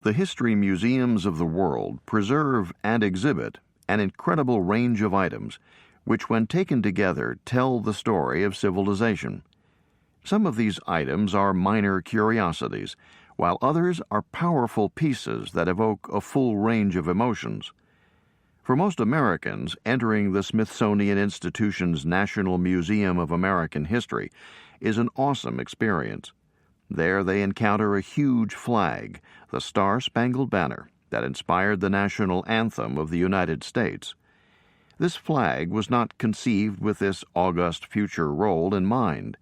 The history museums of the world preserve and exhibit an incredible range of items, which when taken together tell the story of civilization. Some of these items are minor curiosities, while others are powerful pieces that evoke a full range of emotions. For most Americans, entering the Smithsonian Institution's National Museum of American History is an awesome experience. There they encounter a huge flag, the Star-Spangled Banner, that inspired the national anthem of the United States. This flag was not conceived with this august future role in mind.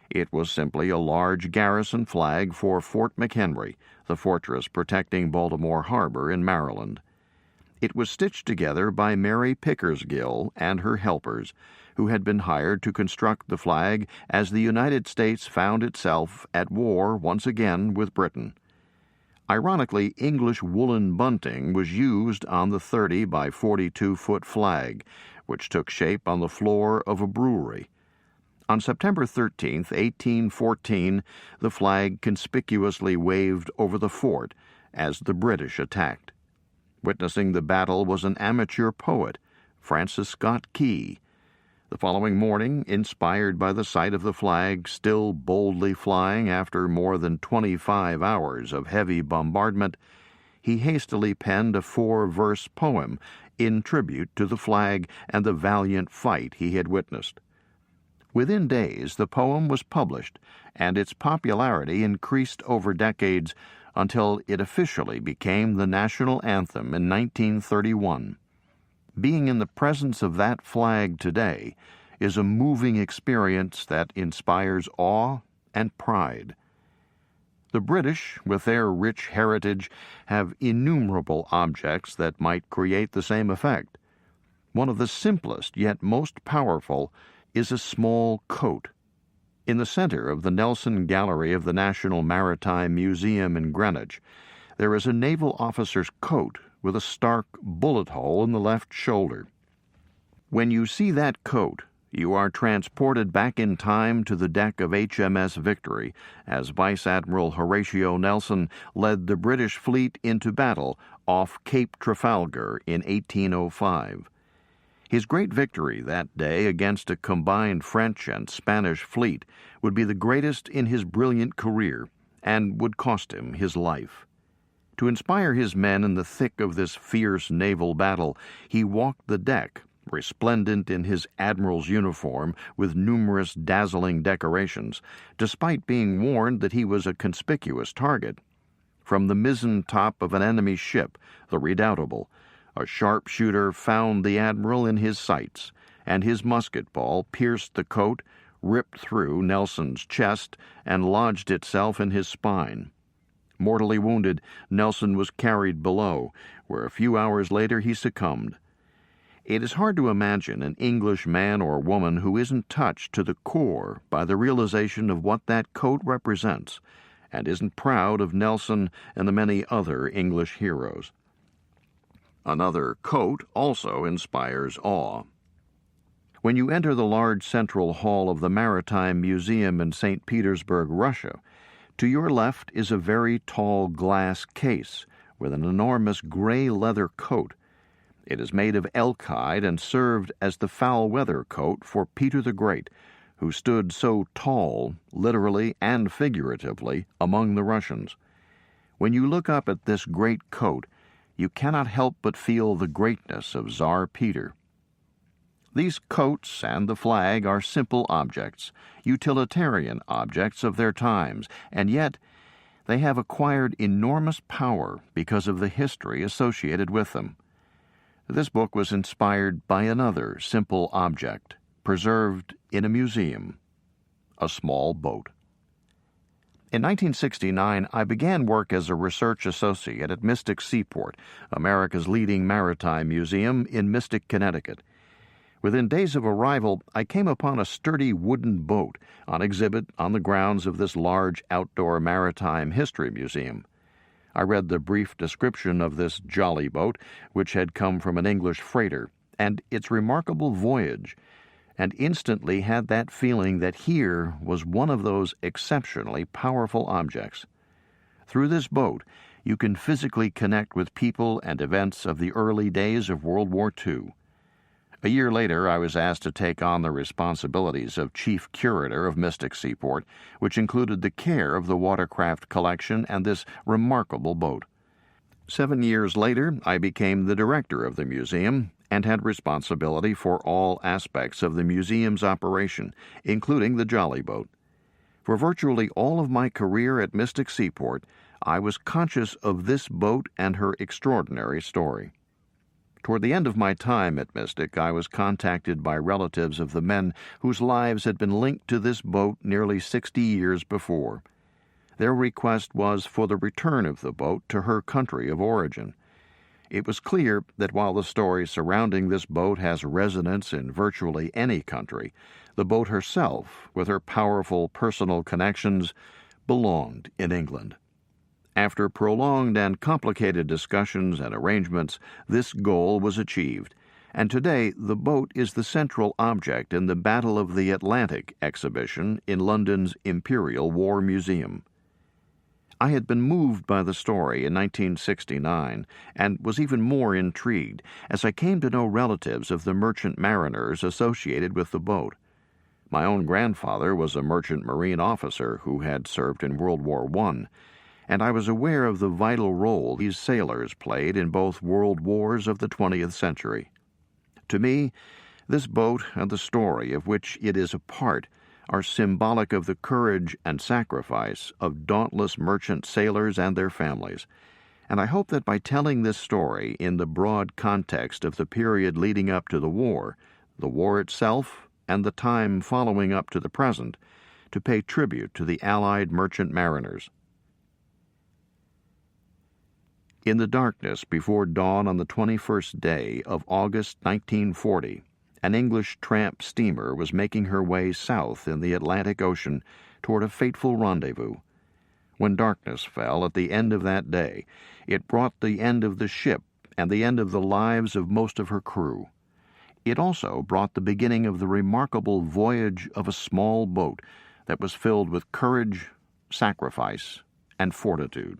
It was simply a large garrison flag for Fort McHenry, the fortress protecting Baltimore Harbor in Maryland. It was stitched together by Mary Pickersgill and her helpers, who had been hired to construct the flag as the United States found itself at war once again with Britain. Ironically, English woolen bunting was used on the 30 by 42-foot flag, which took shape on the floor of a brewery. On September 13, 1814, the flag conspicuously waved over the fort as the British attacked. Witnessing the battle was an amateur poet, Francis Scott Key. The following morning, inspired by the sight of the flag still boldly flying after more than 25 hours of heavy bombardment, he hastily penned a 4-verse poem in tribute to the flag and the valiant fight he had witnessed. Within days, the poem was published, and its popularity increased over decades until it officially became the national anthem in 1931. Being in the presence of that flag today is a moving experience that inspires awe and pride. The British, with their rich heritage, have innumerable objects that might create the same effect. One of the simplest yet most powerful is a small coat. In the center of the Nelson Gallery of the National Maritime Museum in Greenwich, there is a naval officer's coat with a stark bullet hole in the left shoulder. When you see that coat, you are transported back in time to the deck of HMS Victory as Vice Admiral Horatio Nelson led the British fleet into battle off Cape Trafalgar in 1805. His great victory that day against a combined French and Spanish fleet would be the greatest in his brilliant career and would cost him his life. To inspire his men in the thick of this fierce naval battle, he walked the deck, resplendent in his admiral's uniform with numerous dazzling decorations, despite being warned that he was a conspicuous target. From the mizzen top of an enemy ship, the Redoubtable, a sharpshooter found the admiral in his sights, and his musket ball pierced the coat, ripped through Nelson's chest, and lodged itself in his spine. Mortally wounded, Nelson was carried below, where a few hours later he succumbed. It is hard to imagine an English man or woman who isn't touched to the core by the realization of what that coat represents, and isn't proud of Nelson and the many other English heroes. Another coat also inspires awe. When you enter the large central hall of the Maritime Museum in St. Petersburg, Russia, to your left is a very tall glass case with an enormous gray leather coat. It is made of elk hide and served as the foul-weather coat for Peter the Great, who stood so tall, literally and figuratively, among the Russians. When you look up at this great coat, you cannot help but feel the greatness of Tsar Peter. These coats and the flag are simple objects, utilitarian objects of their times, and yet they have acquired enormous power because of the history associated with them. This book was inspired by another simple object, preserved in a museum, a small boat. In 1969, I began work as a research associate at Mystic Seaport, America's leading maritime museum in Mystic, Connecticut. Within days of arrival, I came upon a sturdy wooden boat on exhibit on the grounds of this large outdoor maritime history museum. I read the brief description of this jolly boat, which had come from an English freighter, and its remarkable voyage, and instantly had that feeling that here was one of those exceptionally powerful objects. Through this boat, you can physically connect with people and events of the early days of World War II. A year later, I was asked to take on the responsibilities of chief curator of Mystic Seaport, which included the care of the watercraft collection and this remarkable boat. 7 years later, I became the director of the museum and had responsibility for all aspects of the museum's operation, including the jolly boat. For virtually all of my career at Mystic Seaport, I was conscious of this boat and her extraordinary story. Toward the end of my time at Mystic, I was contacted by relatives of the men whose lives had been linked to this boat nearly 60 years before. Their request was for the return of the boat to her country of origin. It was clear that while the story surrounding this boat has resonance in virtually any country, the boat herself, with her powerful personal connections, belonged in England. After prolonged and complicated discussions and arrangements, this goal was achieved, and today the boat is the central object in the Battle of the Atlantic exhibition in London's Imperial War Museum. I had been moved by the story in 1969 and was even more intrigued as I came to know relatives of the merchant mariners associated with the boat. My own grandfather was a merchant marine officer who had served in World War I, and I was aware of the vital role these sailors played in both world wars of the 20th century. To me, this boat and the story of which it is a part are symbolic of the courage and sacrifice of dauntless merchant sailors and their families, and I hope that by telling this story in the broad context of the period leading up to the war itself, and the time following up to the present, to pay tribute to the Allied merchant mariners. In the darkness before dawn on the 21st day of August 1940, an English tramp steamer was making her way south in the Atlantic Ocean toward a fateful rendezvous. When darkness fell at the end of that day, it brought the end of the ship and the end of the lives of most of her crew. It also brought the beginning of the remarkable voyage of a small boat that was filled with courage, sacrifice, and fortitude.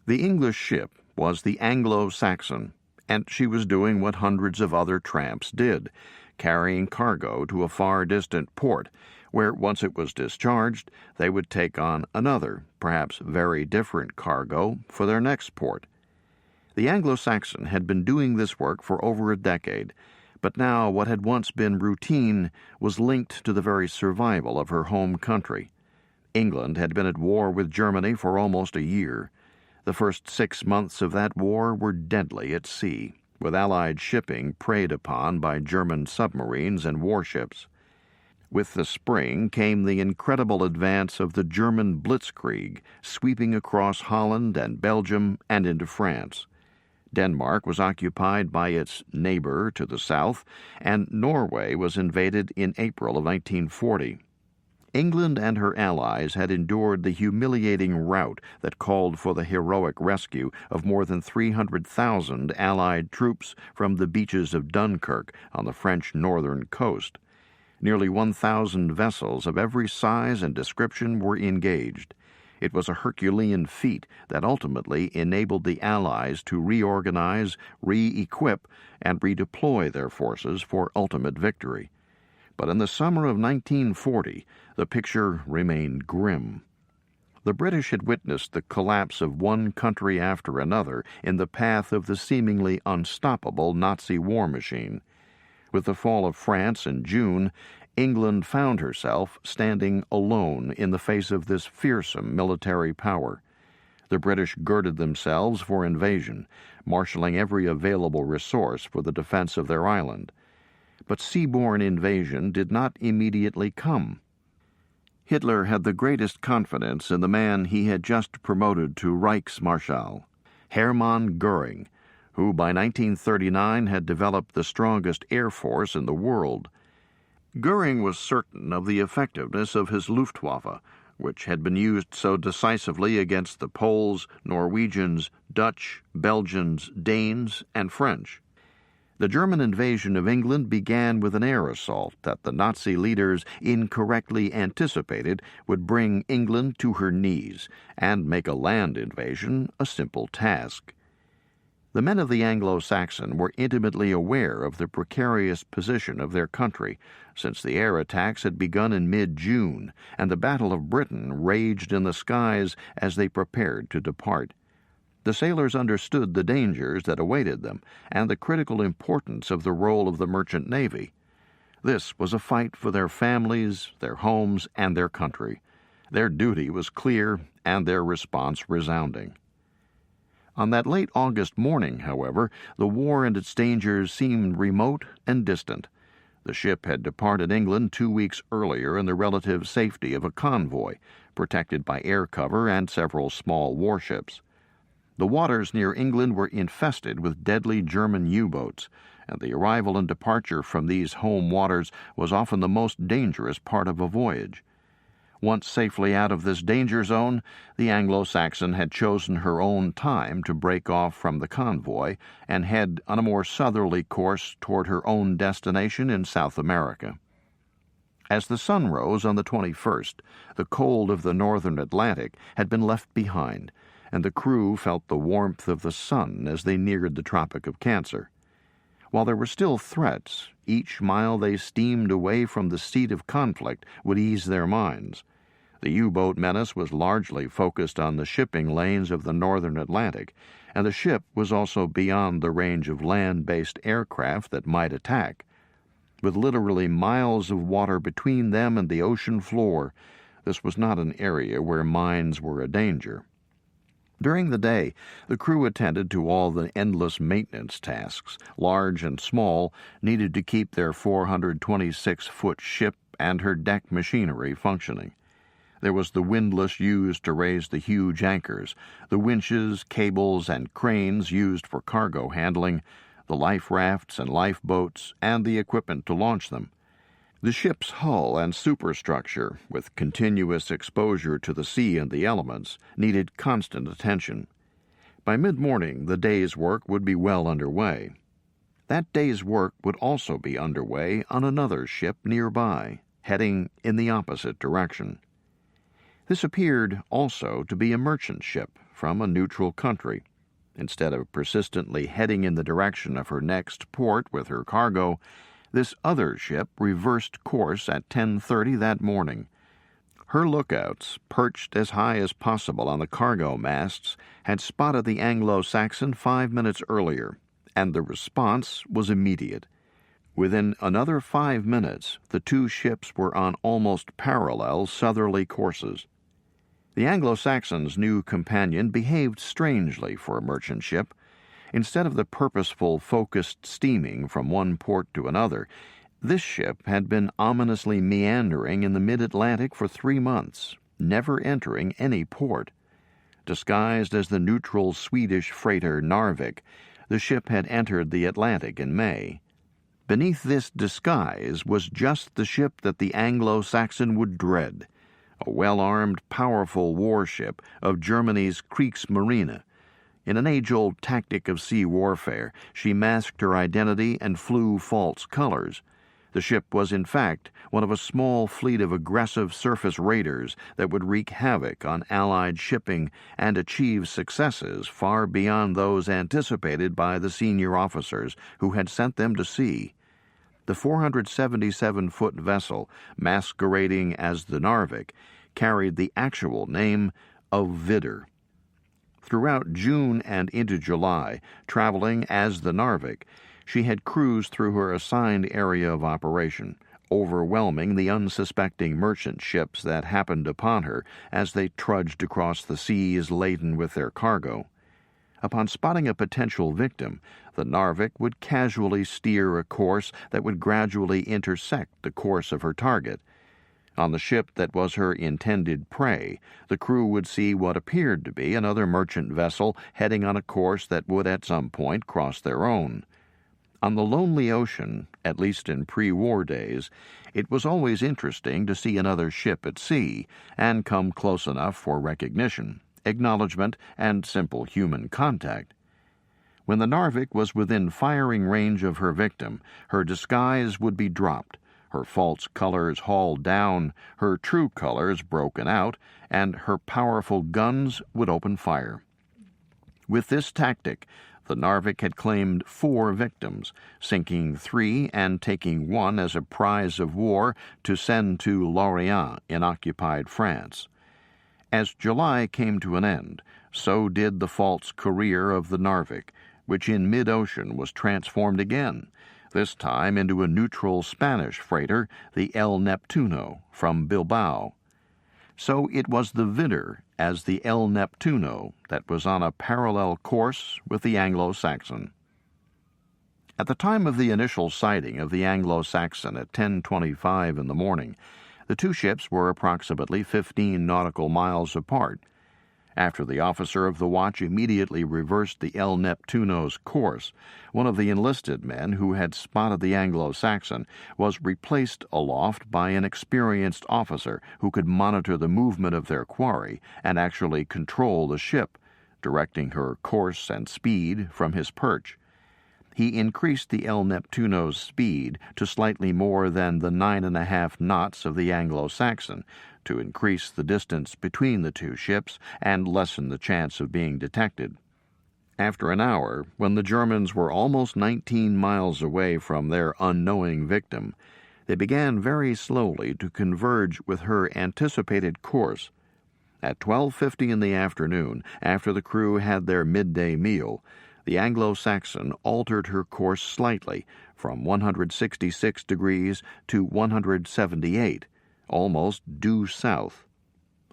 The English ship was the Anglo-Saxon, and she was doing what hundreds of other tramps did, carrying cargo to a far-distant port, where once it was discharged, they would take on another, perhaps very different cargo for their next port. The Anglo-Saxon had been doing this work for over a decade, but now what had once been routine was linked to the very survival of her home country. England had been at war with Germany for almost a year. The first 6 months of that war were deadly at sea, with Allied shipping preyed upon by German submarines and warships. With the spring came the incredible advance of the German blitzkrieg, sweeping across Holland and Belgium and into France. Denmark was occupied by its neighbor to the south, and Norway was invaded in April of 1940. England and her allies had endured the humiliating rout that called for the heroic rescue of more than 300,000 Allied troops from the beaches of Dunkirk on the French northern coast. Nearly 1,000 vessels of every size and description were engaged. It was a Herculean feat that ultimately enabled the Allies to reorganize, re-equip, and redeploy their forces for ultimate victory. But in the summer of 1940, the picture remained grim. The British had witnessed the collapse of one country after another in the path of the seemingly unstoppable Nazi war machine. With the fall of France in June, England found herself standing alone in the face of this fearsome military power. The British girded themselves for invasion, marshalling every available resource for the defense of their island. But seaborne invasion did not immediately come. Hitler had the greatest confidence in the man he had just promoted to Reichsmarschall, Hermann Göring, who by 1939 had developed the strongest air force in the world. Göring was certain of the effectiveness of his Luftwaffe, which had been used so decisively against the Poles, Norwegians, Dutch, Belgians, Danes, and French. The German invasion of England began with an air assault that the Nazi leaders incorrectly anticipated would bring England to her knees and make a land invasion a simple task. The men of the Anglo-Saxon were intimately aware of the precarious position of their country, since the air attacks had begun in mid-June and the Battle of Britain raged in the skies as they prepared to depart. The sailors understood the dangers that awaited them and the critical importance of the role of the merchant navy. This was a fight for their families, their homes, and their country. Their duty was clear and their response resounding. On that late August morning, however, the war and its dangers seemed remote and distant. The ship had departed England 2 weeks earlier in the relative safety of a convoy, protected by air cover and several small warships. The waters near England were infested with deadly German U-boats, and the arrival and departure from these home waters was often the most dangerous part of a voyage. Once safely out of this danger zone, the Anglo-Saxon had chosen her own time to break off from the convoy and head on a more southerly course toward her own destination in South America. As the sun rose on the 21st, the cold of the northern Atlantic had been left behind, and the crew felt the warmth of the sun as they neared the Tropic of Cancer. While there were still threats, each mile they steamed away from the seat of conflict would ease their minds. The U-boat menace was largely focused on the shipping lanes of the northern Atlantic, and the ship was also beyond the range of land-based aircraft that might attack. With literally miles of water between them and the ocean floor, this was not an area where mines were a danger. During the day, the crew attended to all the endless maintenance tasks, large and small, needed to keep their 426-foot ship and her deck machinery functioning. There was the windlass used to raise the huge anchors, the winches, cables, and cranes used for cargo handling, the life rafts and lifeboats, and the equipment to launch them. The ship's hull and superstructure, with continuous exposure to the sea and the elements, needed constant attention. By mid-morning, the day's work would be well underway. That day's work would also be underway on another ship nearby, heading in the opposite direction. This appeared also to be a merchant ship from a neutral country. Instead of persistently heading in the direction of her next port with her cargo, this other ship reversed course at 10:30 that morning. Her lookouts, perched as high as possible on the cargo masts, had spotted the Anglo-Saxon 5 minutes earlier, and the response was immediate. Within another 5 minutes, the two ships were on almost parallel southerly courses. The Anglo-Saxon's new companion behaved strangely for a merchant ship. Instead of the purposeful, focused steaming from one port to another, this ship had been ominously meandering in the mid-Atlantic for 3 months, never entering any port. Disguised as the neutral Swedish freighter Narvik, the ship had entered the Atlantic in May. Beneath this disguise was just the ship that the Anglo-Saxon would dread, a well-armed, powerful warship of Germany's Kriegsmarine. In an age-old tactic of sea warfare, she masked her identity and flew false colors. The ship was, in fact, one of a small fleet of aggressive surface raiders that would wreak havoc on Allied shipping and achieve successes far beyond those anticipated by the senior officers who had sent them to sea. The 477-foot vessel, masquerading as the Narvik, carried the actual name of Vidder. Throughout June and into July, traveling as the Narvik, she had cruised through her assigned area of operation, overwhelming the unsuspecting merchant ships that happened upon her as they trudged across the seas laden with their cargo. Upon spotting a potential victim, the Narvik would casually steer a course that would gradually intersect the course of her target. On the ship that was her intended prey, the crew would see what appeared to be another merchant vessel heading on a course that would at some point cross their own. On the lonely ocean, at least in pre-war days, it was always interesting to see another ship at sea and come close enough for recognition, acknowledgement, and simple human contact. When the Narvik was within firing range of her victim, her disguise would be dropped, her false colors hauled down, her true colors broken out, and her powerful guns would open fire. With this tactic, the Narvik had claimed 4 victims, sinking 3 and taking 1 as a prize of war to send to Lorient in occupied France. As July came to an end, so did the false career of the Narvik, which in mid-ocean was transformed again, this time into a neutral Spanish freighter, the El Neptuno, from Bilbao. So it was the Vidder, as the El Neptuno, that was on a parallel course with the Anglo-Saxon. At the time of the initial sighting of the Anglo-Saxon at 10:25 in the morning, the 2 ships were approximately 15 nautical miles apart. After the officer of the watch immediately reversed the El Neptuno's course, one of the enlisted men who had spotted the Anglo-Saxon was replaced aloft by an experienced officer who could monitor the movement of their quarry and actually control the ship, directing her course and speed from his perch. He increased the El Neptuno's speed to slightly more than the 9.5 knots of the Anglo-Saxon, to increase the distance between the 2 ships and lessen the chance of being detected. After an hour, when the Germans were almost 19 miles away from their unknowing victim, they began very slowly to converge with her anticipated course. At 12:50 in the afternoon, after the crew had their midday meal, the Anglo-Saxon altered her course slightly from 166 degrees to 178, almost due south.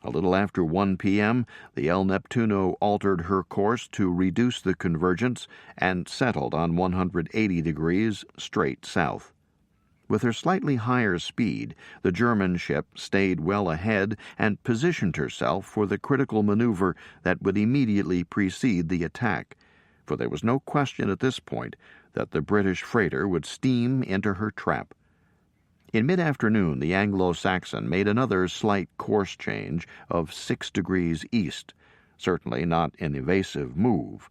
A little after 1 p.m., the El Neptuno altered her course to reduce the convergence and settled on 180 degrees straight south. With her slightly higher speed, the German ship stayed well ahead and positioned herself for the critical maneuver that would immediately precede the attack, for there was no question at this point that the British freighter would steam into her trap. In mid-afternoon, the Anglo-Saxon made another slight course change of 6 degrees east, certainly not an evasive move.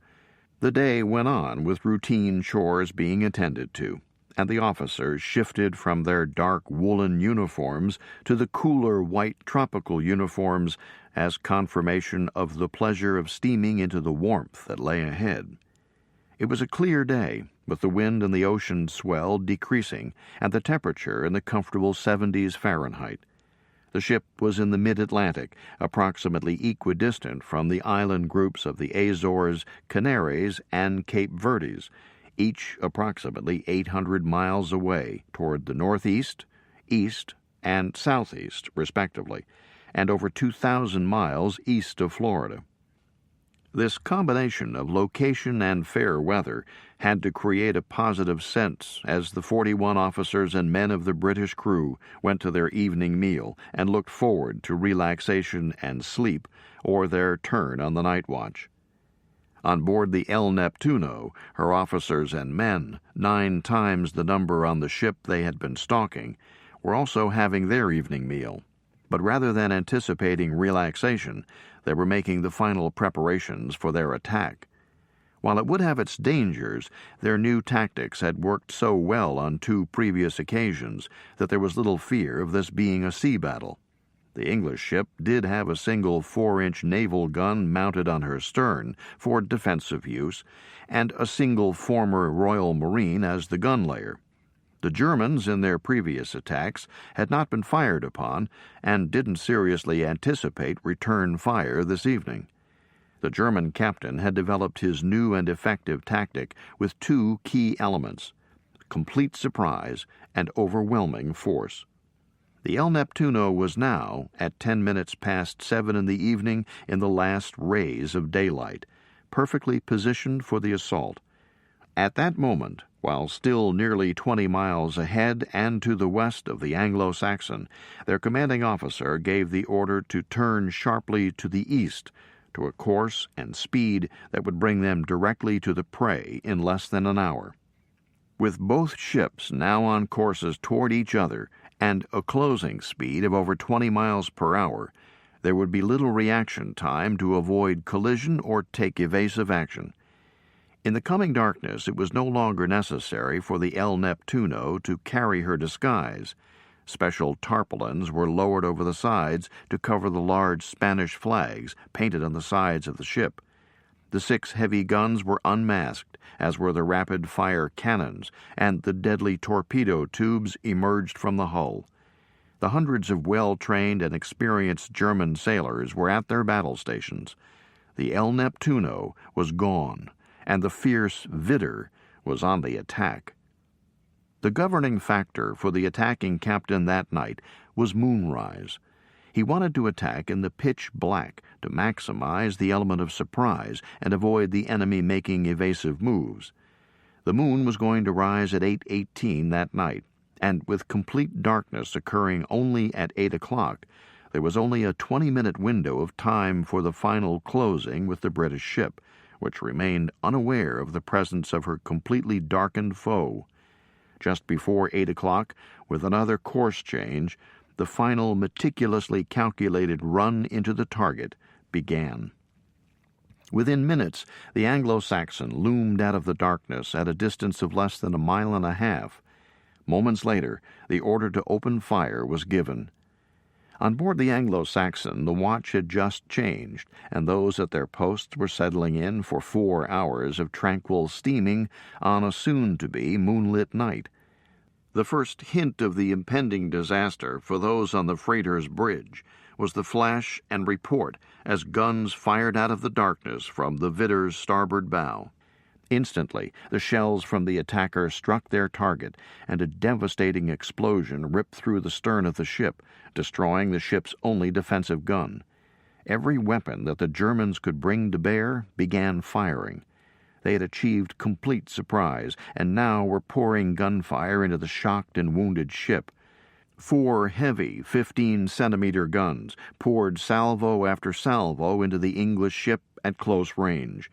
The day went on with routine chores being attended to, and the officers shifted from their dark woolen uniforms to the cooler white tropical uniforms as confirmation of the pleasure of steaming into the warmth that lay ahead. It was a clear day, with the wind and the ocean swell decreasing, and the temperature in the comfortable 70s Fahrenheit. The ship was in the mid-Atlantic, approximately equidistant from the island groups of the Azores, Canaries, and Cape Verdes, each approximately 800 miles away toward the northeast, east, and southeast, respectively, and over 2,000 miles east of Florida. This combination of location and fair weather had to create a positive sense as the 41 officers and men of the British crew went to their evening meal and looked forward to relaxation and sleep or their turn on the night watch. On board the El Neptuno, her officers and men, 9 times the number on the ship they had been stalking, were also having their evening meal. But rather than anticipating relaxation, they were making the final preparations for their attack. While it would have its dangers, their new tactics had worked so well on 2 previous occasions that there was little fear of this being a sea battle. The English ship did have a single 4-inch naval gun mounted on her stern for defensive use, and a single former Royal Marine as the gun layer. The Germans, in their previous attacks, had not been fired upon and didn't seriously anticipate return fire this evening. The German captain had developed his new and effective tactic with 2 key elements: complete surprise and overwhelming force. The El Neptuno was now, at 10 minutes past 7 in the evening, in the last rays of daylight, perfectly positioned for the assault. At that moment, while still nearly 20 miles ahead and to the west of the Anglo-Saxon, their commanding officer gave the order to turn sharply to the east, to a course and speed that would bring them directly to the prey in less than an hour. With both ships now on courses toward each other and a closing speed of over 20 miles per hour, there would be little reaction time to avoid collision or take evasive action. In the coming darkness, it was no longer necessary for the El Neptuno to carry her disguise. Special tarpaulins were lowered over the sides to cover the large Spanish flags painted on the sides of the ship. The 6 heavy guns were unmasked, as were the rapid-fire cannons, and the deadly torpedo tubes emerged from the hull. The hundreds of well-trained and experienced German sailors were at their battle stations. The El Neptuno was gone, and the fierce Widder was on the attack. The governing factor for the attacking captain that night was moonrise. He wanted to attack in the pitch black to maximize the element of surprise and avoid the enemy making evasive moves. The moon was going to rise at 8:18 that night, and with complete darkness occurring only at 8 o'clock, there was only a 20-minute window of time for the final closing with the British ship, which remained unaware of the presence of her completely darkened foe. Just before 8 o'clock, with another course change, the final meticulously calculated run into the target began. Within minutes, the Anglo-Saxon loomed out of the darkness at a distance of less than a mile and a half. Moments later, the order to open fire was given. On board the Anglo-Saxon, the watch had just changed, and those at their posts were settling in for 4 hours of tranquil steaming on a soon-to-be moonlit night. The first hint of the impending disaster for those on the freighter's bridge was the flash and report as guns fired out of the darkness from the Widder's starboard bow. Instantly, the shells from the attacker struck their target, and a devastating explosion ripped through the stern of the ship, destroying the ship's only defensive gun. Every weapon that the Germans could bring to bear began firing. They had achieved complete surprise, and now were pouring gunfire into the shocked and wounded ship. 4 heavy 15-centimeter guns poured salvo after salvo into the English ship at close range.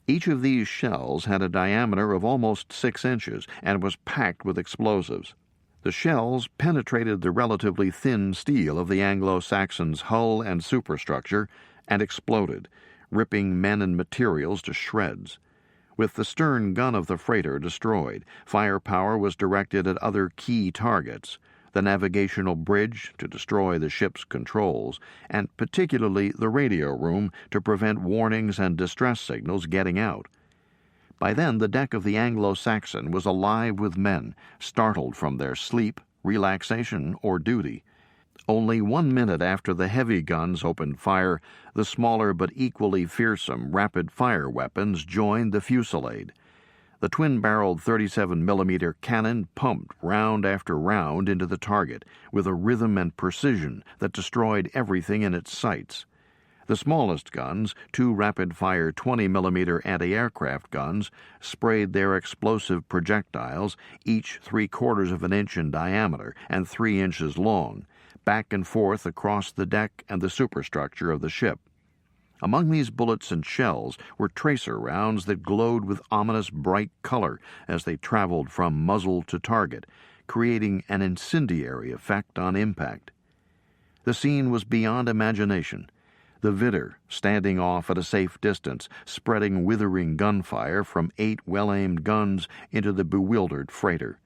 Each of these shells had a diameter of almost 6 inches and was packed with explosives. The shells penetrated the relatively thin steel of the Anglo-Saxon's hull and superstructure and exploded, ripping men and materials to shreds. With the stern gun of the freighter destroyed, firepower was directed at other key targets: the navigational bridge to destroy the ship's controls, and particularly the radio room to prevent warnings and distress signals getting out. By then, the deck of the Anglo-Saxon was alive with men, startled from their sleep, relaxation, or duty. Only 1 minute after the heavy guns opened fire, the smaller but equally fearsome rapid-fire weapons joined the fusillade. The twin-barreled 37mm cannon pumped round after round into the target with a rhythm and precision that destroyed everything in its sights. The smallest guns, 2 rapid-fire 20mm anti-aircraft guns, sprayed their explosive projectiles, each 3/4 of an inch in diameter and 3 inches long, back and forth across the deck and the superstructure of the ship. Among these bullets and shells were tracer rounds that glowed with ominous bright color as they traveled from muzzle to target, creating an incendiary effect on impact. The scene was beyond imagination. The Widder, standing off at a safe distance, spreading withering gunfire from 8 well-aimed guns into the bewildered freighter.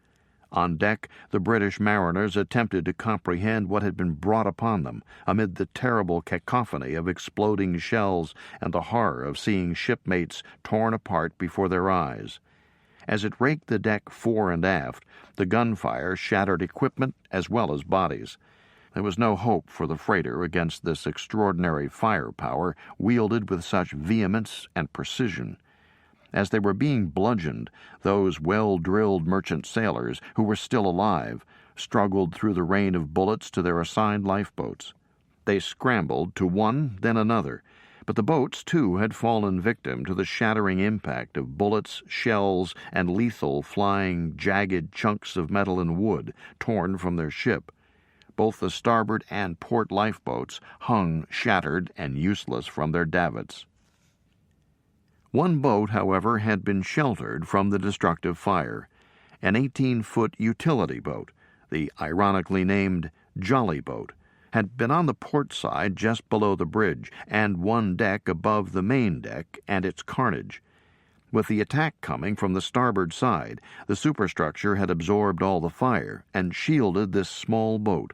On deck, the British mariners attempted to comprehend what had been brought upon them amid the terrible cacophony of exploding shells and the horror of seeing shipmates torn apart before their eyes. As it raked the deck fore and aft, the gunfire shattered equipment as well as bodies. There was no hope for the freighter against this extraordinary firepower wielded with such vehemence and precision. As they were being bludgeoned, those well-drilled merchant sailors, who were still alive, struggled through the rain of bullets to their assigned lifeboats. They scrambled to one, then another, but the boats, too, had fallen victim to the shattering impact of bullets, shells, and lethal flying jagged chunks of metal and wood torn from their ship. Both the starboard and port lifeboats hung shattered and useless from their davits. One boat, however, had been sheltered from the destructive fire, an 18-foot utility boat, the ironically named Jolly Boat, had been on the port side just below the bridge and one deck above the main deck and its carnage. With the attack coming from the starboard side, the superstructure had absorbed all the fire and shielded this small boat.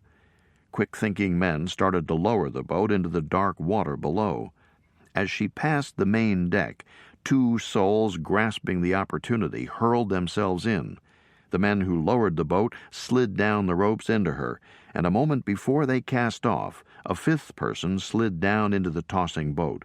Quick-thinking men started to lower the boat into the dark water below. As she passed the main deck, two souls grasping the opportunity hurled themselves in. The men who lowered the boat slid down the ropes into her, and a moment before they cast off, a fifth person slid down into the tossing boat.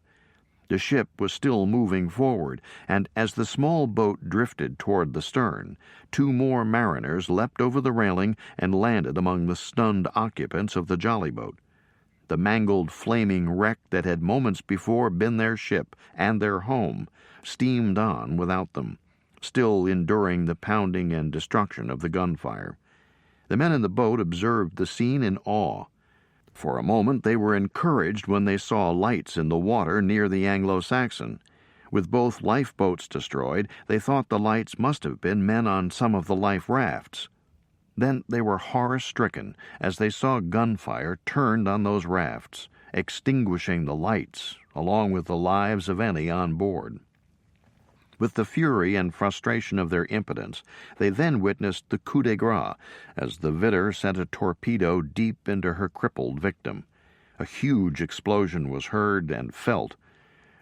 The ship was still moving forward, and as the small boat drifted toward the stern, two more mariners leapt over the railing and landed among the stunned occupants of the jolly-boat. The mangled, flaming wreck that had moments before been their ship and their home steamed on without them, still enduring the pounding and destruction of the gunfire. The men in the boat observed the scene in awe. For a moment they were encouraged when they saw lights in the water near the Anglo-Saxon. With both lifeboats destroyed, they thought the lights must have been men on some of the life rafts. Then they were horror-stricken as they saw gunfire turned on those rafts, extinguishing the lights, along with the lives of any on board. With the fury and frustration of their impotence, they then witnessed the coup de grace as the Vidder sent a torpedo deep into her crippled victim. A huge explosion was heard and felt.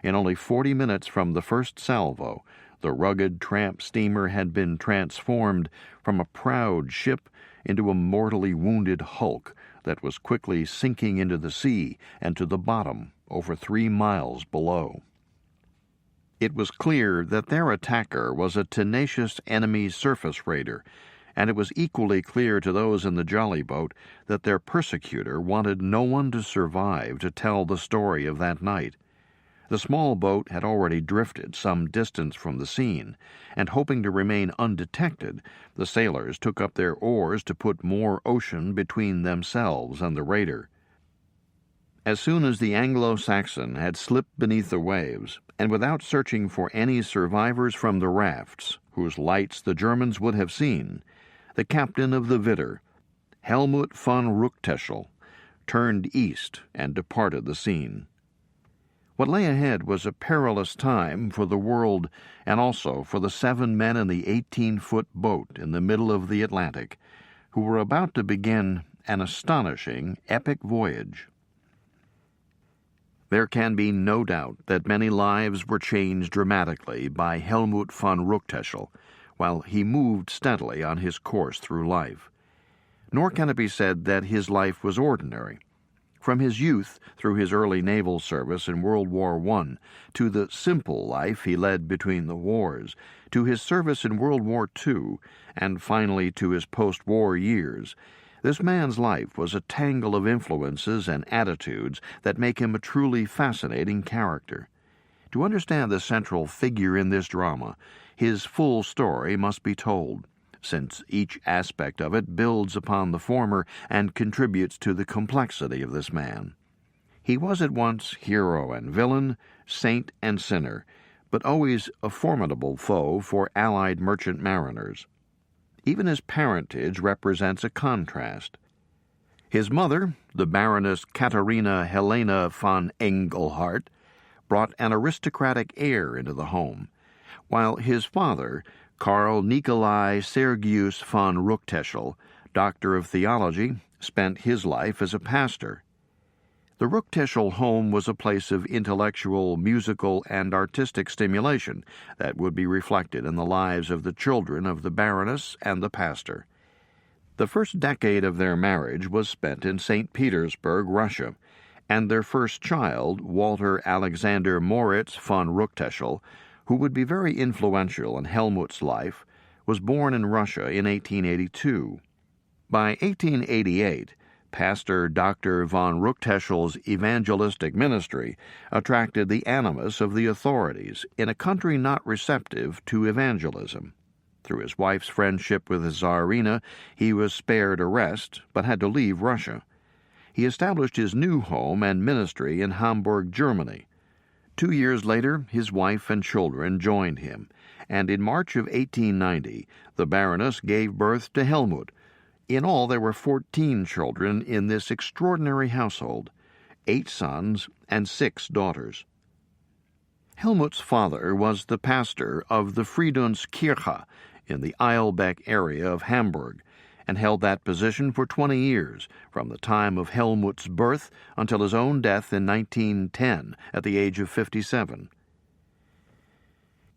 In only 40 minutes from the first salvo, the rugged tramp steamer had been transformed from a proud ship into a mortally wounded hulk that was quickly sinking into the sea and to the bottom over 3 miles below. It was clear that their attacker was a tenacious enemy surface raider, and it was equally clear to those in the jolly boat that their persecutor wanted no one to survive to tell the story of that night. The small boat had already drifted some distance from the scene, and hoping to remain undetected, the sailors took up their oars to put more ocean between themselves and the raider. As soon as the Anglo-Saxon had slipped beneath the waves, and without searching for any survivors from the rafts, whose lights the Germans would have seen, the captain of the Vidder, Helmut von Ruckteschel, turned east and departed the scene. What lay ahead was a perilous time for the world and also for the 7 men in the 18-foot boat in the middle of the Atlantic, who were about to begin an astonishing, epic voyage. There can be no doubt that many lives were changed dramatically by Helmut von Ruckteschel while he moved steadily on his course through life. Nor can it be said that his life was ordinary. From his youth, through his early naval service in World War I, to the simple life he led between the wars, to his service in World War II, and finally to his post-war years, this man's life was a tangle of influences and attitudes that make him a truly fascinating character. To understand the central figure in this drama, his full story must be told, since each aspect of it builds upon the former and contributes to the complexity of this man. He was at once hero and villain, saint and sinner, but always a formidable foe for Allied merchant mariners. Even his parentage represents a contrast. His mother, the Baroness Katharina Helena von Engelhardt, brought an aristocratic air into the home, while his father, Karl Nikolai Sergius von Ruckteschel, Doctor of Theology, spent his life as a pastor. The Ruckteschel home was a place of intellectual, musical, and artistic stimulation that would be reflected in the lives of the children of the Baroness and the pastor. The first decade of their marriage was spent in St. Petersburg, Russia, and their first child, Walter Alexander Moritz von Ruckteschel, who would be very influential in Helmut's life, was born in Russia in 1882. By 1888, Pastor Dr. von Ruckteschel's evangelistic ministry attracted the animus of the authorities in a country not receptive to evangelism. Through his wife's friendship with the Tsarina, he was spared arrest, but had to leave Russia. He established his new home and ministry in Hamburg, Germany. 2 years later, his wife and children joined him, and in March of 1890, the Baroness gave birth to Helmut. In all, there were 14 children in this extraordinary household, 8 sons and 6 daughters. Helmut's father was the pastor of the Friedenskirche in the Eilbeck area of Hamburg, and held that position for 20 years, from the time of Helmut's birth until his own death in 1910 at the age of 57.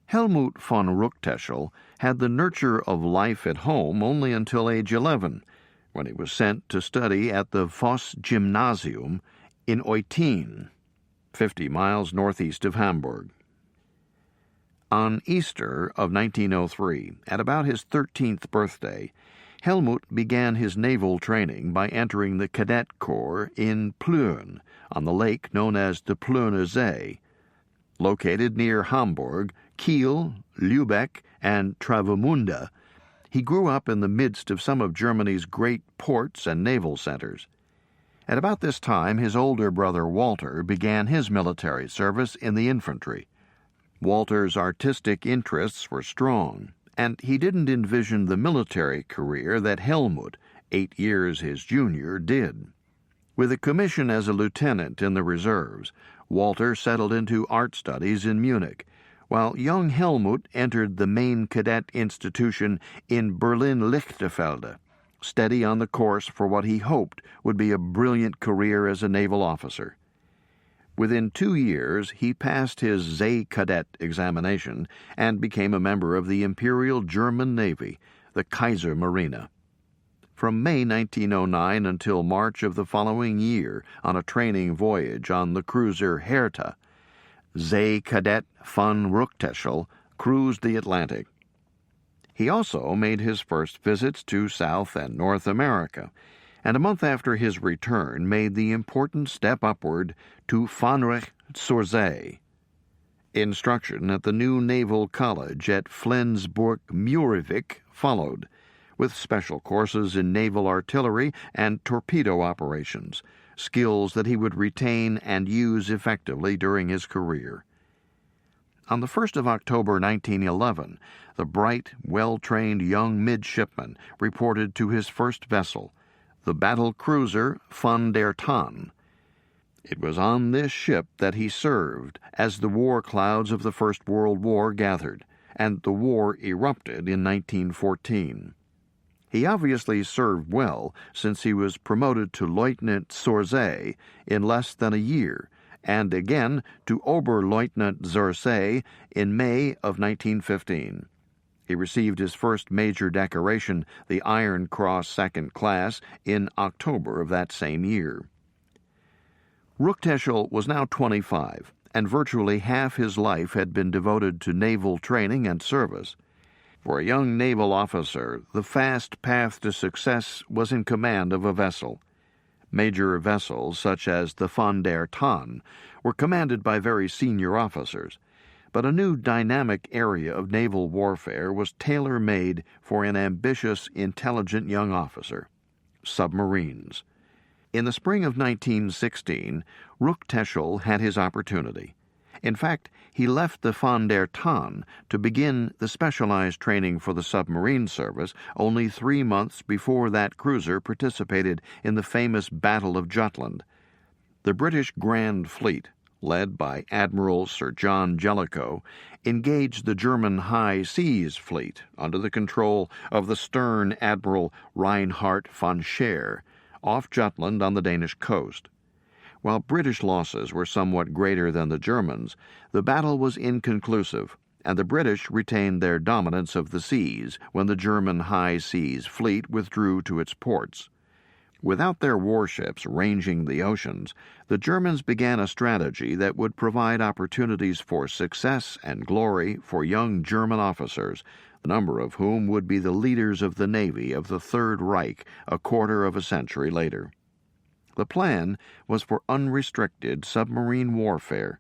Helmut von Ruckteschel had the nurture of life at home only until age 11, when he was sent to study at the Voss Gymnasium in Eutin, 50 miles northeast of Hamburg. On Easter of 1903, at about his 13th birthday, Helmut began his naval training by entering the Cadet Corps in Plön, on the lake known as the Plöner See. Located near Hamburg, Kiel, Lübeck, and Travemünde, he grew up in the midst of some of Germany's great ports and naval centers. At about this time, his older brother Walter began his military service in the infantry. Walter's artistic interests were strong, and he didn't envision the military career that Helmut, 8 years his junior, did. With a commission as a lieutenant in the reserves, Walter settled into art studies in Munich, while young Helmut entered the main cadet institution in Berlin-Lichterfelde, steady on the course for what he hoped would be a brilliant career as a naval officer. Within 2 years, he passed his Seekadet examination and became a member of the Imperial German Navy, the Kaisermarine. From May 1909 until March of the following year, on a training voyage on the cruiser Hertha, Seekadet von Ruckteschel cruised the Atlantic. He also made his first visits to South and North America, and a month after his return made the important step upward to Frankreich zur See. Instruction at the new Naval College at Flensburg-Murvik followed, with special courses in naval artillery and torpedo operations, skills that he would retain and use effectively during his career. On the 1st of October 1911, the bright, well-trained young midshipman reported to his first vessel, the battle cruiser Von der Tann. It was on this ship that he served as the war clouds of the First World War gathered, and the war erupted in 1914. He obviously served well, since he was promoted to Lieutenant zur See in less than a year, and again to Oberleutnant zur See in May of 1915. He received his first major decoration, the Iron Cross Second Class, in October of that same year. Ruckteschel was now 25, and virtually half his life had been devoted to naval training and service. For a young naval officer, the fast path to success was in command of a vessel. Major vessels, such as the Von der Tann, were commanded by very senior officers, but a new dynamic area of naval warfare was tailor-made for an ambitious, intelligent young officer: submarines. In the spring of 1916, Ruckteschel had his opportunity. In fact, he left the Von der Tann to begin the specialized training for the submarine service only 3 months before that cruiser participated in the famous Battle of Jutland. The British Grand Fleet, led by Admiral Sir John Jellicoe, engaged the German High Seas Fleet under the control of the stern Admiral Reinhard von Scheer, off Jutland on the Danish coast. While British losses were somewhat greater than the Germans, the battle was inconclusive, and the British retained their dominance of the seas when the German High Seas Fleet withdrew to its ports. Without their warships ranging the oceans, the Germans began a strategy that would provide opportunities for success and glory for young German officers, a number of whom would be the leaders of the Navy of the Third Reich a quarter of a century later. The plan was for unrestricted submarine warfare,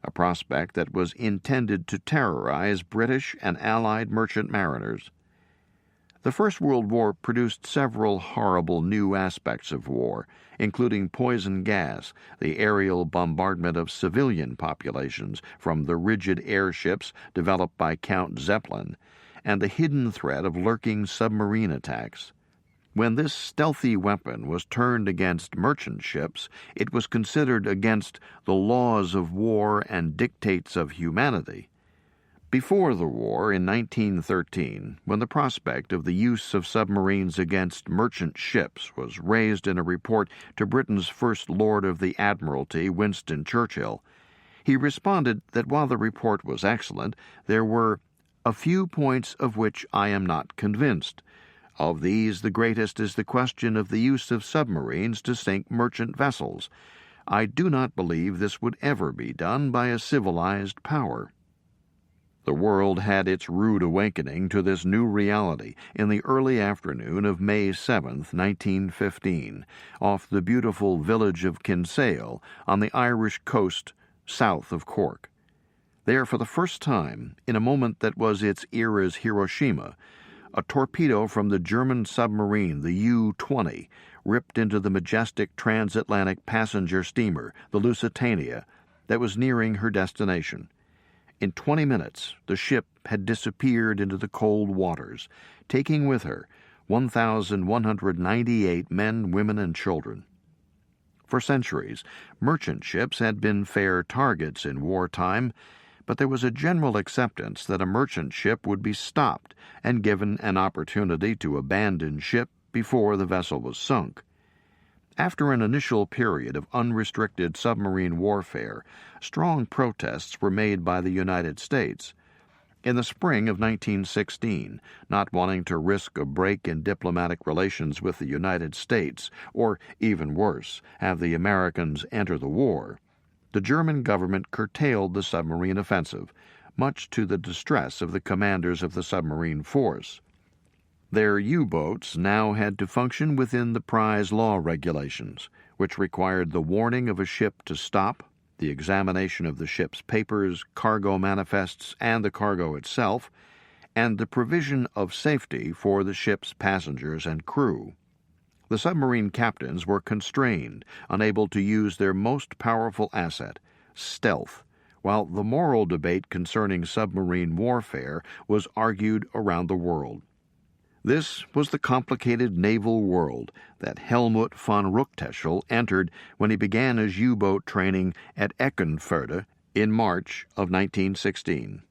a prospect that was intended to terrorize British and Allied merchant mariners. The First World War produced several horrible new aspects of war, including poison gas, the aerial bombardment of civilian populations from the rigid airships developed by Count Zeppelin, and the hidden threat of lurking submarine attacks. When this stealthy weapon was turned against merchant ships, it was considered against the laws of war and dictates of humanity. Before the war, in 1913, when the prospect of the use of submarines against merchant ships was raised in a report to Britain's First Lord of the Admiralty, Winston Churchill, he responded that while the report was excellent, there were a few points of which I am not convinced. Of these, the greatest is the question of the use of submarines to sink merchant vessels. I do not believe this would ever be done by a civilized power. The world had its rude awakening to this new reality in the early afternoon of May 7, 1915, off the beautiful village of Kinsale on the Irish coast south of Cork. There, for the first time, in a moment that was its era's Hiroshima, a torpedo from the German submarine, the U-20, ripped into the majestic transatlantic passenger steamer, the Lusitania, that was nearing her destination. In 20 minutes, the ship had disappeared into the cold waters, taking with her 1,198 men, women, and children. For centuries, merchant ships had been fair targets in wartime, but there was a general acceptance that a merchant ship would be stopped and given an opportunity to abandon ship before the vessel was sunk. After an initial period of unrestricted submarine warfare, strong protests were made by the United States. In the spring of 1916, not wanting to risk a break in diplomatic relations with the United States, or, even worse, have the Americans enter the war, the German government curtailed the submarine offensive, much to the distress of the commanders of the submarine force. Their U-boats now had to function within the prize law regulations, which required the warning of a ship to stop, the examination of the ship's papers, cargo manifests, and the cargo itself, and the provision of safety for the ship's passengers and crew. The submarine captains were constrained, unable to use their most powerful asset, stealth, while the moral debate concerning submarine warfare was argued around the world. This was the complicated naval world that Helmut von Ruckteschel entered when he began his U-boat training at Eckernförde in March of 1916.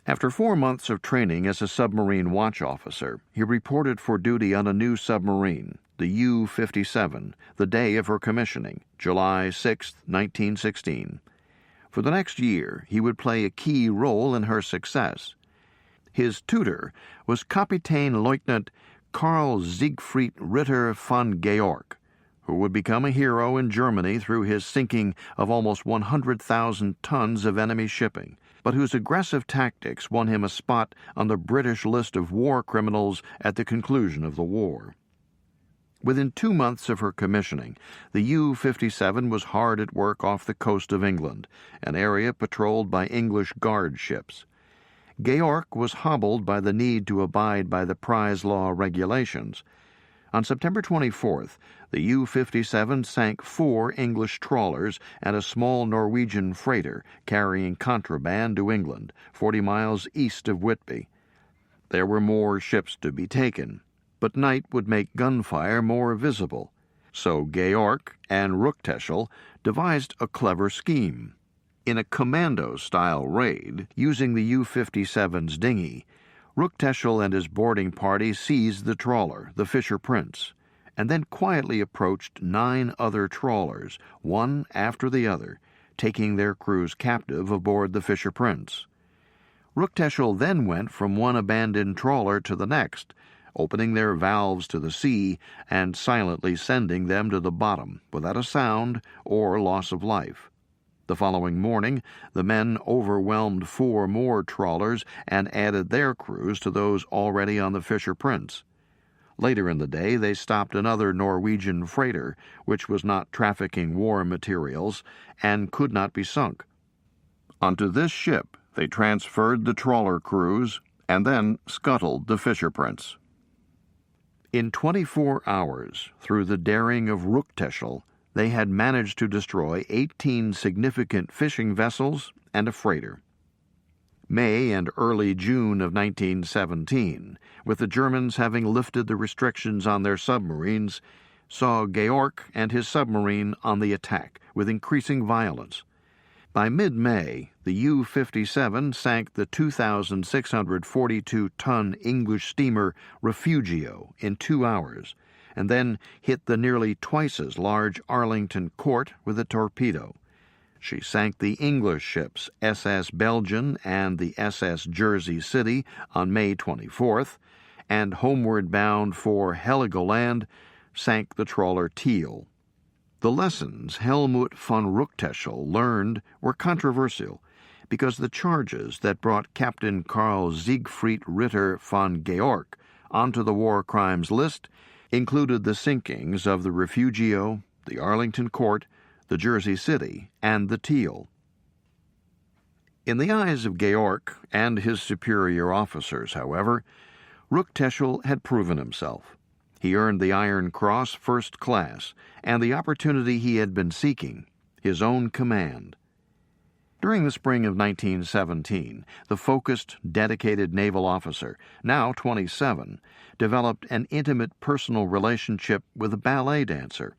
After 4 months of training as a submarine watch officer, he reported for duty on a new submarine, the U-57, the day of her commissioning, July 6, 1916. For the next year, he would play a key role in her success. His tutor was Kapitänleutnant Karl Siegfried Ritter von Georg, who would become a hero in Germany through his sinking of almost 100,000 tons of enemy shipping, but whose aggressive tactics won him a spot on the British list of war criminals at the conclusion of the war. Within 2 months of her commissioning, the U-57 was hard at work off the coast of England, an area patrolled by English guard ships. Georg was hobbled by the need to abide by the prize law regulations. On September 24th, the U-57 sank 4 English trawlers and a small Norwegian freighter carrying contraband to England, 40 miles east of Whitby. There were more ships to be taken, but night would make gunfire more visible, so Georg and Ruckteschel devised a clever scheme. In a commando-style raid, using the U-57's dinghy, Ruckteschel and his boarding party seized the trawler, the Fisher Prince, and then quietly approached 9 other trawlers, one after the other, taking their crews captive aboard the Fisher Prince. Ruckteschel then went from one abandoned trawler to the next, opening their valves to the sea and silently sending them to the bottom without a sound or loss of life. The following morning, the men overwhelmed 4 more trawlers and added their crews to those already on the Fisher Prince. Later in the day, they stopped another Norwegian freighter, which was not trafficking war materials and could not be sunk. Onto this ship, they transferred the trawler crews and then scuttled the Fisher Prince. In 24 hours, through the daring of Ruckteschel, they had managed to destroy 18 significant fishing vessels and a freighter. May and early June of 1917, with the Germans having lifted the restrictions on their submarines, saw Georg and his submarine on the attack with increasing violence. By mid-May, the U-57 sank the 2,642-ton English steamer Refugio in 2 hours, and then hit the nearly twice as large Arlington Court with a torpedo. She sank the English ships SS Belgian and the SS Jersey City on May 24th, and homeward bound for Heligoland sank the trawler Teal. The lessons Helmut von Ruckteschel learned were controversial because the charges that brought Captain Karl Siegfried Ritter von Georg onto the war crimes list included the sinkings of the Refugio, the Arlington Court, the Jersey City, and the Teal. In the eyes of Georg and his superior officers, however, Ruckteschel had proven himself. He earned the Iron Cross First Class and the opportunity he had been seeking, his own command. During the spring of 1917, the focused, dedicated naval officer, now 27, developed an intimate personal relationship with a ballet dancer.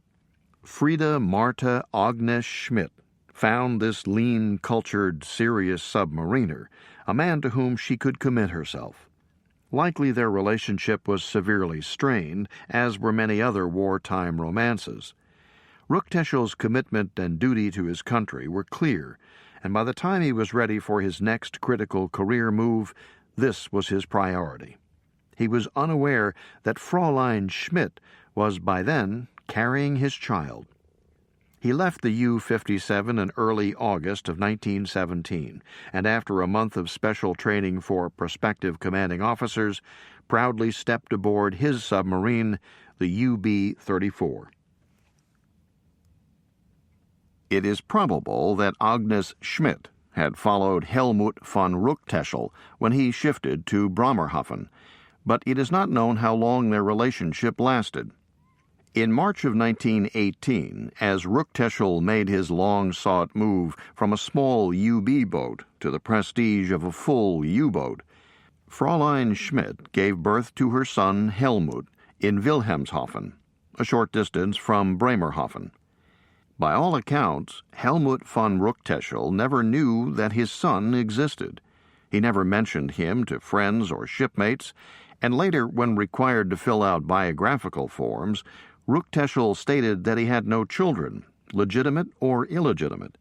Frieda Martha Agnes Schmidt found this lean, cultured, serious submariner, a man to whom she could commit herself. Likely their relationship was severely strained, as were many other wartime romances. Ruckteschel's commitment and duty to his country were clear, and by the time he was ready for his next critical career move, this was his priority. He was unaware that Fräulein Schmidt was by then carrying his child. He left the U-57 in early August of 1917, and after a month of special training for prospective commanding officers, proudly stepped aboard his submarine, the UB-34. It is probable that Agnes Schmidt had followed Helmut von Ruckteschel when he shifted to Bremerhaven, but it is not known how long their relationship lasted. In March of 1918, as Ruckteschel made his long-sought move from a small UB boat to the prestige of a full U-boat, Fräulein Schmidt gave birth to her son Helmut in Wilhelmshaven, a short distance from Bremerhaven. By all accounts, Helmut von Ruckteschel never knew that his son existed. He never mentioned him to friends or shipmates, and later, when required to fill out biographical forms, Ruckteschel stated that he had no children, legitimate or illegitimate.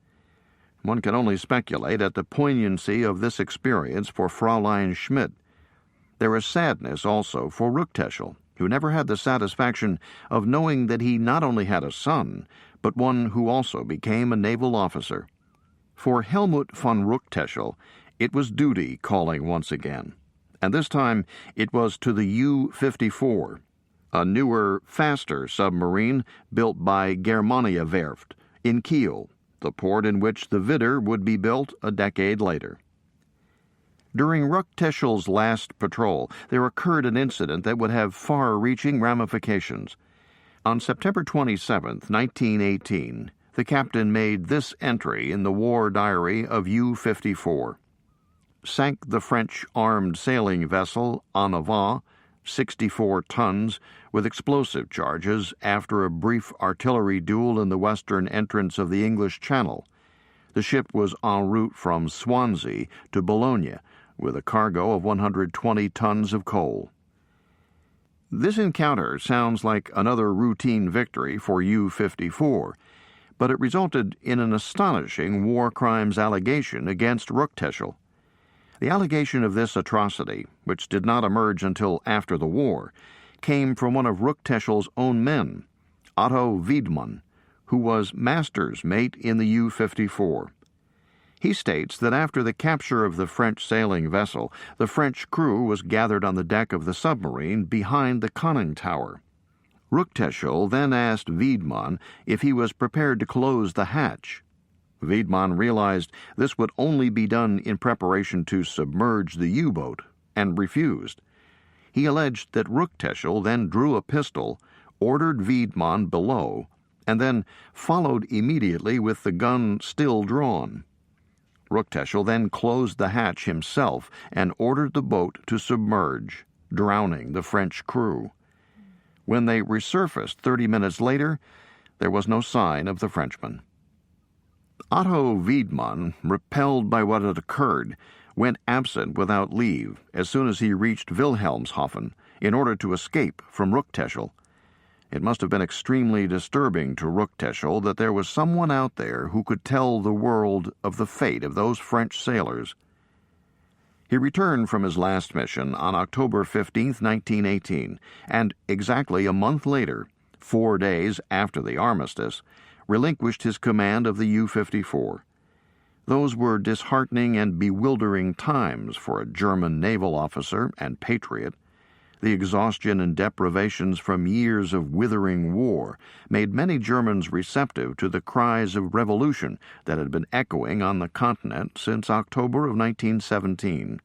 One can only speculate at the poignancy of this experience for Fräulein Schmidt. There is sadness also for Ruckteschel, who never had the satisfaction of knowing that he not only had a son, but one who also became a naval officer. For Helmut von Ruckteschel, it was duty calling once again, and this time it was to the U-54, a newer, faster submarine built by Germania Werft in Kiel, the port in which the Widder would be built a decade later. During Ruckteschel's last patrol, there occurred an incident that would have far-reaching ramifications. On September 27, 1918, the captain made this entry in the war diary of U-54. Sank the French armed sailing vessel En Avant, 64 tons, with explosive charges after a brief artillery duel in the western entrance of the English Channel. The ship was en route from Swansea to Bologna with a cargo of 120 tons of coal. This encounter sounds like another routine victory for U-54, but it resulted in an astonishing war crimes allegation against Ruckteschel. The allegation of this atrocity, which did not emerge until after the war, came from one of Ruckteschel's own men, Otto Wiedmann, who was master's mate in the U-54. He states that after the capture of the French sailing vessel, the French crew was gathered on the deck of the submarine behind the conning tower. Ruckteschel then asked Wiedmann if he was prepared to close the hatch. Wiedmann realized this would only be done in preparation to submerge the U-boat, and refused. He alleged that Ruckteschel then drew a pistol, ordered Wiedmann below, and then followed immediately with the gun still drawn. Ruckteschel then closed the hatch himself and ordered the boat to submerge, drowning the French crew. When they resurfaced 30 minutes later, there was no sign of the Frenchmen. Otto Wiedmann, repelled by what had occurred, went absent without leave as soon as he reached Wilhelmshaven in order to escape from Ruckteschel. It must have been extremely disturbing to Ruckteschel that there was someone out there who could tell the world of the fate of those French sailors. He returned from his last mission on October 15, 1918, and exactly a month later, 4 days after the armistice, relinquished his command of the U-54. Those were disheartening and bewildering times for a German naval officer and patriot. The exhaustion and deprivations from years of withering war made many Germans receptive to the cries of revolution that had been echoing on the continent since October of 1917.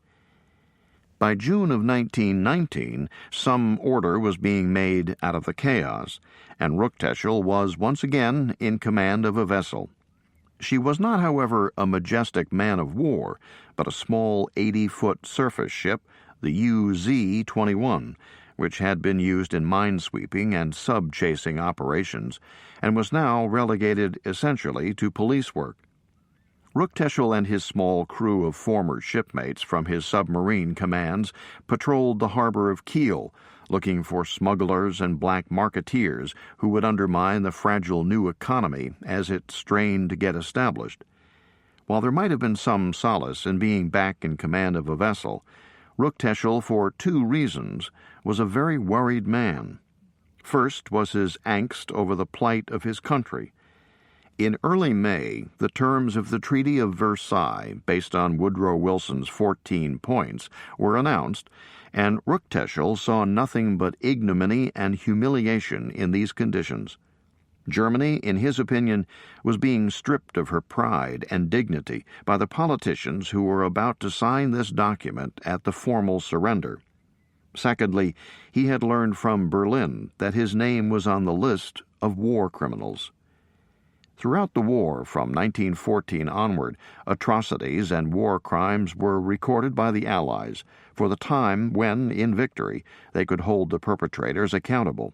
By June of 1919, some order was being made out of the chaos, and Ruckteschel was once again in command of a vessel. She was not, however, a majestic man of war, but a small 80-foot surface ship, the UZ-21, which had been used in minesweeping and sub-chasing operations, and was now relegated essentially to police work. Ruckteschel and his small crew of former shipmates from his submarine commands patrolled the harbor of Kiel, looking for smugglers and black marketeers who would undermine the fragile new economy as it strained to get established. While there might have been some solace in being back in command of a vessel, Ruckteschel, for 2 reasons, was a very worried man. First was his angst over the plight of his country. In early May, the terms of the Treaty of Versailles, based on Woodrow Wilson's 14 points, were announced, and Ruckteschel saw nothing but ignominy and humiliation in these conditions. Germany, in his opinion, was being stripped of her pride and dignity by the politicians who were about to sign this document at the formal surrender. Secondly, he had learned from Berlin that his name was on the list of war criminals. Throughout the war, from 1914 onward, atrocities and war crimes were recorded by the Allies for the time when, in victory, they could hold the perpetrators accountable.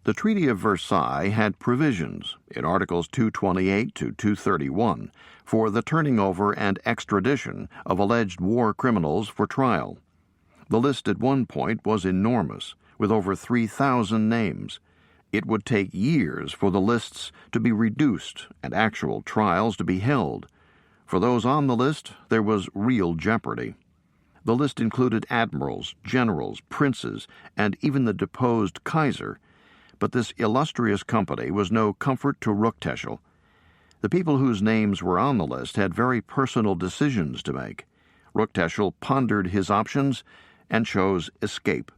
The Treaty of Versailles had provisions, in Articles 228 to 231, for the turning over and extradition of alleged war criminals for trial. The list at one point was enormous, with over 3,000 names. It would take years for the lists to be reduced and actual trials to be held. For those on the list, there was real jeopardy. The list included admirals, generals, princes, and even the deposed Kaiser. But this illustrious company was no comfort to Ruckteschel. The people whose names were on the list had very personal decisions to make. Ruckteschel pondered his options and chose escape.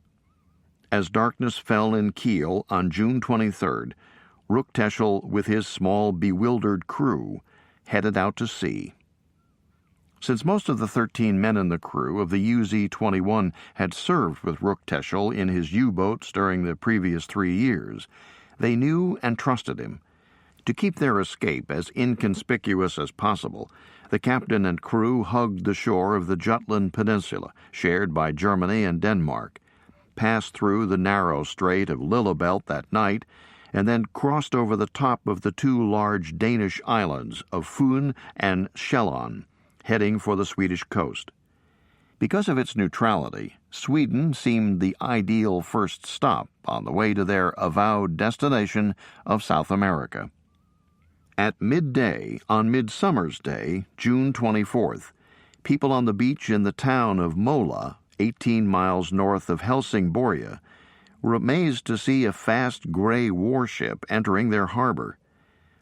As darkness fell in Kiel on June 23rd, Ruckteschel, with his small, bewildered crew, headed out to sea. Since most of the 13 men in the crew of the UZ-21 had served with Ruckteschel in his U-boats during the previous 3 years, they knew and trusted him. To keep their escape as inconspicuous as possible, the captain and crew hugged the shore of the Jutland Peninsula, shared by Germany and Denmark, passed through the narrow strait of Lillebælt that night, and then crossed over the top of the 2 large Danish islands of Fyn and Sjælland, heading for the Swedish coast. Because of its neutrality, Sweden seemed the ideal first stop on the way to their avowed destination of South America. At midday on Midsummer's Day, June 24th, people on the beach in the town of Mola, 18 miles north of Helsingborg, were amazed to see a fast gray warship entering their harbor.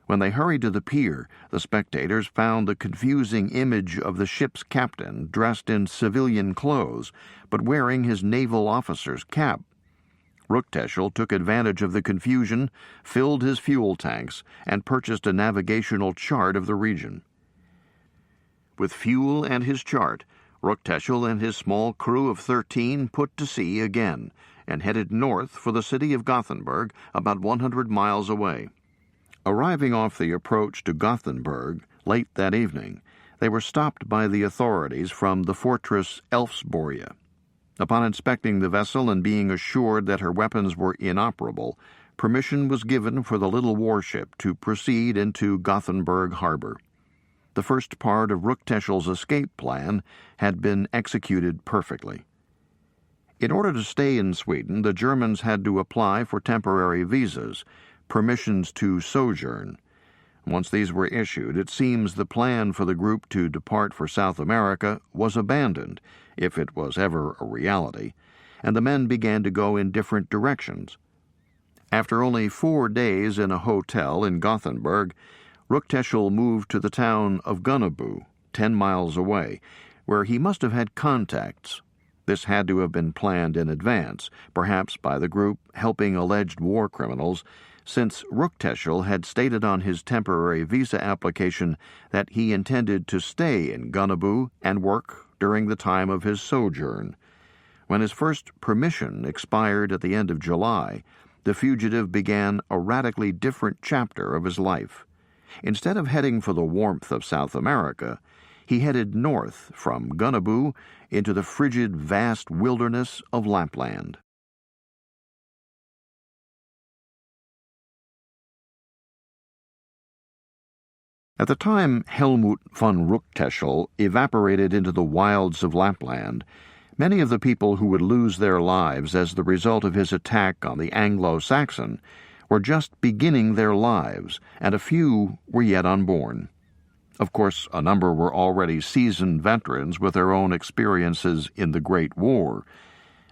When they hurried to the pier, the spectators found the confusing image of the ship's captain dressed in civilian clothes, but wearing his naval officer's cap. Ruckteschel took advantage of the confusion, filled his fuel tanks, and purchased a navigational chart of the region. With fuel and his chart, Ruckteschel and his small crew of 13 put to sea again and headed north for the city of Gothenburg, about 100 miles away. Arriving off the approach to Gothenburg late that evening, they were stopped by the authorities from the fortress Elfsborg. Upon inspecting the vessel and being assured that her weapons were inoperable, permission was given for the little warship to proceed into Gothenburg harbor. The first part of Ruckteschel's escape plan had been executed perfectly. In order to stay in Sweden, the Germans had to apply for temporary visas, permissions to sojourn. Once these were issued, it seems the plan for the group to depart for South America was abandoned, if it was ever a reality, and the men began to go in different directions. After only 4 days in a hotel in Gothenburg, Ruckteschel moved to the town of Gunnebo, 10 miles away, where he must have had contacts. This had to have been planned in advance, perhaps by the group helping alleged war criminals, since Ruckteschel had stated on his temporary visa application that he intended to stay in Gunnebo and work during the time of his sojourn. When his first permission expired at the end of July, the fugitive began a radically different chapter of his life. Instead of heading for the warmth of South America, he headed north from Gunnebo into the frigid, vast wilderness of Lapland. At the time Helmut von Ruckteschel evaporated into the wilds of Lapland, many of the people who would lose their lives as the result of his attack on the Anglo-Saxon were just beginning their lives, and a few were yet unborn. Of course, a number were already seasoned veterans with their own experiences in the Great War.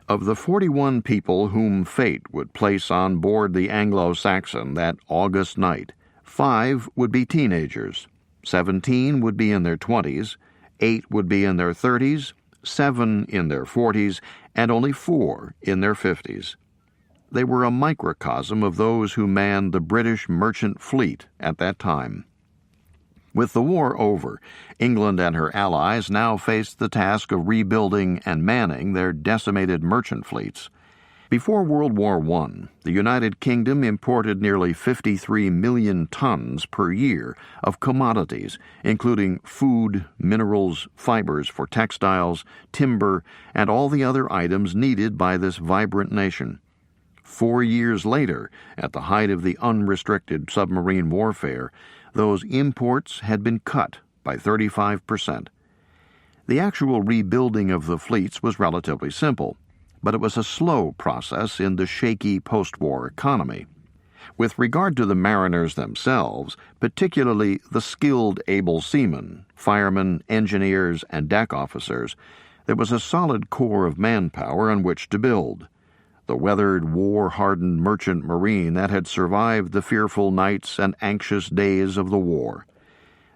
Of the 41 people whom fate would place on board the Anglo-Saxon that August night, 5 would be teenagers, 17 would be in their 20s, 8 would be in their 30s, 7 in their 40s, and only 4 in their 50s. They were a microcosm of those who manned the British merchant fleet at that time. With the war over, England and her allies now faced the task of rebuilding and manning their decimated merchant fleets. Before World War I, the United Kingdom imported nearly 53 million tons per year of commodities, including food, minerals, fibers for textiles, timber, and all the other items needed by this vibrant nation. 4 years later, at the height of the unrestricted submarine warfare, those imports had been cut by 35%. The actual rebuilding of the fleets was relatively simple, but it was a slow process in the shaky post-war economy. With regard to the mariners themselves, particularly the skilled able seamen, firemen, engineers, and deck officers, there was a solid core of manpower on which to build. The weathered, war-hardened merchant marine that had survived the fearful nights and anxious days of the war.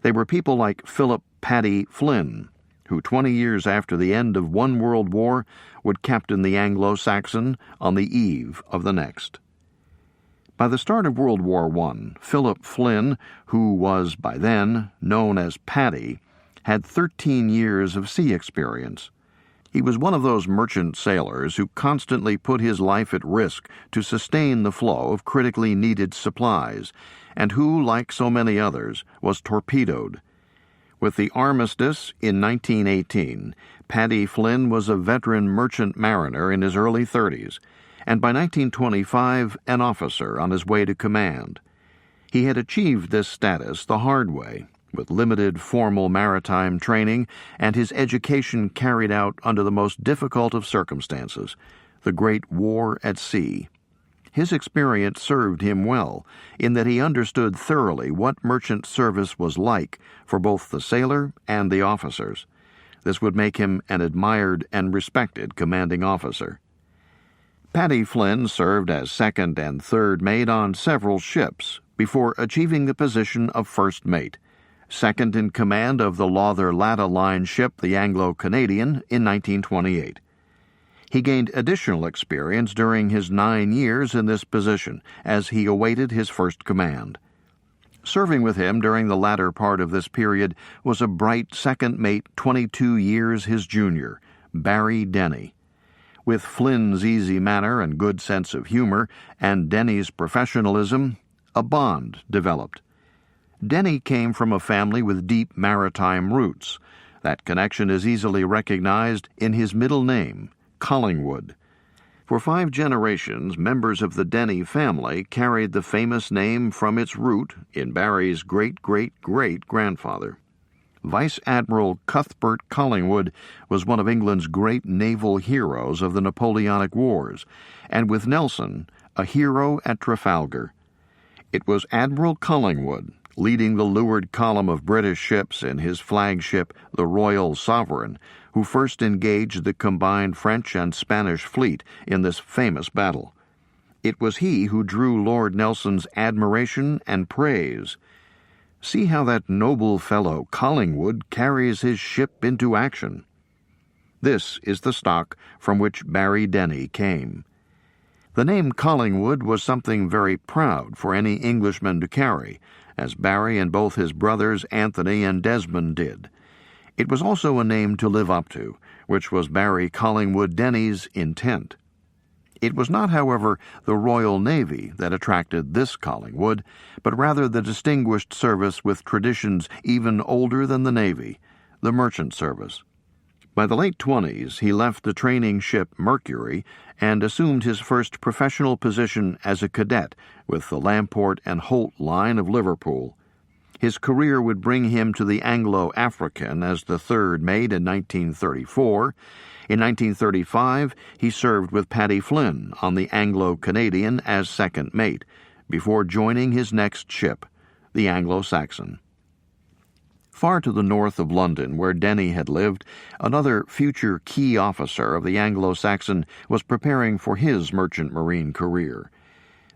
They were people like Philip "Paddy" Flynn, who 20 years after the end of one world war would captain the Anglo-Saxon on the eve of the next. By the start of World War I, Philip Flynn, who was by then known as Paddy, had 13 years of sea experience. He was one of those merchant sailors who constantly put his life at risk to sustain the flow of critically needed supplies, and who, like so many others, was torpedoed. With the armistice in 1918, Paddy Flynn was a veteran merchant mariner in his early 30s, and by 1925 an officer on his way to command. He had achieved this status the hard way, with limited formal maritime training and his education carried out under the most difficult of circumstances, the Great War at Sea. His experience served him well, in that he understood thoroughly what merchant service was like for both the sailor and the officers. This would make him an admired and respected commanding officer. Paddy Flynn served as second and third mate on several ships before achieving the position of first mate, second in command of the Lowther-Latta Line ship, the Anglo-Canadian, in 1928. He gained additional experience during his 9 years in this position as he awaited his first command. Serving with him during the latter part of this period was a bright second mate 22 years his junior, Barry Denny. With Flynn's easy manner and good sense of humor and Denny's professionalism, a bond developed. Denny came from a family with deep maritime roots. That connection is easily recognized in his middle name, Collingwood. For 5 generations, members of the Denny family carried the famous name from its root in Barry's great-great-great-grandfather. Vice Admiral Cuthbert Collingwood was one of England's great naval heroes of the Napoleonic Wars, and with Nelson, a hero at Trafalgar. It was Admiral Collingwood, leading the leeward column of British ships in his flagship, the Royal Sovereign, who first engaged the combined French and Spanish fleet in this famous battle. It was he who drew Lord Nelson's admiration and praise. See how that noble fellow Collingwood carries his ship into action. This is the stock from which Barry Denny came. The name Collingwood was something very proud for any Englishman to carry, as Barry and both his brothers Anthony and Desmond did. It was also a name to live up to, which was Barry Collingwood Denny's intent. It was not, however, the Royal Navy that attracted this Collingwood, but rather the distinguished service with traditions even older than the Navy, the merchant service. By the late 20s, he left the training ship Mercury and assumed his first professional position as a cadet with the Lamport and Holt line of Liverpool. His career would bring him to the Anglo-African as the third mate in 1934. In 1935, he served with Paddy Flynn on the Anglo-Canadian as second mate, before joining his next ship, the Anglo-Saxon. Far to the north of London, where Denny had lived, another future key officer of the Anglo-Saxon was preparing for his merchant marine career.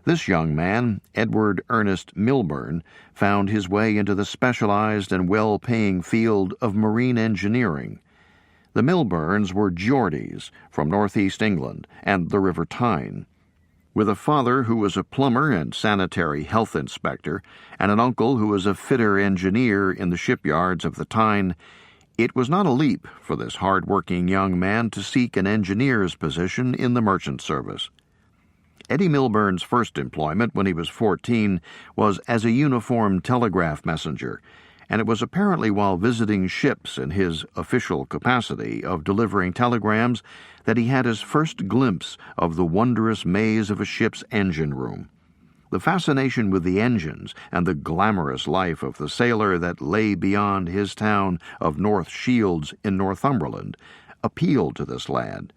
This young man, Edward Ernest Milburn, found his way into the specialized and well-paying field of marine engineering. The Milburns were Geordies from northeast England and the River Tyne. With a father who was a plumber and sanitary health inspector, and an uncle who was a fitter engineer in the shipyards of the Tyne, it was not a leap for this hard-working young man to seek an engineer's position in the merchant service. Eddie Milburn's first employment when he was 14 was as a uniformed telegraph messenger, and it was apparently while visiting ships in his official capacity of delivering telegrams that he had his first glimpse of the wondrous maze of a ship's engine room. The fascination with the engines and the glamorous life of the sailor that lay beyond his town of North Shields in Northumberland appealed to this lad.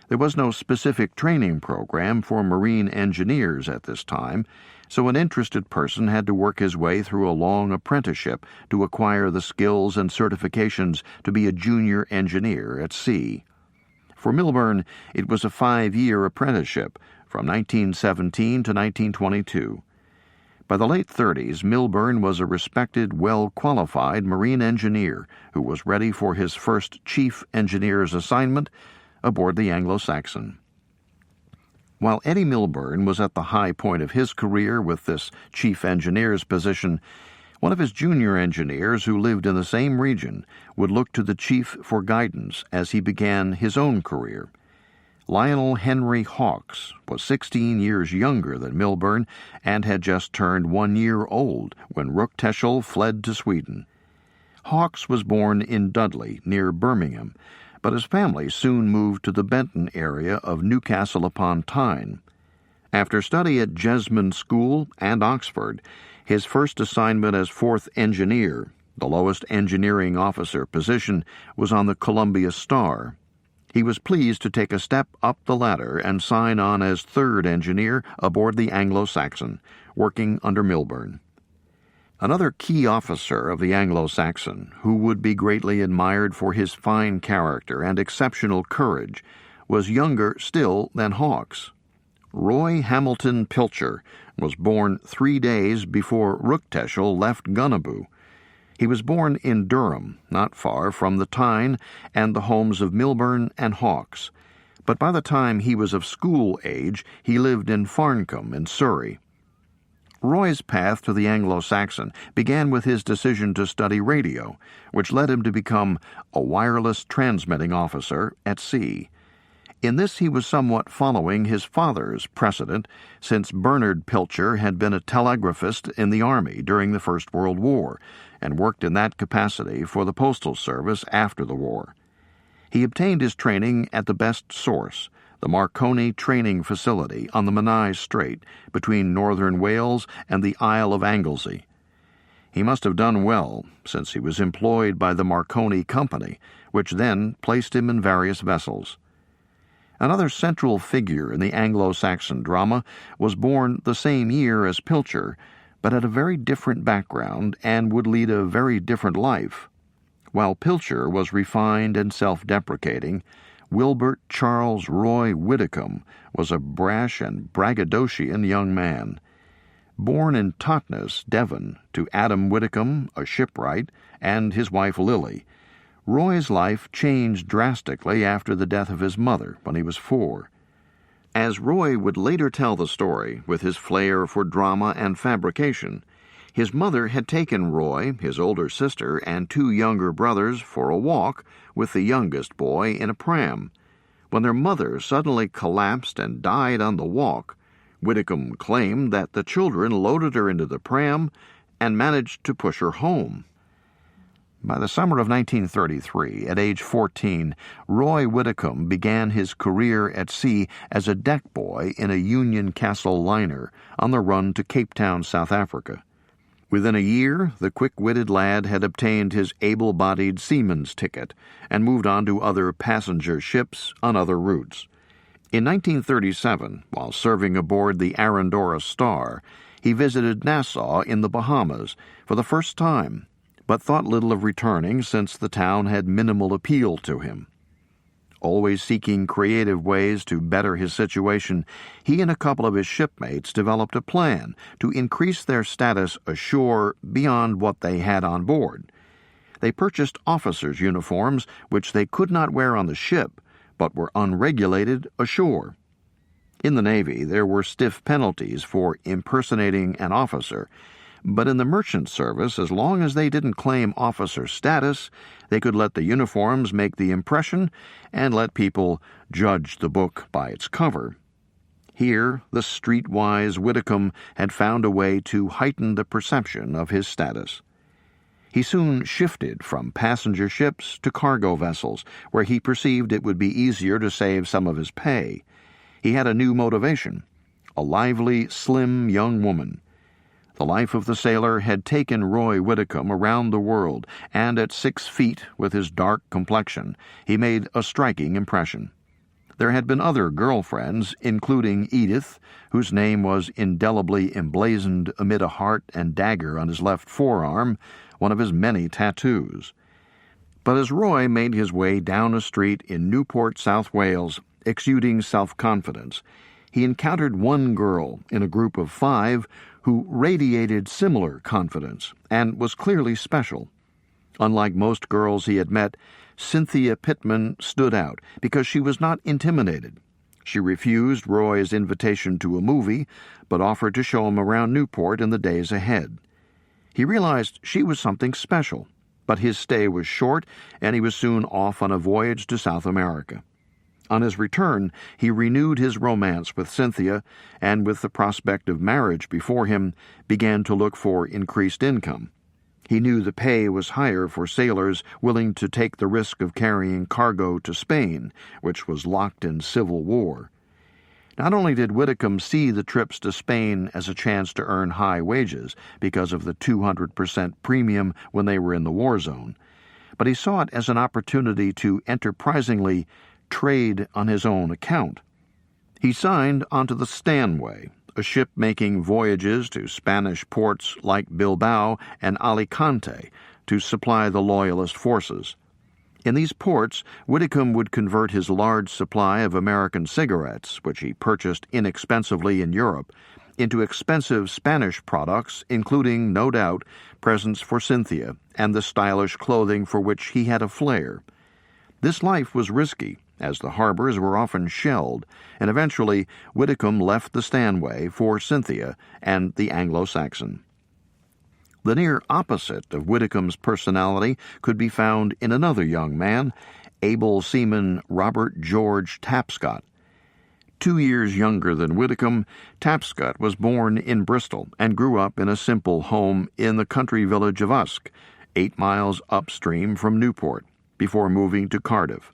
There was no specific training program for marine engineers at this time, so an interested person had to work his way through a long apprenticeship to acquire the skills and certifications to be a junior engineer at sea. For Milburn, it was a 5-year apprenticeship from 1917 to 1922. By the late 30s, Milburn was a respected, well-qualified marine engineer who was ready for his first chief engineer's assignment aboard the Anglo-Saxon. While Eddie Milburn was at the high point of his career with this chief engineer's position, one of his junior engineers who lived in the same region would look to the chief for guidance as he began his own career. Lionel Henry Hawkes was 16 years younger than Milburn and had just turned 1 year old when Ruckteschel fled to Sweden. Hawkes was born in Dudley, near Birmingham, but his family soon moved to the Benton area of Newcastle upon Tyne. After study at Jesmond School and Oxford, his first assignment as 4th engineer, the lowest engineering officer position, was on the Columbia Star. He was pleased to take a step up the ladder and sign on as 3rd engineer aboard the Anglo-Saxon, working under Milburn. Another key officer of the Anglo-Saxon, who would be greatly admired for his fine character and exceptional courage, was younger still than Hawkes. Roy Hamilton Pilcher was born 3 days before Ruckteschel left Gunaboo. He was born in Durham, not far from the Tyne and the homes of Milburn and Hawkes, but by the time he was of school age, he lived in Farncombe in Surrey. Roy's path to the Anglo-Saxon began with his decision to study radio, which led him to become a wireless transmitting officer at sea. In this he was somewhat following his father's precedent, since Bernard Pilcher had been a telegraphist in the Army during the First World War and worked in that capacity for the Postal Service after the war. He obtained his training at the best source, the Marconi Training Facility on the Menai Strait between northern Wales and the Isle of Anglesey. He must have done well, since he was employed by the Marconi Company, which then placed him in various vessels. Another central figure in the Anglo-Saxon drama was born the same year as Pilcher, but had a very different background and would lead a very different life. While Pilcher was refined and self-deprecating, Wilbert Charles Roy Widdicombe was a brash and braggadocian young man. Born in Totnes, Devon, to Adam Widdicombe, a shipwright, and his wife Lily, Roy's life changed drastically after the death of his mother when he was 4. As Roy would later tell the story with his flair for drama and fabrication, his mother had taken Roy, his older sister, and 2 younger brothers for a walk with the youngest boy in a pram. When their mother suddenly collapsed and died on the walk, Widdicombe claimed that the children loaded her into the pram and managed to push her home. By the summer of 1933, at age 14, Roy Widdicombe began his career at sea as a deck boy in a Union Castle liner on the run to Cape Town, South Africa. Within a year, the quick-witted lad had obtained his able-bodied seaman's ticket and moved on to other passenger ships on other routes. In 1937, while serving aboard the Arandora Star, he visited Nassau in the Bahamas for the first time, but thought little of returning since the town had minimal appeal to him. Always seeking creative ways to better his situation, he and a couple of his shipmates developed a plan to increase their status ashore beyond what they had on board. They purchased officers' uniforms which they could not wear on the ship, but were unregulated ashore. In the Navy, there were stiff penalties for impersonating an officer, but in the merchant service, as long as they didn't claim officer status, they could let the uniforms make the impression and let people judge the book by its cover. Here, the streetwise Widdicombe had found a way to heighten the perception of his status. He soon shifted from passenger ships to cargo vessels, where he perceived it would be easier to save some of his pay. He had a new motivation: a lively, slim young woman. The life of the sailor had taken Roy Widdicombe around the world, and at 6 feet, with his dark complexion, he made a striking impression. There had been other girlfriends, including Edith, whose name was indelibly emblazoned amid a heart and dagger on his left forearm, one of his many tattoos. But as Roy made his way down a street in Newport, South Wales, exuding self-confidence, he encountered one girl in a group of 5 who radiated similar confidence and was clearly special. Unlike most girls he had met, Cynthia Pittman stood out because she was not intimidated. She refused Roy's invitation to a movie, but offered to show him around Newport in the days ahead. He realized she was something special, but his stay was short, and he was soon off on a voyage to South America. On his return, he renewed his romance with Cynthia, and with the prospect of marriage before him, began to look for increased income. He knew the pay was higher for sailors willing to take the risk of carrying cargo to Spain, which was locked in civil war. Not only did Widdicombe see the trips to Spain as a chance to earn high wages because of the 200% premium when they were in the war zone, but he saw it as an opportunity to enterprisingly trade on his own account. He signed onto the Stanway, a ship making voyages to Spanish ports like Bilbao and Alicante to supply the Loyalist forces. In these ports, Widdicombe would convert his large supply of American cigarettes, which he purchased inexpensively in Europe, into expensive Spanish products, including, no doubt, presents for Cynthia and the stylish clothing for which he had a flair. This life was risky, as the harbors were often shelled, and eventually Widdicombe left the Stanway for Cynthia and the Anglo-Saxon. The near opposite of Widdicombe's personality could be found in another young man, able seaman Robert George Tapscott. 2 years younger than Whitcomb, Tapscott was born in Bristol and grew up in a simple home in the country village of Usk, 8 miles upstream from Newport, before moving to Cardiff.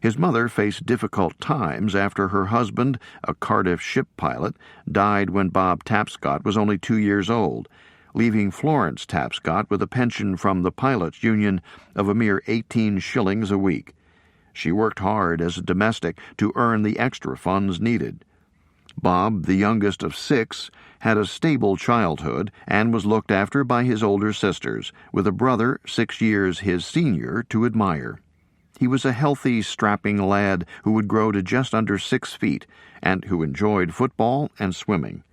His mother faced difficult times after her husband, a Cardiff ship pilot, died when Bob Tapscott was only 2 years old, leaving Florence Tapscott with a pension from the pilots' union of a mere 18 shillings a week. She worked hard as a domestic to earn the extra funds needed. Bob, the youngest of 6, had a stable childhood and was looked after by his older sisters, with a brother 6 years his senior to admire. He was a healthy, strapping lad who would grow to just under 6 feet and who enjoyed football and swimming.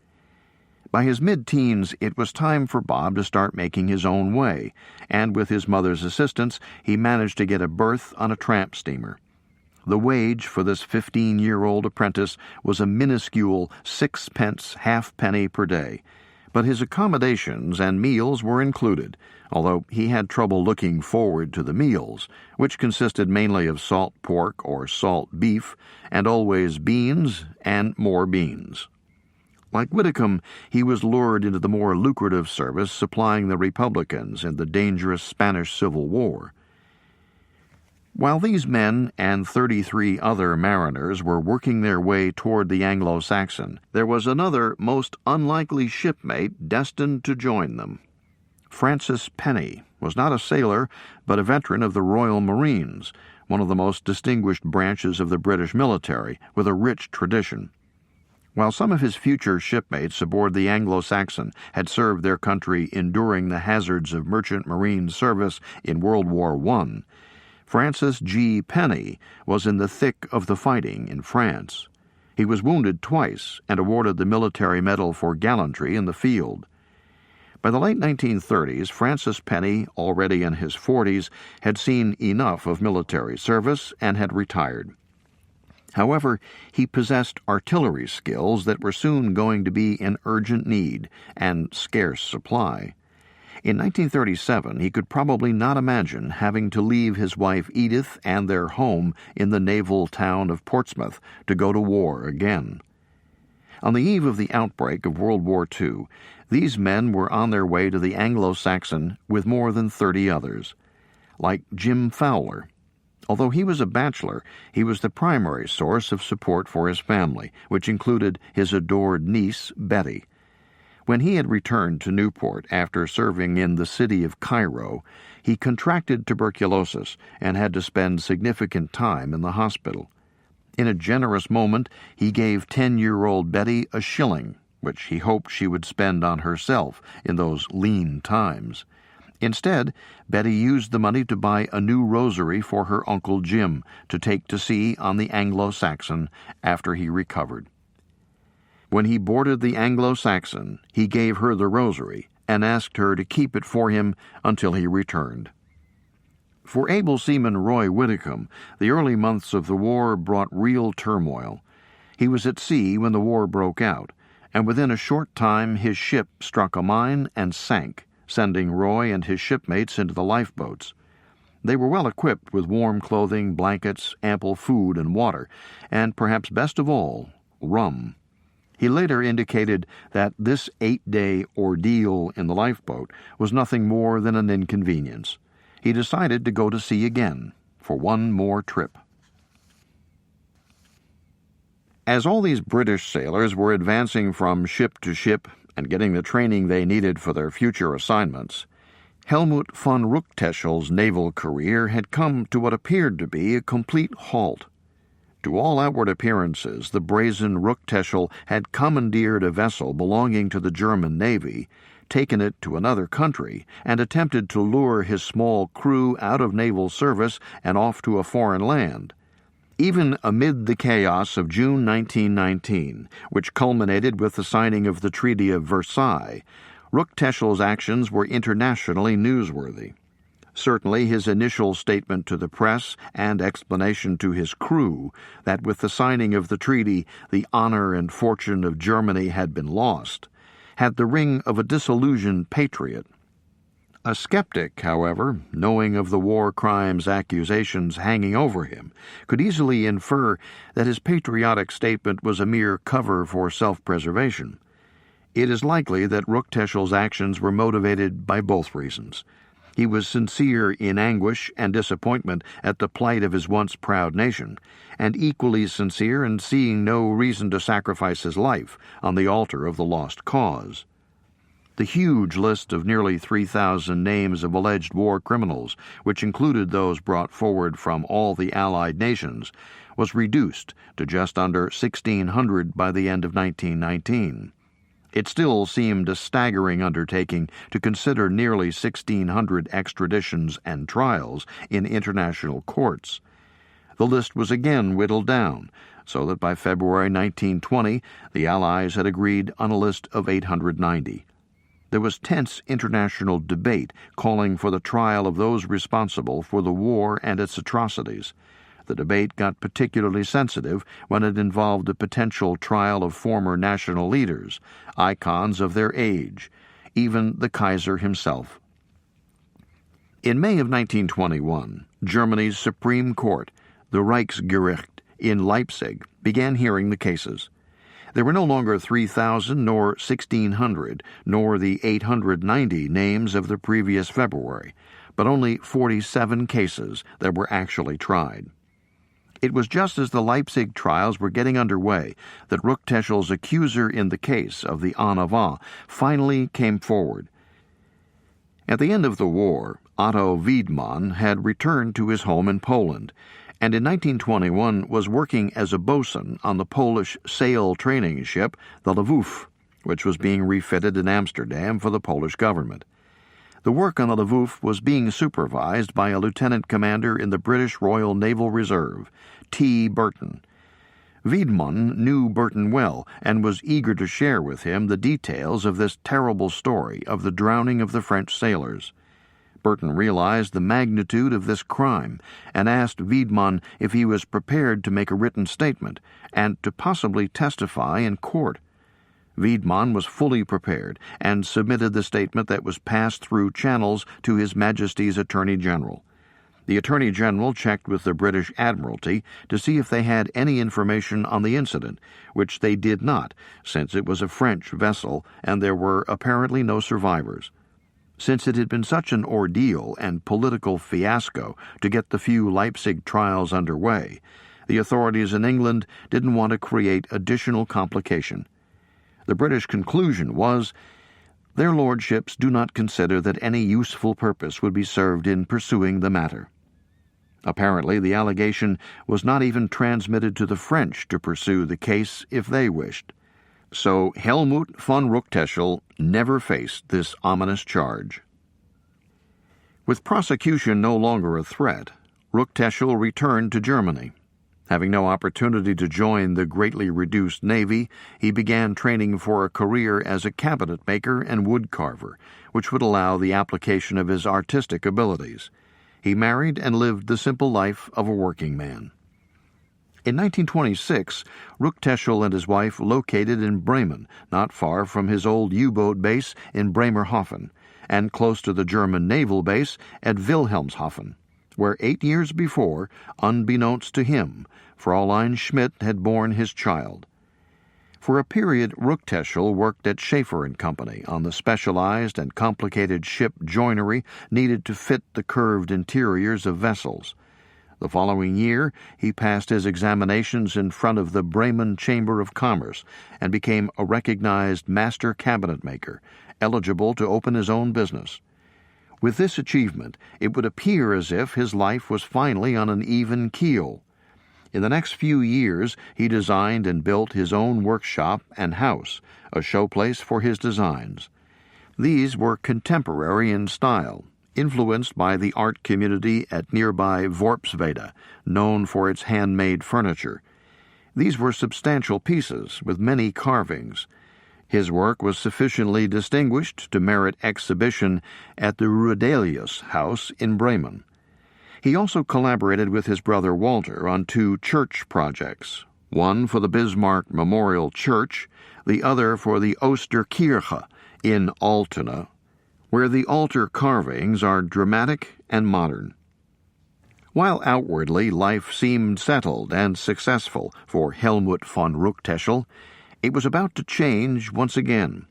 By his mid-teens, it was time for Bob to start making his own way, and with his mother's assistance, he managed to get a berth on a tramp steamer. The wage for this 15-year-old apprentice was a minuscule 6 halfpenny per day, but his accommodations and meals were included, although he had trouble looking forward to the meals, which consisted mainly of salt pork or salt beef, and always beans and more beans. Like Whitcomb, he was lured into the more lucrative service supplying the Republicans in the dangerous Spanish Civil War. While these men and 33 other mariners were working their way toward the Anglo-Saxon, there was another most unlikely shipmate destined to join them. Francis Penny was not a sailor, but a veteran of the Royal Marines, one of the most distinguished branches of the British military, with a rich tradition. While some of his future shipmates aboard the Anglo-Saxon had served their country enduring the hazards of merchant marine service in World War I, Francis G. Penny was in the thick of the fighting in France. He was wounded twice and awarded the Military Medal for gallantry in the field. By the late 1930s, Francis Penny, already in his 40s, had seen enough of military service and had retired. However, he possessed artillery skills that were soon going to be in urgent need and scarce supply. In 1937, he could probably not imagine having to leave his wife Edith and their home in the naval town of Portsmouth to go to war again. On the eve of the outbreak of World War II, these men were on their way to the Anglo-Saxon with more than 30 others. Like Jim Fowler. Although he was a bachelor, he was the primary source of support for his family, which included his adored niece, Betty. When he had returned to Newport after serving in the city of Cairo, he contracted tuberculosis and had to spend significant time in the hospital. In a generous moment, he gave 10-year-old Betty a shilling, which he hoped she would spend on herself in those lean times. Instead, Betty used the money to buy a new rosary for her Uncle Jim to take to sea on the Anglo-Saxon after he recovered. When he boarded the Anglo-Saxon, he gave her the rosary and asked her to keep it for him until he returned. For able seaman Roy Whitcomb, the early months of the war brought real turmoil. He was at sea when the war broke out, and within a short time his ship struck a mine and sank, sending Roy and his shipmates into the lifeboats. They were well equipped with warm clothing, blankets, ample food and water, and perhaps best of all, rum. He later indicated that this 8-day ordeal in the lifeboat was nothing more than an inconvenience. He decided to go to sea again for one more trip. As all these British sailors were advancing from ship to ship and getting the training they needed for their future assignments, Helmut von Ruckteschel's naval career had come to what appeared to be a complete halt. To all outward appearances, the brazen Ruckteschel had commandeered a vessel belonging to the German Navy, taken it to another country, and attempted to lure his small crew out of naval service and off to a foreign land. Even amid the chaos of June 1919, which culminated with the signing of the Treaty of Versailles, Ruckteschel's actions were internationally newsworthy. Certainly his initial statement to the press and explanation to his crew that with the signing of the treaty the honor and fortune of Germany had been lost had the ring of a disillusioned patriot. A skeptic, however, knowing of the war crimes accusations hanging over him, could easily infer that his patriotic statement was a mere cover for self-preservation. It is likely that Ruckteschel's actions were motivated by both reasons. He was sincere in anguish and disappointment at the plight of his once proud nation, and equally sincere in seeing no reason to sacrifice his life on the altar of the lost cause. The huge list of nearly 3,000 names of alleged war criminals, which included those brought forward from all the Allied nations, was reduced to just under 1,600 by the end of 1919. It still seemed a staggering undertaking to consider nearly 1,600 extraditions and trials in international courts. The list was again whittled down, so that by February 1920 the Allies had agreed on a list of 890. There was tense international debate calling for the trial of those responsible for the war and its atrocities. The debate got particularly sensitive when it involved a potential trial of former national leaders, icons of their age, even the Kaiser himself. In May of 1921, Germany's Supreme Court, the Reichsgericht in Leipzig, began hearing the cases. There were no longer 3,000 nor 1,600, nor the 890 names of the previous February, but only 47 cases that were actually tried. It was just as the Leipzig trials were getting underway that Ruckteschel's accuser in the case of the en avant finally came forward. At the end of the war, Otto Wiedmann had returned to his home in Poland, and in 1921 was working as a bosun on the Polish sail training ship, the Lwów, which was being refitted in Amsterdam for the Polish government. The work on the Lwów was being supervised by a lieutenant commander in the British Royal Naval Reserve, T. Burton. Wiedmann knew Burton well and was eager to share with him the details of this terrible story of the drowning of the French sailors. Burton realized the magnitude of this crime and asked Wiedmann if he was prepared to make a written statement and to possibly testify in court. Wiedmann was fully prepared and submitted the statement that was passed through channels to His Majesty's Attorney General. The Attorney General checked with the British Admiralty to see if they had any information on the incident, which they did not, since it was a French vessel and there were apparently no survivors. Since it had been such an ordeal and political fiasco to get the few Leipzig trials underway, the authorities in England didn't want to create additional complication. The British conclusion was, their lordships do not consider that any useful purpose would be served in pursuing the matter. Apparently, the allegation was not even transmitted to the French to pursue the case if they wished. So Helmut von Ruckteschel never faced this ominous charge. With prosecution no longer a threat, Ruckteschel returned to Germany. Having no opportunity to join the greatly reduced navy, he began training for a career as a cabinet maker and wood carver, which would allow the application of his artistic abilities. He married and lived the simple life of a working man. In 1926, Ruckteschel and his wife located in Bremen, not far from his old U-boat base in Bremerhaven, and close to the German naval base at Wilhelmshaven, where 8 years before, unbeknownst to him, Fräulein Schmidt had borne his child. For a period, Ruckteschel worked at Schaefer & Company on the specialized and complicated ship joinery needed to fit the curved interiors of vessels. The following year, he passed his examinations in front of the Bremen Chamber of Commerce and became a recognized master cabinet maker, eligible to open his own business. With this achievement, it would appear as if his life was finally on an even keel. In the next few years, he designed and built his own workshop and house, a showplace for his designs. These were contemporary in style, influenced by the art community at nearby Worpswede, known for its handmade furniture. These were substantial pieces with many carvings. His work was sufficiently distinguished to merit exhibition at the Rudelius House in Bremen. He also collaborated with his brother Walter on 2 church projects, one for the Bismarck Memorial Church, the other for the Osterkirche in Altona, where the altar carvings are dramatic and modern. While outwardly life seemed settled and successful for Helmut von Ruckteschel, it was about to change once again.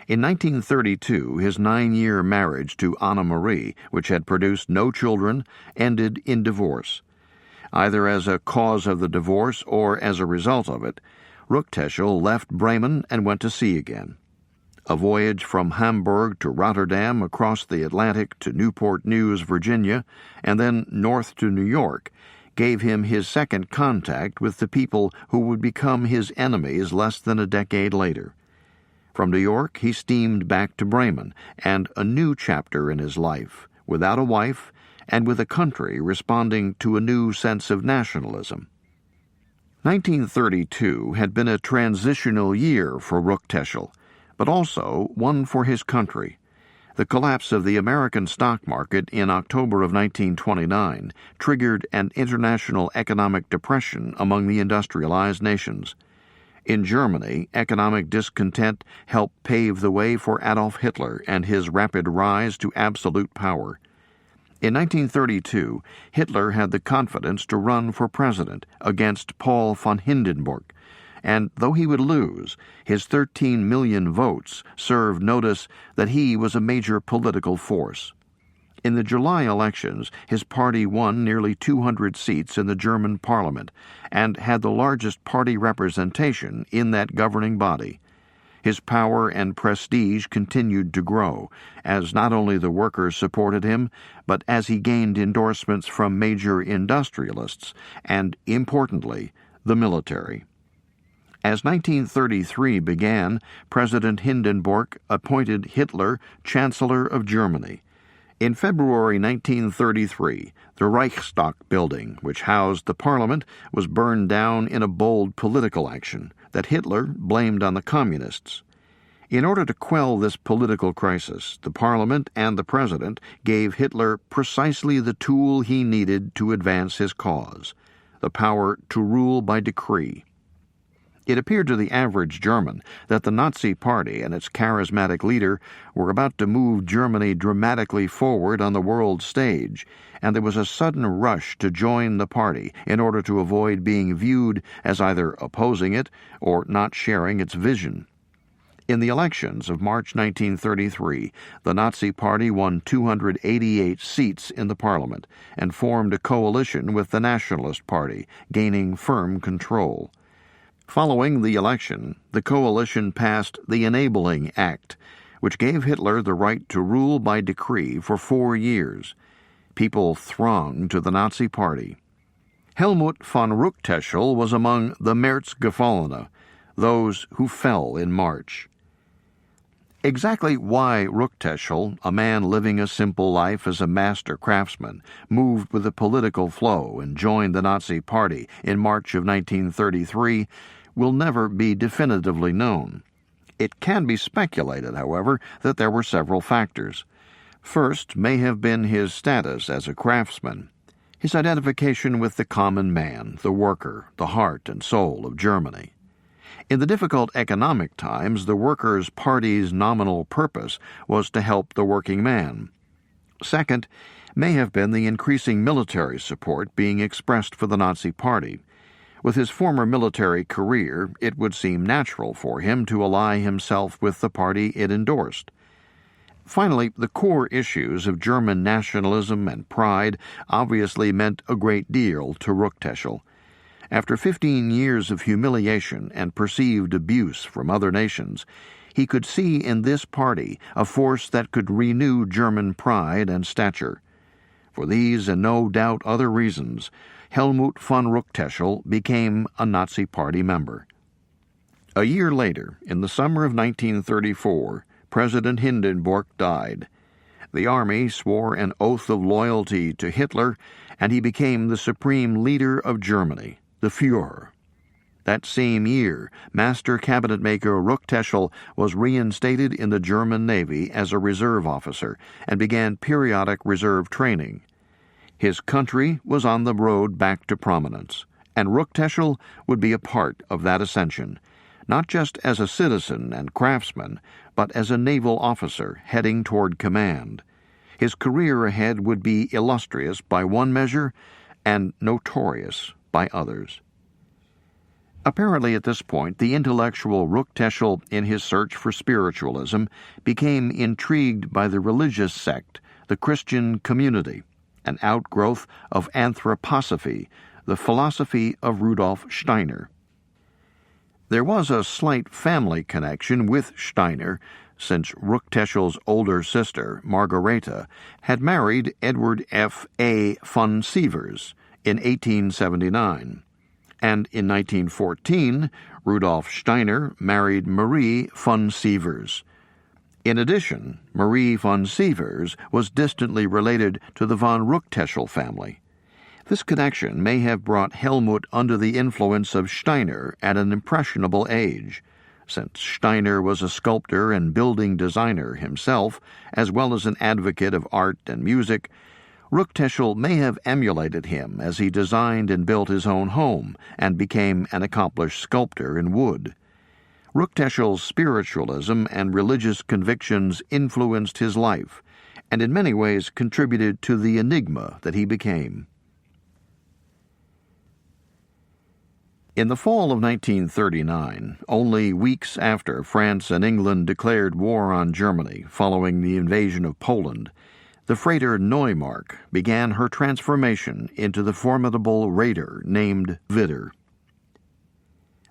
In 1932, his 9-year marriage to Anna Marie, which had produced no children, ended in divorce. Either as a cause of the divorce or as a result of it, Ruckteschel left Bremen and went to sea again. A voyage from Hamburg to Rotterdam, across the Atlantic to Newport News, Virginia, and then north to New York, gave him his second contact with the people who would become his enemies less than a decade later. From New York, he steamed back to Bremen, and a new chapter in his life, without a wife, and with a country responding to a new sense of nationalism. 1932 had been a transitional year for Ruckteschel, but also one for his country. The collapse of the American stock market in October of 1929 triggered an international economic depression among the industrialized nations. In Germany, economic discontent helped pave the way for Adolf Hitler and his rapid rise to absolute power. In 1932, Hitler had the confidence to run for president against Paul von Hindenburg, and though he would lose, his 13 million votes served notice that he was a major political force. In the July elections, his party won nearly 200 seats in the German parliament and had the largest party representation in that governing body. His power and prestige continued to grow, as not only the workers supported him, but as he gained endorsements from major industrialists and, importantly, the military. As 1933 began, President Hindenburg appointed Hitler Chancellor of Germany. In February 1933, the Reichstag building, which housed the parliament, was burned down in a bold political action that Hitler blamed on the communists. In order to quell this political crisis, the parliament and the president gave Hitler precisely the tool he needed to advance his cause: the power to rule by decree. It appeared to the average German that the Nazi Party and its charismatic leader were about to move Germany dramatically forward on the world stage, and there was a sudden rush to join the party in order to avoid being viewed as either opposing it or not sharing its vision. In the elections of March 1933, the Nazi Party won 288 seats in the parliament and formed a coalition with the Nationalist Party, gaining firm control. Following the election, the coalition passed the Enabling Act, which gave Hitler the right to rule by decree for 4 years. People thronged to the Nazi Party. Helmut von Ruckteschel was among the Märzgefallene, those who fell in March. Exactly why Ruckteschel, a man living a simple life as a master craftsman, moved with the political flow and joined the Nazi Party in March of 1933 will never be definitively known. It can be speculated, however, that there were several factors. First may have been his status as a craftsman, his identification with the common man, the worker, the heart and soul of Germany. In the difficult economic times, the Workers' Party's nominal purpose was to help the working man. Second may have been the increasing military support being expressed for the Nazi Party. With his former military career, it would seem natural for him to ally himself with the party it endorsed. Finally, the core issues of German nationalism and pride obviously meant a great deal to Ruckteschel. After 15 years of humiliation and perceived abuse from other nations, he could see in this party a force that could renew German pride and stature. For these and no doubt other reasons, Helmut von Ruckteschel became a Nazi Party member. A year later, in the summer of 1934, President Hindenburg died. The army swore an oath of loyalty to Hitler, and he became the supreme leader of Germany, the Führer. That same year, Master Cabinet Maker Ruckteschel was reinstated in the German Navy as a reserve officer and began periodic reserve training. His country was on the road back to prominence, and Ruckteschel would be a part of that ascension, not just as a citizen and craftsman, but as a naval officer heading toward command. His career ahead would be illustrious by one measure and notorious by others. Apparently at this point, the intellectual Ruckteschel, in his search for spiritualism, became intrigued by the religious sect, the Christian community, an outgrowth of anthroposophy, the philosophy of Rudolf Steiner. There was a slight family connection with Steiner, since Ruckteschel's older sister, Margareta, had married Edward F. A. von Sievers in 1879, and in 1914, Rudolf Steiner married Marie von Sievers. In addition, Marie von Sievers was distantly related to the von Ruckteschel family. This connection may have brought Helmut under the influence of Steiner at an impressionable age. Since Steiner was a sculptor and building designer himself, as well as an advocate of art and music, Ruckteschel may have emulated him as he designed and built his own home and became an accomplished sculptor in wood. Ruckteschel's spiritualism and religious convictions influenced his life, and in many ways contributed to the enigma that he became. In the fall of 1939, only weeks after France and England declared war on Germany following the invasion of Poland, the freighter Neumark began her transformation into the formidable raider named Widder.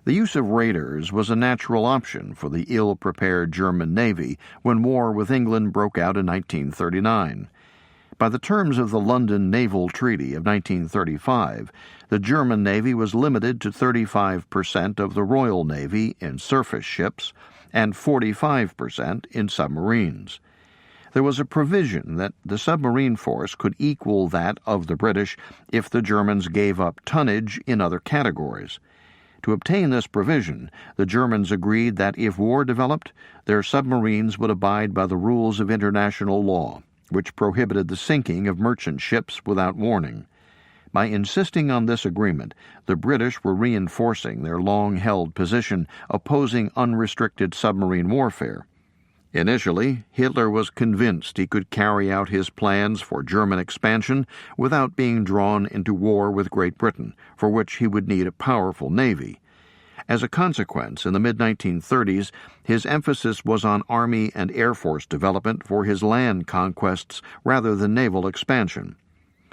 The use of raiders was a natural option for the ill-prepared German Navy when war with England broke out in 1939. By the terms of the London Naval Treaty of 1935, the German Navy was limited to 35% of the Royal Navy in surface ships and 45% in submarines. There was a provision that the submarine force could equal that of the British if the Germans gave up tonnage in other categories. To obtain this provision, the Germans agreed that if war developed, their submarines would abide by the rules of international law, which prohibited the sinking of merchant ships without warning. By insisting on this agreement, the British were reinforcing their long-held position opposing unrestricted submarine warfare. Initially, Hitler was convinced he could carry out his plans for German expansion without being drawn into war with Great Britain, for which he would need a powerful navy. As a consequence, in the mid-1930s, his emphasis was on Army and Air Force development for his land conquests rather than naval expansion.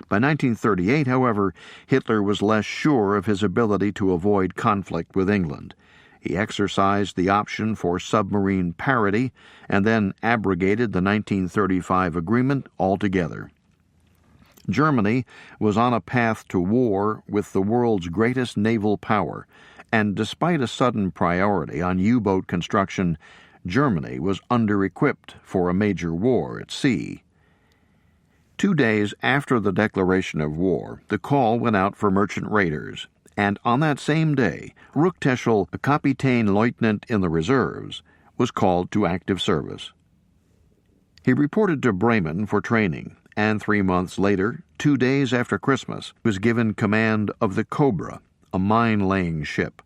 By 1938, however, Hitler was less sure of his ability to avoid conflict with England. He exercised the option for submarine parity and then abrogated the 1935 agreement altogether. Germany was on a path to war with the world's greatest naval power, and despite a sudden priority on U-boat construction, Germany was under-equipped for a major war at sea. 2 days after the declaration of war, the call went out for merchant raiders, and on that same day, Ruckteschel, a Kapitänleutnant in the reserves, was called to active service. He reported to Bremen for training, and 3 months later, 2 days after Christmas, was given command of the Cobra, a mine-laying ship.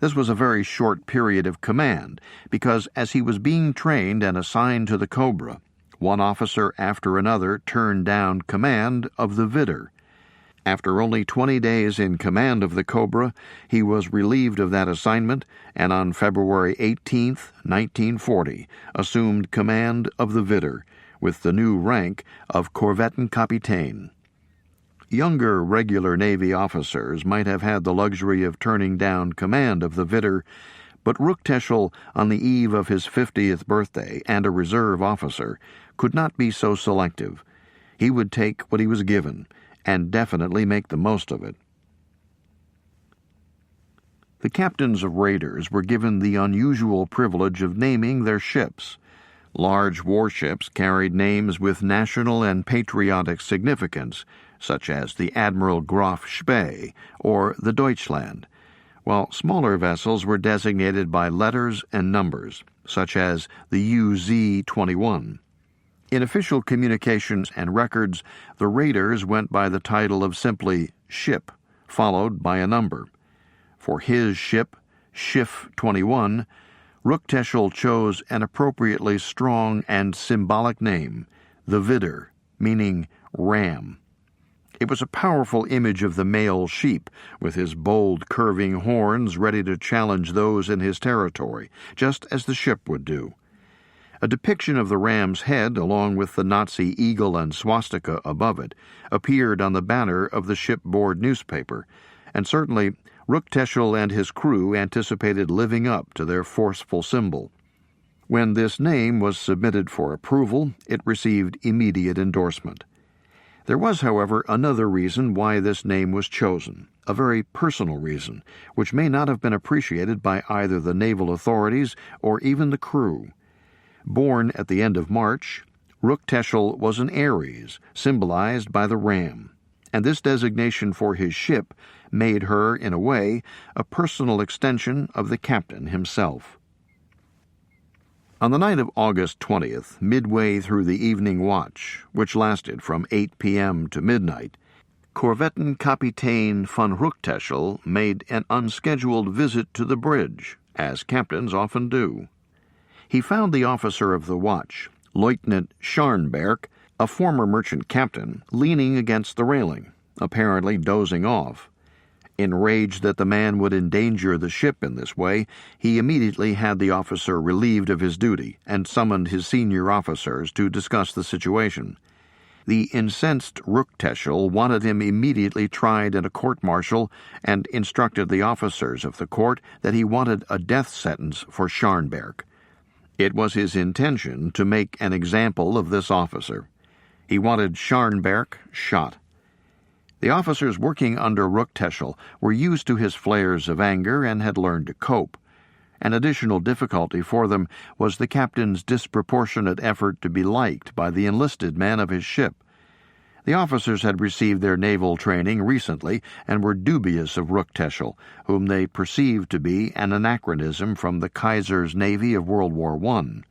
This was a very short period of command, because as he was being trained and assigned to the Cobra, one officer after another turned down command of the Widder. After only 20 days in command of the Cobra, he was relieved of that assignment and on February 18, 1940, assumed command of the Widder, with the new rank of Korvettenkapitän. Younger regular Navy officers might have had the luxury of turning down command of the Widder, but Ruckteschel, on the eve of his 50th birthday and a reserve officer, could not be so selective. He would take what he was given, and definitely make the most of it. The captains of raiders were given the unusual privilege of naming their ships. Large warships carried names with national and patriotic significance, such as the Admiral Graf Spee or the Deutschland, while smaller vessels were designated by letters and numbers, such as the UZ-21. In official communications and records, the raiders went by the title of simply ship, followed by a number. For his ship, Schiff 21, Ruckteschel chose an appropriately strong and symbolic name, the Vidder, meaning ram. It was a powerful image of the male sheep, with his bold, curving horns ready to challenge those in his territory, just as the ship would do. A depiction of the ram's head, along with the Nazi eagle and swastika above it, appeared on the banner of the shipboard newspaper, and certainly Ruckteschel and his crew anticipated living up to their forceful symbol. When this name was submitted for approval, it received immediate endorsement. There was, however, another reason why this name was chosen, a very personal reason, which may not have been appreciated by either the naval authorities or even the crew. Born at the end of March, Ruckteschel was an Aries, symbolized by the ram, and this designation for his ship made her, in a way, a personal extension of the captain himself. On the night of August 20th, midway through the evening watch, which lasted from 8 p.m. to midnight, Korvettenkapitän von Ruckteschel made an unscheduled visit to the bridge, as captains often do. He found the officer of the watch, Lieutenant Scharnberg, a former merchant captain, leaning against the railing, apparently dozing off. Enraged that the man would endanger the ship in this way, he immediately had the officer relieved of his duty and summoned his senior officers to discuss the situation. The incensed Ruckteschel wanted him immediately tried in a court-martial and instructed the officers of the court that he wanted a death sentence for Scharnberg. It was his intention to make an example of this officer. He wanted Scharnberg shot. The officers working under Ruckteschel were used to his flares of anger and had learned to cope. An additional difficulty for them was the captain's disproportionate effort to be liked by the enlisted men of his ship. The officers had received their naval training recently and were dubious of Ruckteschel, whom they perceived to be an anachronism from the Kaiser's Navy of World War I.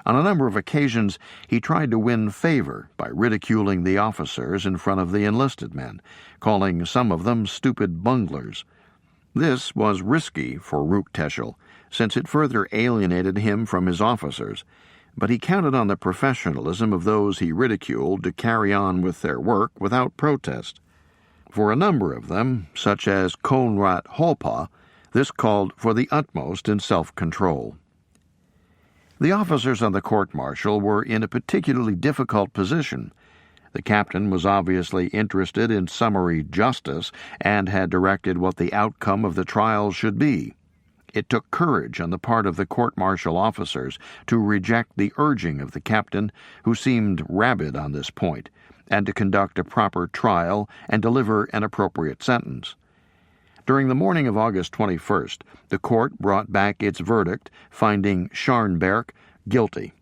On a number of occasions, he tried to win favor by ridiculing the officers in front of the enlisted men, calling some of them stupid bunglers. This was risky for Ruckteschel, since it further alienated him from his officers, but he counted on the professionalism of those he ridiculed to carry on with their work without protest. For a number of them, such as Konrad Holpa, this called for the utmost in self-control. The officers on the court-martial were in a particularly difficult position. The captain was obviously interested in summary justice and had directed what the outcome of the trial should be. It took courage on the part of the court-martial officers to reject the urging of the captain, who seemed rabid on this point, and to conduct a proper trial and deliver an appropriate sentence. During the morning of August 21st, the court brought back its verdict, finding Scharnberg guilty.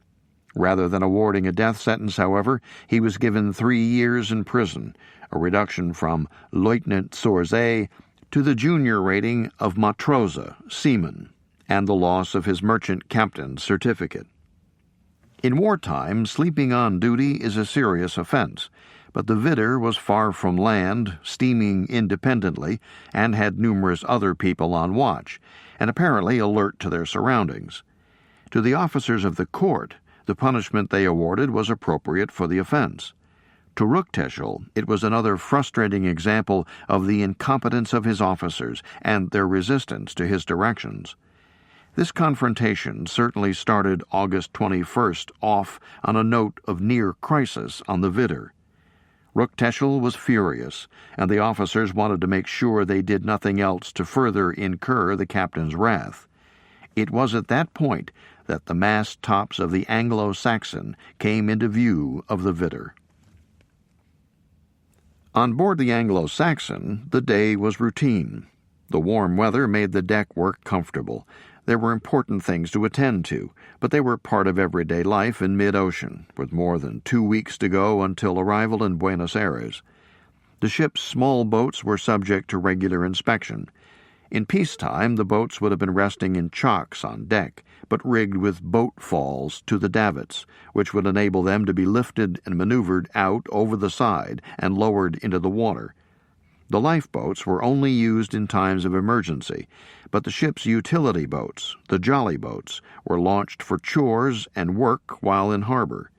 Rather than awarding a death sentence, however, he was given 3 years in prison, a reduction from Leutnant zur See to the junior rating of Matrose, seaman, and the loss of his merchant captain's certificate. In wartime, sleeping on duty is a serious offense, but the Vidder was far from land, steaming independently, and had numerous other people on watch, and apparently alert to their surroundings. To the officers of the court, the punishment they awarded was appropriate for the offense. To Ruckteschel, it was another frustrating example of the incompetence of his officers and their resistance to his directions. This confrontation certainly started August 21st off on a note of near crisis on the Vidder. Ruckteschel was furious, and the officers wanted to make sure they did nothing else to further incur the captain's wrath. It was at that point that the mast tops of the Anglo-Saxon came into view of the Vidder. On board the Anglo-Saxon, the day was routine. The warm weather made the deck work comfortable. There were important things to attend to, but they were part of everyday life in mid-ocean, with more than 2 weeks to go until arrival in Buenos Aires. The ship's small boats were subject to regular inspection. In peacetime, the boats would have been resting in chocks on deck, but rigged with boat falls to the davits, which would enable them to be lifted and maneuvered out over the side and lowered into the water. The lifeboats were only used in times of emergency, but the ship's utility boats, the jolly boats, were launched for chores and work while in harbor.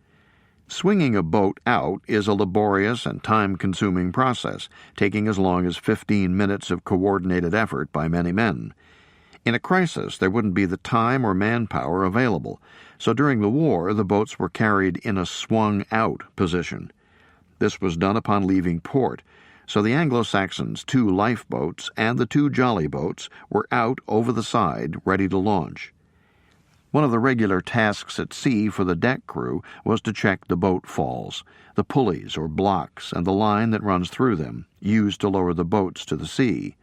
Swinging a boat out is a laborious and time-consuming process, taking as long as 15 minutes of coordinated effort by many men. In a crisis, there wouldn't be the time or manpower available, so during the war the boats were carried in a swung-out position. This was done upon leaving port, so the Anglo-Saxons' 2 lifeboats and the 2 jolly boats were out over the side, ready to launch. One of the regular tasks at sea for the deck crew was to check the boat falls, the pulleys or blocks, and the line that runs through them, used to lower the boats to the sea.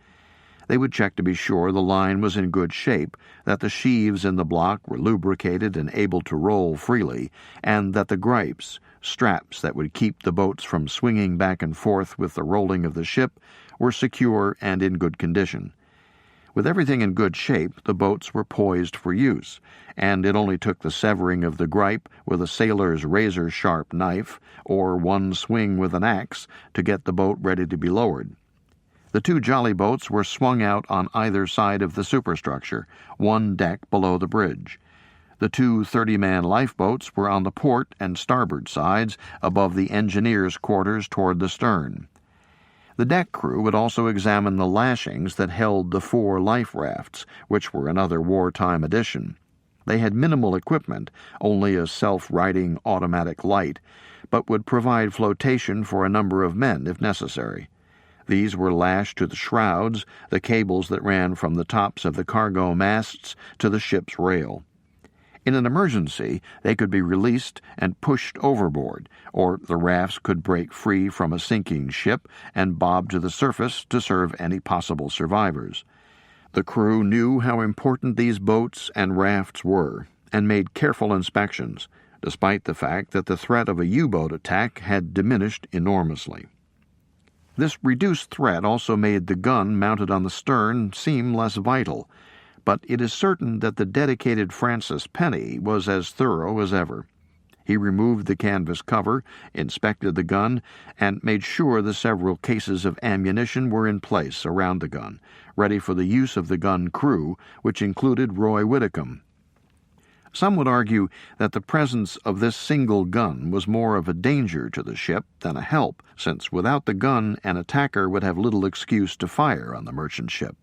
They would check to be sure the line was in good shape, that the sheaves in the block were lubricated and able to roll freely, and that the gripes, straps that would keep the boats from swinging back and forth with the rolling of the ship, were secure and in good condition. With everything in good shape, the boats were poised for use, and it only took the severing of the gripe with a sailor's razor-sharp knife or one swing with an axe to get the boat ready to be lowered. The 2 jolly boats were swung out on either side of the superstructure, 1 deck below the bridge. The 2 30-man lifeboats were on the port and starboard sides above the engineers' quarters toward the stern. The deck crew would also examine the lashings that held the 4 life rafts, which were another wartime addition. They had minimal equipment, only a self-righting automatic light, but would provide flotation for a number of men if necessary. These were lashed to the shrouds, the cables that ran from the tops of the cargo masts to the ship's rail. In an emergency, they could be released and pushed overboard, or the rafts could break free from a sinking ship and bob to the surface to serve any possible survivors. The crew knew how important these boats and rafts were, and made careful inspections, despite the fact that the threat of a U-boat attack had diminished enormously. This reduced threat also made the gun mounted on the stern seem less vital, but it is certain that the dedicated Francis Penny was as thorough as ever. He removed the canvas cover, inspected the gun, and made sure the several cases of ammunition were in place around the gun, ready for the use of the gun crew, which included Roy Widdicombe. Some would argue that the presence of this single gun was more of a danger to the ship than a help, since without the gun an attacker would have little excuse to fire on the merchant ship.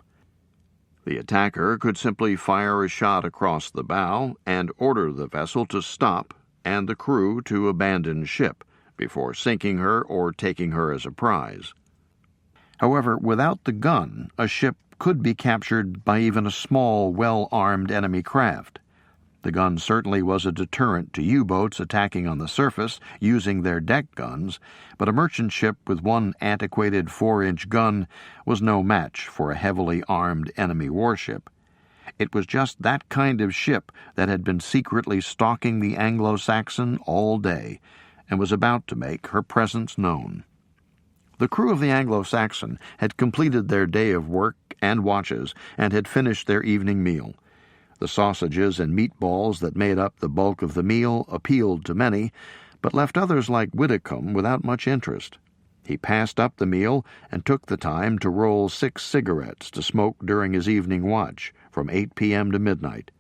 The attacker could simply fire a shot across the bow and order the vessel to stop and the crew to abandon ship before sinking her or taking her as a prize. However, without the gun, a ship could be captured by even a small, well-armed enemy craft. The gun certainly was a deterrent to U-boats attacking on the surface using their deck guns, but a merchant ship with one antiquated 4-inch gun was no match for a heavily armed enemy warship. It was just that kind of ship that had been secretly stalking the Anglo-Saxon all day and was about to make her presence known. The crew of the Anglo-Saxon had completed their day of work and watches and had finished their evening meal. The sausages and meatballs that made up the bulk of the meal appealed to many, but left others like Widdicombe without much interest. He passed up the meal and took the time to roll 6 cigarettes to smoke during his evening watch, from 8 p.m. to midnight.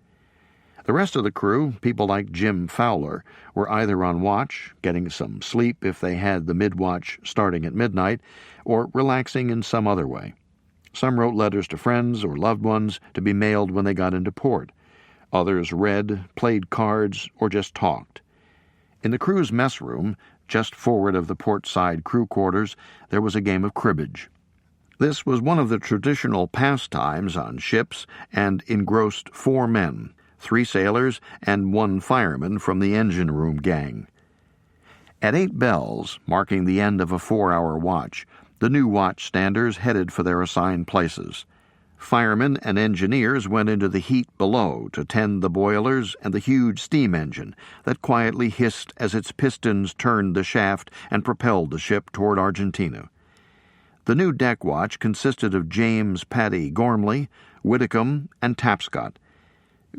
The rest of the crew, people like Jim Fowler, were either on watch, getting some sleep if they had the mid-watch starting at midnight, or relaxing in some other way. Some wrote letters to friends or loved ones to be mailed when they got into port. Others read, played cards, or just talked. In the crew's mess room, just forward of the port side crew quarters, there was a game of cribbage. This was one of the traditional pastimes on ships and engrossed 4 men, 3 sailors, and 1 fireman from the engine room gang. At 8 bells, marking the end of a 4-hour watch, the new watchstanders headed for their assigned places. Firemen and engineers went into the heat below to tend the boilers and the huge steam engine that quietly hissed as its pistons turned the shaft and propelled the ship toward Argentina. The new deck watch consisted of James Paddy Gormley, Widdicombe, and Tapscott.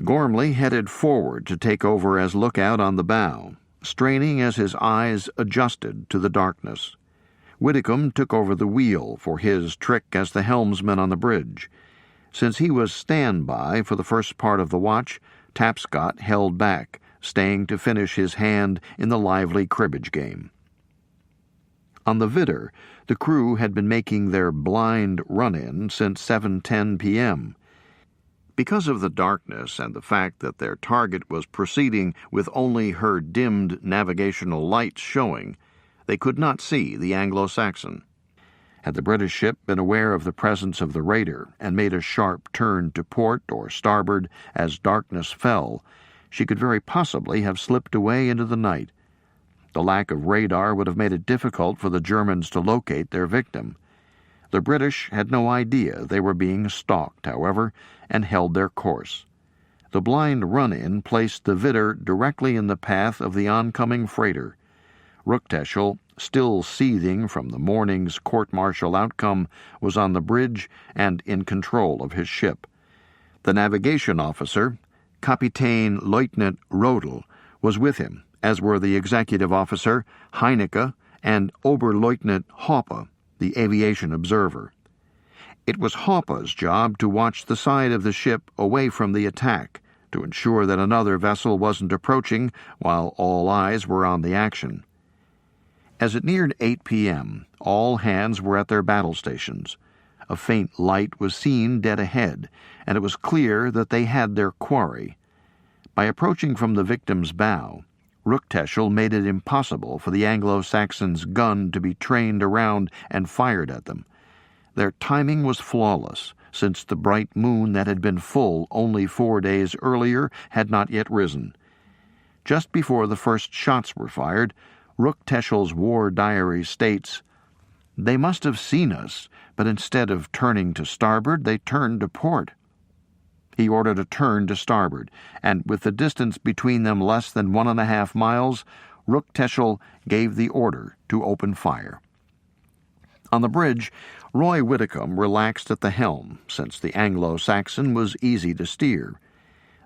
Gormley headed forward to take over as lookout on the bow, straining as his eyes adjusted to the darkness. Whitcomb took over the wheel for his trick as the helmsman on the bridge. Since he was standby for the first part of the watch, Tapscott held back, staying to finish his hand in the lively cribbage game. On the Vidder, the crew had been making their blind run-in since 7:10 p.m. Because of the darkness and the fact that their target was proceeding with only her dimmed navigational lights showing, they could not see the Anglo-Saxon. Had the British ship been aware of the presence of the raider and made a sharp turn to port or starboard as darkness fell, she could very possibly have slipped away into the night. The lack of radar would have made it difficult for the Germans to locate their victim. The British had no idea they were being stalked, however, and held their course. The blind run-in placed the Vidder directly in the path of the oncoming freighter. Ruckteschel, still seething from the morning's court-martial outcome, was on the bridge and in control of his ship. The navigation officer, Kapitän Leutnant Rodel, was with him, as were the executive officer, Heinecke, and Oberleutnant Hoppe, the aviation observer. It was Hoppe's job to watch the side of the ship away from the attack, to ensure that another vessel wasn't approaching while all eyes were on the action. As it neared 8 p.m., all hands were at their battle stations. A faint light was seen dead ahead, and it was clear that they had their quarry. By approaching from the victim's bow, Ruckteschel made it impossible for the Anglo-Saxon's gun to be trained around and fired at them. Their timing was flawless, since the bright moon that had been full only 4 days earlier had not yet risen. Just before the first shots were fired, Ruckteschel's war diary states, "They must have seen us, but instead of turning to starboard, they turned to port." He ordered a turn to starboard, and with the distance between them less than 1.5 miles, Ruckteschel gave the order to open fire. On the bridge, Roy Whitcomb relaxed at the helm, since the Anglo-Saxon was easy to steer.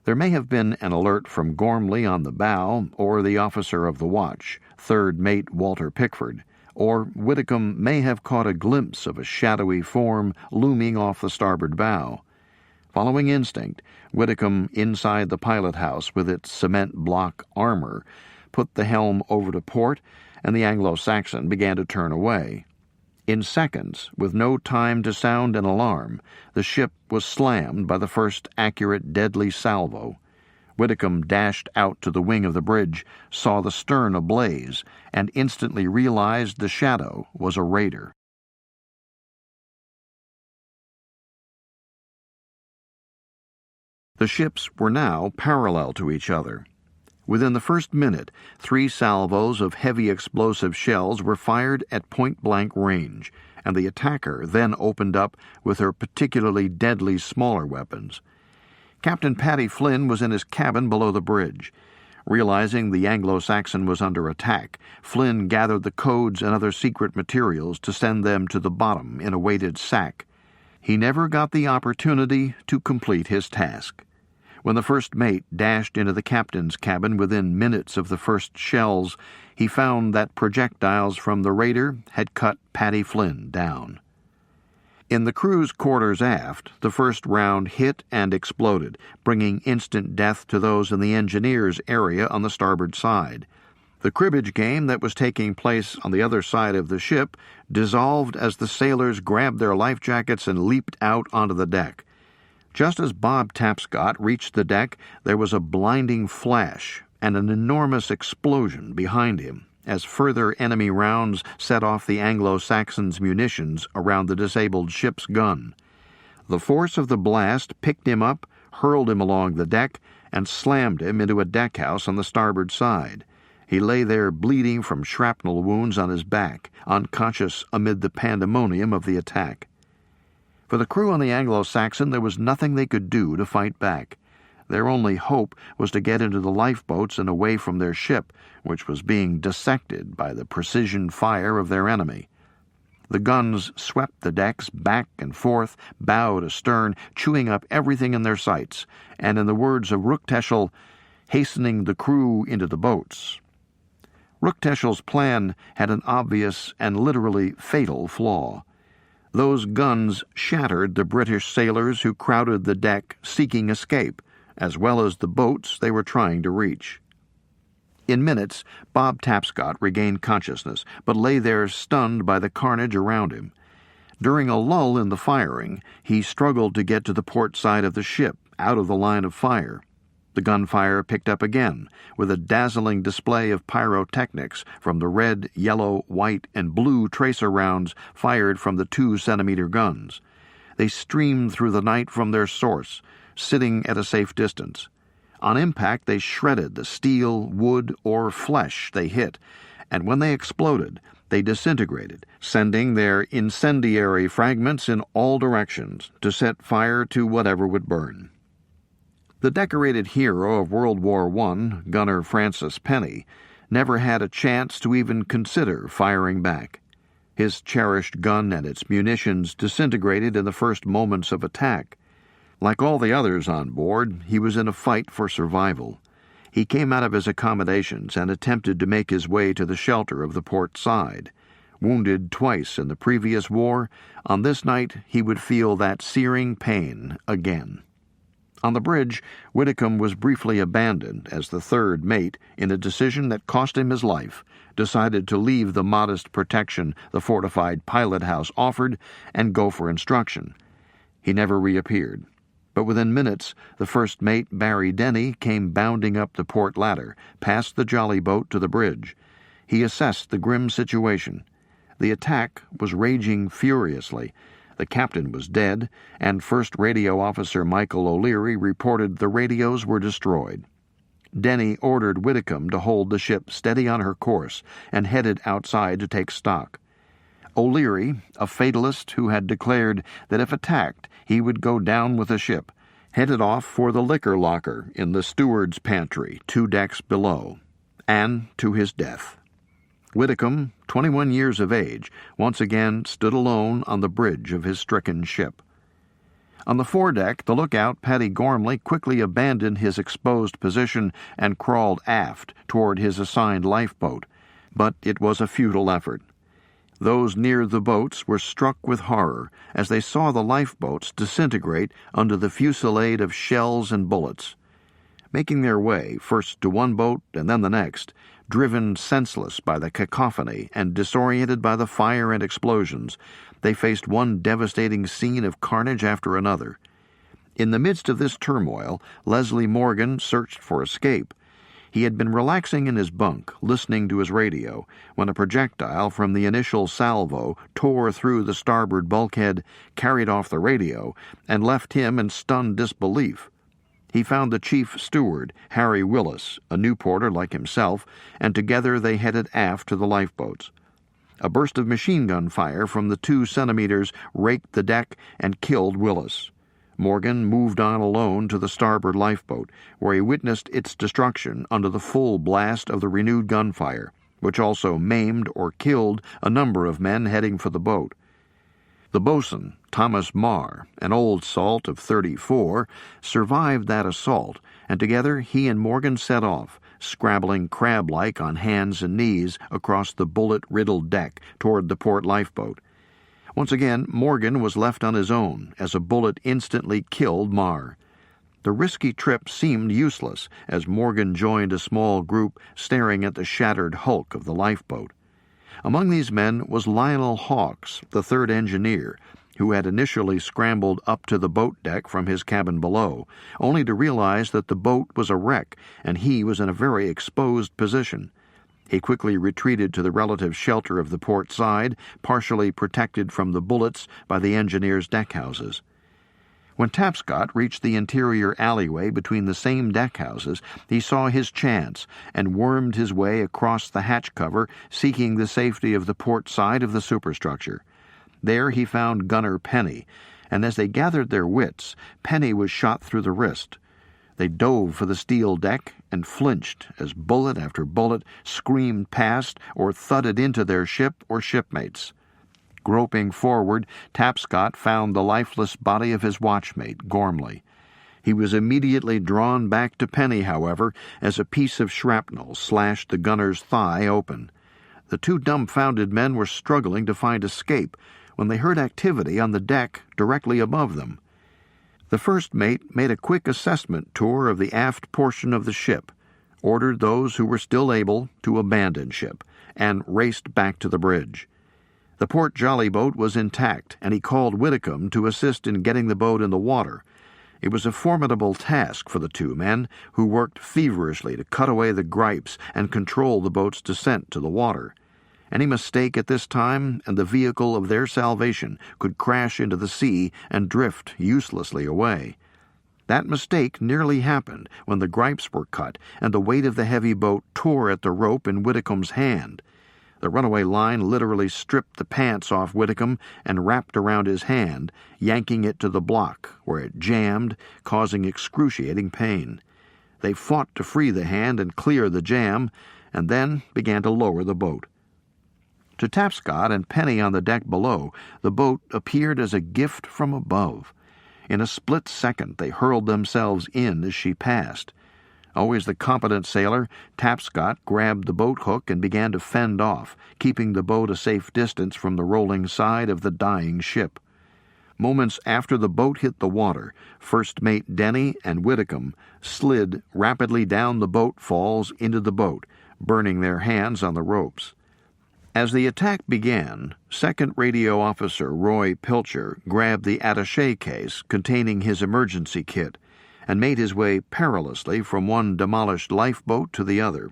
There may have been an alert from Gormley on the bow, or the officer of the watch, third mate Walter Pickford, or Whitcomb may have caught a glimpse of a shadowy form looming off the starboard bow. Following instinct, Whitcomb, inside the pilot-house with its cement block armor, put the helm over to port, and the Anglo-Saxon began to turn away. In seconds, with no time to sound an alarm, the ship was slammed by the first accurate deadly salvo. Whitcomb dashed out to the wing of the bridge, saw the stern ablaze, and instantly realized the shadow was a raider. The ships were now parallel to each other. Within the first minute, 3 salvos of heavy explosive shells were fired at point-blank range, and the attacker then opened up with her particularly deadly smaller weapons. Captain Paddy Flynn was in his cabin below the bridge. Realizing the Anglo-Saxon was under attack, Flynn gathered the codes and other secret materials to send them to the bottom in a weighted sack. He never got the opportunity to complete his task. When the first mate dashed into the captain's cabin within minutes of the first shells, he found that projectiles from the raider had cut Paddy Flynn down. In the crew's quarters aft, the first round hit and exploded, bringing instant death to those in the engineer's area on the starboard side. The cribbage game that was taking place on the other side of the ship dissolved as the sailors grabbed their life jackets and leaped out onto the deck. Just as Bob Tapscott reached the deck, there was a blinding flash and an enormous explosion behind him as further enemy rounds set off the Anglo-Saxon's munitions around the disabled ship's gun. The force of the blast picked him up, hurled him along the deck, and slammed him into a deckhouse on the starboard side. He lay there bleeding from shrapnel wounds on his back, unconscious amid the pandemonium of the attack. For the crew on the Anglo-Saxon, there was nothing they could do to fight back. Their only hope was to get into the lifeboats and away from their ship, which was being dissected by the precision fire of their enemy. The guns swept the decks back and forth, bow to stern, chewing up everything in their sights, and in the words of Ruckteschel, hastening the crew into the boats. Rookteshel's plan had an obvious and literally fatal flaw. Those guns shattered the British sailors who crowded the deck seeking escape, as well as the boats they were trying to reach. In minutes, Bob Tapscott regained consciousness, but lay there stunned by the carnage around him. During a lull in the firing, he struggled to get to the port side of the ship, out of the line of fire. The gunfire picked up again, with a dazzling display of pyrotechnics from the red, yellow, white, and blue tracer rounds fired from the 2-centimeter guns. They streamed through the night from their source, sitting at a safe distance. On impact, they shredded the steel, wood, or flesh they hit, and when they exploded, they disintegrated, sending their incendiary fragments in all directions to set fire to whatever would burn. The decorated hero of World War I, Gunner Francis Penny, never had a chance to even consider firing back. His cherished gun and its munitions disintegrated in the first moments of attack. Like all the others on board, he was in a fight for survival. He came out of his accommodations and attempted to make his way to the shelter of the port side. Wounded twice in the previous war, on this night he would feel that searing pain again. On the bridge, Whitcomb was briefly abandoned as the third mate, in a decision that cost him his life, decided to leave the modest protection the fortified pilot house offered and go for instruction. He never reappeared, but within minutes the first mate, Barry Denny, came bounding up the port ladder, past the jolly boat to the bridge. He assessed the grim situation. The attack was raging furiously. The captain was dead, and First Radio Officer Michael O'Leary reported the radios were destroyed. Denny ordered Whitcomb to hold the ship steady on her course and headed outside to take stock. O'Leary, a fatalist who had declared that if attacked he would go down with the ship, headed off for the liquor locker in the steward's pantry 2 decks below, and to his death. Whitcomb, 21 years of age, once again stood alone on the bridge of his stricken ship. On the foredeck, the lookout, Paddy Gormley, quickly abandoned his exposed position and crawled aft toward his assigned lifeboat, but it was a futile effort. Those near the boats were struck with horror as they saw the lifeboats disintegrate under the fusillade of shells and bullets. Making their way first to one boat and then the next, driven senseless by the cacophony and disoriented by the fire and explosions, they faced one devastating scene of carnage after another. In the midst of this turmoil, Leslie Morgan searched for escape. He had been relaxing in his bunk, listening to his radio, when a projectile from the initial salvo tore through the starboard bulkhead, carried off the radio, and left him in stunned disbelief. He found the chief steward, Harry Willis, a Newporter like himself, and together they headed aft to the lifeboats. A burst of machine gun fire from the 2 centimeters raked the deck and killed Willis. Morgan moved on alone to the starboard lifeboat, where he witnessed its destruction under the full blast of the renewed gunfire, which also maimed or killed a number of men heading for the boat. The boatswain, Thomas Marr, an old salt of 34, survived that assault, and together he and Morgan set off, scrabbling crab-like on hands and knees across the bullet-riddled deck toward the port lifeboat. Once again, Morgan was left on his own, as a bullet instantly killed Marr. The risky trip seemed useless, as Morgan joined a small group staring at the shattered hulk of the lifeboat. Among these men was Lionel Hawks, the third engineer, who had initially scrambled up to the boat deck from his cabin below, only to realize that the boat was a wreck and he was in a very exposed position. He quickly retreated to the relative shelter of the port side, partially protected from the bullets by the engineers' deckhouses. When Tapscott reached the interior alleyway between the same deckhouses, he saw his chance and wormed his way across the hatch cover, seeking the safety of the port side of the superstructure. There he found Gunner Penny, and as they gathered their wits, Penny was shot through the wrist. They dove for the steel deck and flinched as bullet after bullet screamed past or thudded into their ship or shipmates. Groping forward, Tapscott found the lifeless body of his watchmate, Gormley. He was immediately drawn back to Penny, however, as a piece of shrapnel slashed the gunner's thigh open. The two dumbfounded men were struggling to find escape when they heard activity on the deck directly above them. The first mate made a quick assessment tour of the aft portion of the ship, ordered those who were still able to abandon ship, and raced back to the bridge. The port jollyboat was intact, and he called Whitcomb to assist in getting the boat in the water. It was a formidable task for the two men, who worked feverishly to cut away the gripes and control the boat's descent to the water. Any mistake at this time, and the vehicle of their salvation could crash into the sea and drift uselessly away. That mistake nearly happened when the gripes were cut and the weight of the heavy boat tore at the rope in Whitcomb's hand. The runaway line literally stripped the pants off Whitcomb and wrapped around his hand, yanking it to the block, where it jammed, causing excruciating pain. They fought to free the hand and clear the jam, and then began to lower the boat. To Tapscott and Penny on the deck below, the boat appeared as a gift from above. In a split second they hurled themselves in as she passed. Always the competent sailor, Tapscott grabbed the boat hook and began to fend off, keeping the boat a safe distance from the rolling side of the dying ship. Moments after the boat hit the water, First Mate Denny and Whitcomb slid rapidly down the boat falls into the boat, burning their hands on the ropes. As the attack began, Second Radio Officer Roy Pilcher grabbed the attaché case containing his emergency kit and made his way perilously from one demolished lifeboat to the other.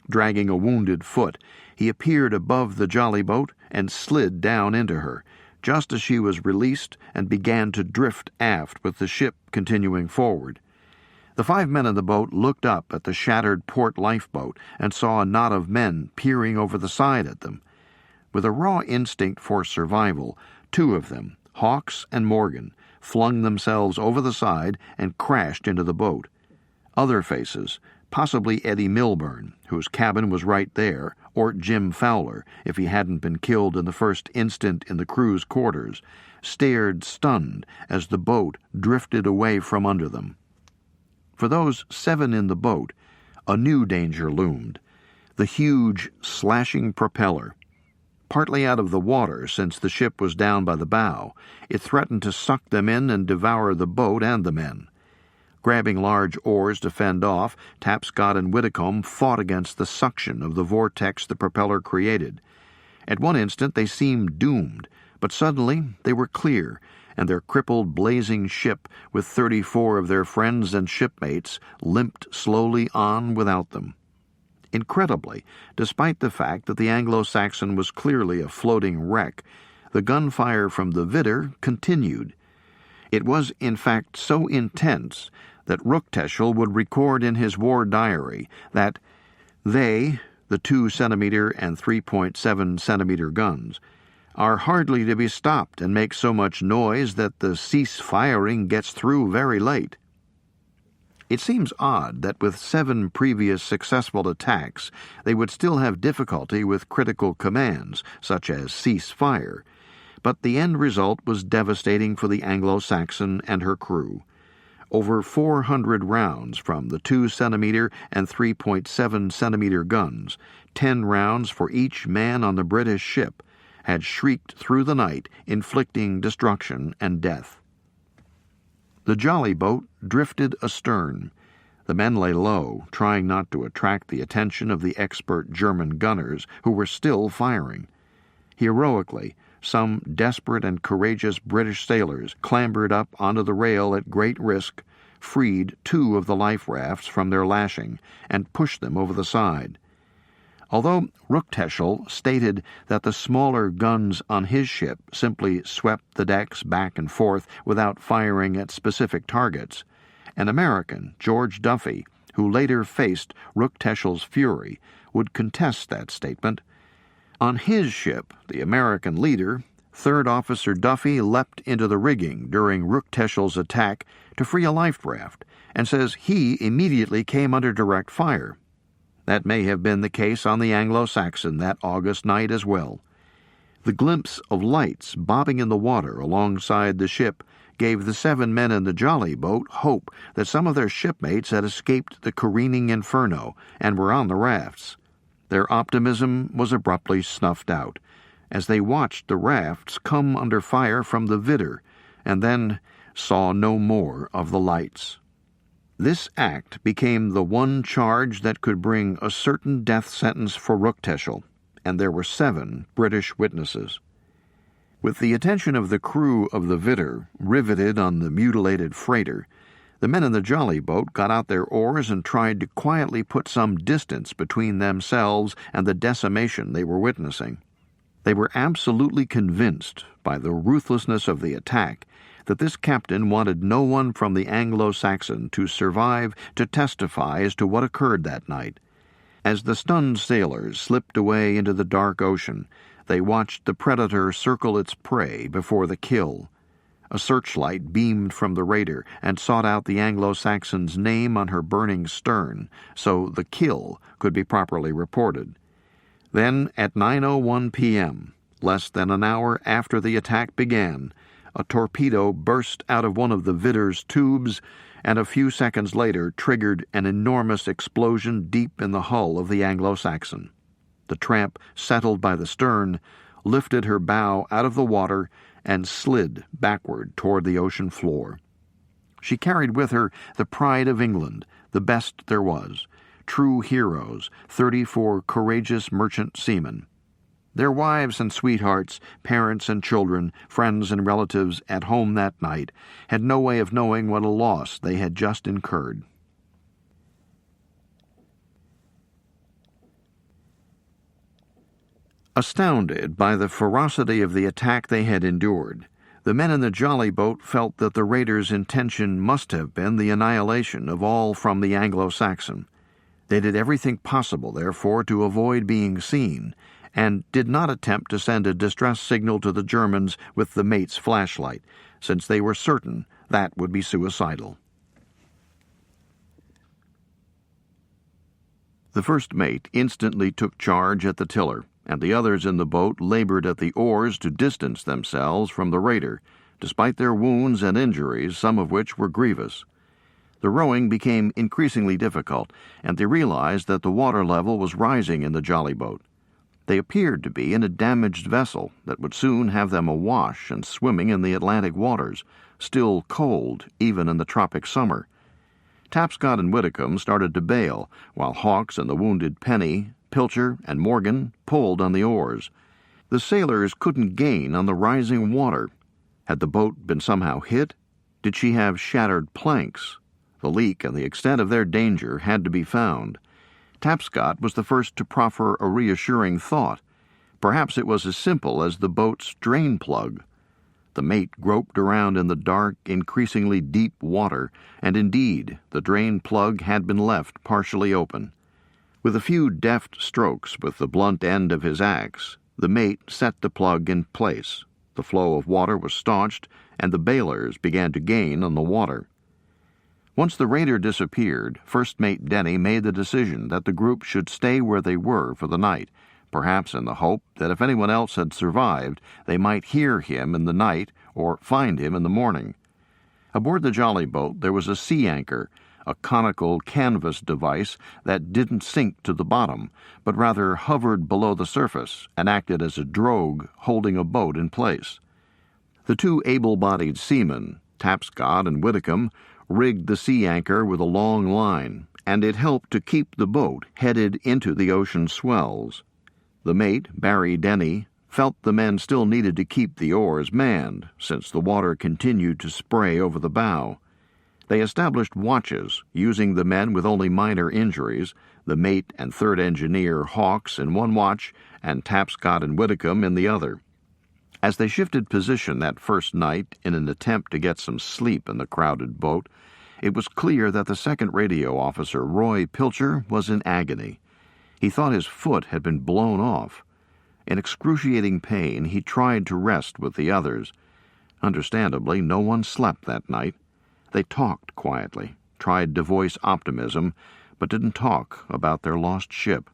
Dragging a wounded foot, he appeared above the jollyboat and slid down into her, just as she was released and began to drift aft with the ship continuing forward. The 5 men in the boat looked up at the shattered port lifeboat and saw a knot of men peering over the side at them. With a raw instinct for survival, 2 of them, Hawks and Morgan, flung themselves over the side and crashed into the boat. Other faces, possibly Eddie Milburn, whose cabin was right there, or Jim Fowler, if he hadn't been killed in the first instant in the crew's quarters, stared stunned as the boat drifted away from under them. For those 7 in the boat, a new danger loomed: the huge, slashing propeller. Partly out of the water since the ship was down by the bow, it threatened to suck them in and devour the boat and the men. Grabbing large oars to fend off, Tapscott and Whitcomb fought against the suction of the vortex the propeller created. At one instant they seemed doomed, but suddenly they were clear, and their crippled, blazing ship, with 34 of their friends and shipmates, limped slowly on without them. Incredibly, despite the fact that the Anglo-Saxon was clearly a floating wreck, the gunfire from the Vidder continued. It was, in fact, so intense that Ruckteschel would record in his war diary that they, the 2-centimeter and 3.7-centimeter guns, are hardly to be stopped and make so much noise that the cease firing gets through very late. It seems odd that with 7 previous successful attacks, they would still have difficulty with critical commands, such as cease fire, but the end result was devastating for the Anglo-Saxon and her crew. Over 400 rounds from the 2-centimeter and 3.7-centimeter guns, 10 rounds for each man on the British ship, had shrieked through the night, inflicting destruction and death. The jollyboat drifted astern. The men lay low, trying not to attract the attention of the expert German gunners, who were still firing. Heroically, some desperate and courageous British sailors clambered up onto the rail at great risk, freed 2 of the life rafts from their lashing, and pushed them over the side. Although Ruckteschel stated that the smaller guns on his ship simply swept the decks back and forth without firing at specific targets, an American, George Duffy, who later faced Ruckteschel's fury, would contest that statement. On his ship, the American leader, 3rd Officer Duffy leapt into the rigging during Ruckteschel's attack to free a life raft, and says he immediately came under direct fire. That may have been the case on the Anglo-Saxon that August night as well. The glimpse of lights bobbing in the water alongside the ship gave the 7 men in the jolly boat hope that some of their shipmates had escaped the careening inferno and were on the rafts. Their optimism was abruptly snuffed out as they watched the rafts come under fire from the vidder and then saw no more of the lights. This act became the one charge that could bring a certain death sentence for Ruckteschel, and there were 7 British witnesses. With the attention of the crew of the vidder riveted on the mutilated freighter, the men in the jolly boat got out their oars and tried to quietly put some distance between themselves and the decimation they were witnessing. They were absolutely convinced by the ruthlessness of the attack that this captain wanted no one from the Anglo-Saxon to survive to testify as to what occurred that night. As the stunned sailors slipped away into the dark ocean, they watched the predator circle its prey before the kill. A searchlight beamed from the raider and sought out the Anglo-Saxon's name on her burning stern, so the kill could be properly reported. Then, at 9:01 p.m., less than an hour after the attack began, a torpedo burst out of one of the vidder's tubes and a few seconds later triggered an enormous explosion deep in the hull of the Anglo-Saxon. The tramp settled by the stern, lifted her bow out of the water, and slid backward toward the ocean floor. She carried with her the pride of England, the best there was, true heroes, 34 courageous merchant seamen. Their wives and sweethearts, parents and children, friends and relatives at home that night had no way of knowing what a loss they had just incurred. Astounded by the ferocity of the attack they had endured, the men in the jolly boat felt that the raiders' intention must have been the annihilation of all from the Anglo-Saxon. They did everything possible, therefore, to avoid being seen, and did not attempt to send a distress signal to the Germans with the mate's flashlight, since they were certain that would be suicidal. The first mate instantly took charge at the tiller, and the others in the boat labored at the oars to distance themselves from the raider, despite their wounds and injuries, some of which were grievous. The rowing became increasingly difficult, and they realized that the water level was rising in the jolly boat. They appeared to be in a damaged vessel that would soon have them awash and swimming in the Atlantic waters, still cold even in the tropic summer. Tapscott and Whitcomb started to bail, while Hawks and the wounded Penny, Pilcher, and Morgan pulled on the oars. The sailors couldn't gain on the rising water. Had the boat been somehow hit? Did she have shattered planks? The leak and the extent of their danger had to be found. Tapscott was the first to proffer a reassuring thought. Perhaps it was as simple as the boat's drain plug. The mate groped around in the dark, increasingly deep water, and indeed the drain plug had been left partially open. With a few deft strokes with the blunt end of his axe, the mate set the plug in place. The flow of water was staunched, and the bailers began to gain on the water. Once the raider disappeared, First Mate Denny made the decision that the group should stay where they were for the night, perhaps in the hope that if anyone else had survived, they might hear him in the night or find him in the morning. Aboard the jolly boat there was a sea anchor, a conical canvas device that didn't sink to the bottom, but rather hovered below the surface and acted as a drogue holding a boat in place. The 2 able-bodied seamen, Tapscott and Whitcomb, rigged the sea anchor with a long line, and it helped to keep the boat headed into the ocean swells. The mate, Barry Denny, felt the men still needed to keep the oars manned, since the water continued to spray over the bow. They established watches, using the men with only minor injuries, the mate and 3rd engineer Hawks in one watch, and Tapscott and Whitcomb in the other. As they shifted position that first night in an attempt to get some sleep in the crowded boat, it was clear that the 2nd radio officer, Roy Pilcher, was in agony. He thought his foot had been blown off. In excruciating pain, he tried to rest with the others. Understandably, no one slept that night. They talked quietly, tried to voice optimism, but didn't talk about their lost ship.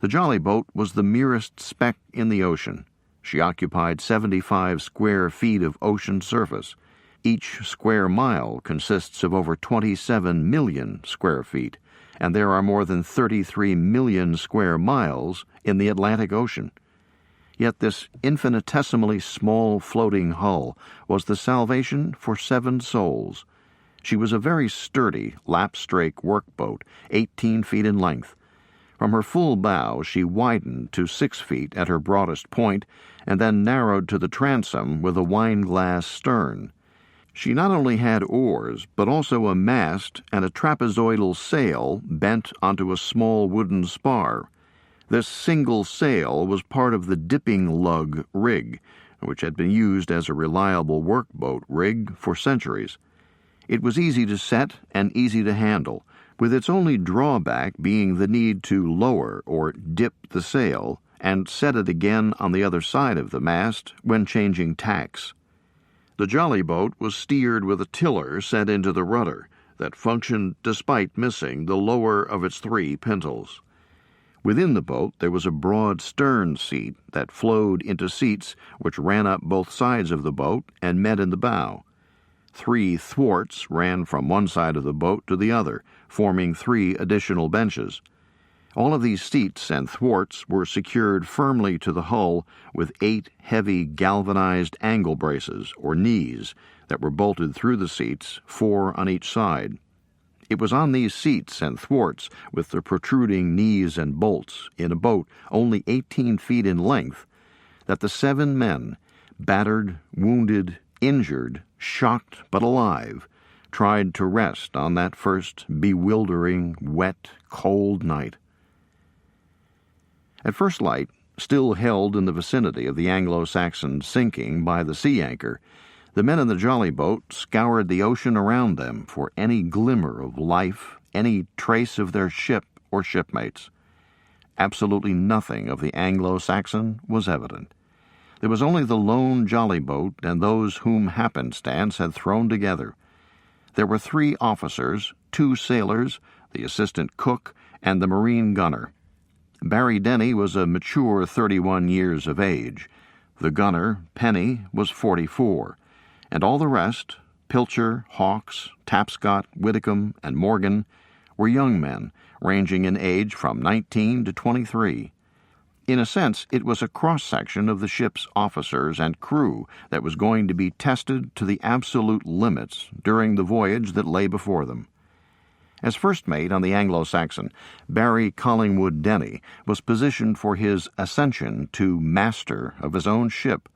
The jolly boat was the merest speck in the ocean. She occupied 75 square feet of ocean surface. Each square mile consists of over 27 million square feet, and there are more than 33 million square miles in the Atlantic Ocean. Yet this infinitesimally small floating hull was the salvation for 7 souls. She was a very sturdy lapstrake workboat, 18 feet in length. From her full bow she widened to 6 feet at her broadest point, and then narrowed to the transom with a wine-glass stern. She not only had oars, but also a mast and a trapezoidal sail bent onto a small wooden spar. This single sail was part of the dipping lug rig, which had been used as a reliable workboat rig for centuries. It was easy to set and easy to handle, with its only drawback being the need to lower or dip the sail and set it again on the other side of the mast when changing tacks. The jolly boat was steered with a tiller set into the rudder that functioned despite missing the lower of its 3 pintles. Within the boat there was a broad stern seat that flowed into seats which ran up both sides of the boat and met in the bow. 3 thwarts ran from one side of the boat to the other, forming 3 additional benches. All of these seats and thwarts were secured firmly to the hull with 8 heavy galvanized angle braces, or knees, that were bolted through the seats, 4 on each side. It was on these seats and thwarts, with the protruding knees and bolts, in a boat only 18 feet in length, that the 7 men, battered, wounded, injured, shocked but alive, tried to rest on that first bewildering, wet, cold night. At first light, still held in the vicinity of the Anglo-Saxon sinking by the sea anchor, the men in the jolly boat scoured the ocean around them for any glimmer of life, any trace of their ship or shipmates. Absolutely nothing of the Anglo-Saxon was evident. There was only the lone jolly boat and those whom happenstance had thrown together. There were 3 officers, 2 sailors, the assistant cook, and the marine gunner. Barry Denny was a mature 31 years of age. The gunner, Penny, was 44, and all the rest, Pilcher, Hawks, Tapscott, Whitcomb, and Morgan, were young men, ranging in age from 19 to 23. In a sense, it was a cross-section of the ship's officers and crew that was going to be tested to the absolute limits during the voyage that lay before them. As first mate on the Anglo-Saxon, Barry Collingwood Denny was positioned for his ascension to master of his own ship.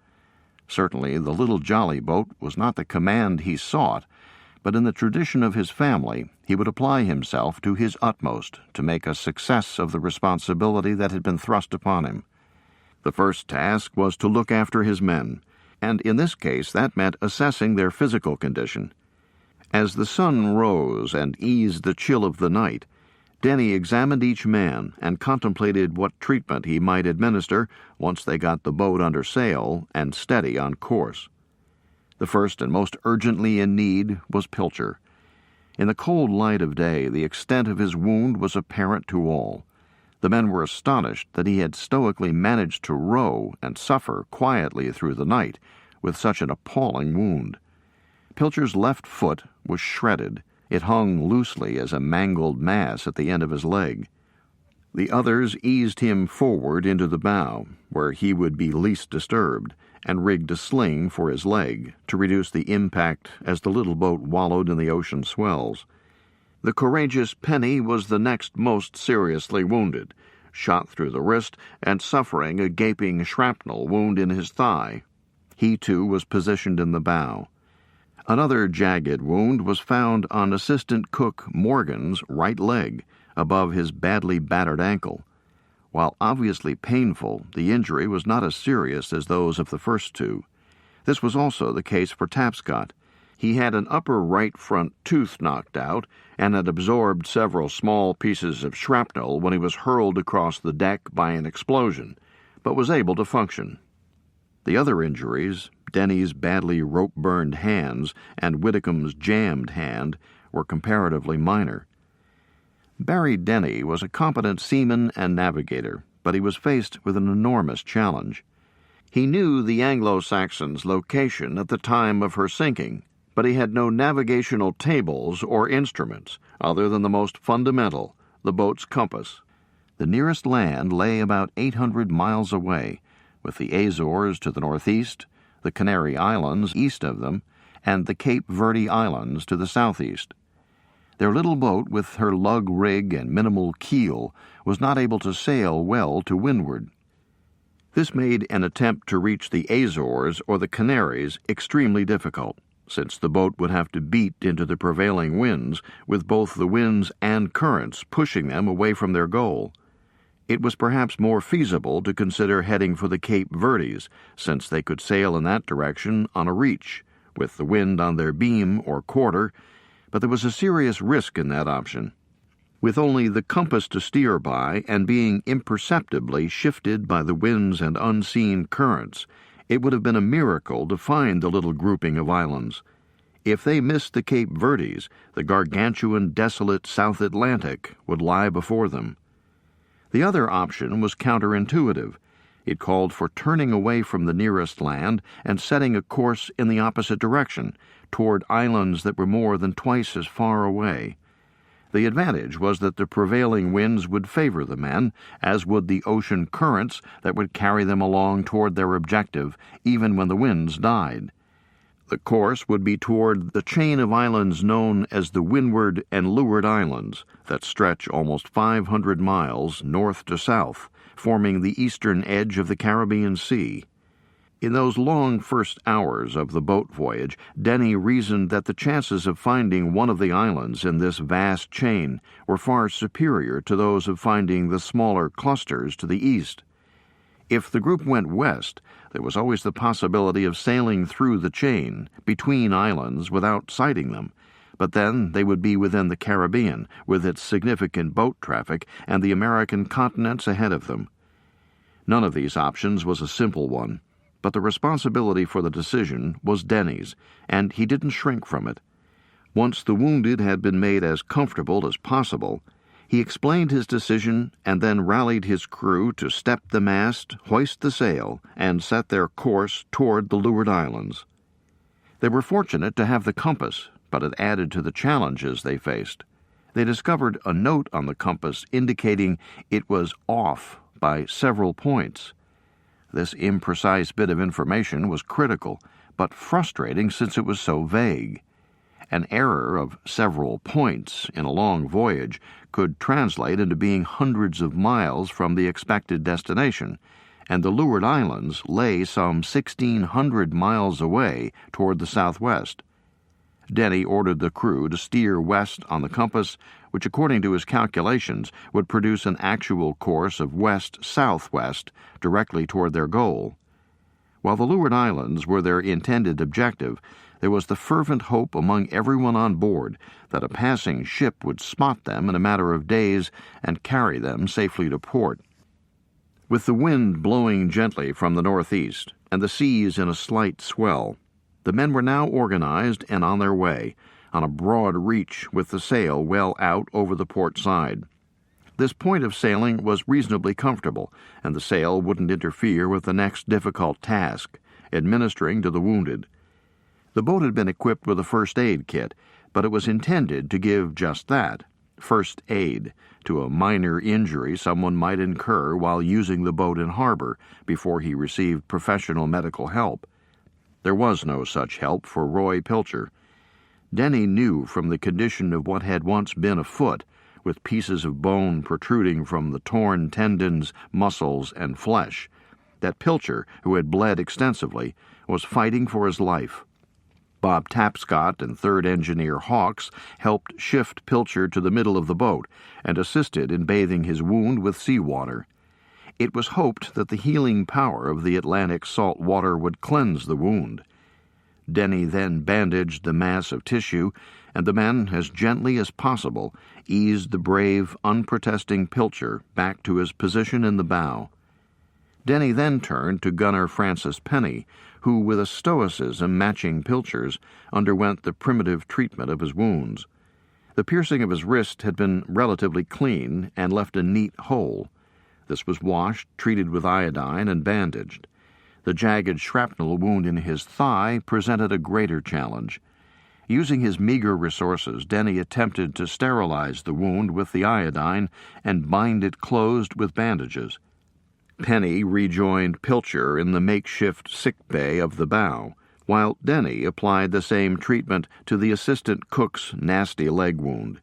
Certainly the little jolly boat was not the command he sought, but in the tradition of his family he would apply himself to his utmost to make a success of the responsibility that had been thrust upon him. The first task was to look after his men, and in this case that meant assessing their physical condition. As the sun rose and eased the chill of the night, Denny examined each man and contemplated what treatment he might administer once they got the boat under sail and steady on course. The first and most urgently in need was Pilcher. In the cold light of day, the extent of his wound was apparent to all. The men were astonished that he had stoically managed to row and suffer quietly through the night with such an appalling wound. Pilcher's left foot was shredded. It hung loosely as a mangled mass at the end of his leg. The others eased him forward into the bow, where he would be least disturbed, and rigged a sling for his leg to reduce the impact as the little boat wallowed in the ocean swells. The courageous Penny was the next most seriously wounded, shot through the wrist and suffering a gaping shrapnel wound in his thigh. He, too, was positioned in the bow. Another jagged wound was found on assistant cook Morgan's right leg, above his badly battered ankle. While obviously painful, the injury was not as serious as those of the first 2. This was also the case for Tapscott. He had an upper right front tooth knocked out and had absorbed several small pieces of shrapnel when he was hurled across the deck by an explosion, but was able to function. The other injuries, Denny's badly rope-burned hands and Whitcomb's jammed hand, were comparatively minor. Barry Denny was a competent seaman and navigator, but he was faced with an enormous challenge. He knew the Anglo-Saxon's location at the time of her sinking, But he had no navigational tables or instruments other than the most fundamental, the boat's compass. The nearest land lay about 800 miles away, with the Azores to the northeast, the Canary Islands east of them, and the Cape Verde Islands to the southeast. Their little boat, with her lug rig and minimal keel, was not able to sail well to windward. This made an attempt to reach the Azores or the Canaries extremely difficult, since the boat would have to beat into the prevailing winds, with both the winds and currents pushing them away from their goal. It was perhaps more feasible to consider heading for the Cape Verdes, since they could sail in that direction on a reach, with the wind on their beam or quarter, but there was a serious risk in that option. With only the compass to steer by and being imperceptibly shifted by the winds and unseen currents, it would have been a miracle to find the little grouping of islands. If they missed the Cape Verdes, the gargantuan, desolate South Atlantic would lie before them. The other option was counterintuitive. It called for turning away from the nearest land and setting a course in the opposite direction, toward islands that were more than twice as far away. The advantage was that the prevailing winds would favor the men, as would the ocean currents that would carry them along toward their objective, even when the winds died. The course would be toward the chain of islands known as the Windward and Leeward Islands, that stretch almost 500 miles north to south, forming the eastern edge of the Caribbean Sea. In those long first hours of the boat voyage, Denny reasoned that the chances of finding one of the islands in this vast chain were far superior to those of finding the smaller clusters to the east. If the group went west, there was always the possibility of sailing through the chain, between islands, without sighting them, but then they would be within the Caribbean, with its significant boat traffic, and the American continents ahead of them. None of these options was a simple one, but the responsibility for the decision was Denny's, and he didn't shrink from it. Once the wounded had been made as comfortable as possible, he explained his decision and then rallied his crew to step the mast, hoist the sail, and set their course toward the Leeward Islands. They were fortunate to have the compass, but it added to the challenges they faced. They discovered a note on the compass indicating it was off by several points. This imprecise bit of information was critical, but frustrating since it was so vague. An error of several points in a long voyage could translate into being hundreds of miles from the expected destination, and the Leeward Islands lay some 1,600 miles away toward the southwest. Denny ordered the crew to steer west on the compass, which according to his calculations would produce an actual course of west-southwest directly toward their goal. While the Leeward Islands were their intended objective, there was the fervent hope among everyone on board that a passing ship would spot them in a matter of days and carry them safely to port. With the wind blowing gently from the northeast and the seas in a slight swell, the men were now organized and on their way, on a broad reach with the sail well out over the port side. This point of sailing was reasonably comfortable, and the sail wouldn't interfere with the next difficult task, administering to the wounded. The boat had been equipped with a first aid kit, but it was intended to give just that, first aid, to a minor injury someone might incur while using the boat in harbor before he received professional medical help. There was no such help for Roy Pilcher. Denny knew from the condition of what had once been a foot, with pieces of bone protruding from the torn tendons, muscles, and flesh, that Pilcher, who had bled extensively, was fighting for his life. Bob Tapscott and third engineer Hawks helped shift Pilcher to the middle of the boat and assisted in bathing his wound with seawater. It was hoped that the healing power of the Atlantic salt water would cleanse the wound. Denny then bandaged the mass of tissue, and the men, as gently as possible, eased the brave, unprotesting Pilcher back to his position in the bow. Denny then turned to gunner Francis Penny, who, with a stoicism matching Pilcher's, underwent the primitive treatment of his wounds. The piercing of his wrist had been relatively clean and left a neat hole. This was washed, treated with iodine, and bandaged. The jagged shrapnel wound in his thigh presented a greater challenge. Using his meager resources, Denny attempted to sterilize the wound with the iodine and bind it closed with bandages. Penny rejoined Pilcher in the makeshift sick bay of the bow, while Denny applied the same treatment to the assistant cook's nasty leg wound.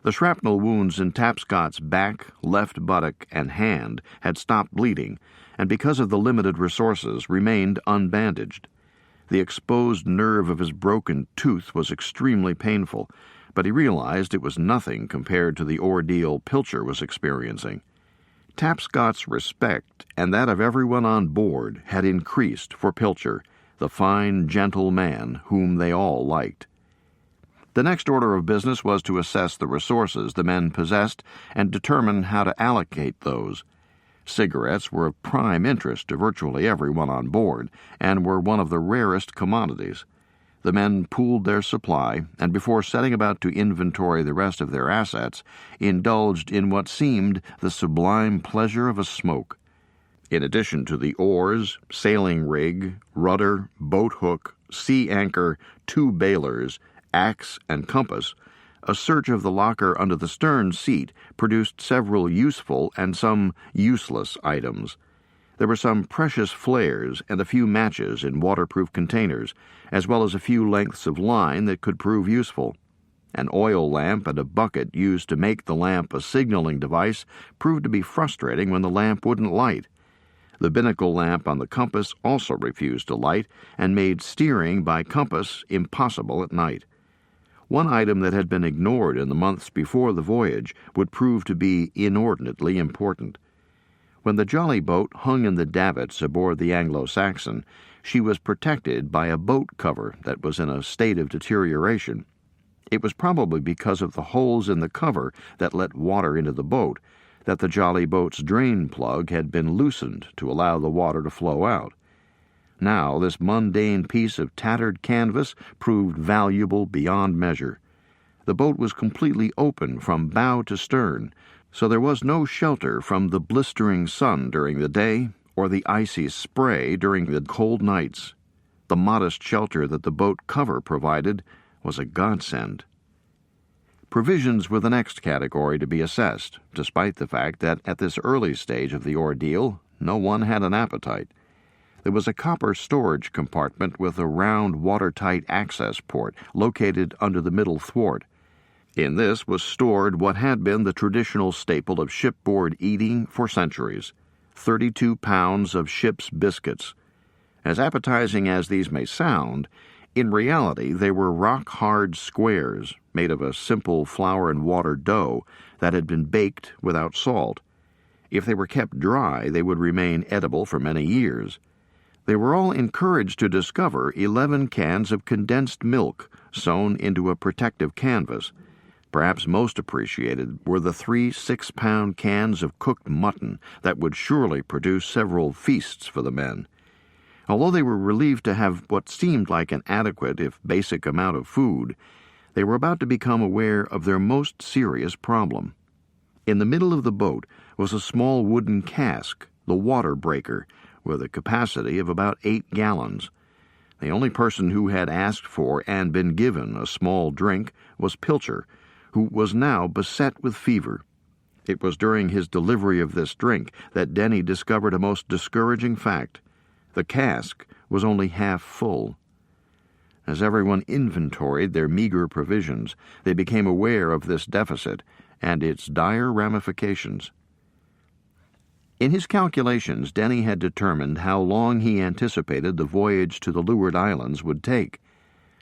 The shrapnel wounds in Tapscott's back, left buttock, and hand had stopped bleeding, and because of the limited resources, remained unbandaged. The exposed nerve of his broken tooth was extremely painful, but he realized it was nothing compared to the ordeal Pilcher was experiencing. Tapscott's respect, and that of everyone on board, had increased for Pilcher, the fine, gentle man whom they all liked. The next order of business was to assess the resources the men possessed and determine how to allocate those. Cigarettes were of prime interest to virtually everyone on board, and were one of the rarest commodities. The men pooled their supply, and before setting about to inventory the rest of their assets, indulged in what seemed the sublime pleasure of a smoke. In addition to the oars, sailing rig, rudder, boat hook, sea anchor, 2 bailers, axe, and compass, a search of the locker under the stern seat produced several useful and some useless items. There were some precious flares and a few matches in waterproof containers, as well as a few lengths of line that could prove useful. An oil lamp and a bucket used to make the lamp a signaling device proved to be frustrating when the lamp wouldn't light. The binnacle lamp on the compass also refused to light and made steering by compass impossible at night. One item that had been ignored in the months before the voyage would prove to be inordinately important. When the jolly boat hung in the davits aboard the Anglo-Saxon, she was protected by a boat cover that was in a state of deterioration. It was probably because of the holes in the cover that let water into the boat that the jolly boat's drain plug had been loosened to allow the water to flow out. Now this mundane piece of tattered canvas proved valuable beyond measure. The boat was completely open from bow to stern, so there was no shelter from the blistering sun during the day or the icy spray during the cold nights. The modest shelter that the boat cover provided was a godsend. Provisions were the next category to be assessed, despite the fact that at this early stage of the ordeal, no one had an appetite. There was a copper storage compartment with a round, watertight access port located under the middle thwart. In this was stored what had been the traditional staple of shipboard eating for centuries, 32 pounds of ship's biscuits. As appetizing as these may sound, in reality they were rock-hard squares made of a simple flour and water dough that had been baked without salt. If they were kept dry, they would remain edible for many years. They were all encouraged to discover 11 cans of condensed milk sewn into a protective canvas. Perhaps most appreciated were the 3 6-pound cans of cooked mutton that would surely produce several feasts for the men. Although they were relieved to have what seemed like an adequate, if basic, amount of food, they were about to become aware of their most serious problem. In the middle of the boat was a small wooden cask, the water breaker, with a capacity of about 8 gallons. The only person who had asked for and been given a small drink was Pilcher, who was now beset with fever. It was during his delivery of this drink that Denny discovered a most discouraging fact. The cask was only half full. As everyone inventoried their meager provisions, they became aware of this deficit and its dire ramifications. In his calculations, Denny had determined how long he anticipated the voyage to the Leeward Islands would take.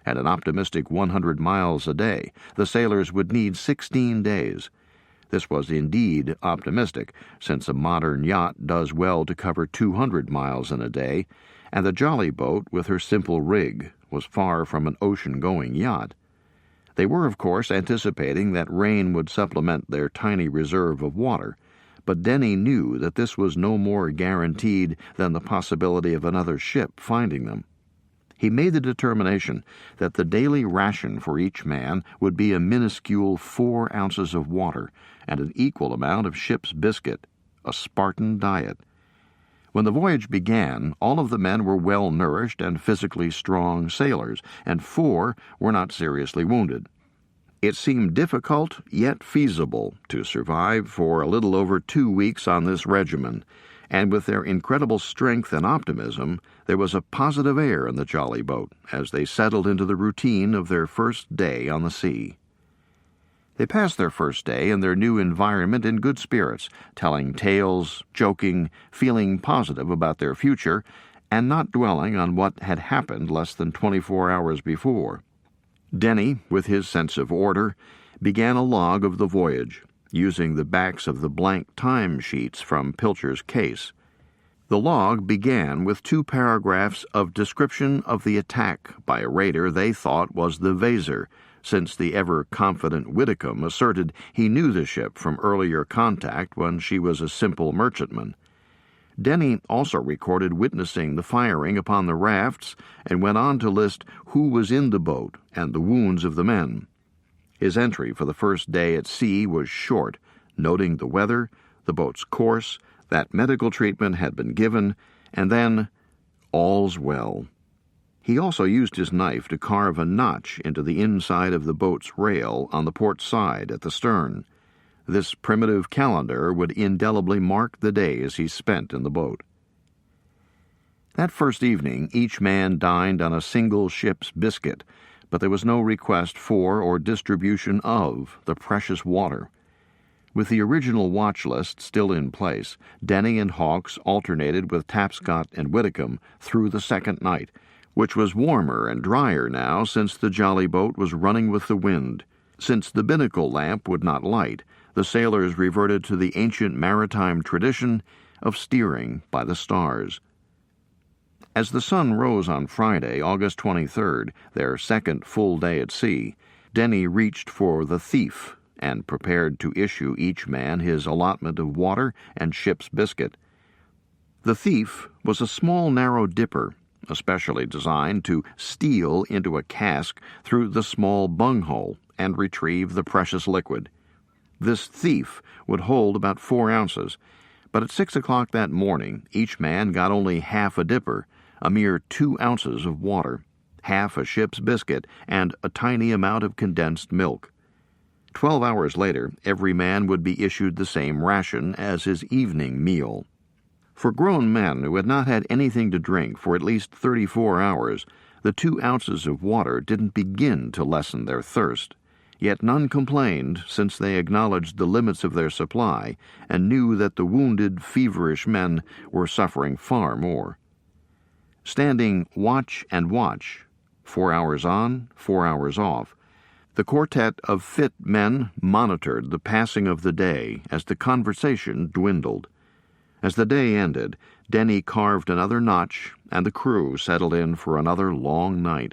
At an optimistic 100 miles a day, the sailors would need 16 days. This was indeed optimistic, since a modern yacht does well to cover 200 miles in a day, and the jolly boat, with her simple rig, was far from an ocean-going yacht. They were, of course, anticipating that rain would supplement their tiny reserve of water, but Denny knew that this was no more guaranteed than the possibility of another ship finding them. He made the determination that the daily ration for each man would be a minuscule 4 ounces of water and an equal amount of ship's biscuit, a Spartan diet. When the voyage began, all of the men were well-nourished and physically strong sailors, and 4 were not seriously wounded. It seemed difficult, yet feasible, to survive for a little over 2 weeks on this regimen, and with their incredible strength and optimism, there was a positive air in the jolly boat as they settled into the routine of their first day on the sea. They passed their first day in their new environment in good spirits, telling tales, joking, feeling positive about their future, and not dwelling on what had happened less than 24 hours before. Denny, with his sense of order, began a log of the voyage, using the backs of the blank time sheets from Pilcher's case. The log began with 2 paragraphs of description of the attack by a raider they thought was the Vaser, since the ever-confident Whitcomb asserted he knew the ship from earlier contact when she was a simple merchantman. Denny also recorded witnessing the firing upon the rafts and went on to list who was in the boat and the wounds of the men. His entry for the first day at sea was short, noting the weather, the boat's course, that medical treatment had been given, and then, all's well. He also used his knife to carve a notch into the inside of the boat's rail on the port side at the stern. This primitive calendar would indelibly mark the days he spent in the boat. That first evening, each man dined on a single ship's biscuit, but there was no request for or distribution of the precious water. With the original watch list still in place, Denny and Hawkes alternated with Tapscott and Whitcomb through the second night, which was warmer and drier now since the jolly boat was running with the wind. Since the binnacle lamp would not light, the sailors reverted to the ancient maritime tradition of steering by the stars. As the sun rose on Friday, August 23rd, their second full day at sea, Denny reached for the thief and prepared to issue each man his allotment of water and ship's biscuit. The thief was a small narrow dipper, especially designed to steal into a cask through the small bunghole and retrieve the precious liquid. This thief would hold about 4 ounces, but at 6 o'clock that morning each man got only half a dipper, a mere 2 ounces of water, half a ship's biscuit, and a tiny amount of condensed milk. 12 hours later, every man would be issued the same ration as his evening meal. For grown men who had not had anything to drink for at least 34 hours, the 2 ounces of water didn't begin to lessen their thirst. Yet none complained, since they acknowledged the limits of their supply and knew that the wounded, feverish men were suffering far more. Standing watch and watch, 4 hours on, 4 hours off, the quartet of fit men monitored the passing of the day as the conversation dwindled. As the day ended, Denny carved another notch, and the crew settled in for another long night.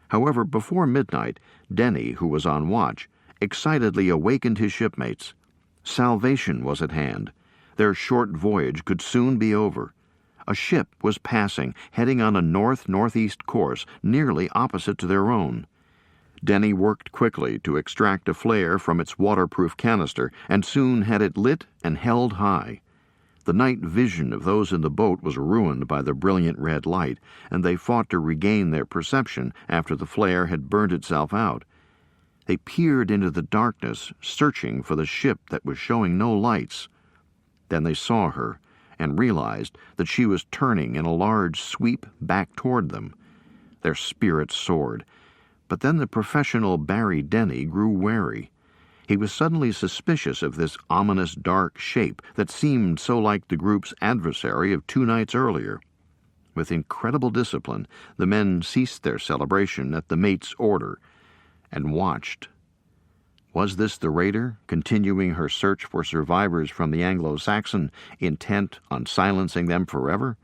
However, before midnight, Denny, who was on watch, excitedly awakened his shipmates. Salvation was at hand. Their short voyage could soon be over. A ship was passing, heading on a north-northeast course, nearly opposite to their own. Denny worked quickly to extract a flare from its waterproof canister, and soon had it lit and held high. The night vision of those in the boat was ruined by the brilliant red light, and they fought to regain their perception after the flare had burned itself out. They peered into the darkness, searching for the ship that was showing no lights. Then they saw her, and realized that she was turning in a large sweep back toward them. Their spirits soared. But then the professional Barry Denny grew wary. He was suddenly suspicious of this ominous dark shape that seemed so like the group's adversary of 2 nights earlier. With incredible discipline, the men ceased their celebration at the mate's order and watched. Was this the raider, continuing her search for survivors from the Anglo-Saxon, intent on silencing them forever?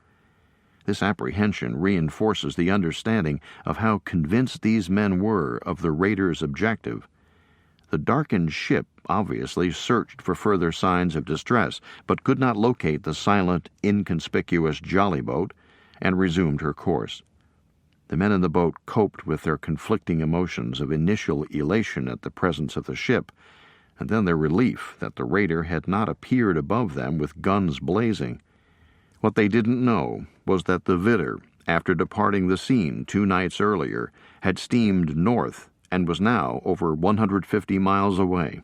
This apprehension reinforces the understanding of how convinced these men were of the raider's objective. The darkened ship obviously searched for further signs of distress, but could not locate the silent, inconspicuous jolly boat, and resumed her course. The men in the boat coped with their conflicting emotions of initial elation at the presence of the ship, and then their relief that the raider had not appeared above them with guns blazing. What they didn't know was that the Vidder, after departing the scene 2 nights earlier, had steamed north and was now over 150 miles away.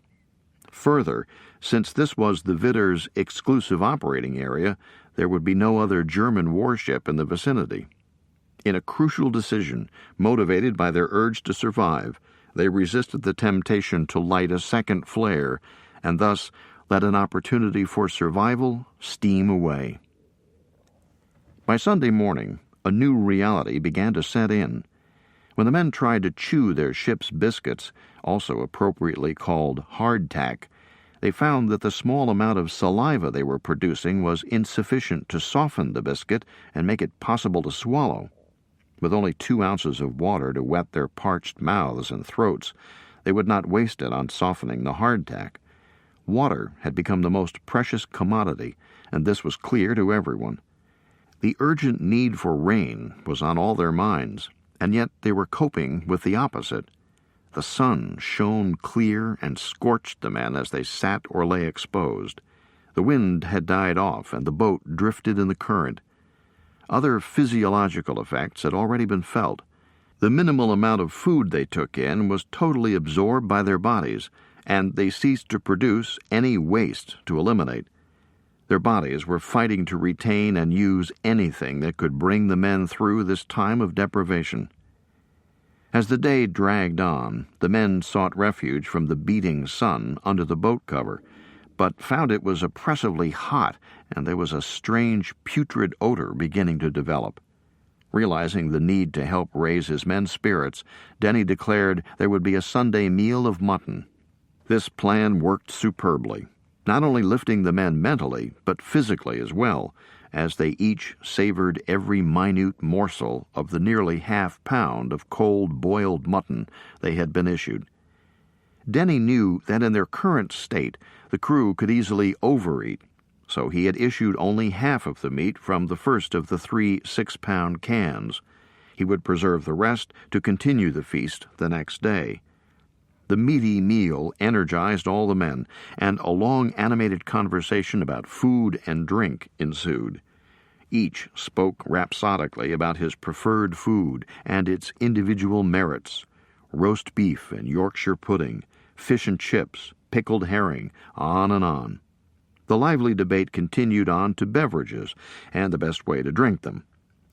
Further, since this was the Vidder's exclusive operating area, there would be no other German warship in the vicinity. In a crucial decision, motivated by their urge to survive, they resisted the temptation to light a second flare, and thus let an opportunity for survival steam away. By Sunday morning, a new reality began to set in. When the men tried to chew their ship's biscuits, also appropriately called hardtack, they found that the small amount of saliva they were producing was insufficient to soften the biscuit and make it possible to swallow. With only 2 ounces of water to wet their parched mouths and throats, they would not waste it on softening the hardtack. Water had become the most precious commodity, and this was clear to everyone. The urgent need for rain was on all their minds, and yet they were coping with the opposite. The sun shone clear and scorched the men as they sat or lay exposed. The wind had died off, and the boat drifted in the current. Other physiological effects had already been felt. The minimal amount of food they took in was totally absorbed by their bodies, and they ceased to produce any waste to eliminate. Their bodies were fighting to retain and use anything that could bring the men through this time of deprivation. As the day dragged on, the men sought refuge from the beating sun under the boat cover, but found it was oppressively hot, and there was a strange putrid odor beginning to develop. Realizing the need to help raise his men's spirits, Denny declared there would be a Sunday meal of mutton. This plan worked superbly, not only lifting the men mentally, but physically as well, as they each savored every minute morsel of the nearly half-pound of cold boiled mutton they had been issued. Denny knew that in their current state the crew could easily overeat, so he had issued only half of the meat from the first of the 3 6-pound cans. He would preserve the rest to continue the feast the next day. The meaty meal energized all the men, and a long animated conversation about food and drink ensued. Each spoke rhapsodically about his preferred food and its individual merits: roast beef and Yorkshire pudding, fish and chips, pickled herring, on and on. The lively debate continued on to beverages and the best way to drink them.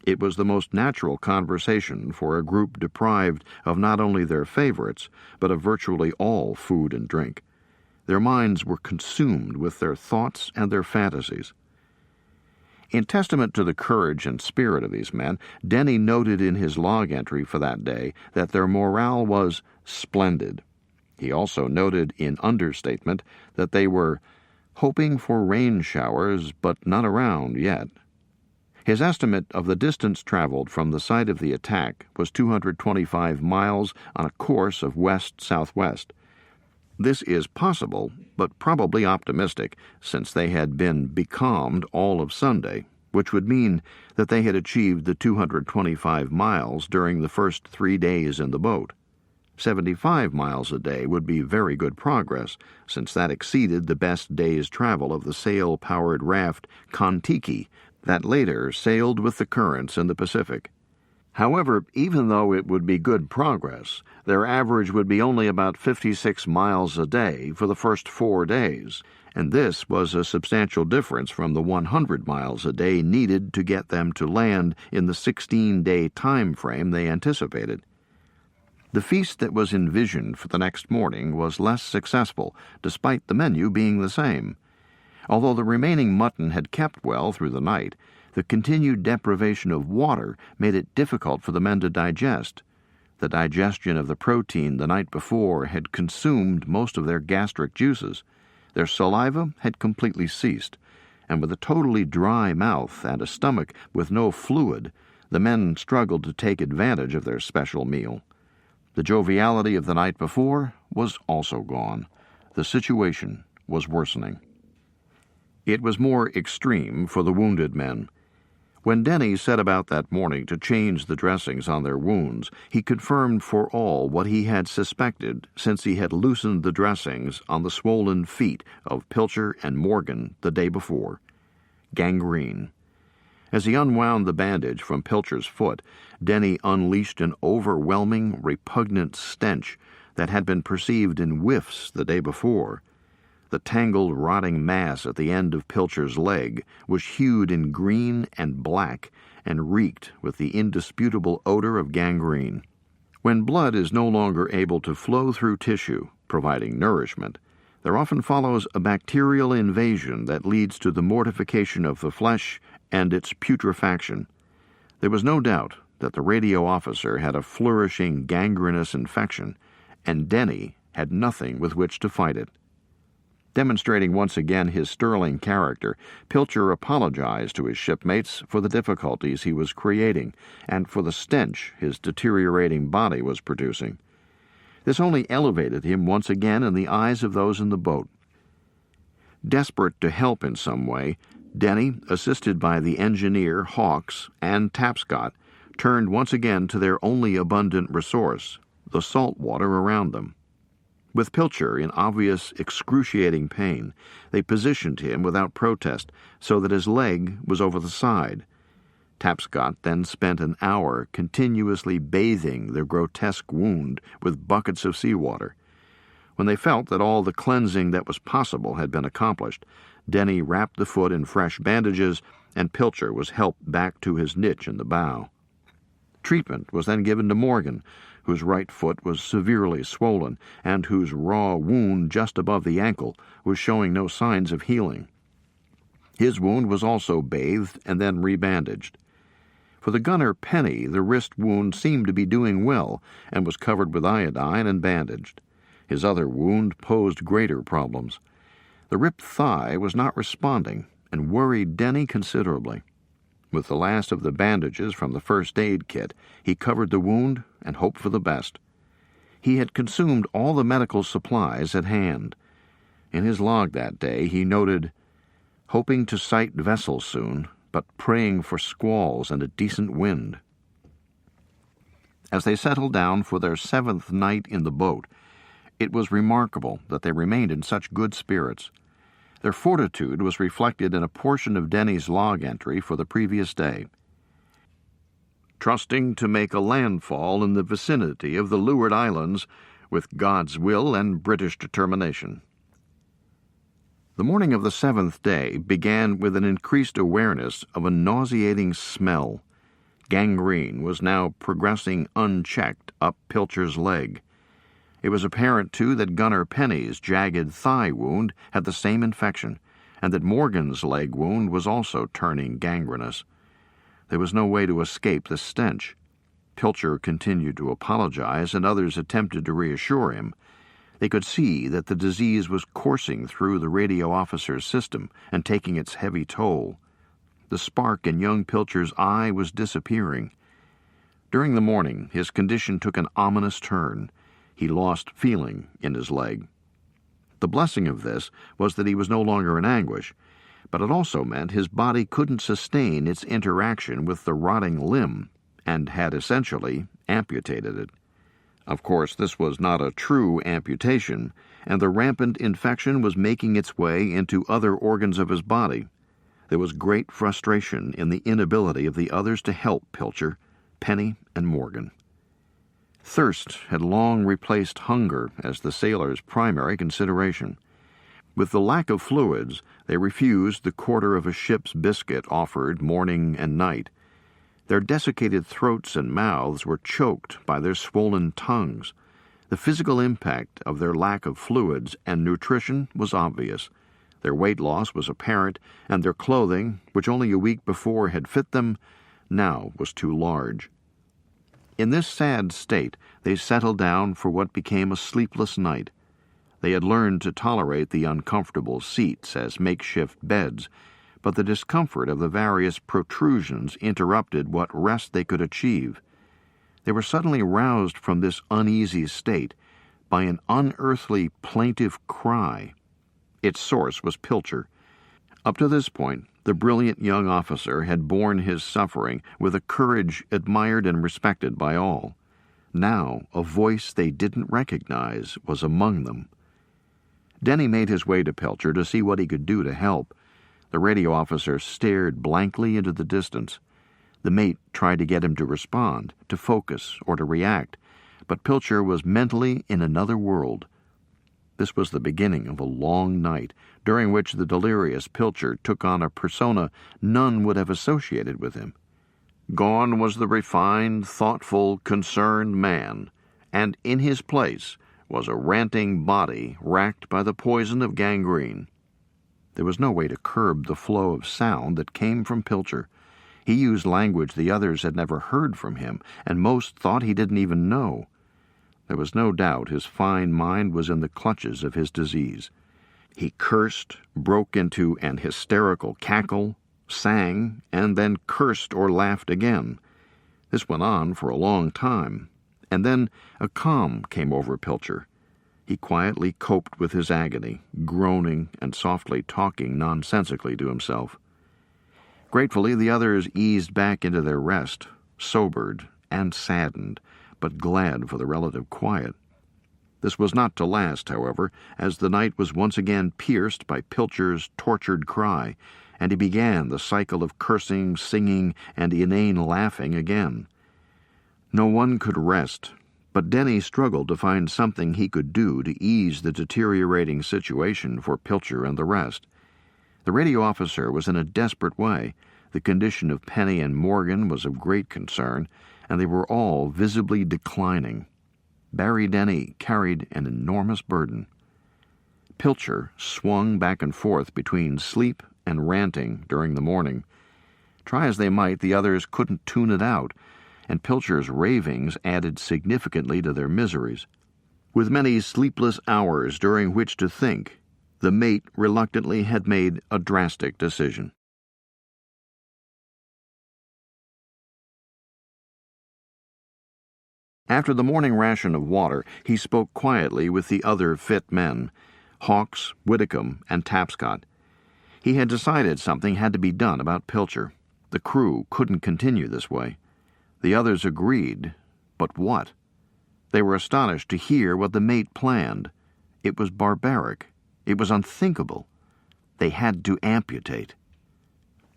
It was the most natural conversation for a group deprived of not only their favorites, but of virtually all food and drink. Their minds were consumed with their thoughts and their fantasies. In testament to the courage and spirit of these men, Denny noted in his log entry for that day that their morale was splendid. He also noted in understatement that they were hoping for rain showers, but not around yet. His estimate of the distance traveled from the site of the attack was 225 miles on a course of west-southwest. This is possible, but probably optimistic, since they had been becalmed all of Sunday, which would mean that they had achieved the 225 miles during the first 3 days in the boat. 75 miles a day would be very good progress, since that exceeded the best day's travel of the sail-powered raft Kon-Tiki that later sailed with the currents in the Pacific. However, even though it would be good progress, their average would be only about 56 miles a day for the first 4 days, and this was a substantial difference from the 100 miles a day needed to get them to land in the 16-day time frame they anticipated. The feast that was envisioned for the next morning was less successful, despite the menu being the same. Although the remaining mutton had kept well through the night, the continued deprivation of water made it difficult for the men to digest. The digestion of the protein the night before had consumed most of their gastric juices. Their saliva had completely ceased, and with a totally dry mouth and a stomach with no fluid, the men struggled to take advantage of their special meal. The joviality of the night before was also gone. The situation was worsening. It was more extreme for the wounded men. When Denny set about that morning to change the dressings on their wounds, he confirmed for all what he had suspected since he had loosened the dressings on the swollen feet of Pilcher and Morgan the day before: gangrene. As he unwound the bandage from Pilcher's foot, Denny unleashed an overwhelming, repugnant stench that had been perceived in whiffs the day before. The tangled, rotting mass at the end of Pilcher's leg was hued in green and black and reeked with the indisputable odor of gangrene. When blood is no longer able to flow through tissue, providing nourishment, there often follows a bacterial invasion that leads to the mortification of the flesh and its putrefaction. There was no doubt that the radio officer had a flourishing gangrenous infection, and Denny had nothing with which to fight it. Demonstrating once again his sterling character, Pilcher apologized to his shipmates for the difficulties he was creating and for the stench his deteriorating body was producing. This only elevated him once again in the eyes of those in the boat. Desperate to help in some way, Denny, assisted by the engineer, Hawks, and Tapscott, turned once again to their only abundant resource, the salt water around them. With Pilcher in obvious, excruciating pain, they positioned him without protest so that his leg was over the side. Tapscott then spent an hour continuously bathing the grotesque wound with buckets of seawater. When they felt that all the cleansing that was possible had been accomplished, Denny wrapped the foot in fresh bandages, and Pilcher was helped back to his niche in the bow. Treatment was then given to Morgan, whose right foot was severely swollen and whose raw wound just above the ankle was showing no signs of healing. His wound was also bathed and then rebandaged. For the gunner Penny, the wrist wound seemed to be doing well and was covered with iodine and bandaged. His other wound posed greater problems. The ripped thigh was not responding and worried Denny considerably. With the last of the bandages from the first aid kit, he covered the wound and hoped for the best. He had consumed all the medical supplies at hand. In his log that day, he noted, "Hoping to sight vessel soon, but praying for squalls and a decent wind." As they settled down for their 7th night in the boat, it was remarkable that they remained in such good spirits. Their fortitude was reflected in a portion of Denny's log entry for the previous day. "Trusting to make a landfall in the vicinity of the Leeward Islands with God's will and British determination." The morning of the 7th day began with an increased awareness of a nauseating smell. Gangrene was now progressing unchecked up Pilcher's leg. It was apparent, too, that Gunner Penny's jagged thigh wound had the same infection, and that Morgan's leg wound was also turning gangrenous. There was no way to escape the stench. Pilcher continued to apologize, and others attempted to reassure him. They could see that the disease was coursing through the radio officer's system and taking its heavy toll. The spark in young Pilcher's eye was disappearing. During the morning, his condition took an ominous turn. He lost feeling in his leg. The blessing of this was that he was no longer in anguish, but it also meant his body couldn't sustain its interaction with the rotting limb and had essentially amputated it. Of course, this was not a true amputation, and the rampant infection was making its way into other organs of his body. There was great frustration in the inability of the others to help Pilcher, Penny, and Morgan. Thirst had long replaced hunger as the sailors' primary consideration. With the lack of fluids, they refused the quarter of a ship's biscuit offered morning and night. Their desiccated throats and mouths were choked by their swollen tongues. The physical impact of their lack of fluids and nutrition was obvious. Their weight loss was apparent, and their clothing, which only a week before had fit them, now was too large. In this sad state, they settled down for what became a sleepless night. They had learned to tolerate the uncomfortable seats as makeshift beds, but the discomfort of the various protrusions interrupted what rest they could achieve. They were suddenly roused from this uneasy state by an unearthly plaintive cry. Its source was Pilcher. Up to this point, the brilliant young officer had borne his suffering with a courage admired and respected by all. Now, a voice they didn't recognize was among them. Denny made his way to Pilcher to see what he could do to help. The radio officer stared blankly into the distance. The mate tried to get him to respond, to focus, or to react, but Pilcher was mentally in another world. This was the beginning of a long night, during which the delirious Pilcher took on a persona none would have associated with him. Gone was the refined, thoughtful, concerned man, and in his place was a ranting body racked by the poison of gangrene. There was no way to curb the flow of sound that came from Pilcher. He used language the others had never heard from him, and most thought he didn't even know. There was no doubt his fine mind was in the clutches of his disease. He cursed, broke into an hysterical cackle, sang, and then cursed or laughed again. This went on for a long time, and then a calm came over Pilcher. He quietly coped with his agony, groaning and softly talking nonsensically to himself. Gratefully, the others eased back into their rest, sobered and saddened, but glad for the relative quiet. This was not to last, however, as the night was once again pierced by Pilcher's tortured cry, and he began the cycle of cursing, singing, and inane laughing again. No one could rest, but Denny struggled to find something he could do to ease the deteriorating situation for Pilcher and the rest. The radio officer was in a desperate way. The condition of Penny and Morgan was of great concern, and they were all visibly declining. Barry Denny carried an enormous burden. Pilcher swung back and forth between sleep and ranting during the morning. Try as they might, the others couldn't tune it out, and Pilcher's ravings added significantly to their miseries. With many sleepless hours during which to think, the mate reluctantly had made a drastic decision. After the morning ration of water, he spoke quietly with the other fit men, Hawks, Whitcomb, and Tapscott. He had decided something had to be done about Pilcher. The crew couldn't continue this way. The others agreed, but what? They were astonished to hear what the mate planned. It was barbaric. It was unthinkable. They had to amputate.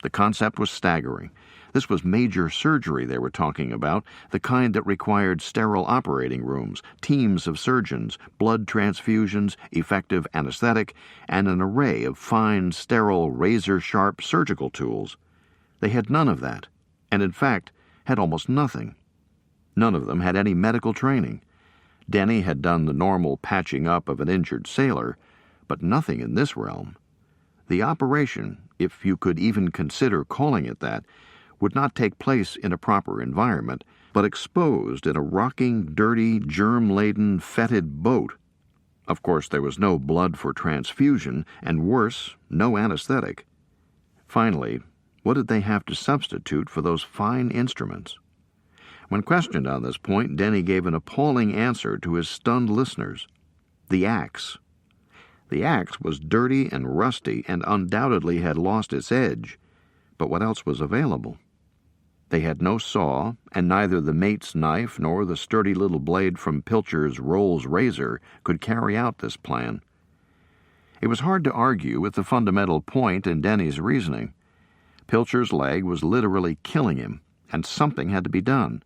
The concept was staggering. This was major surgery they were talking about, the kind that required sterile operating rooms, teams of surgeons, blood transfusions, effective anesthetic, and an array of fine, sterile, razor-sharp surgical tools. They had none of that, and in fact had almost nothing. None of them had any medical training. Denny had done the normal patching up of an injured sailor, but nothing in this realm. The operation, if you could even consider calling it that, would not take place in a proper environment, but exposed in a rocking, dirty, germ-laden, fetid boat. Of course, there was no blood for transfusion, and worse, no anesthetic. Finally, what did they have to substitute for those fine instruments? When questioned on this point, Denny gave an appalling answer to his stunned listeners. The axe. The axe was dirty and rusty and undoubtedly had lost its edge. But what else was available? They had no saw, and neither the mate's knife nor the sturdy little blade from Pilcher's Rolls razor could carry out this plan. It was hard to argue with the fundamental point in Denny's reasoning. Pilcher's leg was literally killing him, and something had to be done.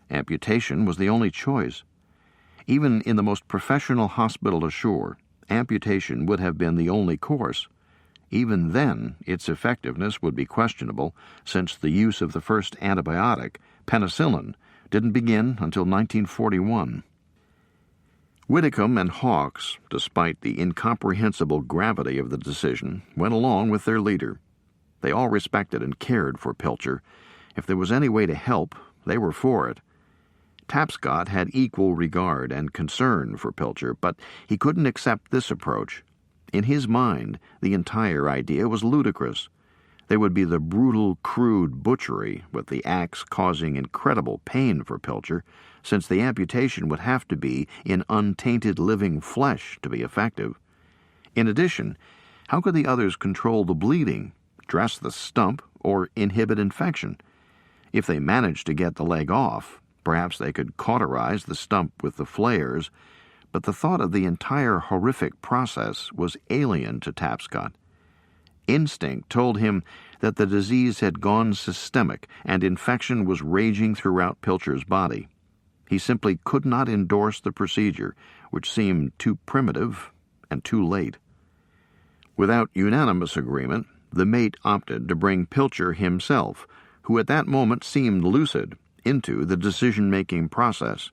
Amputation was the only choice. Even in the most professional hospital ashore, amputation would have been the only course. Even then, its effectiveness would be questionable, since the use of the first antibiotic, penicillin, didn't begin until 1941. Whitcomb and Hawks, despite the incomprehensible gravity of the decision, went along with their leader. They all respected and cared for Pilcher. If there was any way to help, they were for it. Tapscott had equal regard and concern for Pilcher, but he couldn't accept this approach. In his mind, the entire idea was ludicrous. There would be the brutal, crude butchery, with the axe causing incredible pain for Pilcher, since the amputation would have to be in untainted living flesh to be effective. In addition, how could the others control the bleeding, dress the stump, or inhibit infection? If they managed to get the leg off, perhaps they could cauterize the stump with the flayers, but the thought of the entire horrific process was alien to Tapscott. Instinct told him that the disease had gone systemic and infection was raging throughout Pilcher's body. He simply could not endorse the procedure, which seemed too primitive and too late. Without unanimous agreement, the mate opted to bring Pilcher himself, who at that moment seemed lucid, into the decision-making process.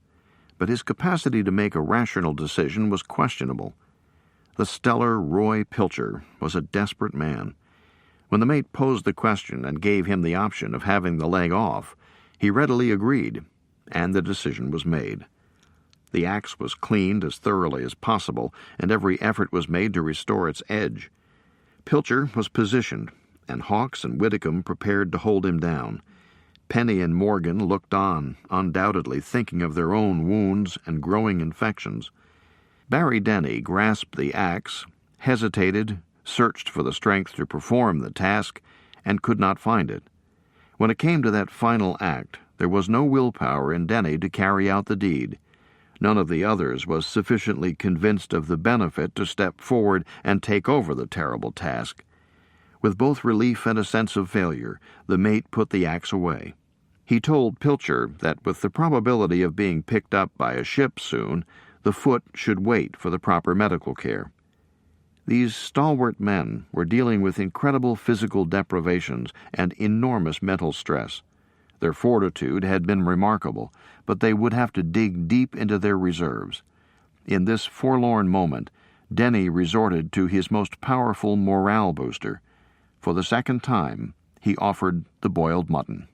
But his capacity to make a rational decision was questionable. The stellar Roy Pilcher was a desperate man. When the mate posed the question and gave him the option of having the leg off, he readily agreed, and the decision was made. The axe was cleaned as thoroughly as possible, and every effort was made to restore its edge. Pilcher was positioned, and Hawks and Whitcomb prepared to hold him down. Penny and Morgan looked on, undoubtedly thinking of their own wounds and growing infections. Barry Denny grasped the axe, hesitated, searched for the strength to perform the task, and could not find it. When it came to that final act, there was no willpower in Denny to carry out the deed. None of the others was sufficiently convinced of the benefit to step forward and take over the terrible task. With both relief and a sense of failure, the mate put the axe away. He told Pilcher that with the probability of being picked up by a ship soon, the foot should wait for the proper medical care. These stalwart men were dealing with incredible physical deprivations and enormous mental stress. Their fortitude had been remarkable, but they would have to dig deep into their reserves. In this forlorn moment, Denny resorted to his most powerful morale booster. For the second time, he offered the boiled mutton.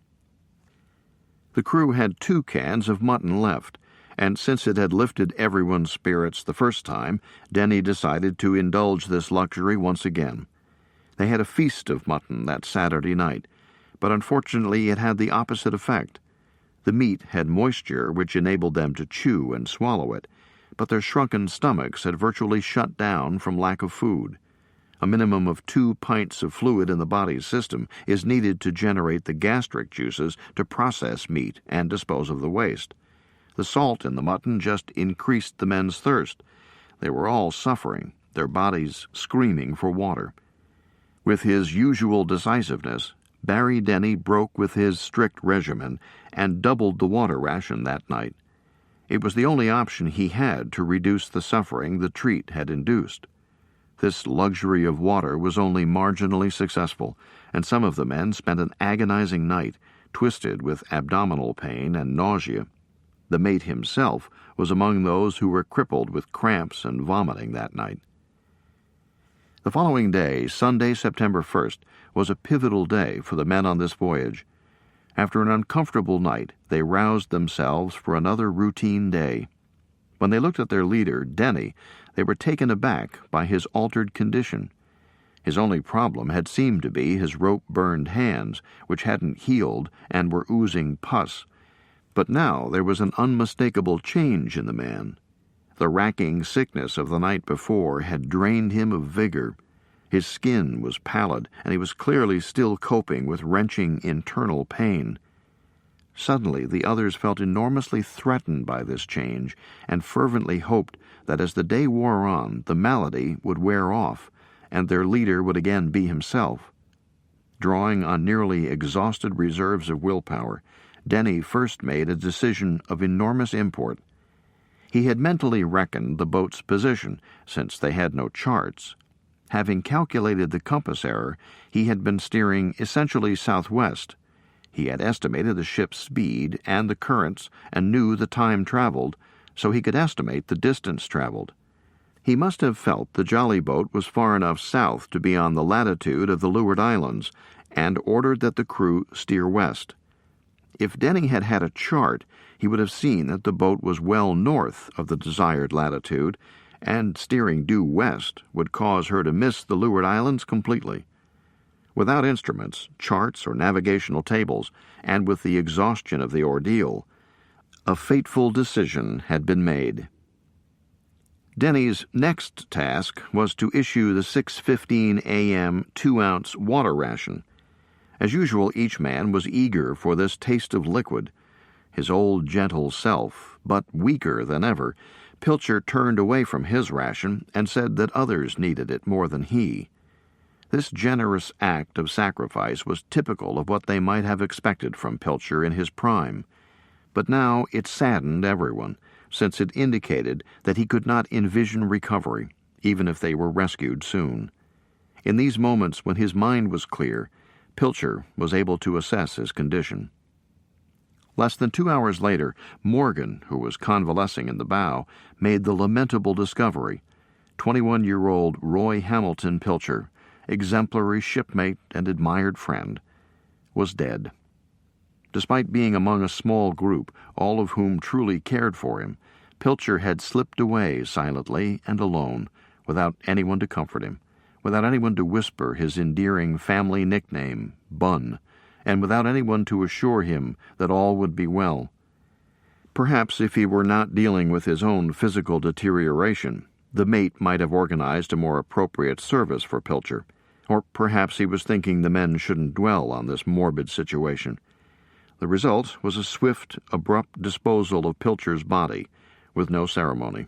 The crew had 2 cans of mutton left, and since it had lifted everyone's spirits the first time, Denny decided to indulge this luxury once again. They had a feast of mutton that Saturday night, but unfortunately it had the opposite effect. The meat had moisture which enabled them to chew and swallow it, but their shrunken stomachs had virtually shut down from lack of food. A minimum of 2 pints of fluid in the body's system is needed to generate the gastric juices to process meat and dispose of the waste. The salt in the mutton just increased the men's thirst. They were all suffering, their bodies screaming for water. With his usual decisiveness, Barry Denny broke with his strict regimen and doubled the water ration that night. It was the only option he had to reduce the suffering the treat had induced. This luxury of water was only marginally successful, and some of the men spent an agonizing night, twisted with abdominal pain and nausea. The mate himself was among those who were crippled with cramps and vomiting that night. The following day, Sunday, September 1st, was a pivotal day for the men on this voyage. After an uncomfortable night, they roused themselves for another routine day. When they looked at their leader, Denny, they were taken aback by his altered condition. His only problem had seemed to be his rope-burned hands, which hadn't healed and were oozing pus. But now there was an unmistakable change in the man. The racking sickness of the night before had drained him of vigor. His skin was pallid, and he was clearly still coping with wrenching internal pain. Suddenly the others felt enormously threatened by this change, and fervently hoped that as the day wore on, the malady would wear off, and their leader would again be himself. Drawing on nearly exhausted reserves of willpower, Denny first made a decision of enormous import. He had mentally reckoned the boat's position, since they had no charts. Having calculated the compass error, he had been steering essentially southwest. He had estimated the ship's speed and the currents and knew the time traveled, so he could estimate the distance traveled. He must have felt the jolly boat was far enough south to be on the latitude of the Leeward Islands, and ordered that the crew steer west. If Denny had had a chart, he would have seen that the boat was well north of the desired latitude, and steering due west would cause her to miss the Leeward Islands completely. Without instruments, charts, or navigational tables, and with the exhaustion of the ordeal, a fateful decision had been made. Denny's next task was to issue the 6:15 a.m. 2-ounce water ration. As usual, each man was eager for this taste of liquid. His old gentle self, but weaker than ever, Pilcher turned away from his ration and said that others needed it more than he. This generous act of sacrifice was typical of what they might have expected from Pilcher in his prime, but now it saddened everyone, since it indicated that he could not envision recovery, even if they were rescued soon. In these moments when his mind was clear, Pilcher was able to assess his condition. Less than 2 hours later, Morgan, who was convalescing in the bow, made the lamentable discovery. 21-year-old Roy Hamilton Pilcher, exemplary shipmate and admired friend, was dead. Despite being among a small group, all of whom truly cared for him, Pilcher had slipped away silently and alone, without anyone to comfort him, without anyone to whisper his endearing family nickname, Bun, and without anyone to assure him that all would be well. Perhaps if he were not dealing with his own physical deterioration, the mate might have organized a more appropriate service for Pilcher, or perhaps he was thinking the men shouldn't dwell on this morbid situation. The result was a swift, abrupt disposal of Pilcher's body, with no ceremony.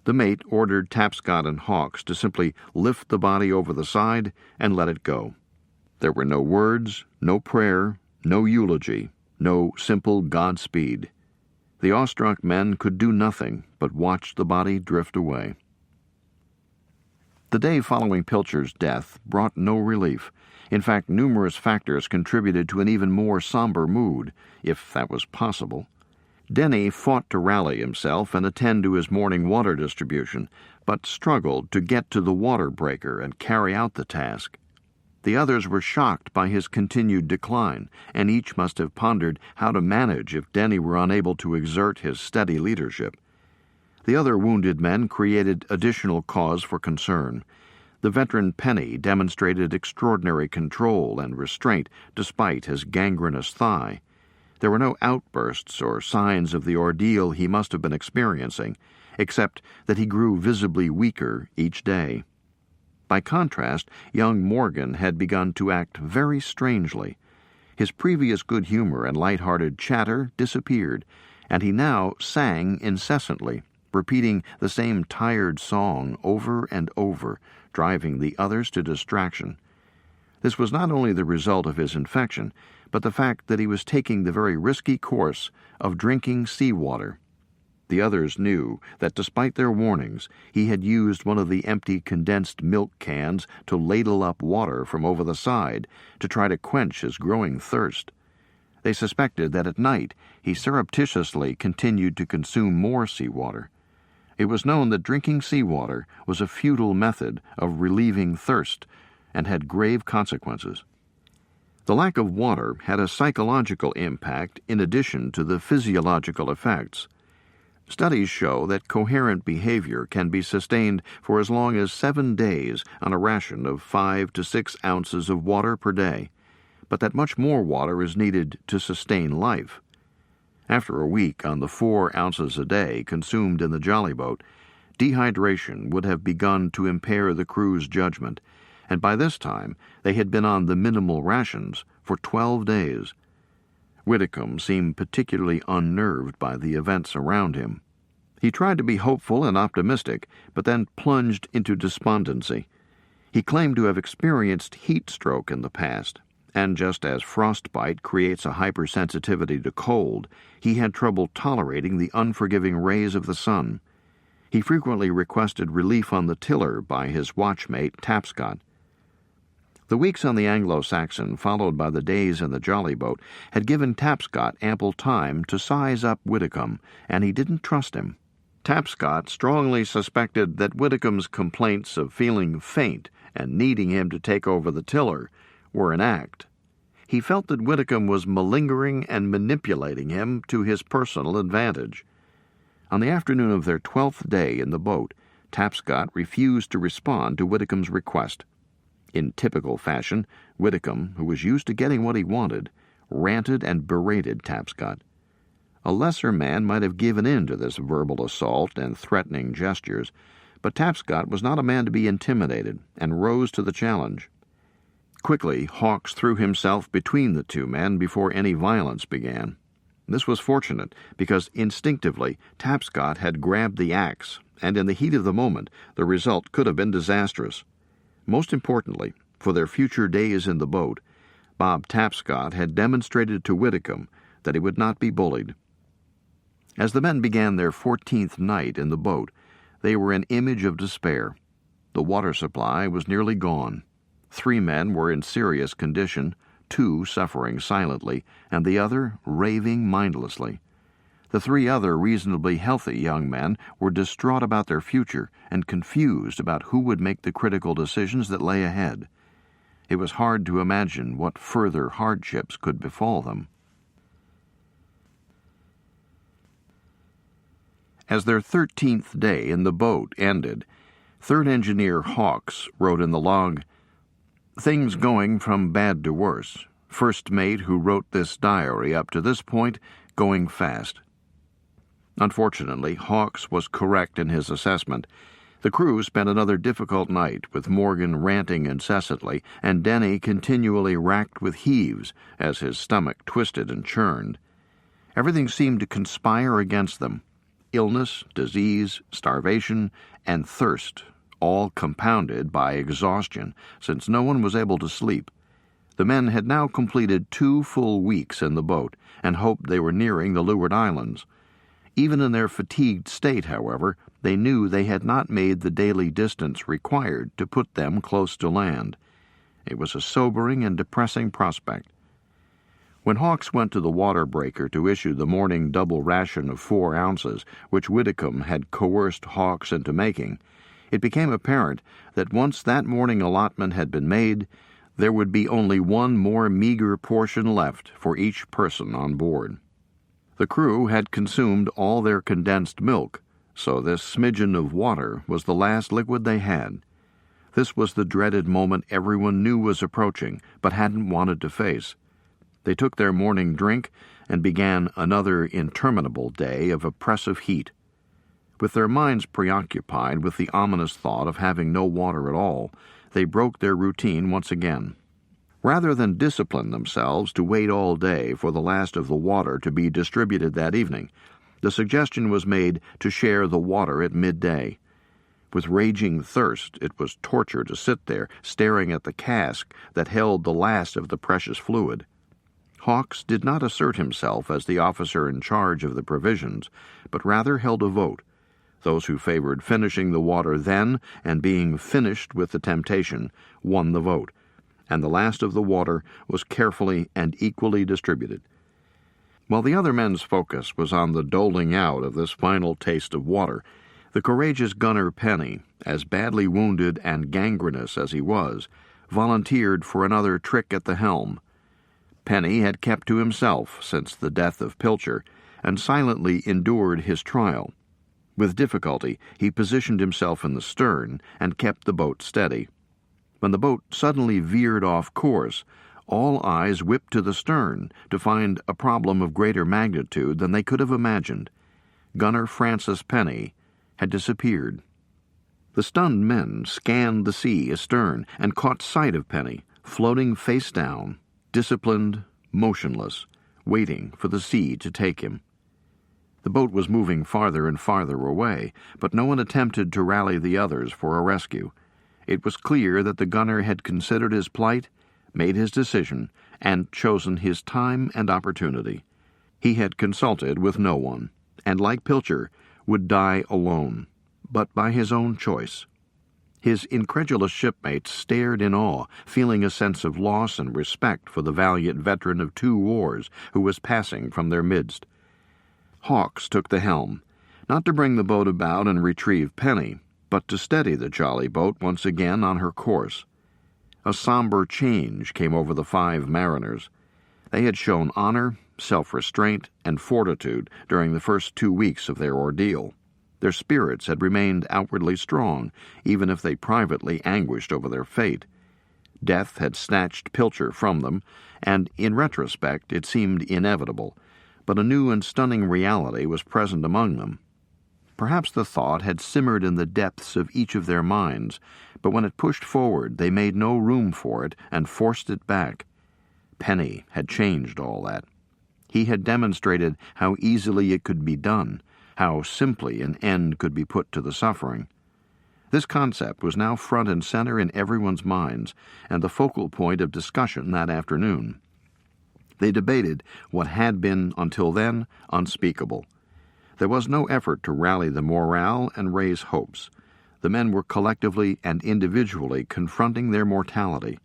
The mate ordered Tapscott and Hawks to simply lift the body over the side and let it go. There were no words, no prayer, no eulogy, no simple Godspeed. The awestruck men could do nothing but watch the body drift away. The day following Pilcher's death brought no relief. In fact, numerous factors contributed to an even more somber mood, if that was possible. Denny fought to rally himself and attend to his morning water distribution, but struggled to get to the water breaker and carry out the task. The others were shocked by his continued decline, and each must have pondered how to manage if Denny were unable to exert his steady leadership. The other wounded men created additional cause for concern. The veteran Penny demonstrated extraordinary control and restraint despite his gangrenous thigh. There were no outbursts or signs of the ordeal he must have been experiencing, except that he grew visibly weaker each day. By contrast, young Morgan had begun to act very strangely. His previous good humor and light-hearted chatter disappeared, and he now sang incessantly, repeating the same tired song over and over, driving the others to distraction. This was not only the result of his infection, but the fact that he was taking the very risky course of drinking seawater. The others knew that despite their warnings, he had used one of the empty condensed milk cans to ladle up water from over the side to try to quench his growing thirst. They suspected that at night he surreptitiously continued to consume more seawater. It was known that drinking seawater was a futile method of relieving thirst and had grave consequences. The lack of water had a psychological impact in addition to the physiological effects. Studies show that coherent behavior can be sustained for as long as 7 days on a ration of 5 to 6 ounces of water per day, but that much more water is needed to sustain life. After a week on the 4 ounces a day consumed in the jollyboat, dehydration would have begun to impair the crew's judgment, and by this time they had been on the minimal rations for 12 days. Whitcomb seemed particularly unnerved by the events around him. He tried to be hopeful and optimistic, but then plunged into despondency. He claimed to have experienced heat stroke in the past, and just as frostbite creates a hypersensitivity to cold, he had trouble tolerating the unforgiving rays of the sun. He frequently requested relief on the tiller by his watchmate, Tapscott. The weeks on the Anglo-Saxon, followed by the days in the jollyboat, had given Tapscott ample time to size up Whitcomb, and he didn't trust him. Tapscott strongly suspected that Whitcomb's complaints of feeling faint and needing him to take over the tiller were an act. He felt that Whitcomb was malingering and manipulating him to his personal advantage. On the afternoon of their 12th day in the boat, Tapscott refused to respond to Whitcomb's request. In typical fashion, Whitcomb, who was used to getting what he wanted, ranted and berated Tapscott. A lesser man might have given in to this verbal assault and threatening gestures, but Tapscott was not a man to be intimidated and rose to the challenge. Quickly, Hawks threw himself between the two men before any violence began. This was fortunate, because instinctively Tapscott had grabbed the axe, and in the heat of the moment the result could have been disastrous. Most importantly, for their future days in the boat, Bob Tapscott had demonstrated to Whitcomb that he would not be bullied. As the men began their 14th night in the boat, they were an image of despair. The water supply was nearly gone. 3 men were in serious condition, 2 suffering silently, and the other raving mindlessly. The 3 other reasonably healthy young men were distraught about their future and confused about who would make the critical decisions that lay ahead. It was hard to imagine what further hardships could befall them. As their 13th day in the boat ended, 3rd Engineer Hawks wrote in the log, "Things going from bad to worse. First mate who wrote this diary up to this point going fast." Unfortunately, Hawks was correct in his assessment. The crew spent another difficult night, with Morgan ranting incessantly and Denny continually racked with heaves as his stomach twisted and churned. Everything seemed to conspire against them. Illness, disease, starvation, and thirst, all compounded by exhaustion, since no one was able to sleep. The men had now completed 2 full weeks in the boat and hoped they were nearing the Leeward Islands. Even in their fatigued state, however, they knew they had not made the daily distance required to put them close to land. It was a sobering and depressing prospect. When Hawks went to the water breaker to issue the morning double ration of 4 ounces, which Whitcomb had coerced Hawks into making, it became apparent that once that morning allotment had been made, there would be only one more meager portion left for each person on board. The crew had consumed all their condensed milk, so this smidgen of water was the last liquid they had. This was the dreaded moment everyone knew was approaching, but hadn't wanted to face. They took their morning drink and began another interminable day of oppressive heat. With their minds preoccupied with the ominous thought of having no water at all, they broke their routine once again. Rather than discipline themselves to wait all day for the last of the water to be distributed that evening, the suggestion was made to share the water at midday. With raging thirst, it was torture to sit there, staring at the cask that held the last of the precious fluid. Hawks did not assert himself as the officer in charge of the provisions, but rather held a vote. Those who favored finishing the water then and being finished with the temptation won the vote, and the last of the water was carefully and equally distributed. While the other men's focus was on the doling out of this final taste of water, the courageous gunner Penny, as badly wounded and gangrenous as he was, volunteered for another trick at the helm. Penny had kept to himself since the death of Pilcher, and silently endured his trial. With difficulty, he positioned himself in the stern and kept the boat steady. When the boat suddenly veered off course, all eyes whipped to the stern to find a problem of greater magnitude than they could have imagined. Gunner Francis Penny had disappeared. The stunned men scanned the sea astern and caught sight of Penny, floating face down, disciplined, motionless, waiting for the sea to take him. The boat was moving farther and farther away, but no one attempted to rally the others for a rescue. It was clear that the gunner had considered his plight, made his decision, and chosen his time and opportunity. He had consulted with no one, and like Pilcher, would die alone, but by his own choice. His incredulous shipmates stared in awe, feeling a sense of loss and respect for the valiant veteran of 2 wars who was passing from their midst. Hawks took the helm, not to bring the boat about and retrieve Penny, but to steady the jolly boat once again on her course. A somber change came over the 5 mariners. They had shown honor, self-restraint, and fortitude during the first 2 weeks of their ordeal. Their spirits had remained outwardly strong, even if they privately anguished over their fate. Death had snatched Pilcher from them, and in retrospect it seemed inevitable, but a new and stunning reality was present among them. Perhaps the thought had simmered in the depths of each of their minds, but when it pushed forward they made no room for it and forced it back. Penny had changed all that. He had demonstrated how easily it could be done, how simply an end could be put to the suffering. This concept was now front and center in everyone's minds and the focal point of discussion that afternoon. They debated what had been, until then, unspeakable. There was no effort to rally the morale and raise hopes. The men were collectively and individually confronting their mortality.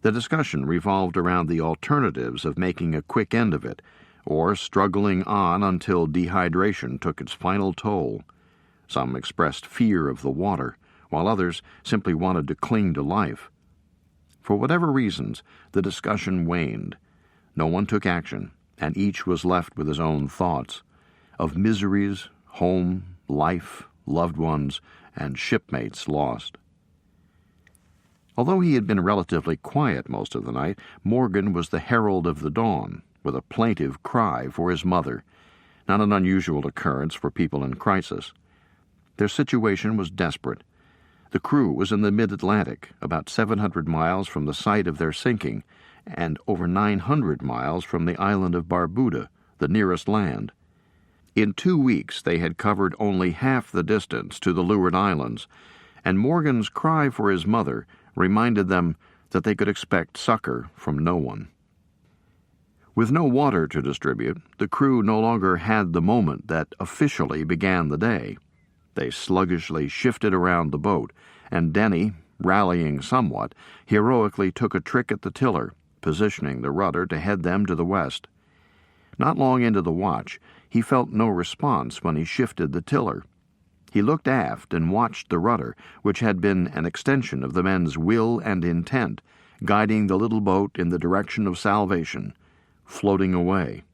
The discussion revolved around the alternatives of making a quick end of it, or struggling on until dehydration took its final toll. Some expressed fear of the water, while others simply wanted to cling to life. For whatever reasons, the discussion waned. No one took action, and each was left with his own thoughts of miseries, home, life, loved ones, and shipmates lost. Although he had been relatively quiet most of the night, Morgan was the herald of the dawn, with a plaintive cry for his mother, not an unusual occurrence for people in crisis. Their situation was desperate. The crew was in the mid-Atlantic, about 700 miles from the site of their sinking, and over 900 miles from the island of Barbuda, the nearest land. In 2 weeks they had covered only half the distance to the Leeward Islands, and Morgan's cry for his mother reminded them that they could expect succor from no one. With no water to distribute, the crew no longer had the moment that officially began the day. They sluggishly shifted around the boat, and Denny, rallying somewhat, heroically took a trick at the tiller, positioning the rudder to head them to the west. Not long into the watch, he felt no response when he shifted the tiller. He looked aft and watched the rudder, which had been an extension of the men's will and intent, guiding the little boat in the direction of salvation, floating away.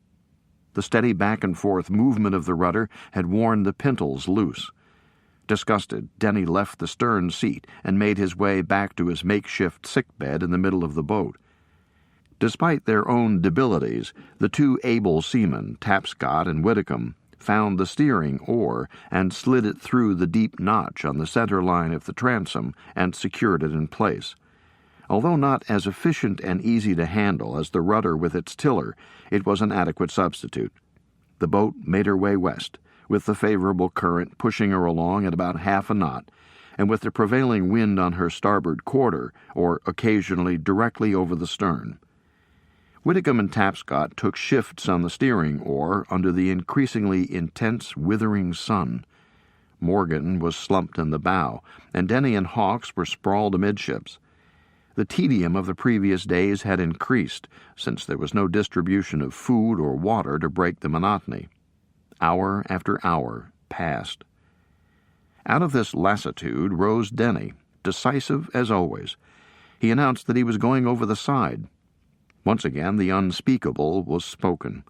The steady back-and-forth movement of the rudder had worn the pintles loose. Disgusted, Denny left the stern seat and made his way back to his makeshift sickbed in the middle of the boat. Despite their own debilities, the two able seamen, Tapscott and Whitcomb, found the steering oar and slid it through the deep notch on the center line of the transom and secured it in place. Although not as efficient and easy to handle as the rudder with its tiller, it was an adequate substitute. The boat made her way west, with the favorable current pushing her along at about half a knot, and with the prevailing wind on her starboard quarter, or occasionally directly over the stern. Whitcomb and Tapscott took shifts on the steering oar under the increasingly intense, withering sun. Morgan was slumped in the bow, and Denny and Hawks were sprawled amidships. The tedium of the previous days had increased, since there was no distribution of food or water to break the monotony. Hour after hour passed. Out of this lassitude rose Denny, decisive as always. He announced that he was going over the side. Once again, the unspeakable was spoken.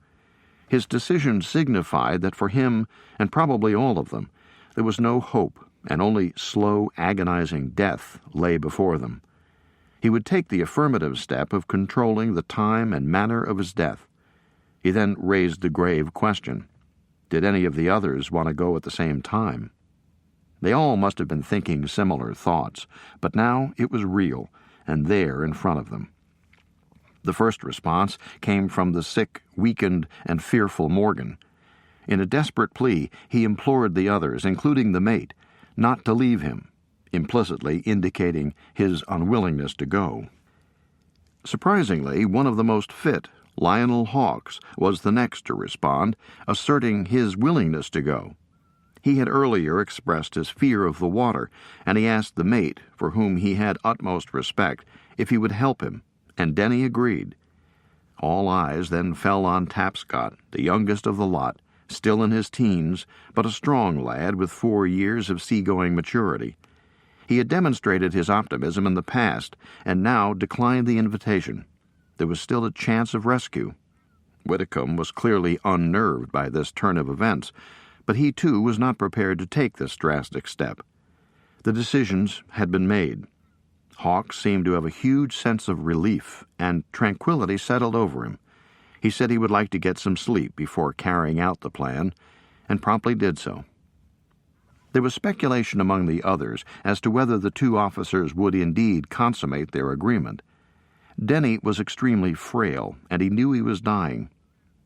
His decision signified that for him, and probably all of them, there was no hope, and only slow, agonizing death lay before them. He would take the affirmative step of controlling the time and manner of his death. He then raised the grave question: did any of the others want to go at the same time? They all must have been thinking similar thoughts, but now it was real, and there in front of them. The first response came from the sick, weakened, and fearful Morgan. In a desperate plea, he implored the others, including the mate, not to leave him, implicitly indicating his unwillingness to go. Surprisingly, one of the most fit, Lionel Hawks, was the next to respond, asserting his willingness to go. He had earlier expressed his fear of the water, and he asked the mate, for whom he had utmost respect, if he would help him, and Denny agreed. All eyes then fell on Tapscott, the youngest of the lot, still in his teens, but a strong lad with 4 years of seagoing maturity. He had demonstrated his optimism in the past, and now declined the invitation. There was still a chance of rescue. Whitcomb was clearly unnerved by this turn of events, but he too was not prepared to take this drastic step. The decisions had been made. Hawks seemed to have a huge sense of relief, and tranquility settled over him. He said he would like to get some sleep before carrying out the plan, and promptly did so. There was speculation among the others as to whether the two officers would indeed consummate their agreement. Denny was extremely frail, and he knew he was dying.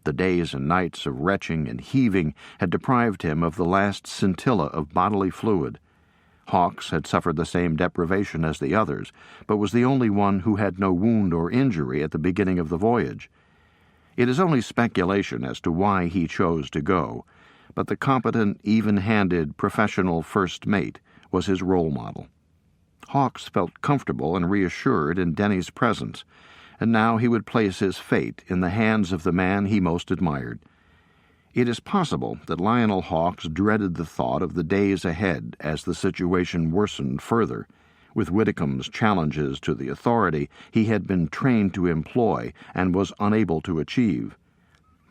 The days and nights of retching and heaving had deprived him of the last scintilla of bodily fluid. Hawks had suffered the same deprivation as the others, but was the only one who had no wound or injury at the beginning of the voyage. It is only speculation as to why he chose to go, but the competent, even-handed, professional first mate was his role model. Hawks felt comfortable and reassured in Denny's presence, and now he would place his fate in the hands of the man he most admired. It is possible that Lionel Hawks dreaded the thought of the days ahead as the situation worsened further, with Whitcomb's challenges to the authority he had been trained to employ and was unable to achieve.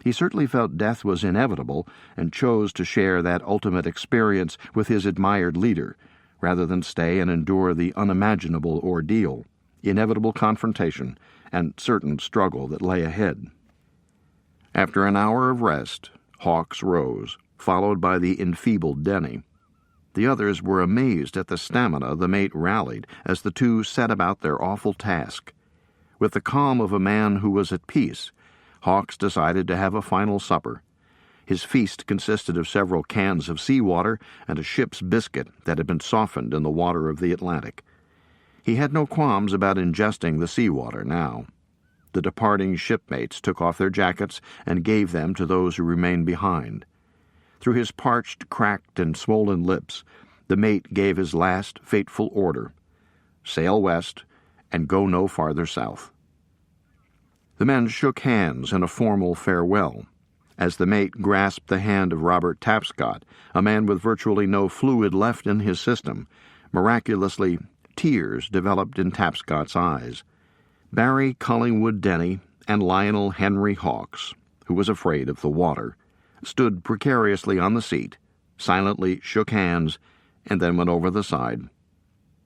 He certainly felt death was inevitable and chose to share that ultimate experience with his admired leader, rather than stay and endure the unimaginable ordeal, inevitable confrontation, and certain struggle that lay ahead. After an hour of rest, Hawks rose, followed by the enfeebled Denny. The others were amazed at the stamina the mate rallied as the two set about their awful task. With the calm of a man who was at peace, Hawks decided to have a final supper. His feast consisted of several cans of seawater and a ship's biscuit that had been softened in the water of the Atlantic. He had no qualms about ingesting the seawater now. The departing shipmates took off their jackets and gave them to those who remained behind. Through his parched, cracked, and swollen lips, the mate gave his last fateful order: sail west and go no farther south. The men shook hands in a formal farewell, as the mate grasped the hand of Robert Tapscott, a man with virtually no fluid left in his system. Miraculously, tears developed in Tapscott's eyes. Barry Collingwood Denny and Lionel Henry Hawks, who was afraid of the water, stood precariously on the seat, silently shook hands, and then went over the side.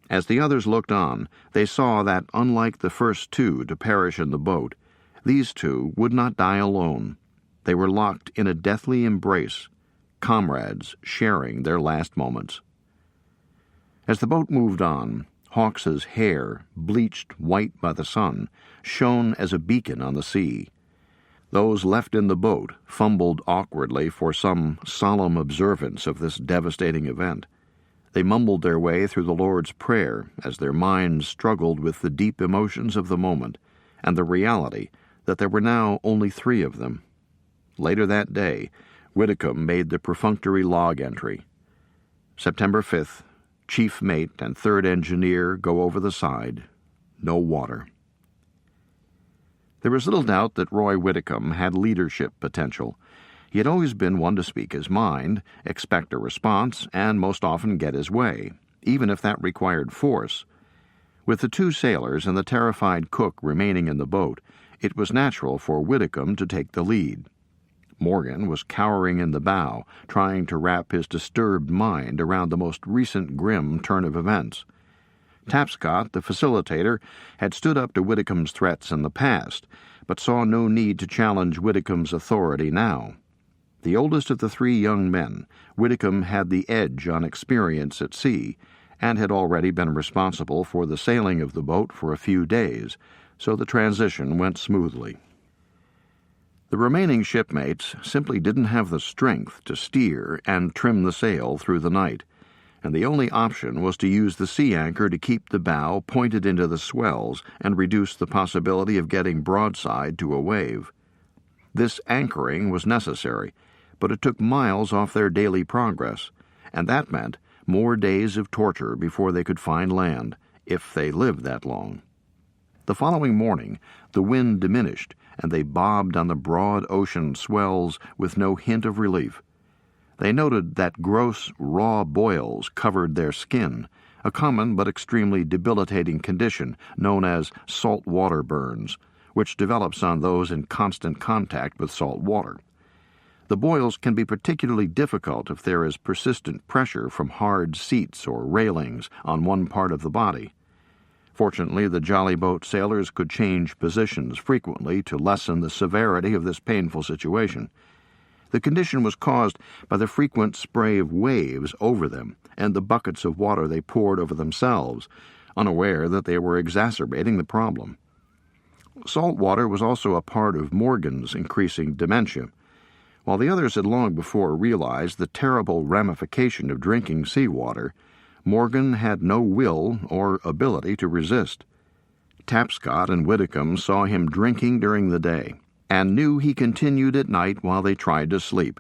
As the others looked on, they saw that, unlike the first two to perish in the boat, these two would not die alone. They were locked in a deathly embrace, comrades sharing their last moments. As the boat moved on, Hawks's hair, bleached white by the sun, shone as a beacon on the sea. Those left in the boat fumbled awkwardly for some solemn observance of this devastating event. They mumbled their way through the Lord's Prayer as their minds struggled with the deep emotions of the moment and the reality that there were now only 3 of them. Later that day, Whitcomb made the perfunctory log entry: September 5th, Chief Mate and Third Engineer go over the side. No water. There was little doubt that Roy Whitcomb had leadership potential. He had always been one to speak his mind, expect a response, and most often get his way, even if that required force. With the 2 sailors and the terrified cook remaining in the boat, it was natural for Whitcomb to take the lead. Morgan was cowering in the bow, trying to wrap his disturbed mind around the most recent grim turn of events. Tapscott, the facilitator, had stood up to Whitcomb's threats in the past, but saw no need to challenge Whitcomb's authority now. The oldest of the 3 young men, Whitcomb had the edge on experience at sea, and had already been responsible for the sailing of the boat for a few days, so the transition went smoothly. The remaining shipmates simply didn't have the strength to steer and trim the sail through the night, and the only option was to use the sea anchor to keep the bow pointed into the swells and reduce the possibility of getting broadside to a wave. This anchoring was necessary, but it took miles off their daily progress, and that meant more days of torture before they could find land, if they lived that long. The following morning, the wind diminished, and they bobbed on the broad ocean swells with no hint of relief. They noted that gross, raw boils covered their skin, a common but extremely debilitating condition known as salt water burns, which develops on those in constant contact with salt water. The boils can be particularly difficult if there is persistent pressure from hard seats or railings on one part of the body. Fortunately, the jolly boat sailors could change positions frequently to lessen the severity of this painful situation. The condition was caused by the frequent spray of waves over them and the buckets of water they poured over themselves, unaware that they were exacerbating the problem. Salt water was also a part of Morgan's increasing dementia. While the others had long before realized the terrible ramification of drinking seawater, Morgan had no will or ability to resist. Tapscott and Widdicombe saw him drinking during the day and knew he continued at night while they tried to sleep.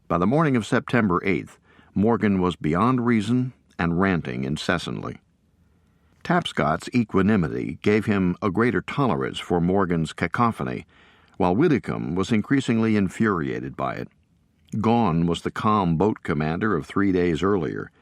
By the morning of September 8th, Morgan was beyond reason and ranting incessantly. Tapscott's equanimity gave him a greater tolerance for Morgan's cacophony, while Widdicombe was increasingly infuriated by it. Gone was the calm boat commander of 3 days earlier.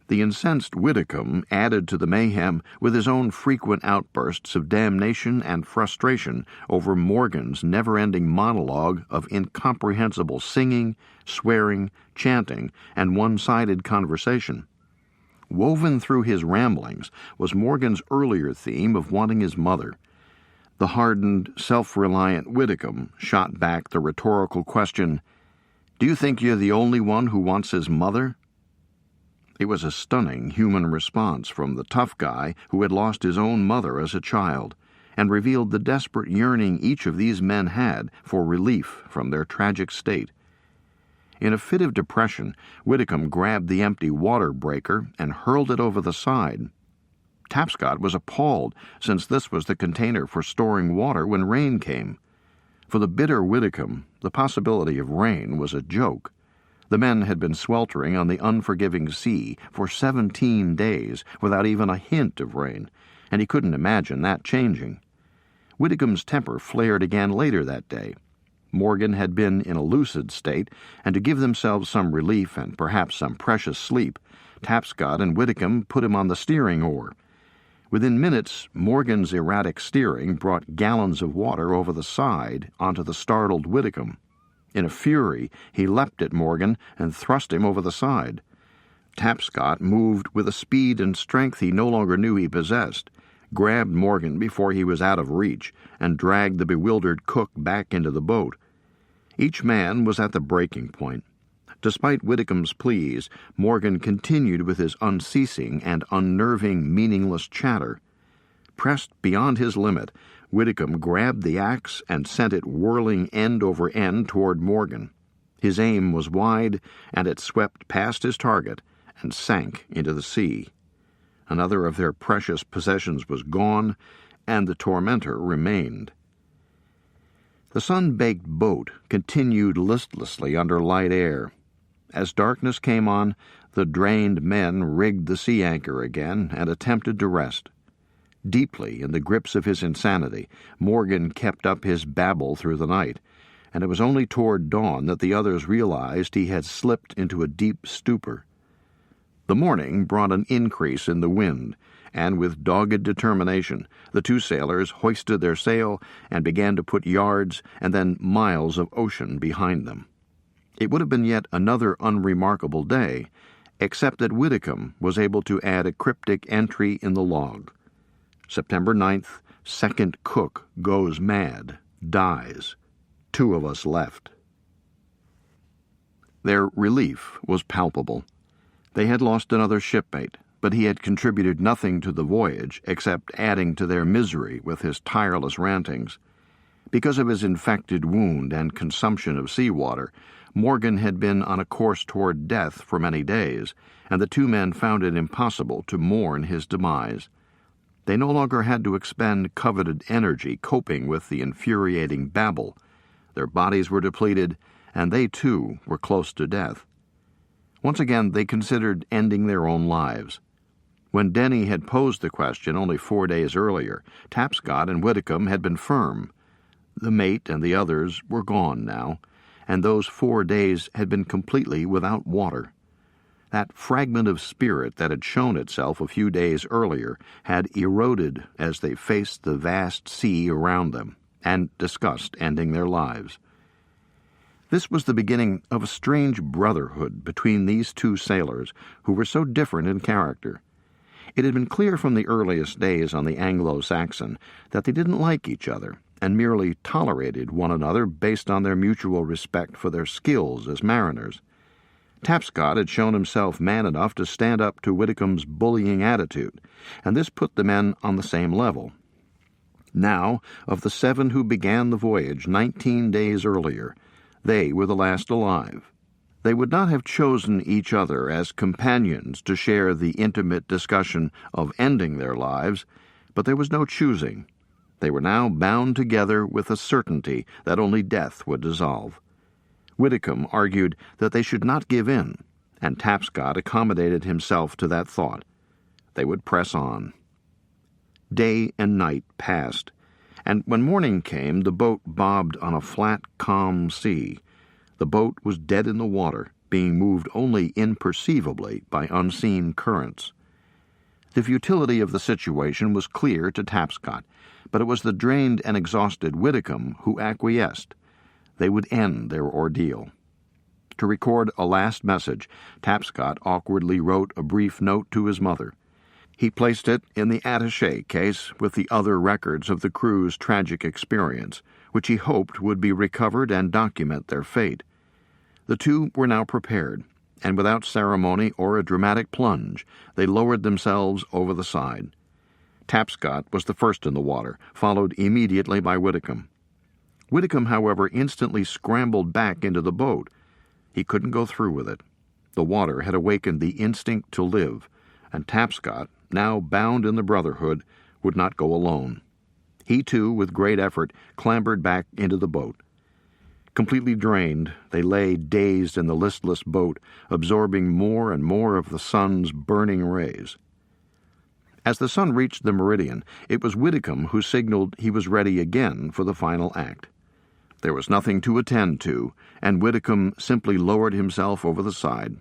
The incensed Widdicombe added to the mayhem with his own frequent outbursts of damnation and frustration over Morgan's never-ending monologue of incomprehensible singing, swearing, chanting, and one-sided conversation. Woven through his ramblings was Morgan's earlier theme of wanting his mother. The hardened, self-reliant Widdicombe shot back the rhetorical question, "Do you think you're the only one who wants his mother?" It was a stunning human response from the tough guy who had lost his own mother as a child, and revealed the desperate yearning each of these men had for relief from their tragic state. In a fit of depression, Widdicombe grabbed the empty water breaker and hurled it over the side. Tapscott was appalled, since this was the container for storing water when rain came. For the bitter Widdicombe, the possibility of rain was a joke. The men had been sweltering on the unforgiving sea for 17 days without even a hint of rain, and he couldn't imagine that changing. Widdicombe's temper flared again later that day. Morgan had been in a lucid state, and to give themselves some relief and perhaps some precious sleep, Tapscott and Widdicombe put him on the steering oar. Within minutes, Morgan's erratic steering brought gallons of water over the side onto the startled Widdicombe. In a fury, he leapt at Morgan and thrust him over the side. Tapscott moved with a speed and strength he no longer knew he possessed, grabbed Morgan before he was out of reach, and dragged the bewildered cook back into the boat. Each man was at the breaking point. Despite Widdicombe's pleas, Morgan continued with his unceasing and unnerving, meaningless chatter. Pressed beyond his limit, Widdicombe grabbed the axe and sent it whirling end over end toward Morgan. His aim was wide, and it swept past his target and sank into the sea. Another of their precious possessions was gone, and the tormentor remained. The sun-baked boat continued listlessly under light air. As darkness came on, the drained men rigged the sea anchor again and attempted to rest. Deeply in the grips of his insanity, Morgan kept up his babble through the night, and it was only toward dawn that the others realized he had slipped into a deep stupor. The morning brought an increase in the wind, and with dogged determination, the two sailors hoisted their sail and began to put yards and then miles of ocean behind them. It would have been yet another unremarkable day, except that Widdicombe was able to add a cryptic entry in the log. September 9th, second cook goes mad, dies. 2 of us left. Their relief was palpable. They had lost another shipmate, but he had contributed nothing to the voyage except adding to their misery with his tireless rantings. Because of his infected wound and consumption of seawater, Morgan had been on a course toward death for many days, and the 2 men found it impossible to mourn his demise. They no longer had to expend coveted energy coping with the infuriating babble. Their bodies were depleted, and they, too, were close to death. Once again, they considered ending their own lives. When Denny had posed the question only 4 days earlier, Tapscott and Widdicombe had been firm. The mate and the others were gone now, and those 4 days had been completely without water. That fragment of spirit that had shown itself a few days earlier had eroded as they faced the vast sea around them and discussed ending their lives. This was the beginning of a strange brotherhood between these 2 sailors who were so different in character. It had been clear from the earliest days on the Anglo-Saxon that they didn't like each other and merely tolerated one another based on their mutual respect for their skills as mariners. Tapscott had shown himself man enough to stand up to Widdicombe's bullying attitude, and this put the men on the same level. Now, of the 7 who began the voyage 19 days earlier, they were the last alive. They would not have chosen each other as companions to share the intimate discussion of ending their lives, but there was no choosing. They were now bound together with a certainty that only death would dissolve. Widdicombe argued that they should not give in, and Tapscott accommodated himself to that thought. They would press on. Day and night passed, and when morning came, the boat bobbed on a flat, calm sea. The boat was dead in the water, being moved only imperceivably by unseen currents. The futility of the situation was clear to Tapscott, but it was the drained and exhausted Widdicombe who acquiesced. They would end their ordeal. To record a last message, Tapscott awkwardly wrote a brief note to his mother. He placed it in the attaché case with the other records of the crew's tragic experience, which he hoped would be recovered and document their fate. The two were now prepared, and without ceremony or a dramatic plunge, they lowered themselves over the side. Tapscott was the first in the water, followed immediately by Widdicombe. Widdicombe, however, instantly scrambled back into the boat. He couldn't go through with it. The water had awakened the instinct to live, and Tapscott, now bound in the brotherhood, would not go alone. He, too, with great effort, clambered back into the boat. Completely drained, they lay dazed in the listless boat, absorbing more and more of the sun's burning rays. As the sun reached the meridian, it was Widdicombe who signaled he was ready again for the final act. There was nothing to attend to, and Widdicombe simply lowered himself over the side.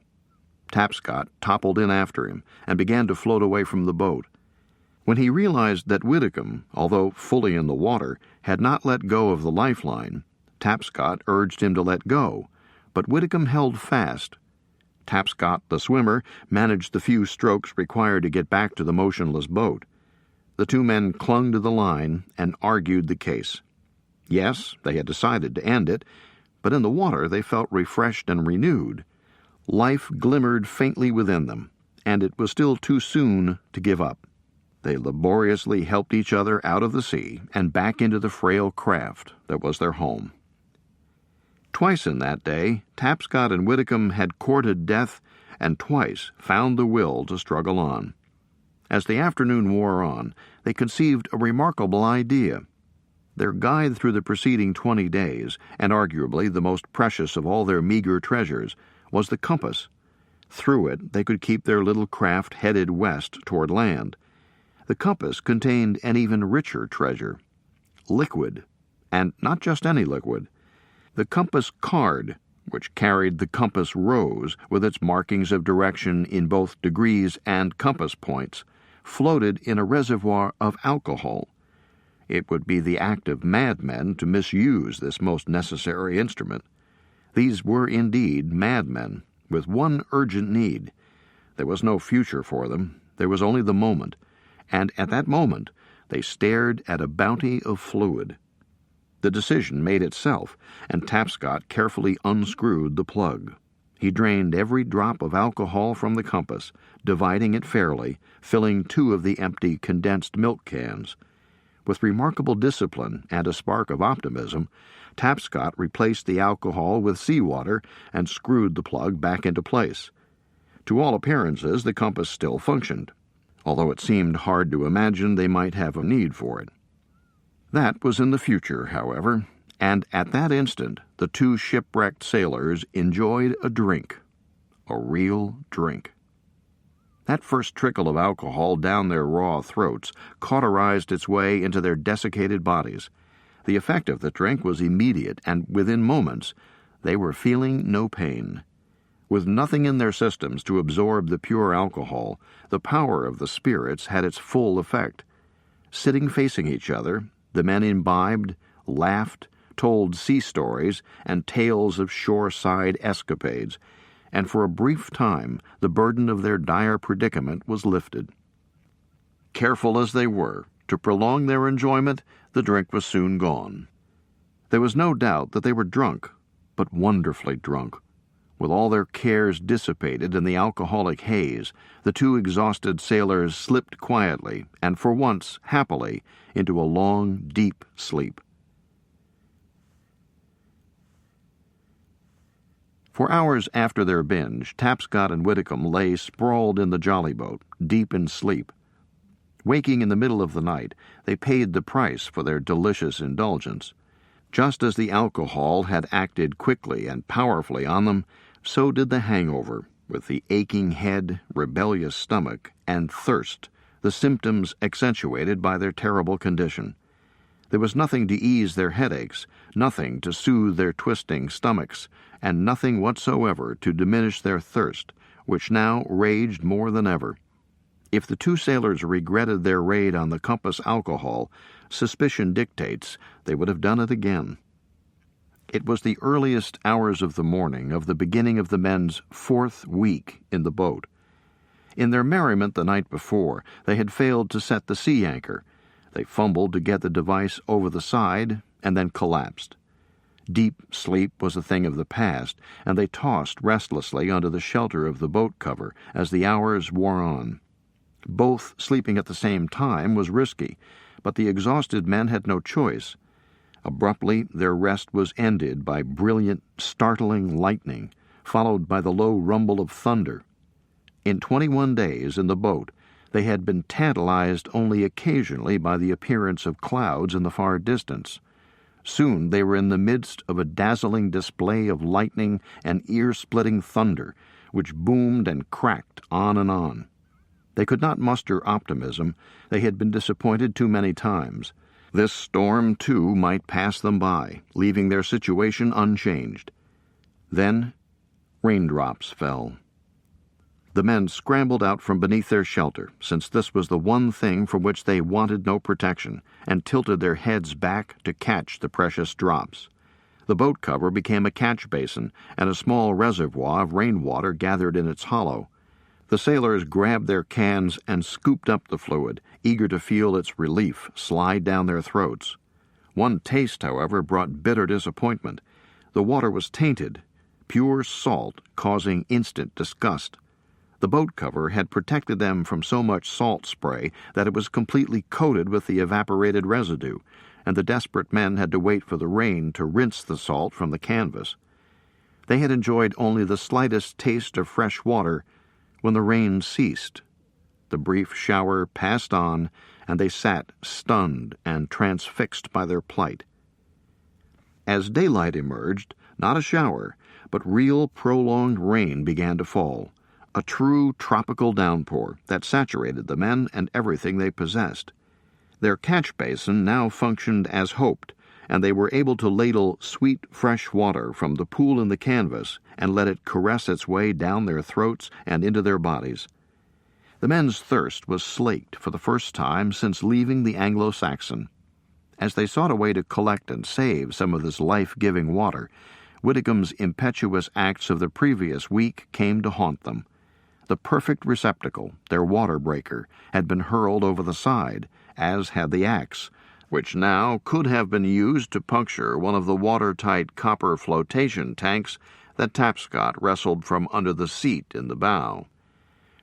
Tapscott toppled in after him and began to float away from the boat. When he realized that Widdicombe, although fully in the water, had not let go of the lifeline, Tapscott urged him to let go, but Widdicombe held fast. Tapscott, the swimmer, managed the few strokes required to get back to the motionless boat. The two men clung to the line and argued the case. Yes, they had decided to end it, but in the water they felt refreshed and renewed. Life glimmered faintly within them, and it was still too soon to give up. They laboriously helped each other out of the sea and back into the frail craft that was their home. Twice in that day, Tapscott and Widdicombe had courted death and twice found the will to struggle on. As the afternoon wore on, they conceived a remarkable idea. Their guide through the preceding 20 days, and arguably the most precious of all their meager treasures, was the compass. Through it, they could keep their little craft headed west toward land. The compass contained an even richer treasure: liquid, and not just any liquid. The compass card, which carried the compass rose with its markings of direction in both degrees and compass points, floated in a reservoir of alcohol. It would be the act of madmen to misuse this most necessary instrument. These were indeed madmen, with one urgent need. There was no future for them. There was only the moment, and at that moment they stared at a bounty of fluid. The decision made itself, and Tapscott carefully unscrewed the plug. He drained every drop of alcohol from the compass, dividing it fairly, filling 2 of the empty condensed milk cans. With remarkable discipline and a spark of optimism, Tapscott replaced the alcohol with seawater and screwed the plug back into place. To all appearances, the compass still functioned, although it seemed hard to imagine they might have a need for it. That was in the future, however, and at that instant the 2 shipwrecked sailors enjoyed a drink. A real drink. That first trickle of alcohol down their raw throats cauterized its way into their desiccated bodies. The effect of the drink was immediate, and within moments they were feeling no pain. With nothing in their systems to absorb the pure alcohol, the power of the spirits had its full effect. Sitting facing each other, the men imbibed, laughed, told sea stories and tales of shore-side escapades, and for a brief time the burden of their dire predicament was lifted. Careful as they were to prolong their enjoyment, the drink was soon gone. There was no doubt that they were drunk, but wonderfully drunk. With all their cares dissipated in the alcoholic haze, the 2 exhausted sailors slipped quietly, and for once happily, into a long, deep sleep. For hours after their binge, Tapscott and Whitcomb lay sprawled in the jolly boat, deep in sleep. Waking in the middle of the night, they paid the price for their delicious indulgence. Just as the alcohol had acted quickly and powerfully on them, so did the hangover, with the aching head, rebellious stomach, and thirst, the symptoms accentuated by their terrible condition. There was nothing to ease their headaches, nothing to soothe their twisting stomachs, and nothing whatsoever to diminish their thirst, which now raged more than ever. If the two sailors regretted their raid on the Compass alcohol, suspicion dictates they would have done it again. It was the earliest hours of the morning of the beginning of the men's 4th week in the boat. In their merriment the night before, they had failed to set the sea anchor. They fumbled to get the device over the side and then collapsed. Deep sleep was a thing of the past, and they tossed restlessly under the shelter of the boat cover as the hours wore on. Both sleeping at the same time was risky, but the exhausted men had no choice. Abruptly, their rest was ended by brilliant, startling lightning, followed by the low rumble of thunder. In 21 days in the boat, they had been tantalized only occasionally by the appearance of clouds in the far distance. Soon they were in the midst of a dazzling display of lightning and ear-splitting thunder, which boomed and cracked on and on. They could not muster optimism. They had been disappointed too many times. This storm, too, might pass them by, leaving their situation unchanged. Then raindrops fell. The men scrambled out from beneath their shelter, since this was the one thing from which they wanted no protection, and tilted their heads back to catch the precious drops. The boat cover became a catch basin, and a small reservoir of rainwater gathered in its hollow. The sailors grabbed their cans and scooped up the fluid, eager to feel its relief slide down their throats. One taste, however, brought bitter disappointment. The water was tainted, pure salt, causing instant disgust. The boat cover had protected them from so much salt spray that it was completely coated with the evaporated residue, and the desperate men had to wait for the rain to rinse the salt from the canvas. They had enjoyed only the slightest taste of fresh water when the rain ceased. The brief shower passed on, and they sat stunned and transfixed by their plight. As daylight emerged, not a shower, but real prolonged rain began to fall, a true tropical downpour that saturated the men and everything they possessed. Their catch basin now functioned as hoped, and they were able to ladle sweet, fresh water from the pool in the canvas and let it caress its way down their throats and into their bodies. The men's thirst was slaked for the first time since leaving the Anglo-Saxon. As they sought a way to collect and save some of this life-giving water, Whitcomb's impetuous acts of the previous week came to haunt them. The perfect receptacle, their water breaker, had been hurled over the side, as had the axe, which now could have been used to puncture one of the watertight copper flotation tanks that Tapscott wrestled from under the seat in the bow.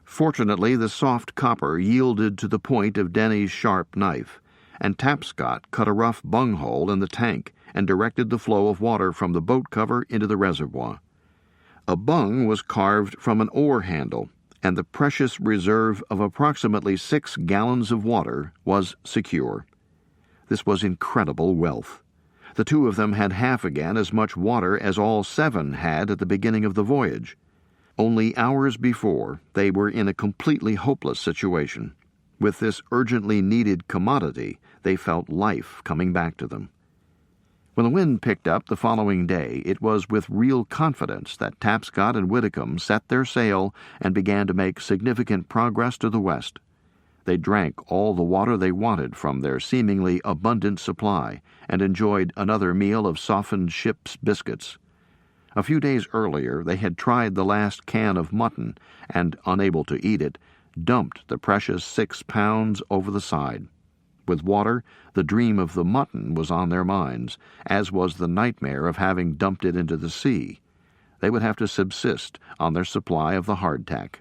Fortunately, the soft copper yielded to the point of Denny's sharp knife, and Tapscott cut a rough bunghole in the tank and directed the flow of water from the boat cover into the reservoir. A bung was carved from an oar handle, and the precious reserve of approximately 6 gallons of water was secure. This was incredible wealth. The two of them had half again as much water as all 7 had at the beginning of the voyage. Only hours before, they were in a completely hopeless situation. With this urgently needed commodity, they felt life coming back to them. When the wind picked up the following day, it was with real confidence that Tapscott and Whitcomb set their sail and began to make significant progress to the west. They drank all the water they wanted from their seemingly abundant supply and enjoyed another meal of softened ship's biscuits. A few days earlier, they had tried the last can of mutton and, unable to eat it, dumped the precious 6 pounds over the side. With water, the dream of the mutton was on their minds, as was the nightmare of having dumped it into the sea. They would have to subsist on their supply of the hardtack.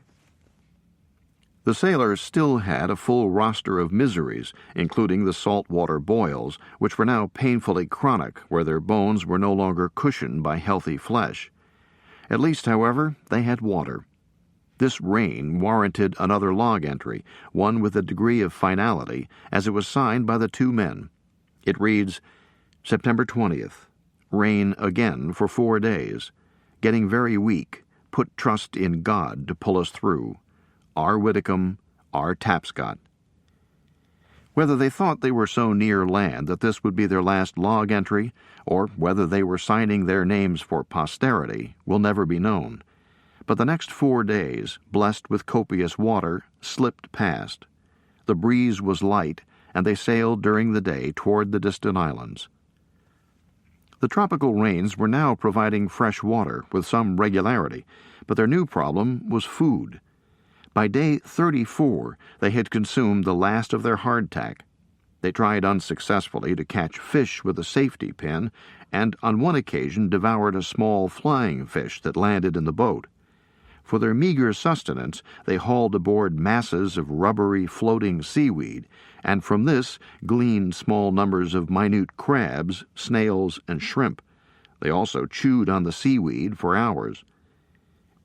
The sailors still had a full roster of miseries, including the saltwater boils, which were now painfully chronic, where their bones were no longer cushioned by healthy flesh. At least, however, they had water. This rain warranted another log entry, one with a degree of finality, as it was signed by the two men. It reads, September 20th. Rain again for 4 days. Getting very weak. Put trust in God to pull us through. R. Whitcomb, R. Tapscott. Whether they thought they were so near land that this would be their last log entry, or whether they were signing their names for posterity, will never be known. But the next 4 days, blessed with copious water, slipped past. The breeze was light, and they sailed during the day toward the distant islands. The tropical rains were now providing fresh water with some regularity, but their new problem was food. By day 34, they had consumed the last of their hardtack. They tried unsuccessfully to catch fish with a safety pin, and on one occasion devoured a small flying fish that landed in the boat. For their meager sustenance, they hauled aboard masses of rubbery, floating seaweed, and from this gleaned small numbers of minute crabs, snails, and shrimp. They also chewed on the seaweed for hours.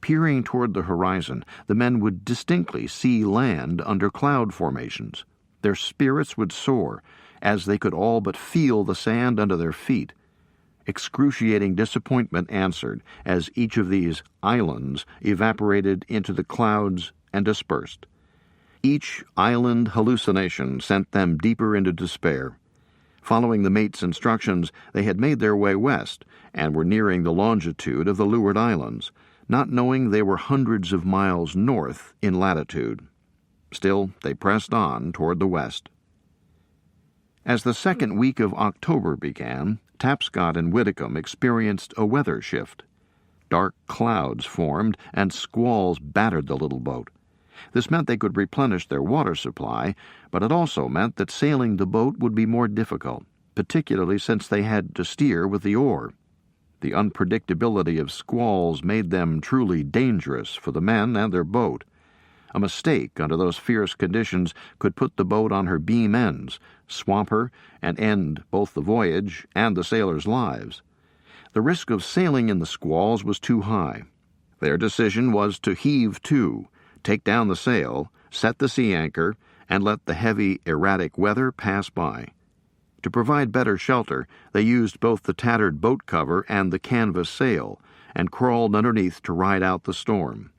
Peering toward the horizon, the men would distinctly see land under cloud formations. Their spirits would soar, as they could all but feel the sand under their feet. Excruciating disappointment answered as each of these islands evaporated into the clouds and dispersed. Each island hallucination sent them deeper into despair. Following the mate's instructions, they had made their way west and were nearing the longitude of the Leeward Islands, not knowing they were hundreds of miles north in latitude. Still, they pressed on toward the west. As the second week of October began, Tapscott and Whitcomb experienced a weather shift. Dark clouds formed, and squalls battered the little boat. This meant they could replenish their water supply, but it also meant that sailing the boat would be more difficult, particularly since they had to steer with the oar. The unpredictability of squalls made them truly dangerous for the men and their boat. A mistake under those fierce conditions could put the boat on her beam ends, swamp her, and end both the voyage and the sailors' lives. The risk of sailing in the squalls was too high. Their decision was to heave to, take down the sail, set the sea anchor, and let the heavy, erratic weather pass by. To provide better shelter, they used both the tattered boat cover and the canvas sail, and crawled underneath to ride out the storm.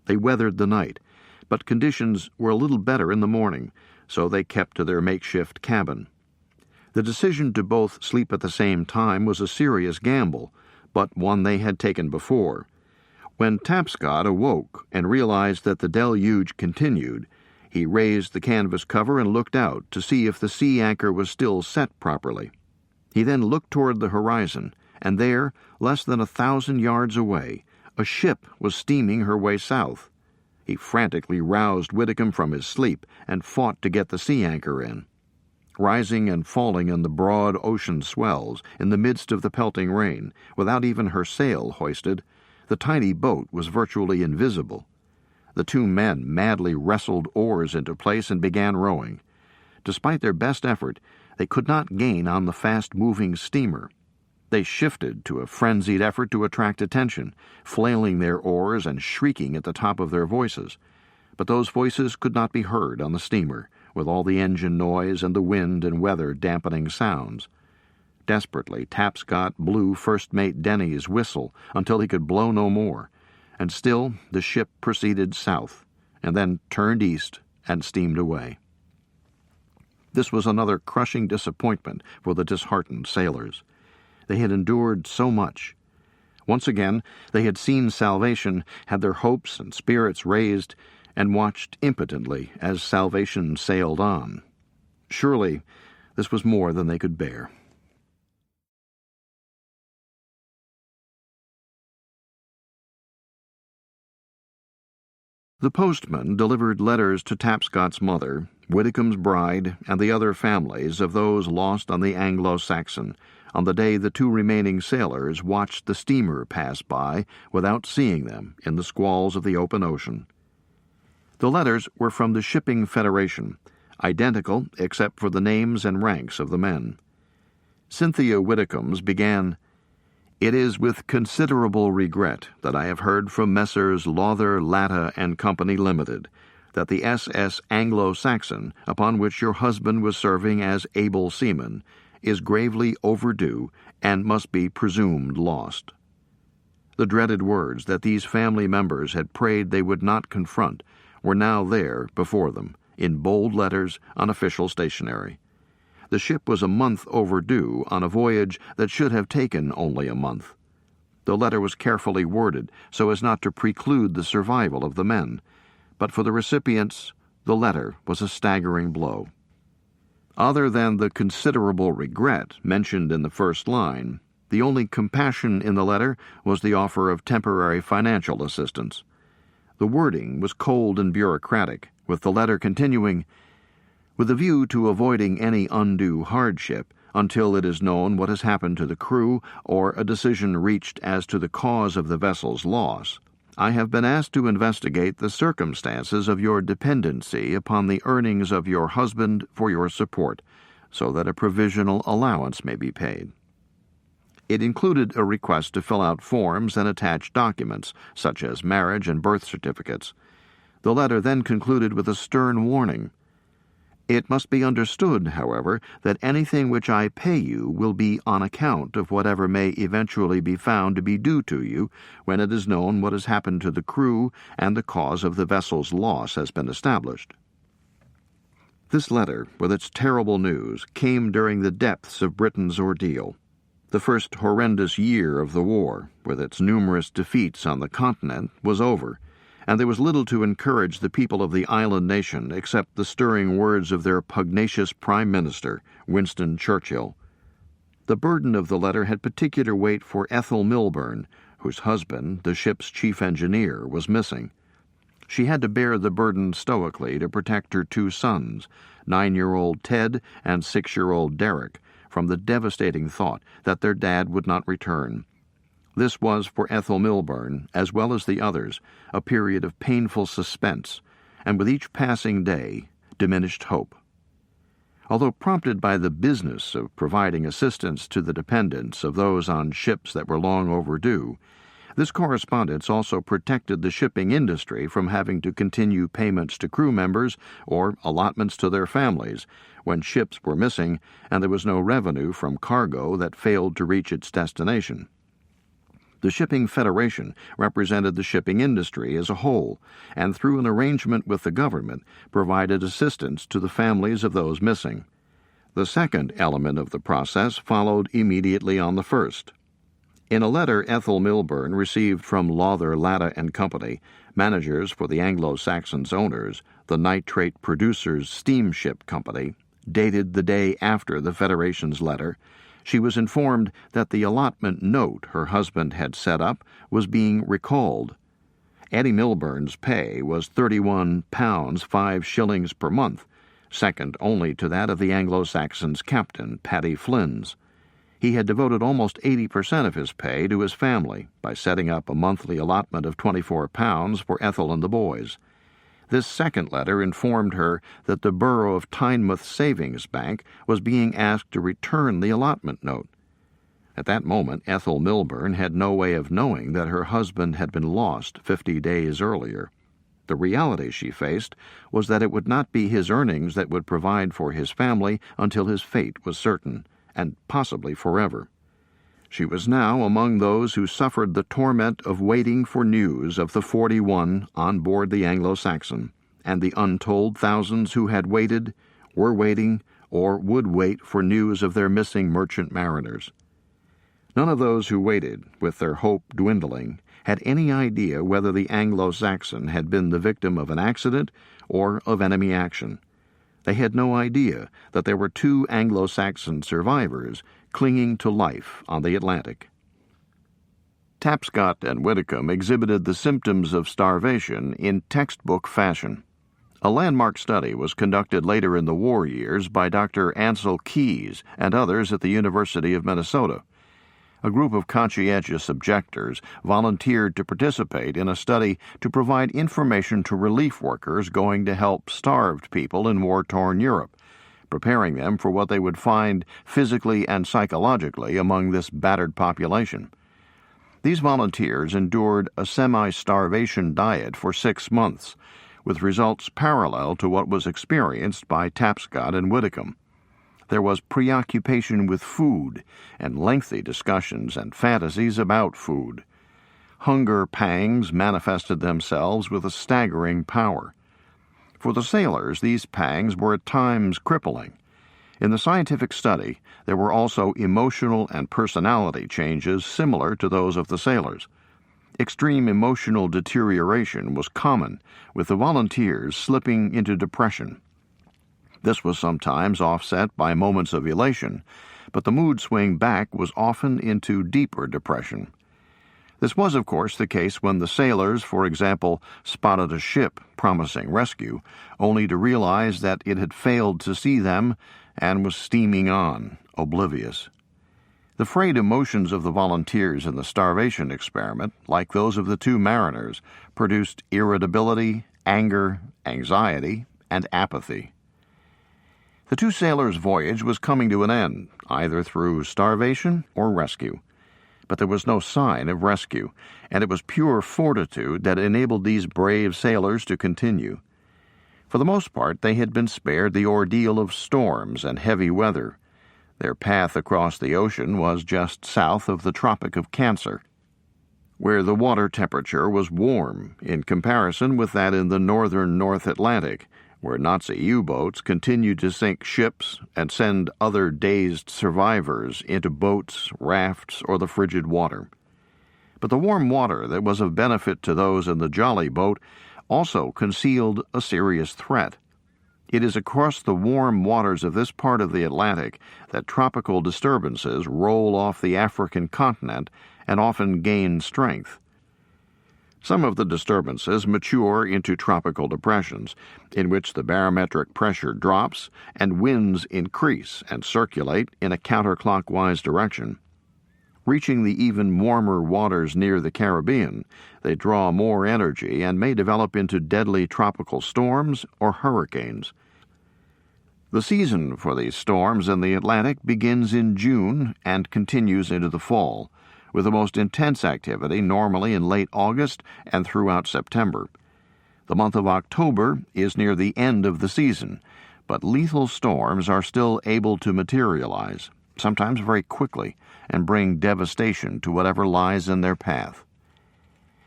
They weathered the night, but conditions were a little better in the morning, so they kept to their makeshift cabin. The decision to both sleep at the same time was a serious gamble, but one they had taken before. When Tapscott awoke and realized that the deluge continued, he raised the canvas cover and looked out to see if the sea anchor was still set properly. He then looked toward the horizon, and there, less than 1,000 yards away, a ship was steaming her way south. He frantically roused Whitcomb from his sleep and fought to get the sea anchor in. Rising and falling in the broad ocean swells, in the midst of the pelting rain, without even her sail hoisted, the tiny boat was virtually invisible. The two men madly wrestled oars into place and began rowing. Despite their best effort, they could not gain on the fast-moving steamer. They shifted to a frenzied effort to attract attention, flailing their oars and shrieking at the top of their voices. But those voices could not be heard on the steamer, with all the engine noise and the wind and weather dampening sounds. Desperately, Tapscott blew First Mate Denny's whistle until he could blow no more, and still the ship proceeded south, and then turned east and steamed away. This was another crushing disappointment for the disheartened sailors. They had endured so much. Once again, they had seen salvation, had their hopes and spirits raised, and watched impotently as salvation sailed on. Surely, this was more than they could bear. The postman delivered letters to Tapscott's mother, Whitcomb's bride, and the other families of those lost on the Anglo-Saxon, on the day the two remaining sailors watched the steamer pass by without seeing them in the squalls of the open ocean. The letters were from the Shipping Federation, identical except for the names and ranks of the men. Cynthia Whitcomb's began, It is with considerable regret that I have heard from Messrs. Lowther, Latta and Company Limited that the SS Anglo-Saxon, upon which your husband was serving as able seaman, is gravely overdue and must be presumed lost. The dreaded words that these family members had prayed they would not confront were now there before them, in bold letters on official stationery. The ship was a month overdue on a voyage that should have taken only a month. The letter was carefully worded so as not to preclude the survival of the men, but for the recipients, the letter was a staggering blow. Other than the considerable regret mentioned in the first line, the only compassion in the letter was the offer of temporary financial assistance. The wording was cold and bureaucratic, with the letter continuing, "With a view to avoiding any undue hardship until it is known what has happened to the crew or a decision reached as to the cause of the vessel's loss, I have been asked to investigate the circumstances of your dependency upon the earnings of your husband for your support, so that a provisional allowance may be paid." It included a request to fill out forms and attach documents, such as marriage and birth certificates. The letter then concluded with a stern warning. "It must be understood, however, that anything which I pay you will be on account of whatever may eventually be found to be due to you when it is known what has happened to the crew and the cause of the vessel's loss has been established." This letter, with its terrible news, came during the depths of Britain's ordeal. The first horrendous year of the war, with its numerous defeats on the continent, was over, and there was little to encourage the people of the island nation except the stirring words of their pugnacious Prime Minister, Winston Churchill. The burden of the letter had particular weight for Ethel Milburn, whose husband, the ship's chief engineer, was missing. She had to bear the burden stoically to protect her two sons, 9-year-old Ted and 6-year-old Derek, from the devastating thought that their dad would not return. This was for Ethel Milburn, as well as the others, a period of painful suspense, and with each passing day, diminished hope. Although prompted by the business of providing assistance to the dependents of those on ships that were long overdue, this correspondence also protected the shipping industry from having to continue payments to crew members or allotments to their families when ships were missing and there was no revenue from cargo that failed to reach its destination. The Shipping Federation represented the shipping industry as a whole, and through an arrangement with the government, provided assistance to the families of those missing. The second element of the process followed immediately on the first. In a letter Ethel Milburn received from Lowther, Latta and Company, managers for the Anglo-Saxon's owners, the Nitrate Producers Steamship Company, dated the day after the Federation's letter, she was informed that the allotment note her husband had set up was being recalled. Eddie Milburn's pay was £31 5 shillings per month, second only to that of the Anglo-Saxon's captain, Paddy Flynn's. He had devoted almost 80% of his pay to his family by setting up a monthly allotment of £24 for Ethel and the boys. This second letter informed her that the Borough of Tynemouth Savings Bank was being asked to return the allotment note. At that moment, Ethel Milburn had no way of knowing that her husband had been lost 50 days earlier. The reality she faced was that it would not be his earnings that would provide for his family until his fate was certain, and possibly forever. She was now among those who suffered the torment of waiting for news of the 41 on board the Anglo-Saxon, and the untold thousands who had waited, were waiting, or would wait for news of their missing merchant mariners. None of those who waited, with their hope dwindling, had any idea whether the Anglo-Saxon had been the victim of an accident or of enemy action. They had no idea that there were 2 Anglo-Saxon survivors clinging to life on the Atlantic. Tapscott and Widdicombe exhibited the symptoms of starvation in textbook fashion. A landmark study was conducted later in the war years by Dr. Ansel Keys and others at the University of Minnesota. A group of conscientious objectors volunteered to participate in a study to provide information to relief workers going to help starved people in war-torn Europe, preparing them for what they would find physically and psychologically among this battered population. These volunteers endured a semi-starvation diet for 6 months, with results parallel to what was experienced by Tapscott and Whitcomb. There was preoccupation with food and lengthy discussions and fantasies about food. Hunger pangs manifested themselves with a staggering power. For the sailors, these pangs were at times crippling. In the scientific study, there were also emotional and personality changes similar to those of the sailors. Extreme emotional deterioration was common, with the volunteers slipping into depression. This was sometimes offset by moments of elation, but the mood swing back was often into deeper depression. This was, of course, the case when the sailors, for example, spotted a ship promising rescue, only to realize that it had failed to see them and was steaming on, oblivious. The frayed emotions of the volunteers in the starvation experiment, like those of the two mariners, produced irritability, anger, anxiety, and apathy. The two sailors' voyage was coming to an end, either through starvation or rescue. But there was no sign of rescue, and it was pure fortitude that enabled these brave sailors to continue. For the most part, they had been spared the ordeal of storms and heavy weather. Their path across the ocean was just south of the Tropic of Cancer, where the water temperature was warm in comparison with that in the northern North Atlantic, where Nazi U-boats continued to sink ships and send other dazed survivors into boats, rafts, or the frigid water. But the warm water that was of benefit to those in the jolly boat also concealed a serious threat. It is across the warm waters of this part of the Atlantic that tropical disturbances roll off the African continent and often gain strength. Some of the disturbances mature into tropical depressions, in which the barometric pressure drops and winds increase and circulate in a counterclockwise direction. Reaching the even warmer waters near the Caribbean, they draw more energy and may develop into deadly tropical storms or hurricanes. The season for these storms in the Atlantic begins in June and continues into the fall, with the most intense activity normally in late August and throughout September. The month of October is near the end of the season, but lethal storms are still able to materialize, sometimes very quickly, and bring devastation to whatever lies in their path.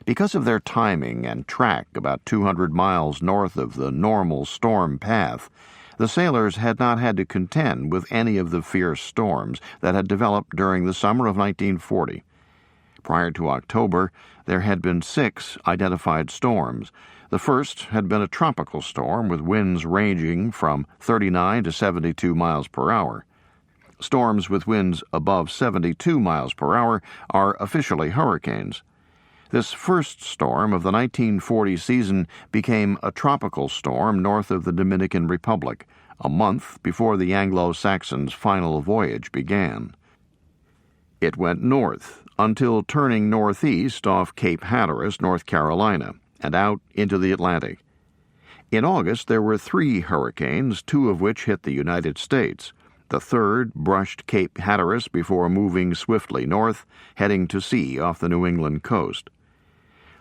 Because of their timing and track about 200 miles north of the normal storm path, the sailors had not had to contend with any of the fierce storms that had developed during the summer of 1940. Prior to October, there had been 6 identified storms. The first had been a tropical storm with winds ranging from 39 to 72 miles per hour. Storms with winds above 72 miles per hour are officially hurricanes. This first storm of the 1940 season became a tropical storm north of the Dominican Republic, a month before the Anglo-Saxon's final voyage began. It went north until turning northeast off Cape Hatteras, North Carolina, and out into the Atlantic. In August, there were 3 hurricanes, 2 of which hit the United States. The third brushed Cape Hatteras before moving swiftly north, heading to sea off the New England coast.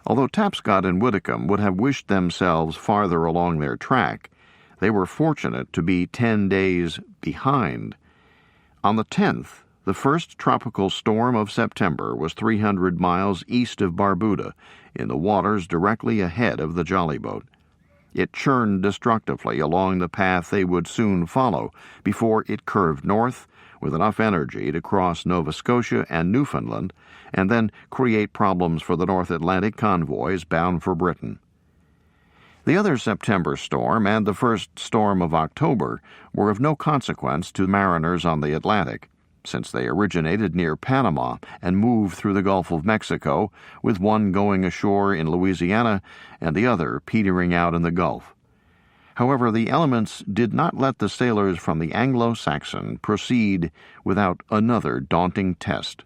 Although Tapscott and Whitcomb would have wished themselves farther along their track, they were fortunate to be 10 days behind. On the 10th, the first tropical storm of September was 300 miles east of Barbuda, in the waters directly ahead of the jolly boat. It churned destructively along the path they would soon follow before it curved north with enough energy to cross Nova Scotia and Newfoundland and then create problems for the North Atlantic convoys bound for Britain. The other September storm and the first storm of October were of no consequence to mariners on the Atlantic, since they originated near Panama and moved through the Gulf of Mexico, with one going ashore in Louisiana and the other petering out in the Gulf. However, the elements did not let the sailors from the Anglo-Saxon proceed without another daunting test.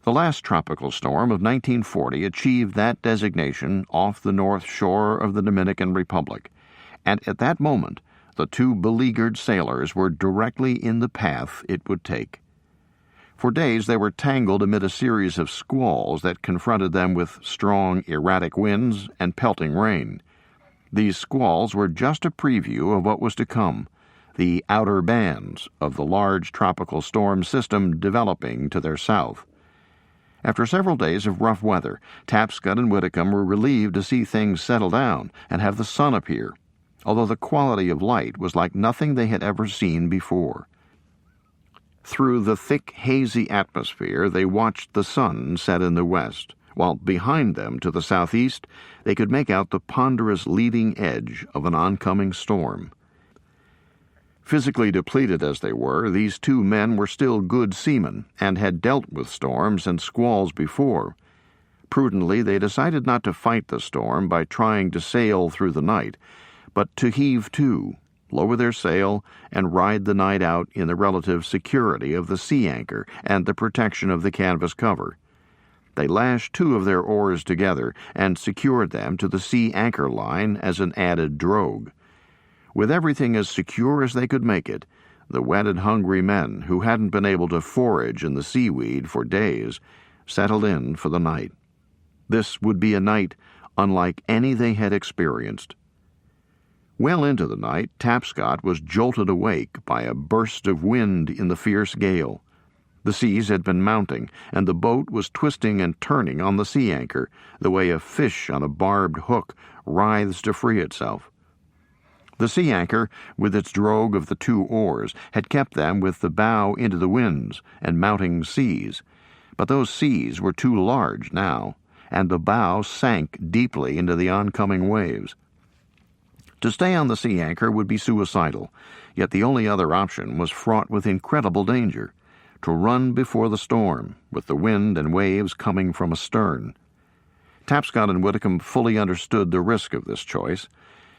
The last tropical storm of 1940 achieved that designation off the north shore of the Dominican Republic, and at that moment the 2 beleaguered sailors were directly in the path it would take. For days they were tangled amid a series of squalls that confronted them with strong, erratic winds and pelting rain. These squalls were just a preview of what was to come, the outer bands of the large tropical storm system developing to their south. After several days of rough weather, Tapscott and Whitcomb were relieved to see things settle down and have the sun appear, although the quality of light was like nothing they had ever seen before. Through the thick, hazy atmosphere, they watched the sun set in the west, while behind them, to the southeast, they could make out the ponderous leading edge of an oncoming storm. Physically depleted as they were, these two men were still good seamen and had dealt with storms and squalls before. Prudently, they decided not to fight the storm by trying to sail through the night, but to heave to, lower their sail, and ride the night out in the relative security of the sea anchor and the protection of the canvas cover. They lashed two of their oars together and secured them to the sea anchor line as an added drogue. With everything as secure as they could make it, the wet and hungry men, who hadn't been able to forage in the seaweed for days, settled in for the night. This would be a night unlike any they had experienced. Well into the night, Tapscott was jolted awake by a burst of wind in the fierce gale. The seas had been mounting, and the boat was twisting and turning on the sea anchor, the way a fish on a barbed hook writhes to free itself. The sea anchor, with its drogue of the two oars, had kept them with the bow into the winds and mounting seas, but those seas were too large now, and the bow sank deeply into the oncoming waves. To stay on the sea anchor would be suicidal, yet the only other option was fraught with incredible danger: to run before the storm, with the wind and waves coming from astern. Tapscott and Whitcomb fully understood the risk of this choice.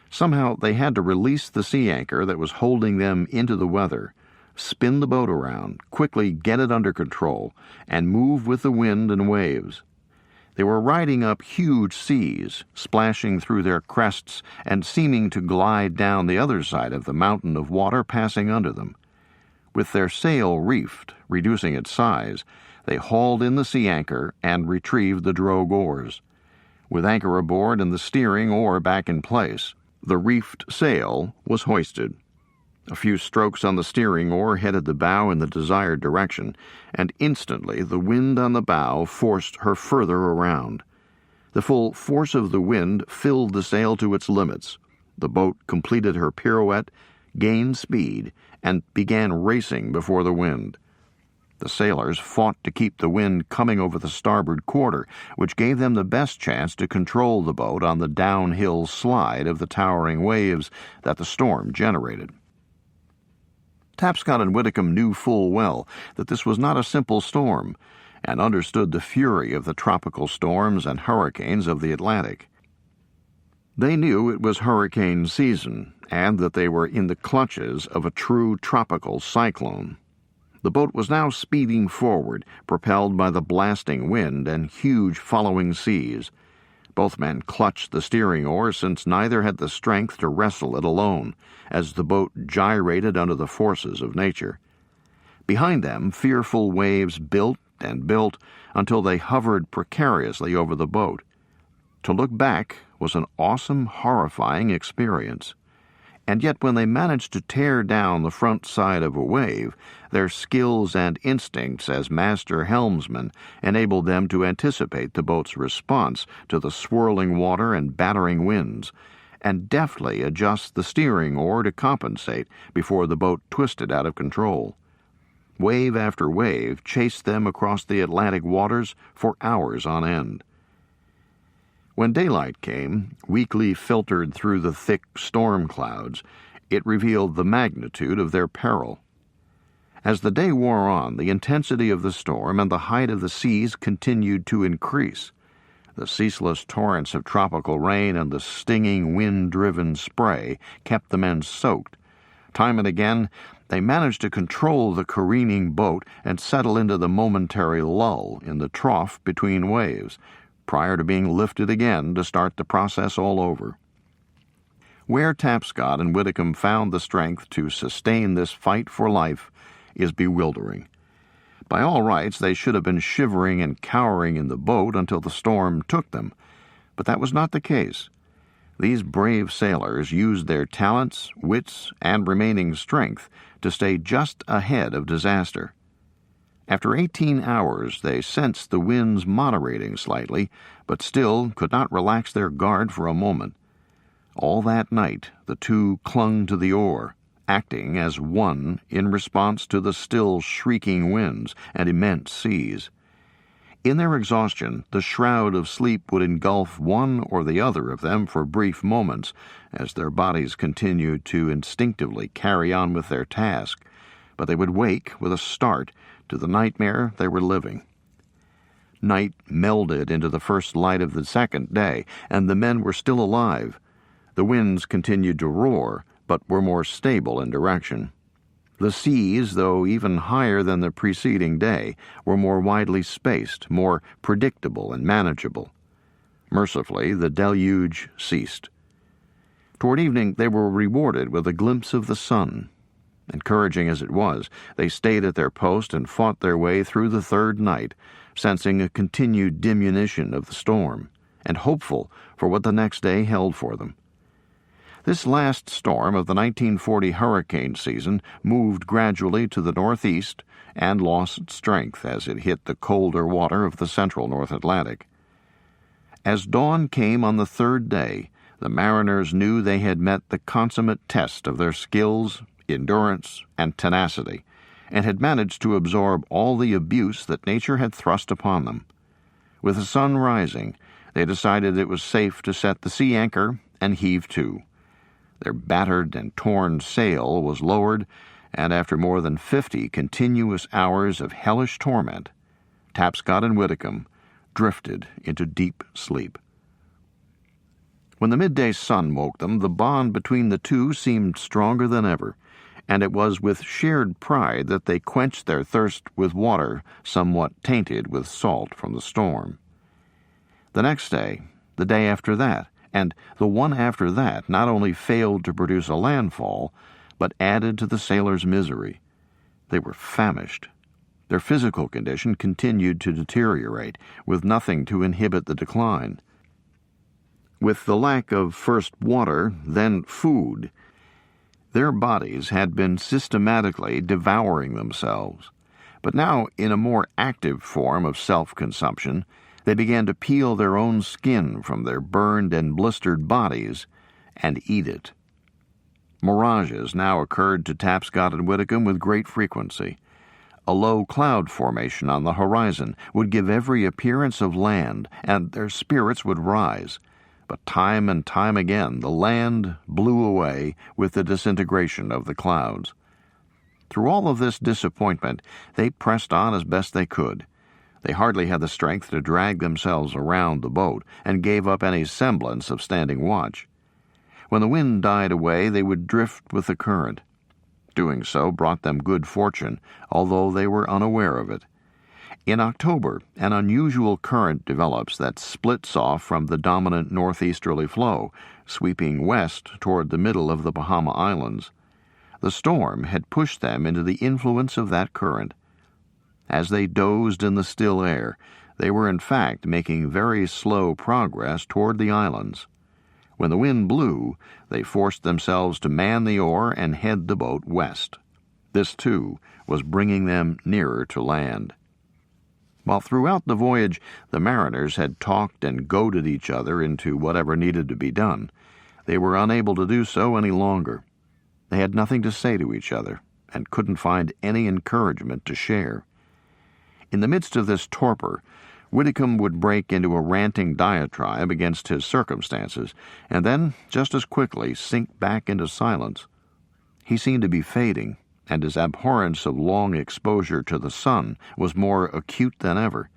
Somehow they had to release the sea anchor that was holding them into the weather, spin the boat around, quickly get it under control, and move with the wind and waves. They were riding up huge seas, splashing through their crests and seeming to glide down the other side of the mountain of water passing under them. With their sail reefed, reducing its size, they hauled in the sea anchor and retrieved the drogue oars. With anchor aboard and the steering oar back in place, the reefed sail was hoisted. A few strokes on the steering oar headed the bow in the desired direction, and instantly the wind on the bow forced her further around. The full force of the wind filled the sail to its limits. The boat completed her pirouette, gained speed, and began racing before the wind. The sailors fought to keep the wind coming over the starboard quarter, which gave them the best chance to control the boat on the downhill slide of the towering waves that the storm generated. Tapscott and Whitcomb knew full well that this was not a simple storm, and understood the fury of the tropical storms and hurricanes of the Atlantic. They knew it was hurricane season, and that they were in the clutches of a true tropical cyclone. The boat was now speeding forward, propelled by the blasting wind and huge following seas. Both men clutched the steering oar, since neither had the strength to wrestle it alone, as the boat gyrated under the forces of nature. Behind them, fearful waves built and built until they hovered precariously over the boat. To look back was an awesome, horrifying experience. And yet when they managed to tear down the front side of a wave, their skills and instincts as master helmsmen enabled them to anticipate the boat's response to the swirling water and battering winds, and deftly adjust the steering oar to compensate before the boat twisted out of control. Wave after wave chased them across the Atlantic waters for hours on end. When daylight came, weakly filtered through the thick storm clouds, it revealed the magnitude of their peril. As the day wore on, the intensity of the storm and the height of the seas continued to increase. The ceaseless torrents of tropical rain and the stinging wind-driven spray kept the men soaked. Time and again, they managed to control the careening boat and settle into the momentary lull in the trough between waves, prior to being lifted again to start the process all over. Where Tapscott and Whitcomb found the strength to sustain this fight for life is bewildering. By all rights, they should have been shivering and cowering in the boat until the storm took them, but that was not the case. These brave sailors used their talents, wits, and remaining strength to stay just ahead of disaster. After 18 hours, they sensed the winds moderating slightly, but still could not relax their guard for a moment. All that night, the two clung to the oar, acting as one in response to the still shrieking winds and immense seas. In their exhaustion, the shroud of sleep would engulf one or the other of them for brief moments as their bodies continued to instinctively carry on with their task, but they would wake with a start to the nightmare they were living. Night melded into the first light of the second day, and the men were still alive. The winds continued to roar, but were more stable in direction. The seas, though even higher than the preceding day, were more widely spaced, more predictable and manageable. Mercifully, the deluge ceased. Toward evening, they were rewarded with a glimpse of the sun. Encouraging as it was, they stayed at their post and fought their way through the third night, sensing a continued diminution of the storm, and hopeful for what the next day held for them. This last storm of the 1940 hurricane season moved gradually to the northeast and lost strength as it hit the colder water of the central North Atlantic. As dawn came on the third day, the mariners knew they had met the consummate test of their skills, endurance, and tenacity, and had managed to absorb all the abuse that nature had thrust upon them. With the sun rising, they decided it was safe to set the sea anchor and heave to. Their battered and torn sail was lowered, and after more than 50 continuous hours of hellish torment, Tapscott and Whitcomb drifted into deep sleep. When the midday sun woke them, the bond between the two seemed stronger than ever, and it was with shared pride that they quenched their thirst with water somewhat tainted with salt from the storm. The next day, the day after that, and the one after that not only failed to produce a landfall, but added to the sailors' misery. They were famished. Their physical condition continued to deteriorate, with nothing to inhibit the decline. With the lack of first water, then food, their bodies had been systematically devouring themselves. But now, in a more active form of self-consumption, they began to peel their own skin from their burned and blistered bodies and eat it. Mirages now occurred to Tapscott and Whitcomb with great frequency. A low cloud formation on the horizon would give every appearance of land, and their spirits would rise. But time and time again the land blew away with the disintegration of the clouds. Through all of this disappointment, they pressed on as best they could. They hardly had the strength to drag themselves around the boat, and gave up any semblance of standing watch. When the wind died away, they would drift with the current. Doing so brought them good fortune, although they were unaware of it. In October, an unusual current develops that splits off from the dominant northeasterly flow, sweeping west toward the middle of the Bahama Islands. The storm had pushed them into the influence of that current. As they dozed in the still air, they were in fact making very slow progress toward the islands. When the wind blew, they forced themselves to man the oar and head the boat west. This, too, was bringing them nearer to land. While throughout the voyage the mariners had talked and goaded each other into whatever needed to be done, they were unable to do so any longer. They had nothing to say to each other, and couldn't find any encouragement to share. In the midst of this torpor, Whitcomb would break into a ranting diatribe against his circumstances, and then, just as quickly, sink back into silence. He seemed to be fading, and his abhorrence of long exposure to the sun was more acute than ever.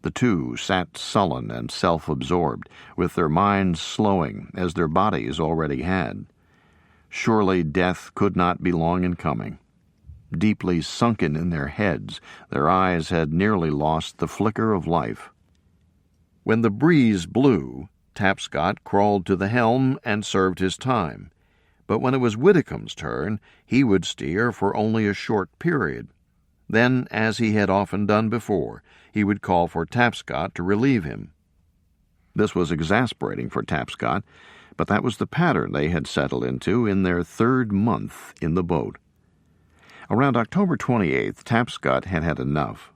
The two sat sullen and self-absorbed, with their minds slowing as their bodies already had. Surely death could not be long in coming. Deeply sunken in their heads, their eyes had nearly lost the flicker of life. When the breeze blew, Tapscott crawled to the helm and served his time. But when it was Whitcomb's turn, he would steer for only a short period. Then, as he had often done before, he would call for Tapscott to relieve him. This was exasperating for Tapscott, but that was the pattern they had settled into in their 3rd month in the boat. Around October 28th, Tapscott had had enough.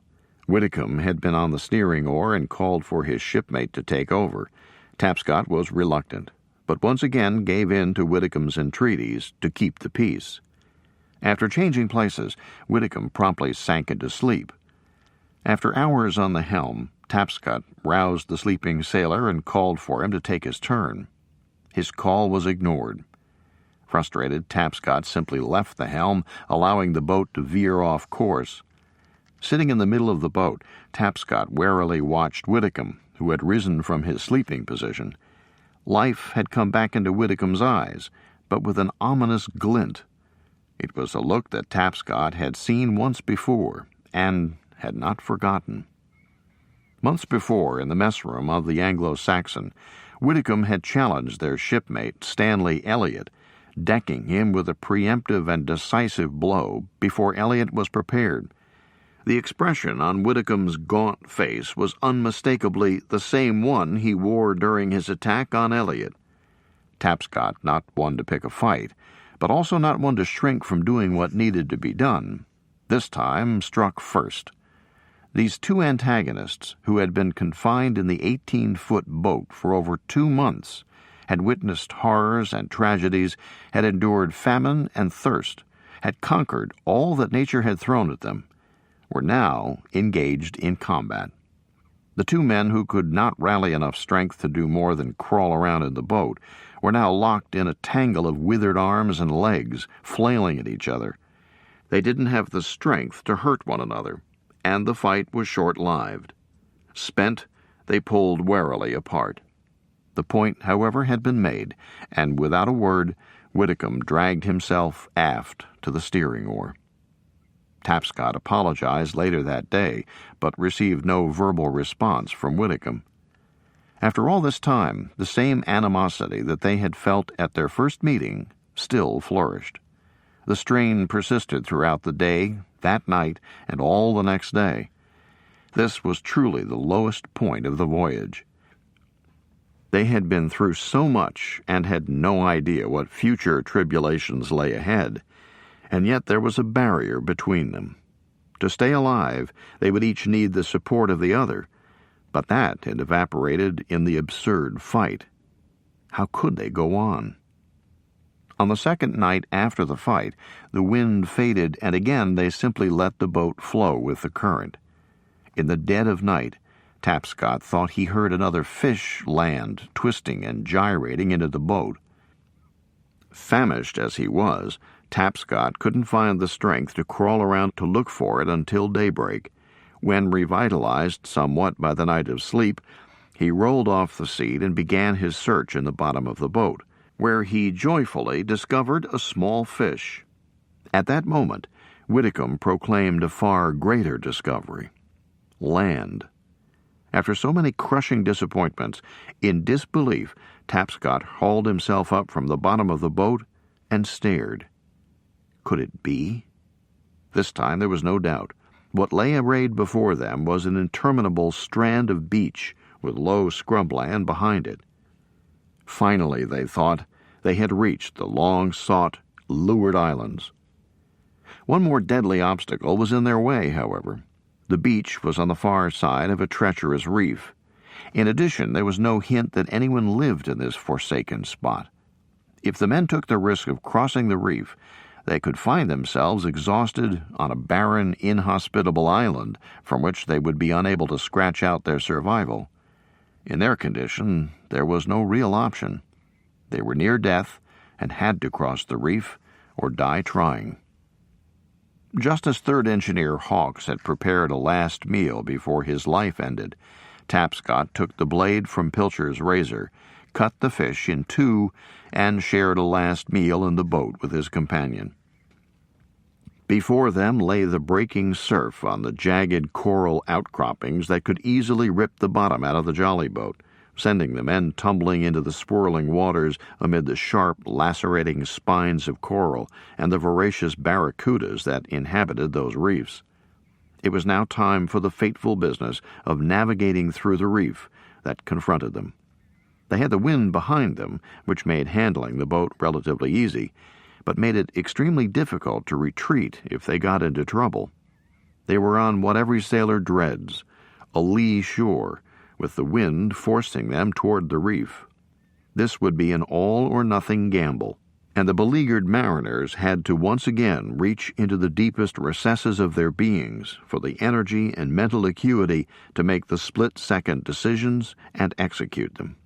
Whitcomb had been on the steering oar and called for his shipmate to take over. Tapscott was reluctant, but once again gave in to Whitcomb's entreaties to keep the peace. After changing places, Whitcomb promptly sank into sleep. After hours on the helm, Tapscott roused the sleeping sailor and called for him to take his turn. His call was ignored. Frustrated, Tapscott simply left the helm, allowing the boat to veer off course. Sitting in the middle of the boat, Tapscott warily watched Whitcomb, who had risen from his sleeping position. Life had come back into Whitcomb's eyes, but with an ominous glint. It was a look that Tapscott had seen once before, and had not forgotten. Months before, in the mess room of the Anglo-Saxon, Whitcomb had challenged their shipmate, Stanley Elliott, decking him with a preemptive and decisive blow before Elliott was prepared. The expression on Whitcomb's gaunt face was unmistakably the same one he wore during his attack on Elliott. Tapscott, not one to pick a fight, but also not one to shrink from doing what needed to be done, this time struck first. These two antagonists, who had been confined in the 18-foot boat for over 2 months, had witnessed horrors and tragedies, had endured famine and thirst, had conquered all that nature had thrown at them, were now engaged in combat. The two men who could not rally enough strength to do more than crawl around in the boat were now locked in a tangle of withered arms and legs, flailing at each other. They didn't have the strength to hurt one another, and the fight was short-lived. Spent, they pulled warily apart. The point, however, had been made, and without a word, Whitcomb dragged himself aft to the steering oar. Tapscott apologized later that day, but received no verbal response from Whitcomb. After all this time, the same animosity that they had felt at their first meeting still flourished. The strain persisted throughout the day, that night, and all the next day. This was truly the lowest point of the voyage. They had been through so much and had no idea what future tribulations lay ahead, and yet there was a barrier between them. To stay alive, they would each need the support of the other, but that had evaporated in the absurd fight. How could they go on? On the second night after the fight, the wind faded, and again they simply let the boat flow with the current. In the dead of night, Tapscott thought he heard another fish land, twisting and gyrating into the boat. Famished as he was, Tapscott couldn't find the strength to crawl around to look for it until daybreak, when, revitalized somewhat by the night of sleep, he rolled off the seat and began his search in the bottom of the boat, where he joyfully discovered a small fish. At that moment, Whitcomb proclaimed a far greater discovery: land. After so many crushing disappointments, in disbelief, Tapscott hauled himself up from the bottom of the boat and stared. Could it be? This time there was no doubt. What lay arrayed before them was an interminable strand of beach with low scrubland behind it. Finally, they thought, they had reached the long-sought Leeward Islands. One more deadly obstacle was in their way, however. The beach was on the far side of a treacherous reef. In addition, there was no hint that anyone lived in this forsaken spot. If the men took the risk of crossing the reef, they could find themselves exhausted on a barren, inhospitable island from which they would be unable to scratch out their survival. In their condition, there was no real option. They were near death and had to cross the reef or die trying. Just as Third Engineer Hawks had prepared a last meal before his life ended, Tapscott took the blade from Pilcher's razor, cut the fish in two, and shared a last meal in the boat with his companion. Before them lay the breaking surf on the jagged coral outcroppings that could easily rip the bottom out of the jolly boat, sending the men tumbling into the swirling waters amid the sharp, lacerating spines of coral and the voracious barracudas that inhabited those reefs. It was now time for the fateful business of navigating through the reef that confronted them. They had the wind behind them, which made handling the boat relatively easy, but made it extremely difficult to retreat if they got into trouble. They were on what every sailor dreads, a lee shore, with the wind forcing them toward the reef. This would be an all-or-nothing gamble, and the beleaguered mariners had to once again reach into the deepest recesses of their beings for the energy and mental acuity to make the split-second decisions and execute them.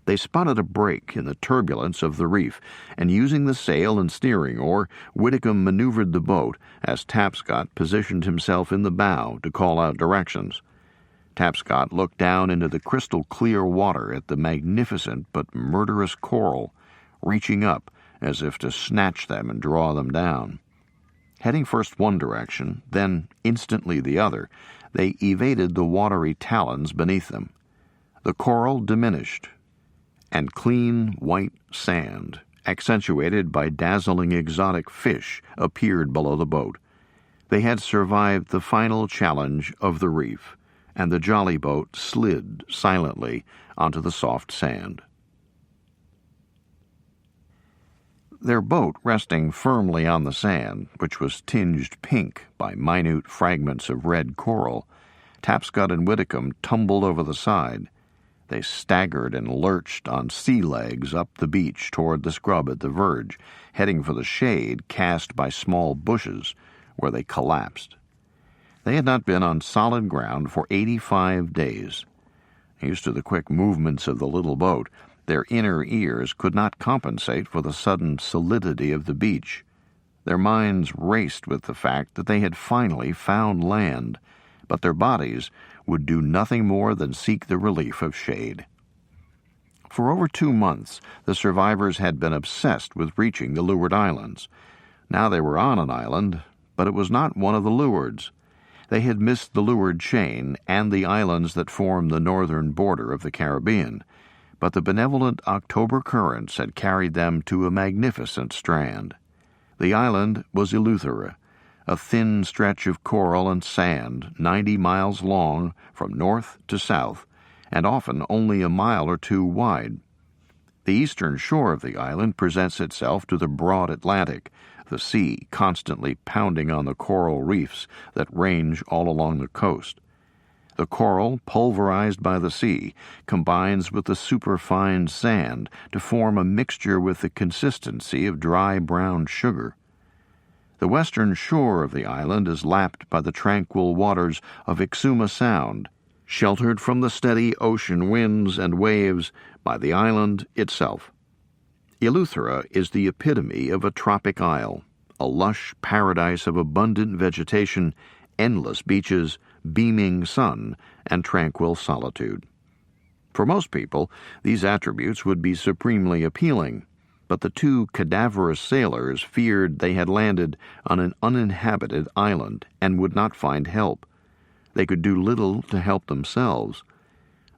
They spotted a break in the turbulence of the reef, and using the sail and steering oar, Whitcomb maneuvered the boat as Tapscott positioned himself in the bow to call out directions. Tapscott looked down into the crystal-clear water at the magnificent but murderous coral, reaching up as if to snatch them and draw them down. Heading first one direction, then instantly the other, they evaded the watery talons beneath them. The coral diminished, and clean white sand, accentuated by dazzling exotic fish, appeared below the boat. They had survived the final challenge of the reef, and the jolly boat slid silently onto the soft sand. Their boat resting firmly on the sand, which was tinged pink by minute fragments of red coral, Tapscott and Whitcomb tumbled over the side. They staggered and lurched on sea legs up the beach toward the scrub at the verge, heading for the shade cast by small bushes, where they collapsed. They had not been on solid ground for 85 days. Used to the quick movements of the little boat, their inner ears could not compensate for the sudden solidity of the beach. Their minds raced with the fact that they had finally found land, but their bodies would do nothing more than seek the relief of shade. For over 2 months, the survivors had been obsessed with reaching the Leeward Islands. Now they were on an island, but it was not one of the Leewards. They had missed the Leeward chain and the islands that form the northern border of the Caribbean, but the benevolent October currents had carried them to a magnificent strand. The island was Eleuthera, a thin stretch of coral and sand 90 miles long from north to south, and often only a mile or 2 wide. The eastern shore of the island presents itself to the broad Atlantic, the sea constantly pounding on the coral reefs that range all along the coast. The coral, pulverized by the sea, combines with the superfine sand to form a mixture with the consistency of dry brown sugar. The western shore of the island is lapped by the tranquil waters of Exuma Sound, sheltered from the steady ocean winds and waves by the island itself. Eleuthera is the epitome of a tropic isle, a lush paradise of abundant vegetation, endless beaches, beaming sun, and tranquil solitude. For most people, these attributes would be supremely appealing, but the 2 cadaverous sailors feared they had landed on an uninhabited island and would not find help. They could do little to help themselves.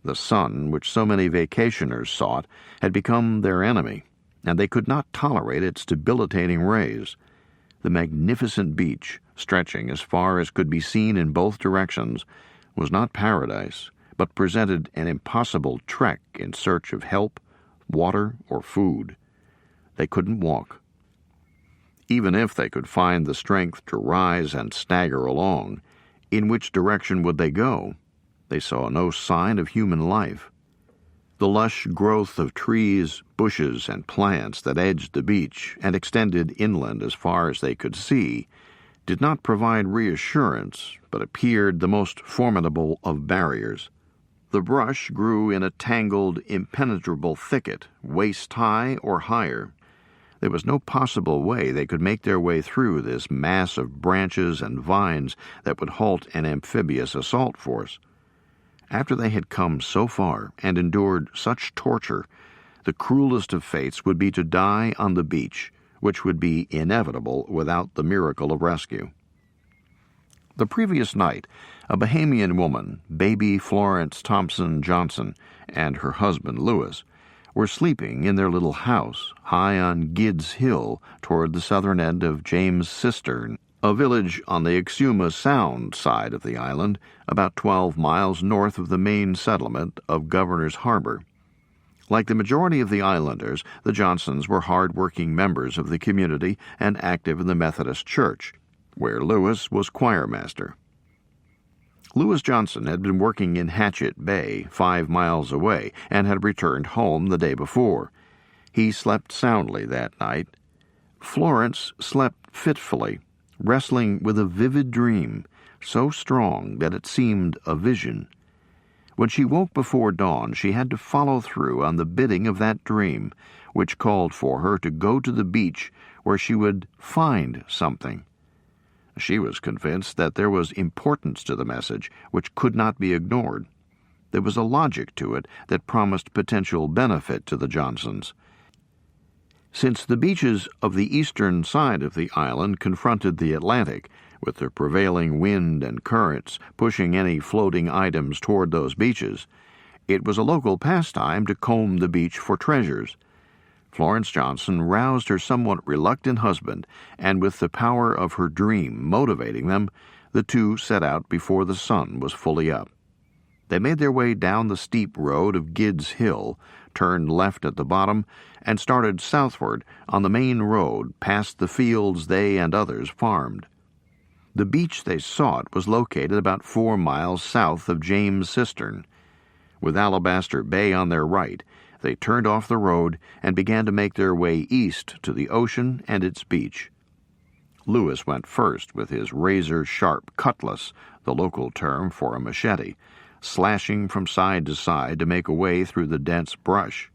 The sun, which so many vacationers sought, had become their enemy, and they could not tolerate its debilitating rays. The magnificent beach, stretching as far as could be seen in both directions, was not paradise, but presented an impossible trek in search of help, water, or food. They couldn't walk. Even if they could find the strength to rise and stagger along, in which direction would they go? They saw no sign of human life. The lush growth of trees, bushes, and plants that edged the beach and extended inland as far as they could see did not provide reassurance, but appeared the most formidable of barriers. The brush grew in a tangled, impenetrable thicket, waist-high or higher. There was no possible way they could make their way through this mass of branches and vines that would halt an amphibious assault force. After they had come so far and endured such torture, the cruelest of fates would be to die on the beach, which would be inevitable without the miracle of rescue. The previous night, a Bahamian woman, baby Florence Thompson Johnson, and her husband Lewis, were sleeping in their little house high on Gidd's Hill toward the southern end of James Cistern a village on the Exuma Sound side of the island, about 12 miles north of the main settlement of Governor's Harbor. Like the majority of the islanders, the Johnsons were hard-working members of the community and active in the Methodist Church, where Lewis was choirmaster. Lewis Johnson had been working in Hatchet Bay, 5 miles away, and had returned home the day before. He slept soundly that night. Florence slept fitfully, wrestling with a vivid dream, so strong that it seemed a vision. When she woke before dawn, she had to follow through on the bidding of that dream, which called for her to go to the beach where she would find something. She was convinced that there was importance to the message which could not be ignored. There was a logic to it that promised potential benefit to the Johnsons. Since the beaches of the eastern side of the island confronted the Atlantic, with the prevailing wind and currents pushing any floating items toward those beaches, it was a local pastime to comb the beach for treasures. Florence Johnson roused her somewhat reluctant husband, and with the power of her dream motivating them, the two set out before the sun was fully up. They made their way down the steep road of Gidd's Hill, turned left at the bottom, and started southward on the main road past the fields they and others farmed. The beach they sought was located about 4 miles south of James Cistern. With Alabaster Bay on their right, they turned off the road and began to make their way east to the ocean and its beach. Lewis went first with his razor-sharp cutlass, the local term for a machete, slashing from side to side to make a way through the dense brush.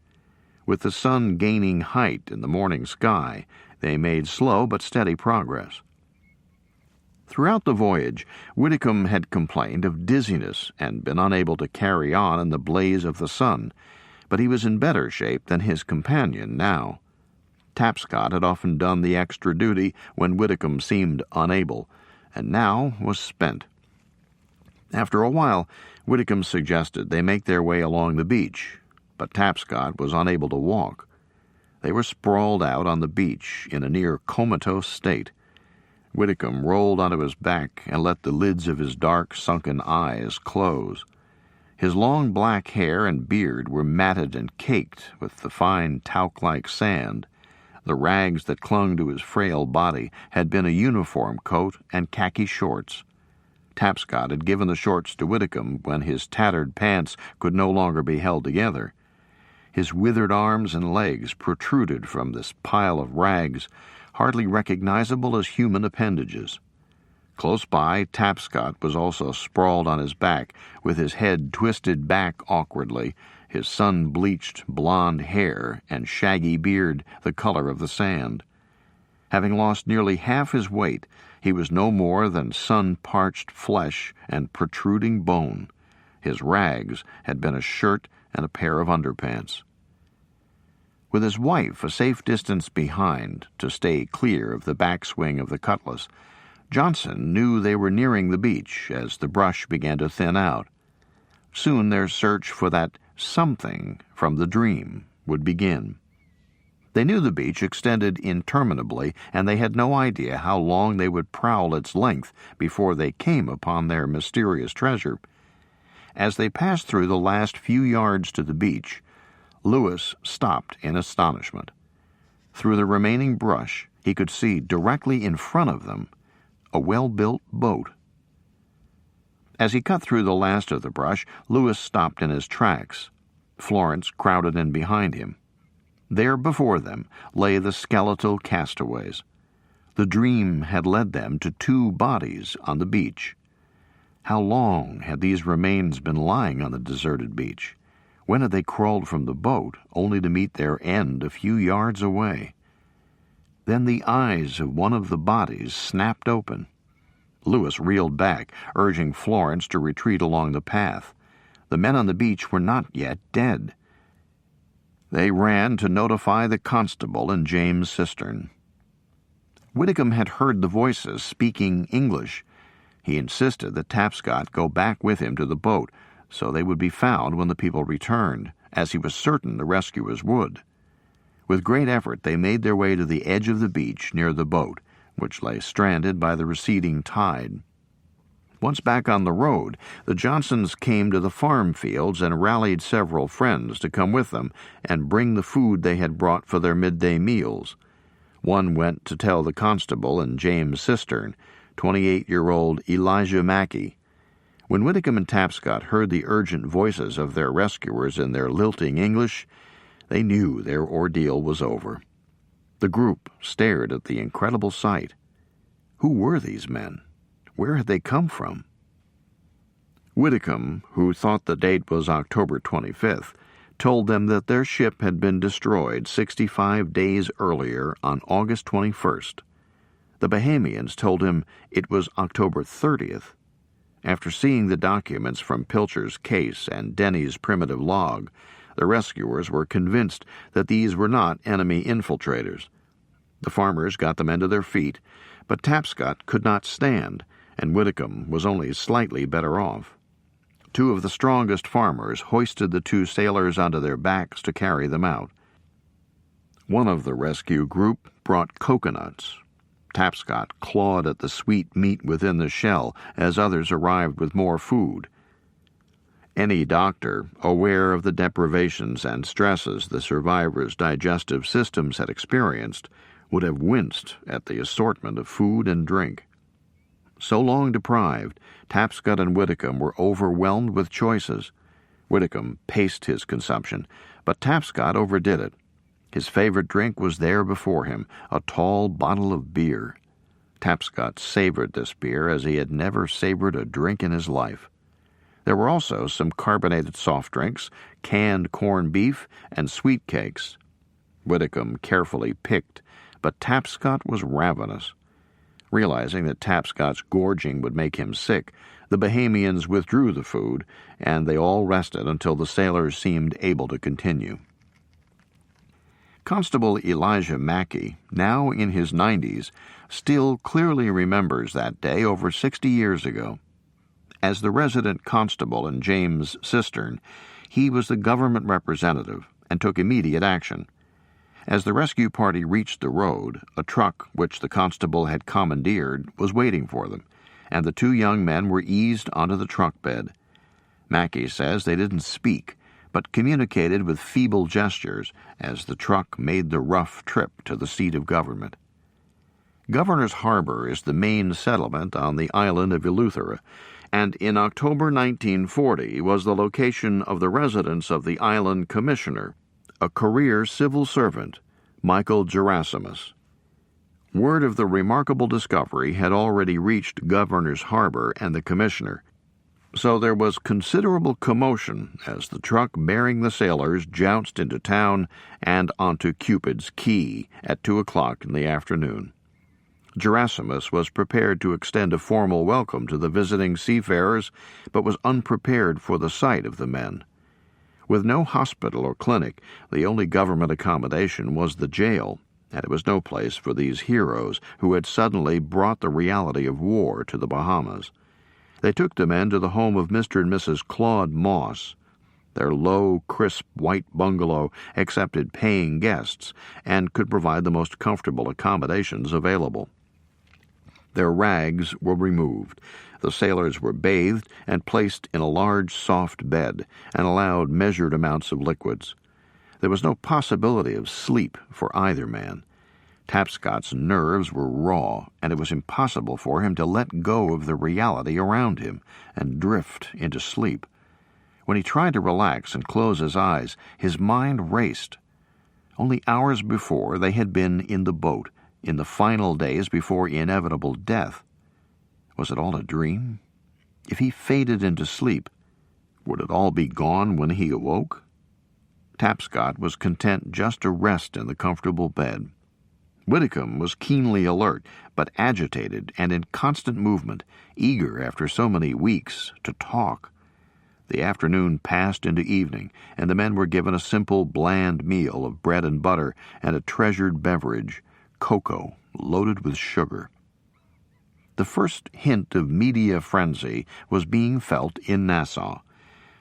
With the sun gaining height in the morning sky, they made slow but steady progress. Throughout the voyage, Whitcomb had complained of dizziness and been unable to carry on in the blaze of the sun, but he was in better shape than his companion now. Tapscott had often done the extra duty when Whitcomb seemed unable, and now was spent. After a while, Whitcomb suggested they make their way along the beach, but Tapscott was unable to walk. They were sprawled out on the beach in a near comatose state. Whitcomb rolled onto his back and let the lids of his dark, sunken eyes close. His long black hair and beard were matted and caked with the fine talc-like sand. The rags that clung to his frail body had been a uniform coat and khaki shorts. Tapscott had given the shorts to Whitcomb when his tattered pants could no longer be held together. His withered arms and legs protruded from this pile of rags, hardly recognizable as human appendages. Close by, Tapscott was also sprawled on his back, with his head twisted back awkwardly, his sun-bleached blond hair and shaggy beard the color of the sand. Having lost nearly half his weight, he was no more than sun-parched flesh and protruding bone. His rags had been a shirt and a pair of underpants. With his wife a safe distance behind to stay clear of the backswing of the cutlass, Johnson knew they were nearing the beach as the brush began to thin out. Soon their search for that something from the dream would begin. They knew the beach extended interminably, and they had no idea how long they would prowl its length before they came upon their mysterious treasure. As they passed through the last few yards to the beach, Lewis stopped in astonishment. Through the remaining brush, he could see directly in front of them a well-built boat. As he cut through the last of the brush, Lewis stopped in his tracks. Florence crowded in behind him. There before them lay the skeletal castaways. The dream had led them to 2 bodies on the beach. How long had these remains been lying on the deserted beach? When had they crawled from the boat, only to meet their end a few yards away? Then the eyes of one of the bodies snapped open. Lewis reeled back, urging Florence to retreat along the path. The men on the beach were not yet dead. They ran to notify the constable in James Cistern. Whitcomb had heard the voices speaking English. He insisted that Tapscott go back with him to the boat, so they would be found when the people returned, as he was certain the rescuers would. With great effort, they made their way to the edge of the beach near the boat, which lay stranded by the receding tide. Once back on the road, the Johnsons came to the farm fields and rallied several friends to come with them and bring the food they had brought for their midday meals. One went to tell the constable and James' cistern, 28-year-old Elijah Mackey. When Whitcomb and Tapscott heard the urgent voices of their rescuers in their lilting English, they knew their ordeal was over. The group stared at the incredible sight. Who were these men? Where had they come from? Whitcomb, who thought the date was October 25th, told them that their ship had been destroyed 65 days earlier on August 21st. The Bahamians told him it was October 30th. After seeing the documents from Pilcher's case and Denny's primitive log, the rescuers were convinced that these were not enemy infiltrators. The farmers got the men to their feet, but Tapscott could not stand, and Whitcomb was only slightly better off. Two of the strongest farmers hoisted the two sailors onto their backs to carry them out. One of the rescue group brought coconuts. Tapscott clawed at the sweet meat within the shell as others arrived with more food. Any doctor, aware of the deprivations and stresses the survivors' digestive systems had experienced, would have winced at the assortment of food and drink. So long deprived, Tapscott and Whitcomb were overwhelmed with choices. Whitcomb paced his consumption, but Tapscott overdid it. His favorite drink was there before him, a tall bottle of beer. Tapscott savored this beer as he had never savored a drink in his life. There were also some carbonated soft drinks, canned corned beef, and sweet cakes. Whitcomb carefully picked, but Tapscott was ravenous. Realizing that Tapscott's gorging would make him sick, the Bahamians withdrew the food, and they all rested until the sailors seemed able to continue. Constable Elijah Mackey, now in his 90s, still clearly remembers that day over 60 years ago. As the resident constable in James' cistern, he was the government representative and took immediate action. As the rescue party reached the road, a truck which the constable had commandeered was waiting for them, and the two young men were eased onto the truck bed. Mackey says they didn't speak, but communicated with feeble gestures as the truck made the rough trip to the seat of government. Governor's Harbor is the main settlement on the island of Eleuthera, and in October 1940 was the location of the residence of the island commissioner, a career civil servant, Michael Gerasimus. Word of the remarkable discovery had already reached Governor's Harbor and the commissioner, so there was considerable commotion as the truck bearing the sailors jounced into town and onto Cupid's Key at 2 o'clock in the afternoon. Gerasimus was prepared to extend a formal welcome to the visiting seafarers, but was unprepared for the sight of the men. With no hospital or clinic, the only government accommodation was the jail, and it was no place for these heroes who had suddenly brought the reality of war to the Bahamas. They took the men to the home of Mr. and Mrs. Claude Moss. Their low, crisp white bungalow accepted paying guests and could provide the most comfortable accommodations available. Their rags were removed. The sailors were bathed and placed in a large, soft bed and allowed measured amounts of liquids. There was no possibility of sleep for either man. Tapscott's nerves were raw, and it was impossible for him to let go of the reality around him and drift into sleep. When he tried to relax and close his eyes, his mind raced. Only hours before, they had been in the boat, in the final days before inevitable death. Was it all a dream? If he faded into sleep, would it all be gone when he awoke? Tapscott was content just to rest in the comfortable bed. Whitcomb was keenly alert, but agitated and in constant movement, eager after so many weeks to talk. The afternoon passed into evening, and the men were given a simple, bland meal of bread and butter and a treasured beverage, cocoa loaded with sugar. The first hint of media frenzy was being felt in Nassau.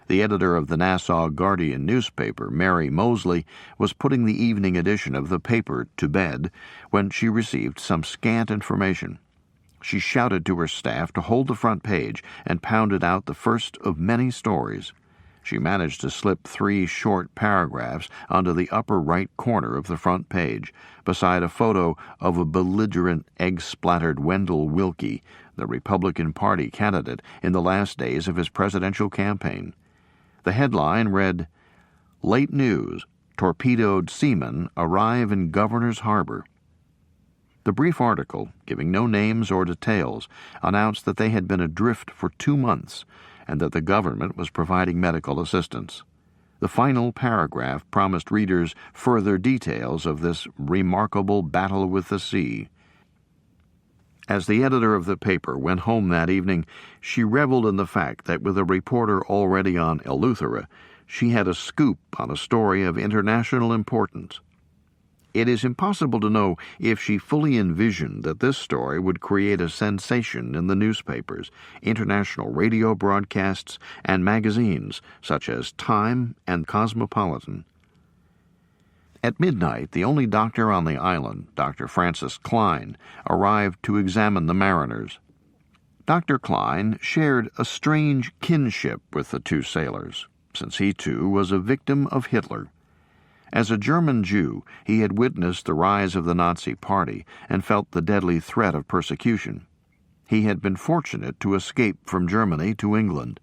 The editor of the Nassau Guardian newspaper, Mary Mosley, was putting the evening edition of the paper to bed when she received some scant information. She shouted to her staff to hold the front page and pounded out the first of many stories. She managed to slip 3 short paragraphs onto the upper right corner of the front page, beside a photo of a belligerent, egg-splattered Wendell Willkie, the Republican Party candidate in the last days of his presidential campaign. The headline read, "Late News, Torpedoed Seamen Arrive in Governor's Harbor." The brief article, giving no names or details, announced that they had been adrift for 2 months and that the government was providing medical assistance. The final paragraph promised readers further details of this remarkable battle with the sea. As the editor of the paper went home that evening, she reveled in the fact that with a reporter already on Eleuthera, she had a scoop on a story of international importance. It is impossible to know if she fully envisioned that this story would create a sensation in the newspapers, international radio broadcasts, and magazines such as Time and Cosmopolitan. At midnight, the only doctor on the island, Dr. Francis Klein, arrived to examine the mariners. Dr. Klein shared a strange kinship with the 2 sailors, since he too was a victim of Hitler. As a German Jew, he had witnessed the rise of the Nazi Party and felt the deadly threat of persecution. He had been fortunate to escape from Germany to England.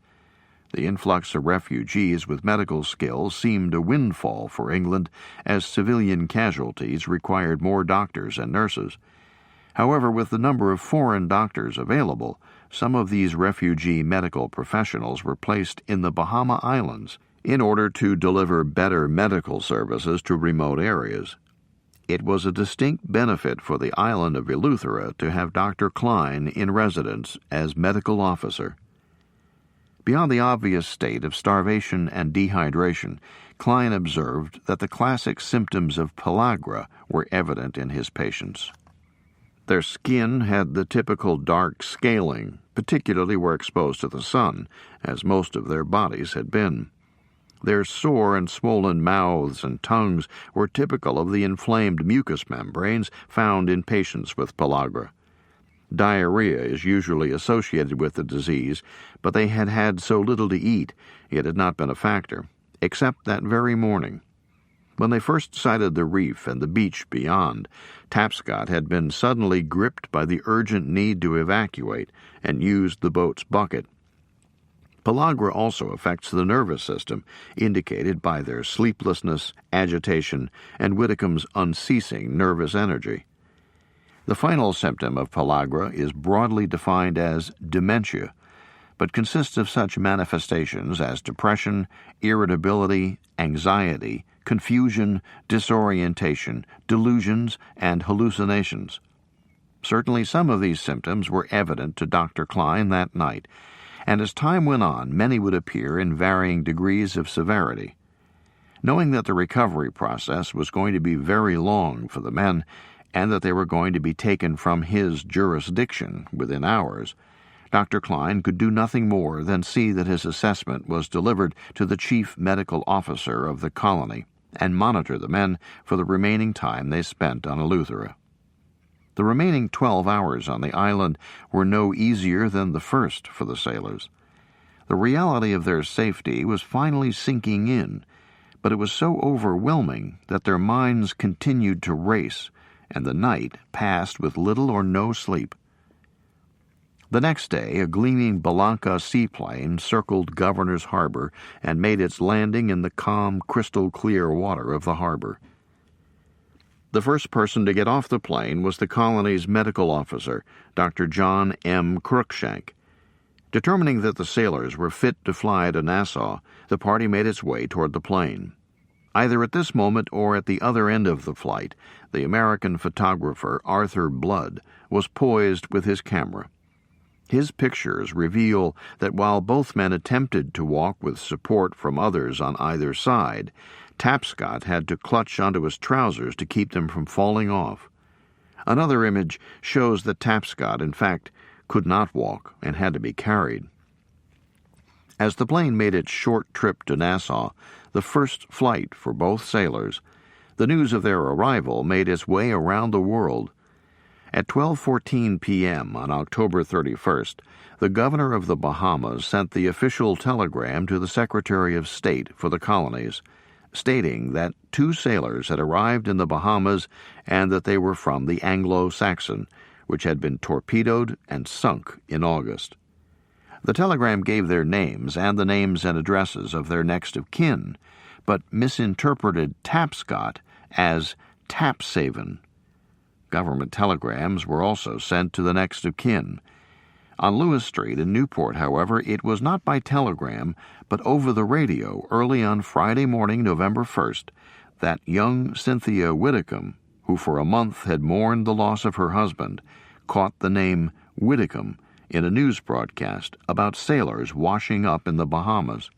The influx of refugees with medical skills seemed a windfall for England, as civilian casualties required more doctors and nurses. However, with the number of foreign doctors available, some of these refugee medical professionals were placed in the Bahama Islands in order to deliver better medical services to remote areas. It was a distinct benefit for the island of Eleuthera to have Dr. Klein in residence as medical officer. Beyond the obvious state of starvation and dehydration, Klein observed that the classic symptoms of pellagra were evident in his patients. Their skin had the typical dark scaling, particularly where exposed to the sun, as most of their bodies had been. Their sore and swollen mouths and tongues were typical of the inflamed mucous membranes found in patients with pellagra. Diarrhea is usually associated with the disease, but they had had so little to eat it had not been a factor, except that very morning. When they first sighted the reef and the beach beyond, Tapscott had been suddenly gripped by the urgent need to evacuate and used the boat's bucket. Pellagra also affects the nervous system, indicated by their sleeplessness, agitation, and Whitcomb's unceasing nervous energy. The final symptom of pellagra is broadly defined as dementia, but consists of such manifestations as depression, irritability, anxiety, confusion, disorientation, delusions, and hallucinations. Certainly some of these symptoms were evident to Dr. Klein that night, and as time went on, many would appear in varying degrees of severity. Knowing that the recovery process was going to be very long for the men, and that they were going to be taken from his jurisdiction within hours, Dr. Klein could do nothing more than see that his assessment was delivered to the chief medical officer of the colony and monitor the men for the remaining time they spent on Eleuthera. The remaining 12 hours on the island were no easier than the first for the sailors. The reality of their safety was finally sinking in, but it was so overwhelming that their minds continued to race, and the night passed with little or no sleep. The next day, a gleaming Bellanca seaplane circled Governor's Harbor and made its landing in the calm, crystal-clear water of the harbor. The first person to get off the plane was the colony's medical officer, Dr. John M. Cruikshank. Determining that the sailors were fit to fly to Nassau, the party made its way toward the plane. Either at this moment or at the other end of the flight, the American photographer Arthur Blood was poised with his camera. His pictures reveal that while both men attempted to walk with support from others on either side, Tapscott had to clutch onto his trousers to keep them from falling off. Another image shows that Tapscott, in fact, could not walk and had to be carried. As the plane made its short trip to Nassau, the first flight for both sailors, the news of their arrival made its way around the world. At 12:14 p.m. on October 31st, the governor of the Bahamas sent the official telegram to the Secretary of State for the colonies, stating that 2 sailors had arrived in the Bahamas and that they were from the Anglo-Saxon, which had been torpedoed and sunk in August. The telegram gave their names and the names and addresses of their next of kin, but misinterpreted Tapscott as Tapsaven. Government telegrams were also sent to the next of kin. On Lewis Street in Newport, however, it was not by telegram, but over the radio early on Friday morning, November 1st, that young Cynthia Widdicombe, who for a month had mourned the loss of her husband, caught the name Widdicombe in a news broadcast about sailors washing up in the Bahamas.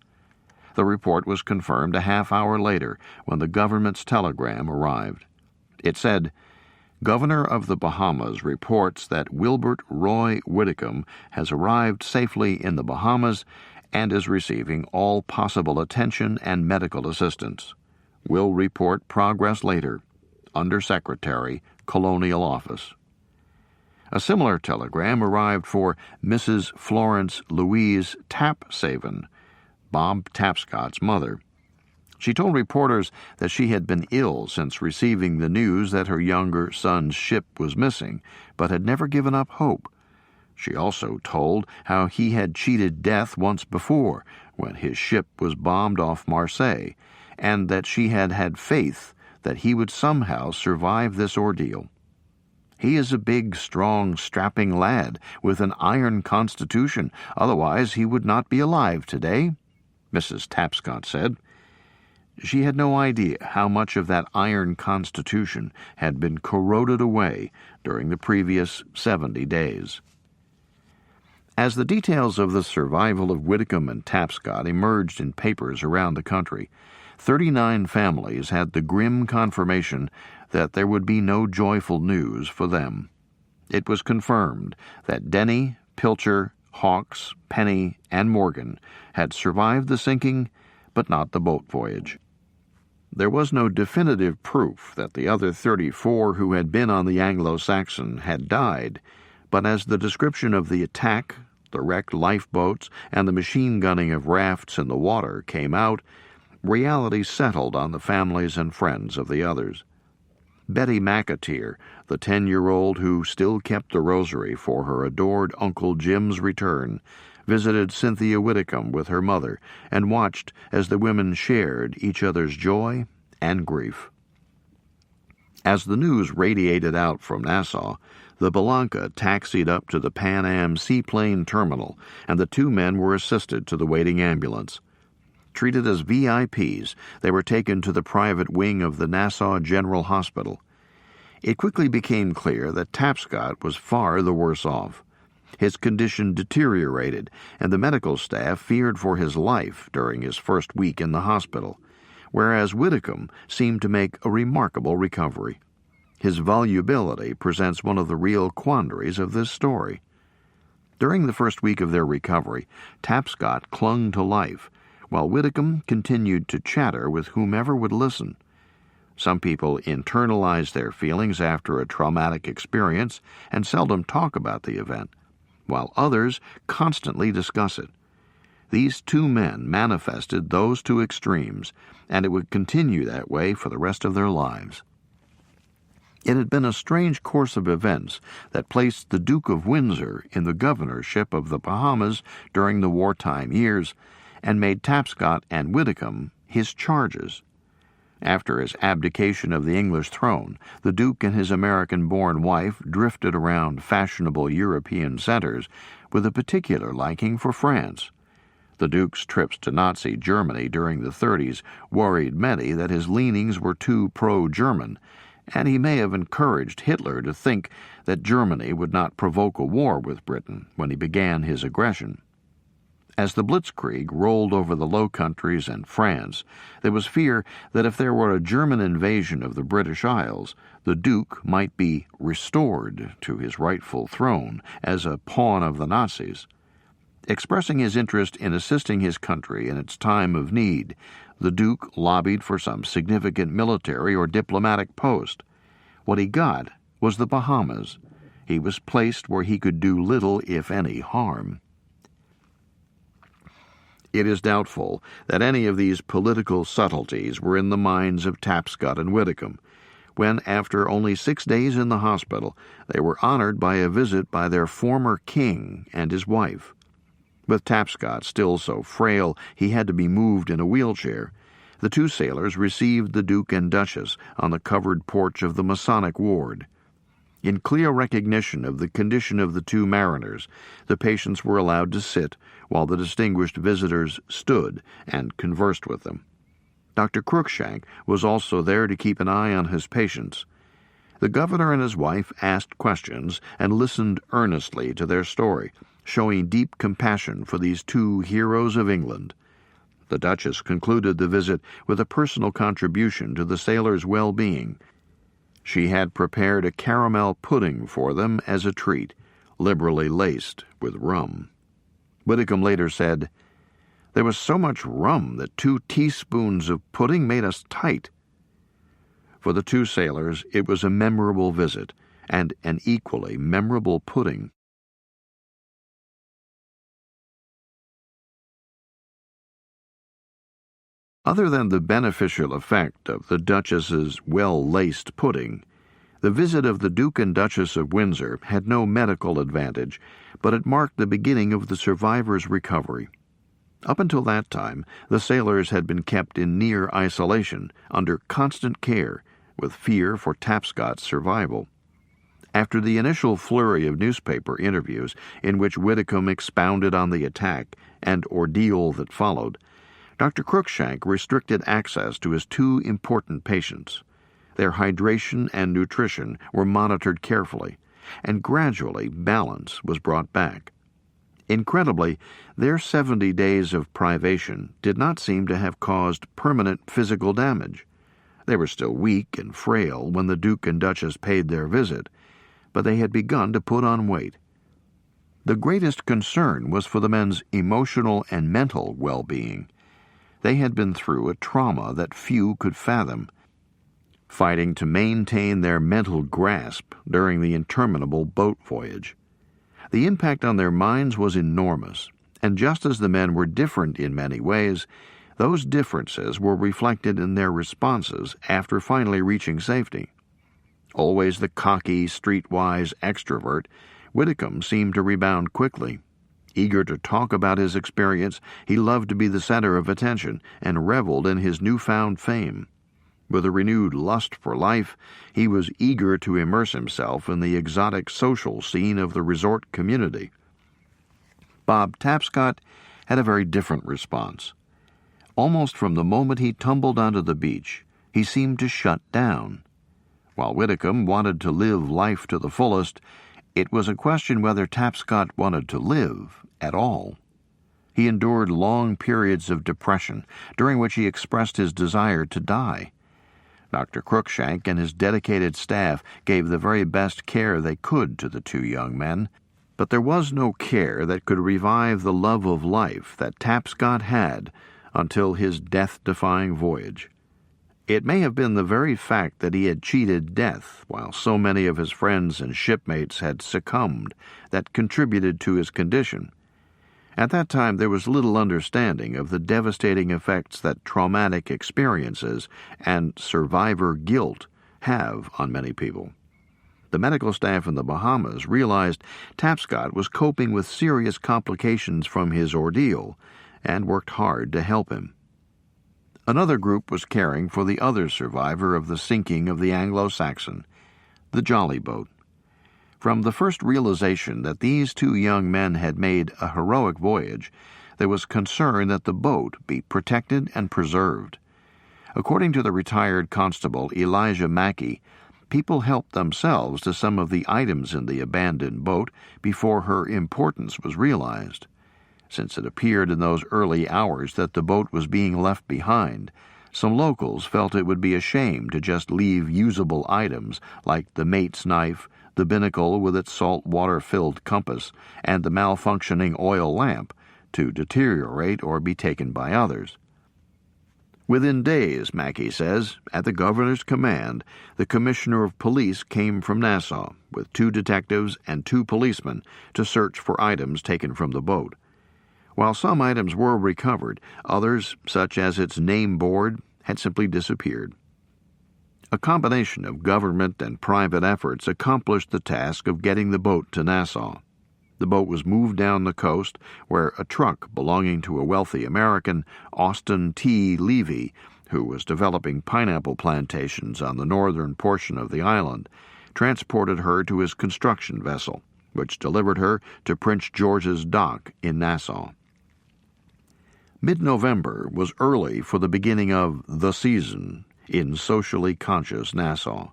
The report was confirmed a half hour later when the government's telegram arrived. It said, "Governor of the Bahamas reports that Wilbert Roy Widdicombe has arrived safely in the Bahamas and is receiving all possible attention and medical assistance. Will report progress later. Undersecretary, Colonial Office." A similar telegram arrived for Mrs. Florence Louise Tapsaven, Bob Tapscott's mother. She told reporters that she had been ill since receiving the news that her younger son's ship was missing, but had never given up hope. She also told how he had cheated death once before when his ship was bombed off Marseille, and that she had had faith that he would somehow survive this ordeal. "He is a big, strong, strapping lad with an iron constitution, otherwise he would not be alive today," Mrs. Tapscott said. She had no idea how much of that iron constitution had been corroded away during the previous 70 days. As the details of the survival of Widdicombe and Tapscott emerged in papers around the country, 39 families had the grim confirmation that there would be no joyful news for them. It was confirmed that Denny, Pilcher, Hawkes, Penny, and Morgan had survived the sinking, but not the boat voyage. There was no definitive proof that the other 34 who had been on the Anglo-Saxon had died, but as the description of the attack, the wrecked lifeboats, and the machine gunning of rafts in the water came out, reality settled on the families and friends of the others. Betty McAteer, the 10-year-old who still kept the rosary for her adored Uncle Jim's return, visited Cynthia Widdicombe with her mother and watched as the women shared each other's joy and grief. As the news radiated out from Nassau, the Belanca taxied up to the Pan Am seaplane terminal, and the 2 men were assisted to the waiting ambulance. Treated as VIPs, they were taken to the private wing of the Nassau General Hospital. It quickly became clear that Tapscott was far the worse off. His condition deteriorated, and the medical staff feared for his life during his first week in the hospital, whereas Widdicombe seemed to make a remarkable recovery. His volubility presents one of the real quandaries of this story. During the first week of their recovery, Tapscott clung to life, while Widdicombe continued to chatter with whomever would listen. Some people internalize their feelings after a traumatic experience and seldom talk about the event, while others constantly discuss it. These 2 men manifested those 2 extremes, and it would continue that way for the rest of their lives. It had been a strange course of events that placed the Duke of Windsor in the governorship of the Bahamas during the wartime years, and made Tapscott and Widdicombe his charges. After his abdication of the English throne, the Duke and his American-born wife drifted around fashionable European centers with a particular liking for France. The Duke's trips to Nazi Germany during the 30s worried many that his leanings were too pro-German, and he may have encouraged Hitler to think that Germany would not provoke a war with Britain when he began his aggression. As the Blitzkrieg rolled over the Low Countries and France, there was fear that if there were a German invasion of the British Isles, the Duke might be restored to his rightful throne as a pawn of the Nazis. Expressing his interest in assisting his country in its time of need, the Duke lobbied for some significant military or diplomatic post. What he got was the Bahamas. He was placed where he could do little, if any, harm. It is doubtful that any of these political subtleties were in the minds of Tapscott and Whitcomb, when, after only 6 days in the hospital, they were honored by a visit by their former king and his wife. With Tapscott still so frail he had to be moved in a wheelchair, the two sailors received the Duke and Duchess on the covered porch of the Masonic ward. In clear recognition of the condition of the two mariners, the patients were allowed to sit while the distinguished visitors stood and conversed with them. Dr. Cruikshank was also there to keep an eye on his patients. The governor and his wife asked questions and listened earnestly to their story, showing deep compassion for these two heroes of England. The Duchess concluded the visit with a personal contribution to the sailors' well-being. She had prepared a caramel pudding for them as a treat, liberally laced with rum. Whitcomb later said, "There was so much rum that 2 teaspoons of pudding made us tight." For the two sailors, it was a memorable visit, and an equally memorable pudding. Other than the beneficial effect of the Duchess's well-laced pudding, the visit of the Duke and Duchess of Windsor had no medical advantage, but it marked the beginning of the survivors' recovery. Up until that time, the sailors had been kept in near isolation, under constant care, with fear for Tapscott's survival. After the initial flurry of newspaper interviews in which Whitcomb expounded on the attack and ordeal that followed, Dr. Cruikshank restricted access to his 2 important patients. Their hydration and nutrition were monitored carefully, and gradually balance was brought back. Incredibly, their 70 days of privation did not seem to have caused permanent physical damage. They were still weak and frail when the Duke and Duchess paid their visit, but they had begun to put on weight. The greatest concern was for the men's emotional and mental well-being. They had been through a trauma that few could fathom, fighting to maintain their mental grasp during the interminable boat voyage. The impact on their minds was enormous, and just as the men were different in many ways, those differences were reflected in their responses after finally reaching safety. Always the cocky, streetwise extrovert, Whitcomb seemed to rebound quickly. Eager to talk about his experience, he loved to be the center of attention and reveled in his newfound fame. With a renewed lust for life, he was eager to immerse himself in the exotic social scene of the resort community. Bob Tapscott had a very different response. Almost from the moment he tumbled onto the beach, he seemed to shut down. While Whitcomb wanted to live life to the fullest, it was a question whether Tapscott wanted to live at all. He endured long periods of depression, during which he expressed his desire to die. Dr. Cruikshank and his dedicated staff gave the very best care they could to the 2 young men, but there was no care that could revive the love of life that Tapscott had until his death-defying voyage. It may have been the very fact that he had cheated death while so many of his friends and shipmates had succumbed that contributed to his condition. At that time there was little understanding of the devastating effects that traumatic experiences and survivor guilt have on many people. The medical staff in the Bahamas realized Tapscott was coping with serious complications from his ordeal and worked hard to help him. Another group was caring for the other survivor of the sinking of the Anglo-Saxon, the Jolly Boat. From the first realization that these 2 young men had made a heroic voyage, there was concern that the boat be protected and preserved. According to the retired constable Elijah Mackey, people helped themselves to some of the items in the abandoned boat before her importance was realized. Since it appeared in those early hours that the boat was being left behind, some locals felt it would be a shame to just leave usable items like the mate's knife, the binnacle with its salt water-filled compass, and the malfunctioning oil lamp to deteriorate or be taken by others. Within days, Mackey says, at the governor's command, the commissioner of police came from Nassau with 2 detectives and 2 policemen to search for items taken from the boat. While some items were recovered, others, such as its name board, had simply disappeared. A combination of government and private efforts accomplished the task of getting the boat to Nassau. The boat was moved down the coast, where a truck belonging to a wealthy American, Austin T. Levy, who was developing pineapple plantations on the northern portion of the island, transported her to his construction vessel, which delivered her to Prince George's Dock in Nassau. Mid-November was early for the beginning of the season in socially conscious Nassau.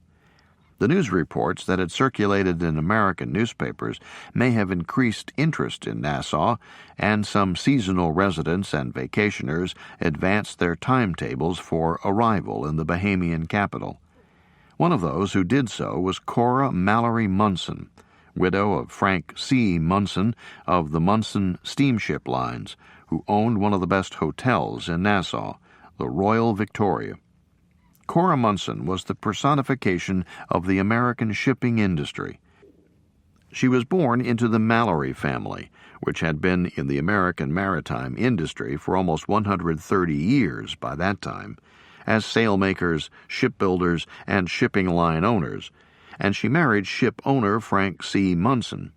The news reports that had circulated in American newspapers may have increased interest in Nassau, and some seasonal residents and vacationers advanced their timetables for arrival in the Bahamian capital. One of those who did so was Cora Mallory Munson, widow of Frank C. Munson of the Munson Steamship Lines, who owned one of the best hotels in Nassau, the Royal Victoria. Cora Munson was the personification of the American shipping industry. She was born into the Mallory family, which had been in the American maritime industry for almost 130 years by that time, as sailmakers, shipbuilders, and shipping line owners, and she married ship owner Frank C. Munson.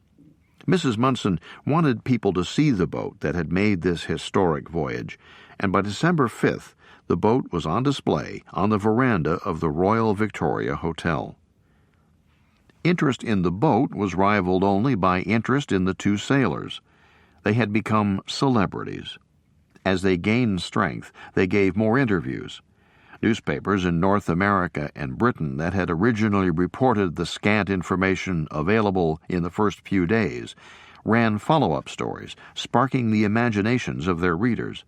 Mrs. Munson wanted people to see the boat that had made this historic voyage, and by December 5th, the boat was on display on the veranda of the Royal Victoria Hotel. Interest in the boat was rivaled only by interest in the 2 sailors. They had become celebrities. As they gained strength, they gave more interviews. Newspapers in North America and Britain that had originally reported the scant information available in the first few days ran follow-up stories, sparking the imaginations of their readers.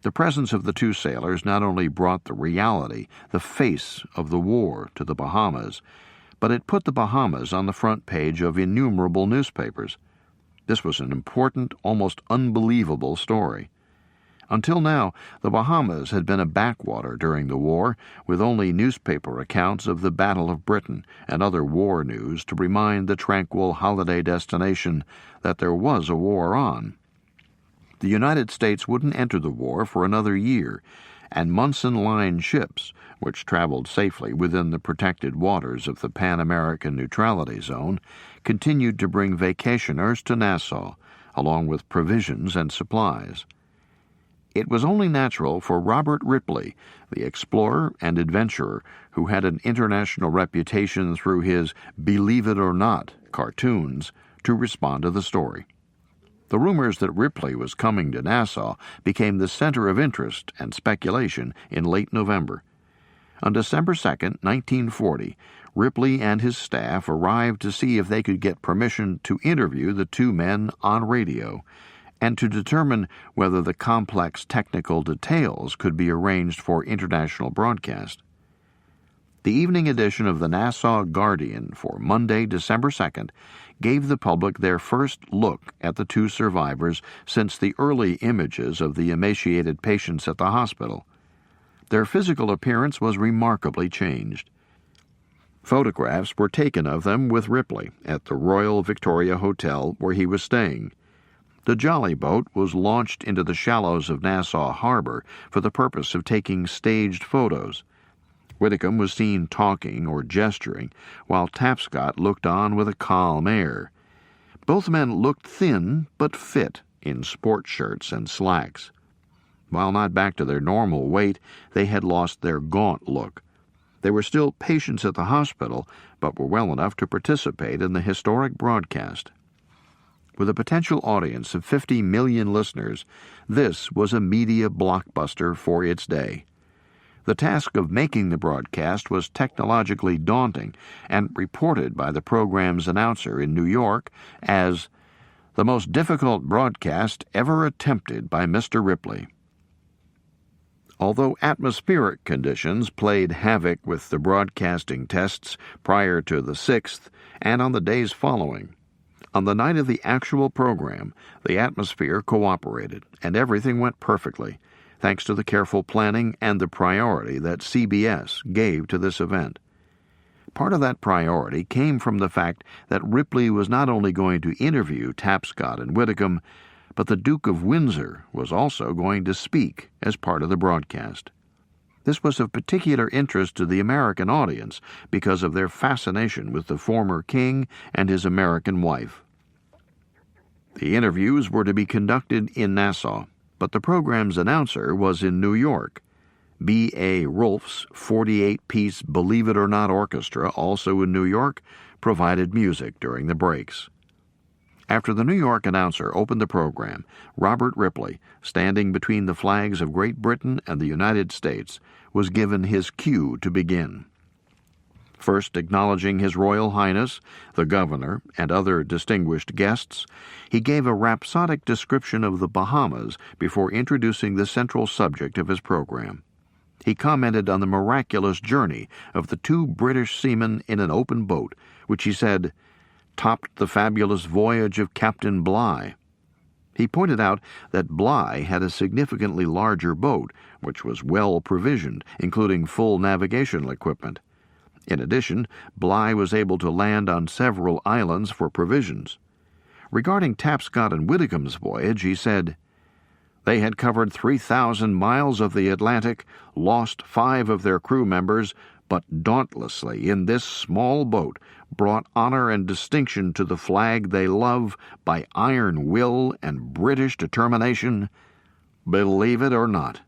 The presence of the 2 sailors not only brought the reality, the face of the war to the Bahamas, but it put the Bahamas on the front page of innumerable newspapers. This was an important, almost unbelievable story. Until now, the Bahamas had been a backwater during the war, with only newspaper accounts of the Battle of Britain and other war news to remind the tranquil holiday destination that there was a war on. The United States wouldn't enter the war for another year, and Munson Line ships, which traveled safely within the protected waters of the Pan-American Neutrality Zone, continued to bring vacationers to Nassau, along with provisions and supplies. It was only natural for Robert Ripley, the explorer and adventurer who had an international reputation through his Believe It or Not cartoons, to respond to the story. The rumors that Ripley was coming to Nassau became the center of interest and speculation in late November. On December 2, 1940, Ripley and his staff arrived to see if they could get permission to interview the 2 men on radio, and to determine whether the complex technical details could be arranged for international broadcast. The evening edition of the Nassau Guardian for Monday, December 2nd, gave the public their first look at the 2 survivors since the early images of the emaciated patients at the hospital. Their physical appearance was remarkably changed. Photographs were taken of them with Ripley at the Royal Victoria Hotel where he was staying. The jolly boat was launched into the shallows of Nassau Harbor for the purpose of taking staged photos. Whitcomb was seen talking or gesturing, while Tapscott looked on with a calm air. Both men looked thin but fit in sport shirts and slacks. While not back to their normal weight, they had lost their gaunt look. They were still patients at the hospital, but were well enough to participate in the historic broadcast. With a potential audience of 50 million listeners, this was a media blockbuster for its day. The task of making the broadcast was technologically daunting and reported by the program's announcer in New York as the most difficult broadcast ever attempted by Mr. Ripley. Although atmospheric conditions played havoc with the broadcasting tests prior to the 6th and on the days following, On the night of the actual program, the atmosphere cooperated, and everything went perfectly, thanks to the careful planning and the priority that CBS gave to this event. Part of that priority came from the fact that Ripley was not only going to interview Tapscott and Whitcomb, but the Duke of Windsor was also going to speak as part of the broadcast. This was of particular interest to the American audience because of their fascination with the former king and his American wife. The interviews were to be conducted in Nassau, but the program's announcer was in New York. B.A. Rolfe's 48-piece Believe It or Not orchestra, also in New York, provided music during the breaks. After the New York announcer opened the program, Robert Ripley, standing between the flags of Great Britain and the United States, was given his cue to begin. First acknowledging His Royal Highness, the Governor, and other distinguished guests, he gave a rhapsodic description of the Bahamas before introducing the central subject of his program. He commented on the miraculous journey of the two British seamen in an open boat, which he said topped the fabulous voyage of Captain Bligh. He pointed out that Bligh had a significantly larger boat, which was well provisioned, including full navigational equipment. In addition, Bligh was able to land on several islands for provisions. Regarding Tapscott and Whitcomb's voyage, he said, "They had covered 3,000 miles of the Atlantic, lost 5 of their crew members, but dauntlessly in this small boat brought honor and distinction to the flag they love by iron will and British determination. Believe it or not."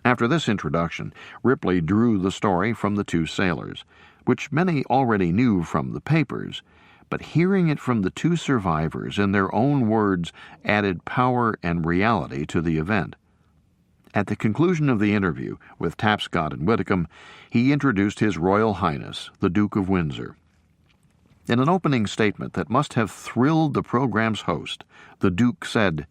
After this introduction, Ripley drew the story from the two sailors, which many already knew from the papers, but hearing it from the two survivors in their own words added power and reality to the event. At the conclusion of the interview with Tapscott and Whitcomb, he introduced His Royal Highness, the Duke of Windsor. In an opening statement that must have thrilled the program's host, the Duke said,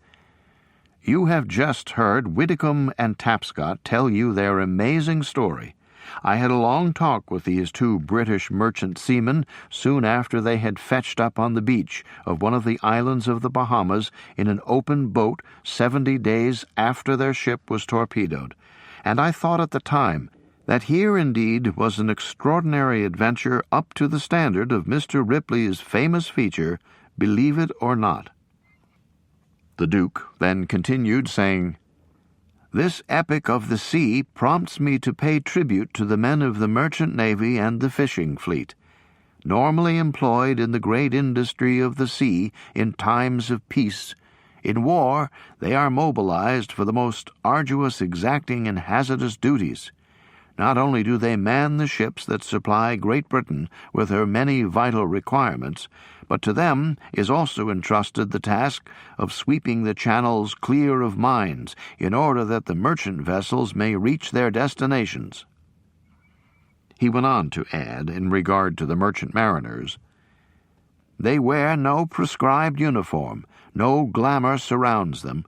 "You have just heard Whitcomb and Tapscott tell you their amazing story. I had a long talk with these two British merchant seamen soon after they had fetched up on the beach of one of the islands of the Bahamas in an open boat 70 days after their ship was torpedoed, and I thought at the time that here indeed was an extraordinary adventure up to the standard of Mr. Ripley's famous feature, Believe It or Not." The Duke then continued, saying, "This epic of the sea prompts me to pay tribute to the men of the merchant navy and the fishing fleet. Normally employed in the great industry of the sea in times of peace, in war they are mobilized for the most arduous, exacting, and hazardous duties. Not only do they man the ships that supply Great Britain with her many vital requirements, but to them is also entrusted the task of sweeping the channels clear of mines in order that the merchant vessels may reach their destinations." He went on to add, in regard to the merchant mariners, "They wear no prescribed uniform, no glamour surrounds them,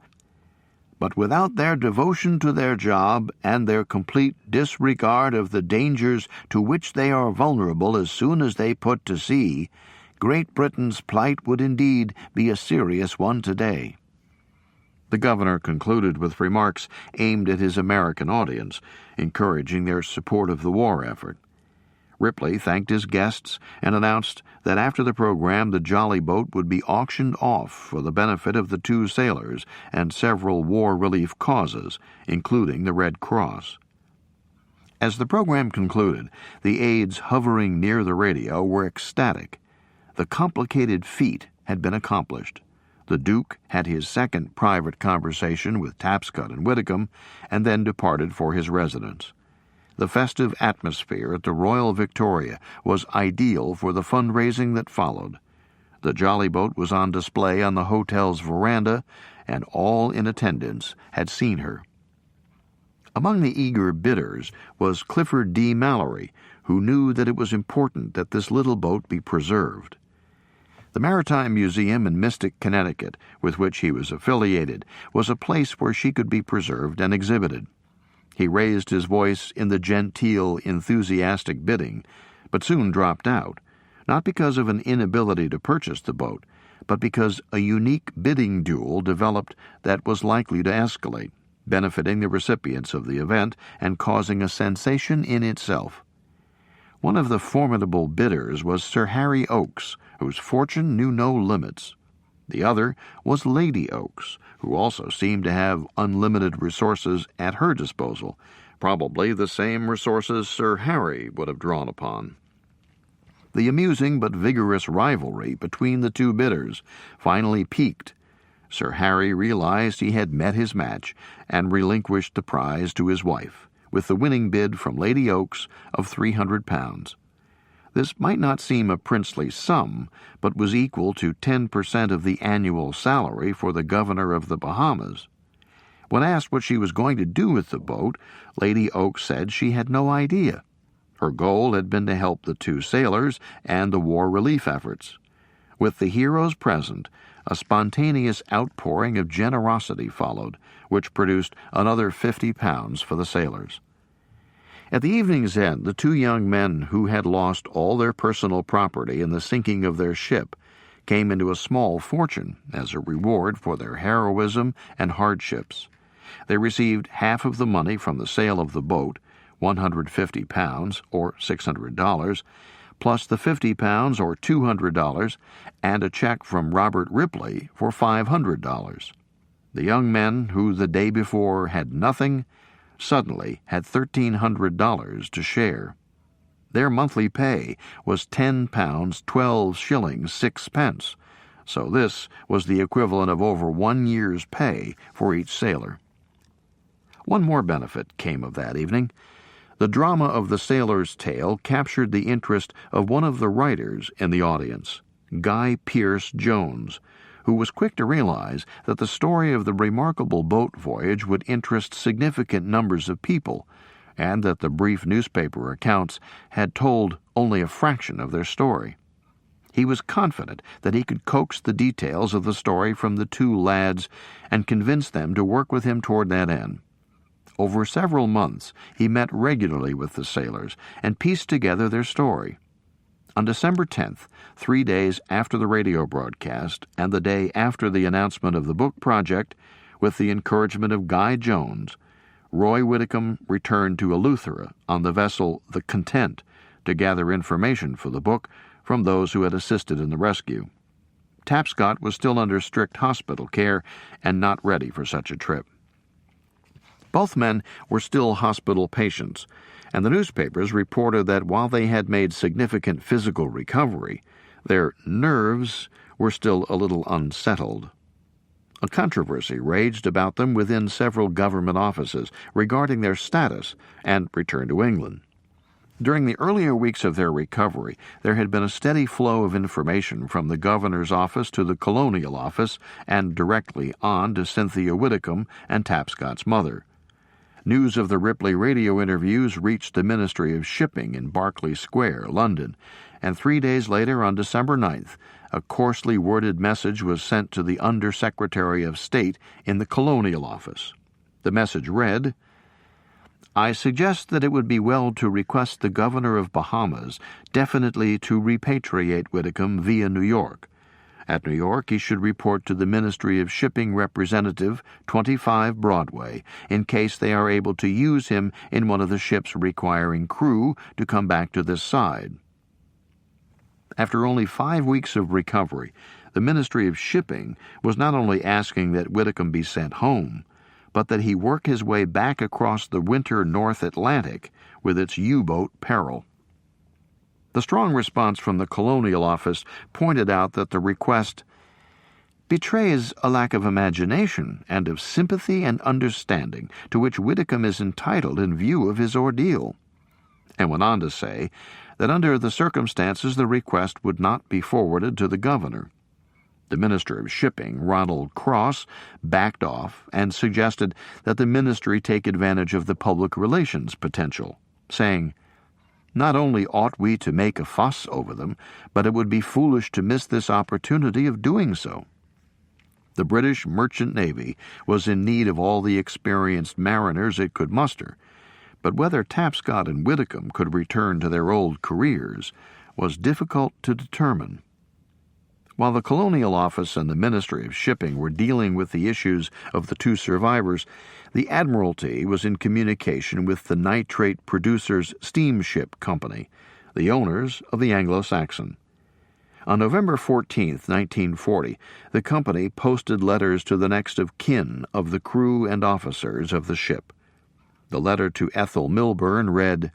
but without their devotion to their job and their complete disregard of the dangers to which they are vulnerable as soon as they put to sea, Great Britain's plight would indeed be a serious one today." The governor concluded with remarks aimed at his American audience, encouraging their support of the war effort. Ripley thanked his guests and announced that after the program the jolly boat would be auctioned off for the benefit of the two sailors and several war relief causes, including the Red Cross. As the program concluded, the aides hovering near the radio were ecstatic. The complicated feat had been accomplished. The Duke had his second private conversation with Tapscott and Whitcomb, and then departed for his residence. The festive atmosphere at the Royal Victoria was ideal for the fundraising that followed. The jolly boat was on display on the hotel's veranda, and all in attendance had seen her. Among the eager bidders was Clifford D. Mallory, who knew that it was important that this little boat be preserved. The Maritime Museum in Mystic, Connecticut, with which he was affiliated, was a place where she could be preserved and exhibited. He raised his voice in the genteel, enthusiastic bidding, but soon dropped out. not because of an inability to purchase the boat, but because a unique bidding duel developed that was likely to escalate, benefiting the recipients of the event and causing a sensation in itself. One of the formidable bidders was Sir Harry Oakes, whose fortune knew no limits. The other was Lady Oakes, who also seemed to have unlimited resources at her disposal, probably the same resources Sir Harry would have drawn upon. The amusing but vigorous rivalry between the two bidders finally peaked. Sir Harry realized he had met his match and relinquished the prize to his wife, with the winning bid from Lady Oakes of £300. This might not seem a princely sum, but was equal to 10% of the annual salary for the governor of the Bahamas. When asked what she was going to do with the boat, Lady Oakes said she had no idea. Her goal had been to help the two sailors and the war relief efforts. With the heroes present, a spontaneous outpouring of generosity followed, which produced another £50 for the sailors. At the evening's end, the two young men who had lost all their personal property in the sinking of their ship came into a small fortune as a reward for their heroism and hardships. They received half of the money from the sale of the boat, £150 or $600, plus the £50 or $200, and a check from Robert Ripley for $500. The young men who the day before had nothing suddenly had $1,300 to share. Their monthly pay was £10 12 shillings 6 pence, so this was the equivalent of over 1 year's pay for each sailor. One more benefit came of that evening. The drama of the sailor's tale captured the interest of one of the writers in the audience, Guy Pierce Jones, who was quick to realize that the story of the remarkable boat voyage would interest significant numbers of people, and that the brief newspaper accounts had told only a fraction of their story. He was confident that he could coax the details of the story from the two lads and convince them to work with him toward that end. Over several months, he met regularly with the sailors and pieced together their story. On December 10th, 3 days after the radio broadcast and the day after the announcement of the book project, with the encouragement of Guy Jones, Roy Whitcomb returned to Eleuthera on the vessel The Content to gather information for the book from those who had assisted in the rescue. Tapscott was still under strict hospital care and not ready for such a trip. Both men were still hospital patients, and the newspapers reported that while they had made significant physical recovery, their nerves were still a little unsettled. A controversy raged about them within several government offices regarding their status and return to England. During the earlier weeks of their recovery, there had been a steady flow of information from the governor's office to the colonial office and directly on to Cynthia Whitcomb and Tapscott's mother. News of the Ripley radio interviews reached the Ministry of Shipping in Berkeley Square, London, and 3 days later, on December 9th, a coarsely worded message was sent to the Under Secretary of State in the Colonial Office. The message read, "I suggest that it would be well to request the Governor of Bahamas definitely to repatriate Whitcomb via New York. At New York, he should report to the Ministry of Shipping Representative, 25 Broadway, in case they are able to use him in one of the ships requiring crew to come back to this side." After only 5 weeks of recovery, the Ministry of Shipping was not only asking that Whitcomb be sent home, but that he work his way back across the winter North Atlantic with its U-boat peril. The strong response from the Colonial Office pointed out that the request betrays a lack of imagination and of sympathy and understanding to which Whitcomb is entitled in view of his ordeal, and went on to say that under the circumstances the request would not be forwarded to the governor. The Minister of Shipping, Ronald Cross, backed off and suggested that the ministry take advantage of the public relations potential, saying, "Not only ought we to make a fuss over them, but it would be foolish to miss this opportunity of doing so." The British Merchant Navy was in need of all the experienced mariners it could muster, but whether Tapscott and Whitcomb could return to their old careers was difficult to determine. While the Colonial Office and the Ministry of Shipping were dealing with the issues of the two survivors, the Admiralty was in communication with the Nitrate Producers Steamship Company, the owners of the Anglo-Saxon. On November 14, 1940, the company posted letters to the next of kin of the crew and officers of the ship. The letter to Ethel Milburn read,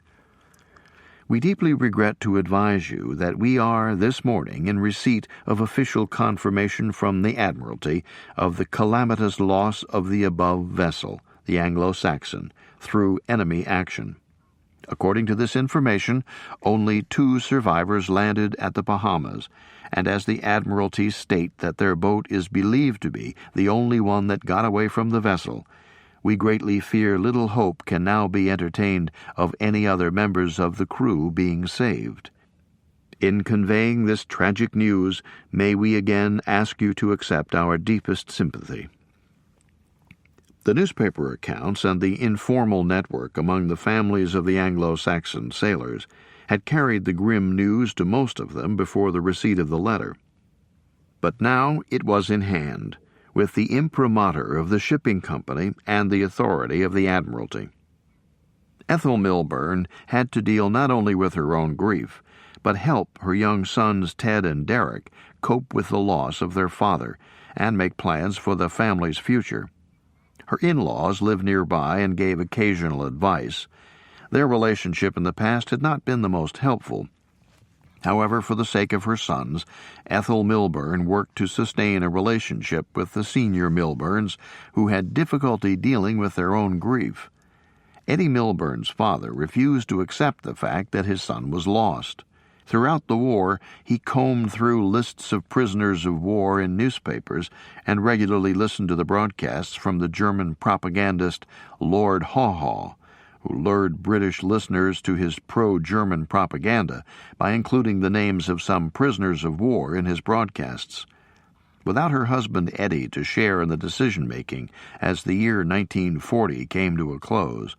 "We deeply regret to advise you that we are this morning in receipt of official confirmation from the Admiralty of the calamitous loss of the above vessel, the Anglo-Saxon, through enemy action. According to this information, only 2 survivors landed at the Bahamas, and as the Admiralty state that their boat is believed to be the only one that got away from the vessel, we greatly fear little hope can now be entertained of any other members of the crew being saved. In conveying this tragic news, may we again ask you to accept our deepest sympathy." The newspaper accounts and the informal network among the families of the Anglo-Saxon sailors had carried the grim news to most of them before the receipt of the letter. But now it was in hand, with the imprimatur of the shipping company and the authority of the Admiralty. Ethel Milburn had to deal not only with her own grief, but help her young sons Ted and Derek cope with the loss of their father and make plans for the family's future. Her in-laws lived nearby and gave occasional advice. Their relationship in the past had not been the most helpful. However, for the sake of her sons, Ethel Milburn worked to sustain a relationship with the senior Milburns, who had difficulty dealing with their own grief. Eddie Milburn's father refused to accept the fact that his son was lost. Throughout the war, he combed through lists of prisoners of war in newspapers and regularly listened to the broadcasts from the German propagandist Lord Haw Haw, who lured British listeners to his pro-German propaganda by including the names of some prisoners of war in his broadcasts. Without her husband Eddie to share in the decision-making as the year 1940 came to a close,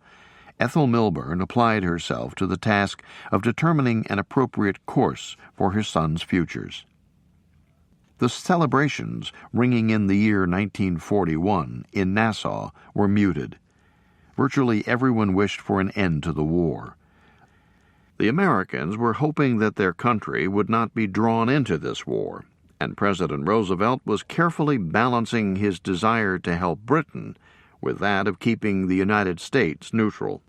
Ethel Milburn applied herself to the task of determining an appropriate course for her sons' futures. The celebrations ringing in the year 1941 in Nassau were muted. Virtually everyone wished for an end to the war. The Americans were hoping that their country would not be drawn into this war, and President Roosevelt was carefully balancing his desire to help Britain with that of keeping the United States neutral.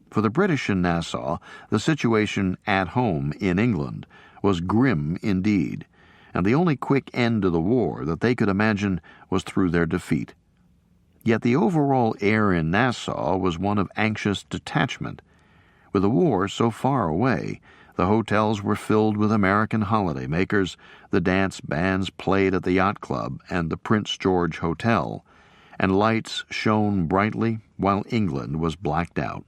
For the British in Nassau, the situation at home in England was grim indeed, and the only quick end to the war that they could imagine was through their defeat. Yet the overall air in Nassau was one of anxious detachment. With the war so far away, the hotels were filled with American holidaymakers, the dance bands played at the Yacht Club and the Prince George Hotel, and lights shone brightly while England was blacked out.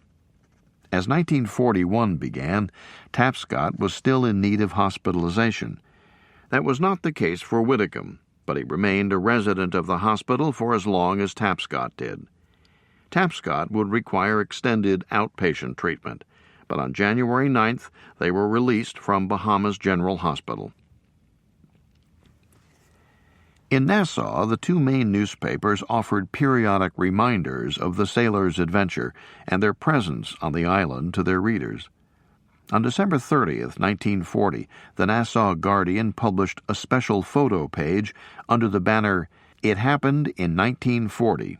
As 1941 began, Tapscott was still in need of hospitalization. That was not the case for Whitcomb, but he remained a resident of the hospital for as long as Tapscott did. Tapscott would require extended outpatient treatment, but on January 9th they were released from Bahamas General Hospital. In Nassau, the two main newspapers offered periodic reminders of the sailors' adventure and their presence on the island to their readers. On December 30th, 1940, the Nassau Guardian published a special photo page under the banner, "It Happened in 1940.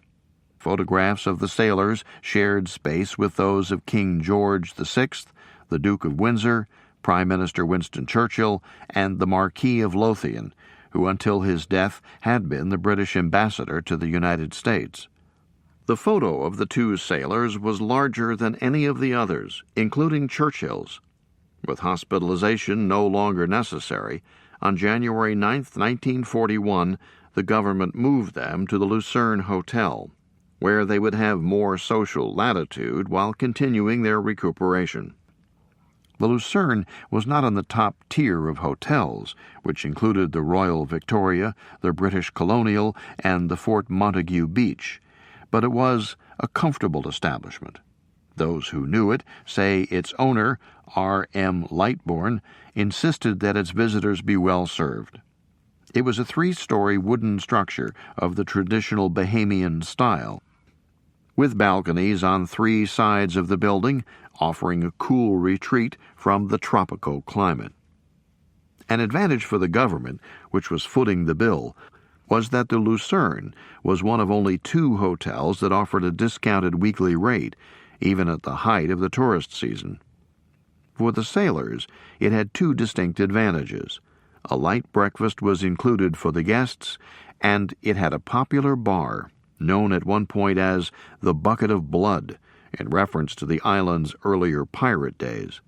Photographs of the sailors shared space with those of King George VI, the Duke of Windsor, Prime Minister Winston Churchill, and the Marquis of Lothian, who until his death had been the British ambassador to the United States. The photo of the two sailors was larger than any of the others, including Churchill's. With hospitalization no longer necessary, on January 9, 1941, the government moved them to the Lucerne Hotel, where they would have more social latitude while continuing their recuperation. The Lucerne was not on the top tier of hotels, which included the Royal Victoria, the British Colonial, and the Fort Montague Beach, but it was a comfortable establishment. Those who knew it say its owner, R.M. Lightbourne, insisted that its visitors be well served. It was a 3-story wooden structure of the traditional Bahamian style, with balconies on 3 sides of the building, offering a cool retreat from the tropical climate. An advantage for the government, which was footing the bill, was that the Lucerne was one of only 2 hotels that offered a discounted weekly rate, even at the height of the tourist season. For the sailors, it had 2 distinct advantages. A light breakfast was included for the guests, and it had a popular bar, known at one point as the Bucket of Blood, in reference to the island's earlier pirate days.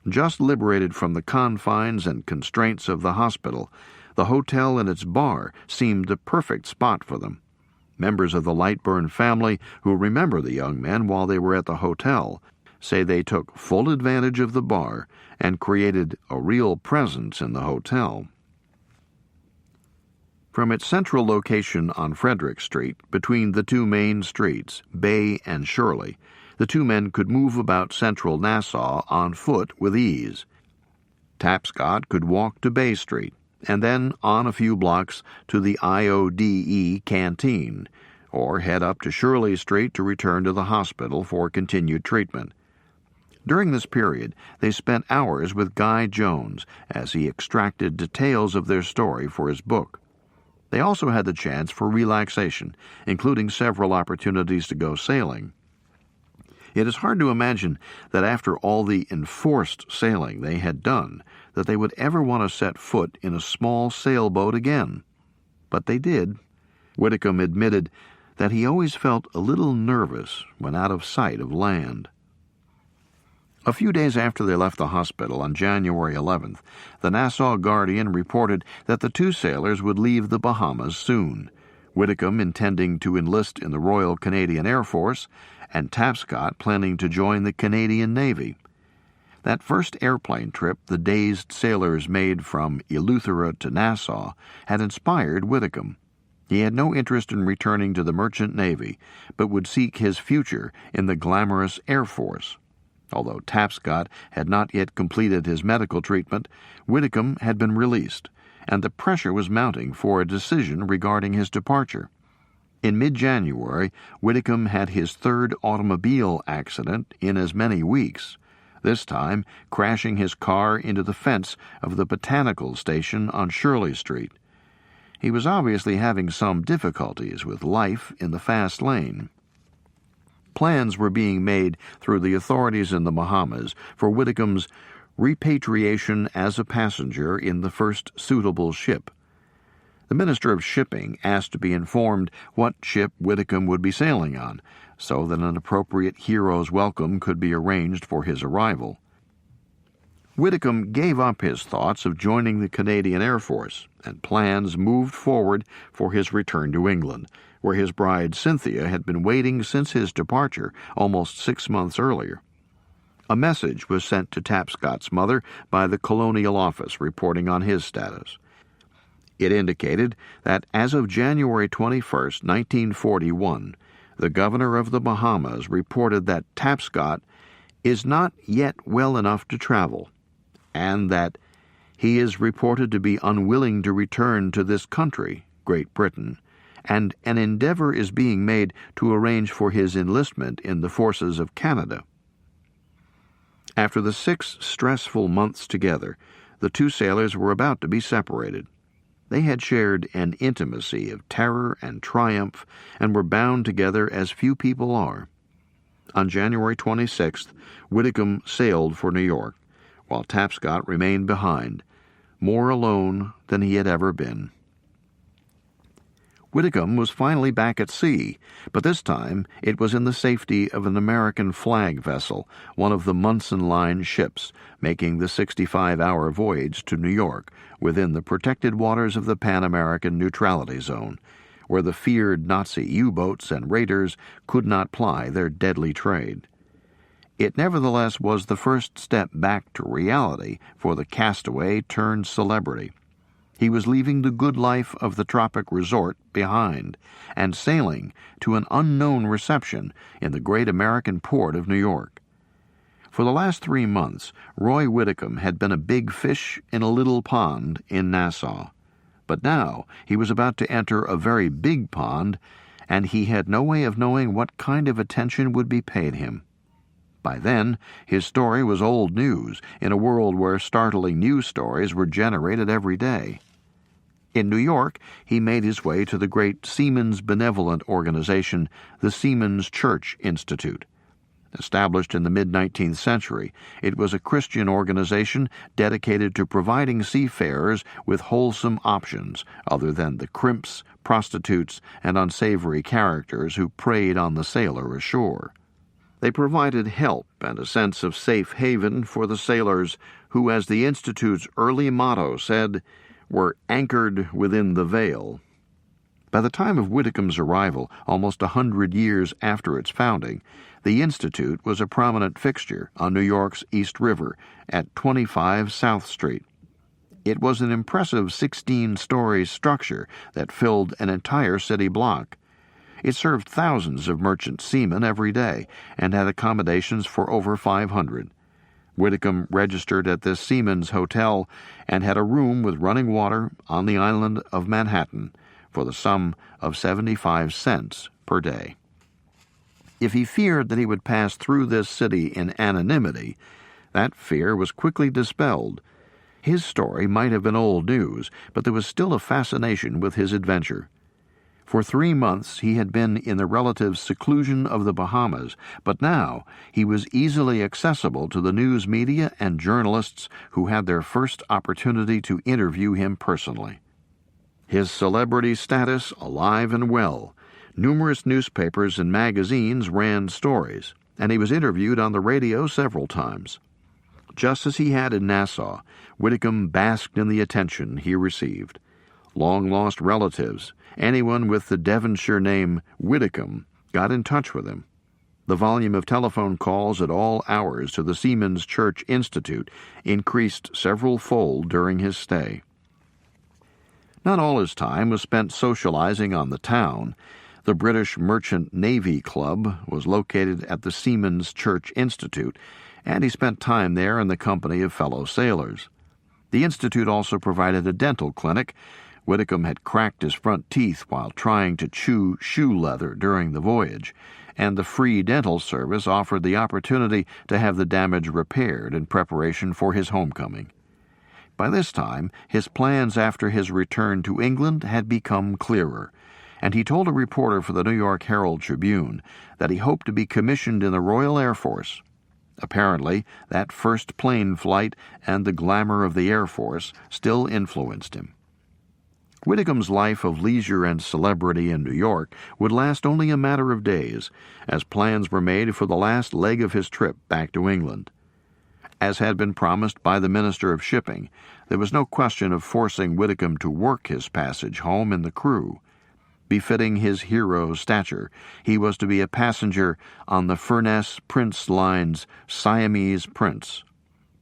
Just liberated from the confines and constraints of the hospital, the hotel and its bar seemed the perfect spot for them. Members of the Lightbourne family who remember the young men while they were at the hotel say they took full advantage of the bar and created a real presence in the hotel. From its central location on Frederick Street, between the 2 main streets, Bay and Shirley, the 2 men could move about central Nassau on foot with ease. Tapscott could walk to Bay Street, and then on a few blocks to the IODE canteen, or head up to Shirley Street to return to the hospital for continued treatment. During this period, they spent hours with Guy Jones as he extracted details of their story for his book. They also had the chance for relaxation, including several opportunities to go sailing. It is hard to imagine that after all the enforced sailing they had done, that they would ever want to set foot in a small sailboat again. But they did. Whitcomb admitted that he always felt a little nervous when out of sight of land. A few days after they left the hospital on January 11th, the Nassau Guardian reported that the 2 sailors would leave the Bahamas soon, Whitcomb intending to enlist in the Royal Canadian Air Force, and Tapscott planning to join the Canadian Navy. That first airplane trip the dazed sailors made from Eleuthera to Nassau had inspired Whitcomb. He had no interest in returning to the merchant navy, but would seek his future in the glamorous Air Force. Although Tapscott had not yet completed his medical treatment, Whitcomb had been released, and the pressure was mounting for a decision regarding his departure. In mid-January, Whitcomb had his 3rd automobile accident in as many weeks, this time crashing his car into the fence of the Botanical Station on Shirley Street. He was obviously having some difficulties with life in the fast lane. Plans were being made through the authorities in the Bahamas for Whitcomb's repatriation as a passenger in the first suitable ship. The Minister of Shipping asked to be informed what ship Whitcomb would be sailing on, so that an appropriate hero's welcome could be arranged for his arrival. Whitcomb gave up his thoughts of joining the Canadian Air Force, and plans moved forward for his return to England, where his bride Cynthia had been waiting since his departure almost 6 months earlier. A message was sent to Tapscott's mother by the Colonial Office reporting on his status. It indicated that as of January 21, 1941, the governor of the Bahamas reported that Tapscott is not yet well enough to travel, and that he is reported to be unwilling to return to this country, Great Britain, and an endeavor is being made to arrange for his enlistment in the forces of Canada. After the 6 stressful months together, the 2 sailors were about to be separated. They had shared an intimacy of terror and triumph and were bound together as few people are. On January 26th, Whitcomb sailed for New York, while Tapscott remained behind, more alone than he had ever been. Whitcomb was finally back at sea, but this time it was in the safety of an American flag vessel, one of the Munson Line ships, making the 65-hour voyage to New York, within the protected waters of the Pan-American Neutrality Zone, where the feared Nazi U-boats and raiders could not ply their deadly trade. It nevertheless was the first step back to reality for the castaway turned celebrity. He was leaving the good life of the tropic resort behind and sailing to an unknown reception in the great American port of New York. For the last 3 months, Roy Whitcomb had been a big fish in a little pond in Nassau. But now he was about to enter a very big pond, and he had no way of knowing what kind of attention would be paid him. By then, his story was old news in a world where startling news stories were generated every day. In New York, he made his way to the great Seamen's benevolent organization, the Seamen's Church Institute. Established in the mid-19th century, it was a Christian organization dedicated to providing seafarers with wholesome options other than the crimps, prostitutes, and unsavory characters who preyed on the sailor ashore. They provided help and a sense of safe haven for the sailors who, as the Institute's early motto said, were anchored within the veil. By the time of Whitcomb's arrival, almost 100 years after its founding, the Institute was a prominent fixture on New York's East River at 25 South Street. It was an impressive 16-story structure that filled an entire city block. It served thousands of merchant seamen every day and had accommodations for over 500. Whitcomb registered at this Seamen's Hotel and had a room with running water on the island of Manhattan for the sum of 75 cents per day. If he feared that he would pass through this city in anonymity, that fear was quickly dispelled. His story might have been old news, but there was still a fascination with his adventure. For 3 months he had been in the relative seclusion of the Bahamas, but now he was easily accessible to the news media and journalists who had their first opportunity to interview him personally. His celebrity status alive and well, numerous newspapers and magazines ran stories, and he was interviewed on the radio several times. Just as he had in Nassau, Whitcomb basked in the attention he received. Long-lost relatives, anyone with the Devonshire name Whitcomb, got in touch with him. The volume of telephone calls at all hours to the Seamen's Church Institute increased several-fold during his stay. Not all his time was spent socializing on the town. The British Merchant Navy Club was located at the Seamen's Church Institute, and he spent time there in the company of fellow sailors. The institute also provided a dental clinic. Whitcomb had cracked his front teeth while trying to chew shoe leather during the voyage, and the free dental service offered the opportunity to have the damage repaired in preparation for his homecoming. By this time, his plans after his return to England had become clearer, and he told a reporter for the New York Herald Tribune that he hoped to be commissioned in the Royal Air Force. Apparently, that first plane flight and the glamour of the Air Force still influenced him. Whitcomb's life of leisure and celebrity in New York would last only a matter of days, as plans were made for the last leg of his trip back to England. As had been promised by the Minister of Shipping, there was no question of forcing Whitcomb to work his passage home in the crew. Befitting his hero's stature, he was to be a passenger on the Furness Prince Line's Siamese Prince.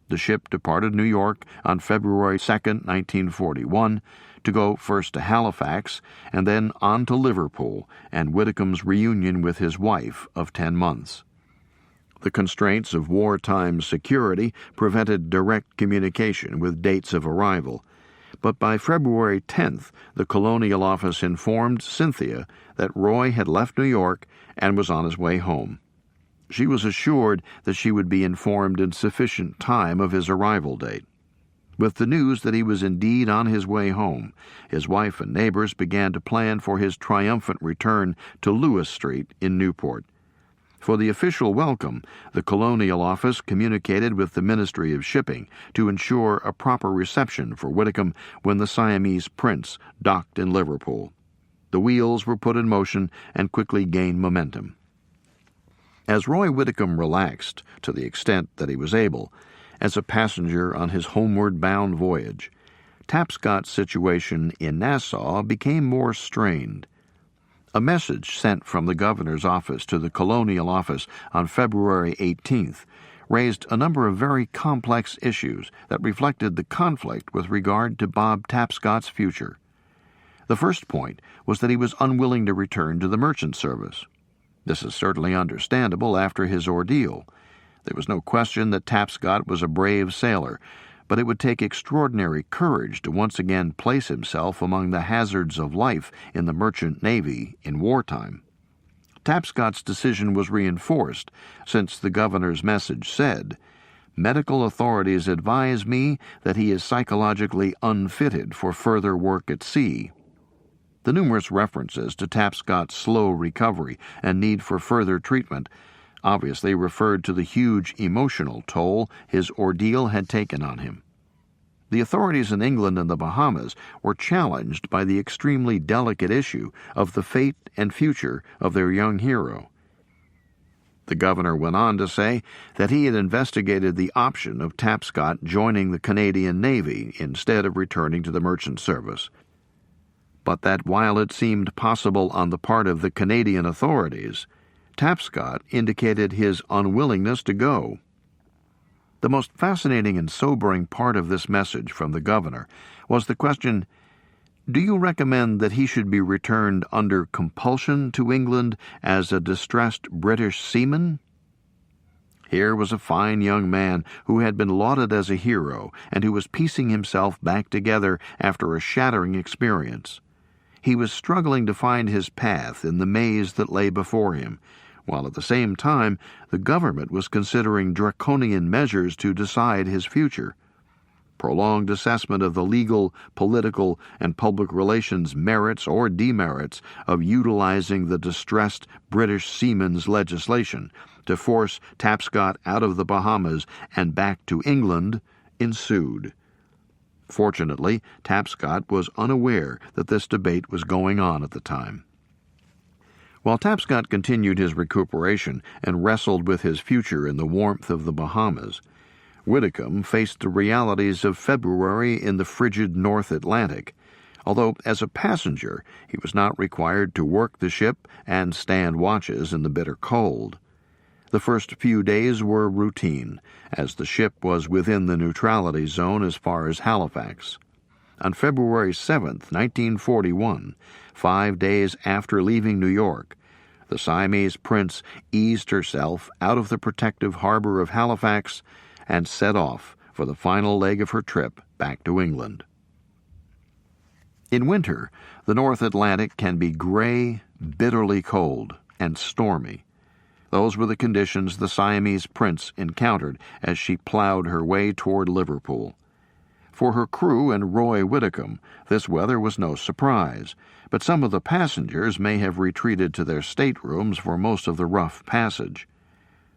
The ship departed New York on February 2, 1941, to go first to Halifax and then on to Liverpool and Whitcomb's reunion with his wife of 10 months. The constraints of wartime security prevented direct communication with dates of arrival, but by February 10th, the Colonial Office informed Cynthia that Roy had left New York and was on his way home. She was assured that she would be informed in sufficient time of his arrival date. With the news that he was indeed on his way home, his wife and neighbors began to plan for his triumphant return to Lewis Street in Newport. For the official welcome, the Colonial Office communicated with the Ministry of Shipping to ensure a proper reception for Whitcomb when the Siamese Prince docked in Liverpool. The wheels were put in motion and quickly gained momentum. As Roy Whitcomb relaxed, to the extent that he was able, as a passenger on his homeward-bound voyage, Tapscott's situation in Nassau became more strained. A message sent from the governor's office to the Colonial Office on February 18th raised a number of very complex issues that reflected the conflict with regard to Bob Tapscott's future. The first point was that he was unwilling to return to the merchant service. This is certainly understandable after his ordeal. There was no question that Tapscott was a brave sailor, but it would take extraordinary courage to once again place himself among the hazards of life in the merchant navy in wartime. Tapscott's decision was reinforced, since the governor's message said, "Medical authorities advise me that he is psychologically unfitted for further work at sea." The numerous references to Tapscott's slow recovery and need for further treatment obviously referred to the huge emotional toll his ordeal had taken on him. The authorities in England and the Bahamas were challenged by the extremely delicate issue of the fate and future of their young hero. The governor went on to say that he had investigated the option of Tapscott joining the Canadian Navy instead of returning to the merchant service, but that while it seemed possible on the part of the Canadian authorities, Tapscott indicated his unwillingness to go. The most fascinating and sobering part of this message from the governor was the question, "Do you recommend that he should be returned under compulsion to England as a distressed British seaman?" Here was a fine young man who had been lauded as a hero and who was piecing himself back together after a shattering experience. He was struggling to find his path in the maze that lay before him, while at the same time the government was considering draconian measures to decide his future. Prolonged assessment of the legal, political, and public relations merits or demerits of utilizing the distressed British seaman's legislation to force Tapscott out of the Bahamas and back to England ensued. Fortunately, Tapscott was unaware that this debate was going on at the time. While Tapscott continued his recuperation and wrestled with his future in the warmth of the Bahamas, Whitcomb faced the realities of February in the frigid North Atlantic, although as a passenger he was not required to work the ship and stand watches in the bitter cold. The first few days were routine, as the ship was within the neutrality zone as far as Halifax. On February 7, 1941, 5 days after leaving New York, the Siamese Prince eased herself out of the protective harbor of Halifax and set off for the final leg of her trip back to England. In winter, the North Atlantic can be gray, bitterly cold, and stormy. Those were the conditions the Siamese Prince encountered as she plowed her way toward Liverpool. For her crew and Roy Whitcomb, this weather was no surprise, but some of the passengers may have retreated to their staterooms for most of the rough passage.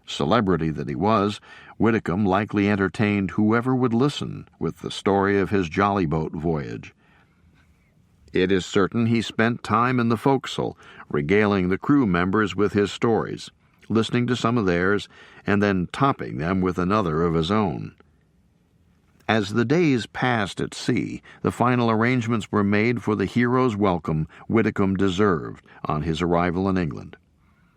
Celebrity that he was, Whitcomb likely entertained whoever would listen with the story of his jolly boat voyage. It is certain he spent time in the forecastle, regaling the crew members with his stories, listening to some of theirs, and then topping them with another of his own. As the days passed at sea, the final arrangements were made for the hero's welcome Whitcomb deserved on his arrival in England.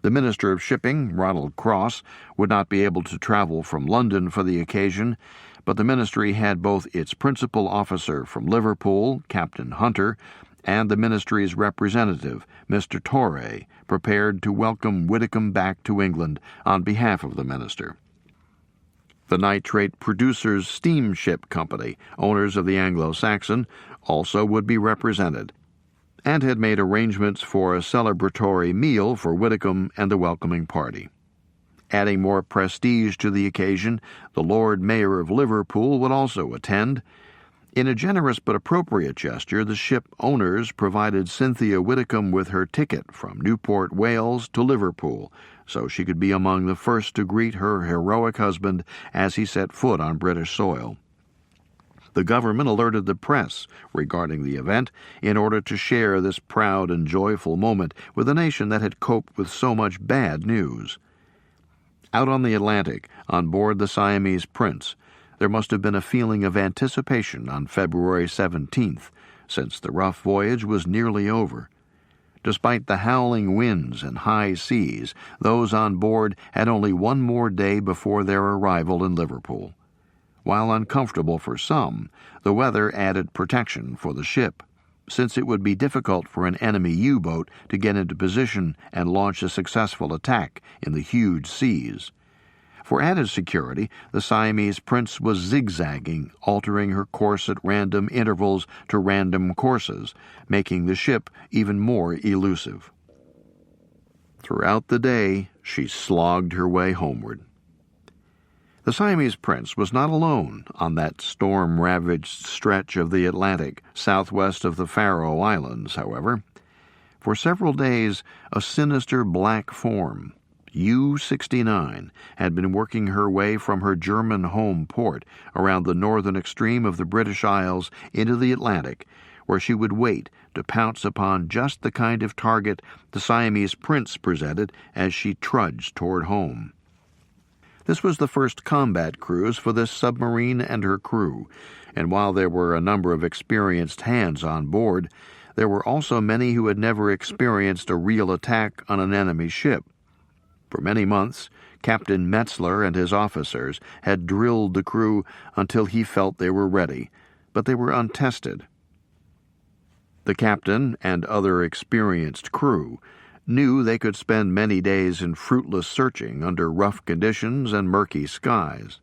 The Minister of Shipping, Ronald Cross, would not be able to travel from London for the occasion, but the ministry had both its principal officer from Liverpool, Captain Hunter, and the ministry's representative, Mr. Torrey, prepared to welcome Whitcomb back to England on behalf of the minister. The Nitrate Producers Steamship Company, owners of the Anglo-Saxon, also would be represented, and had made arrangements for a celebratory meal for Whitcomb and the welcoming party. Adding more prestige to the occasion, the Lord Mayor of Liverpool would also attend. In a generous but appropriate gesture, the ship owners provided Cynthia Whitcomb with her ticket from Newport, Wales to Liverpool, so she could be among the first to greet her heroic husband as he set foot on British soil. The government alerted the press regarding the event in order to share this proud and joyful moment with a nation that had coped with so much bad news. Out on the Atlantic, on board the Siamese Prince, there must have been a feeling of anticipation on February 17th, since the rough voyage was nearly over. Despite the howling winds and high seas, those on board had only one more day before their arrival in Liverpool. While uncomfortable for some, the weather added protection for the ship, since it would be difficult for an enemy U-boat to get into position and launch a successful attack in the huge seas. For added security, the Siamese Prince was zigzagging, altering her course at random intervals to random courses, making the ship even more elusive. Throughout the day, she slogged her way homeward. The Siamese Prince was not alone on that storm-ravaged stretch of the Atlantic southwest of the Faroe Islands, however. For several days, a sinister black form, U-69, had been working her way from her German home port around the northern extreme of the British Isles into the Atlantic, where she would wait to pounce upon just the kind of target the Siamese Prince presented as she trudged toward home. This was the first combat cruise for this submarine and her crew, and while there were a number of experienced hands on board, there were also many who had never experienced a real attack on an enemy ship. For many months, Captain Metzler and his officers had drilled the crew until he felt they were ready, but they were untested. The captain and other experienced crew knew they could spend many days in fruitless searching under rough conditions and murky skies.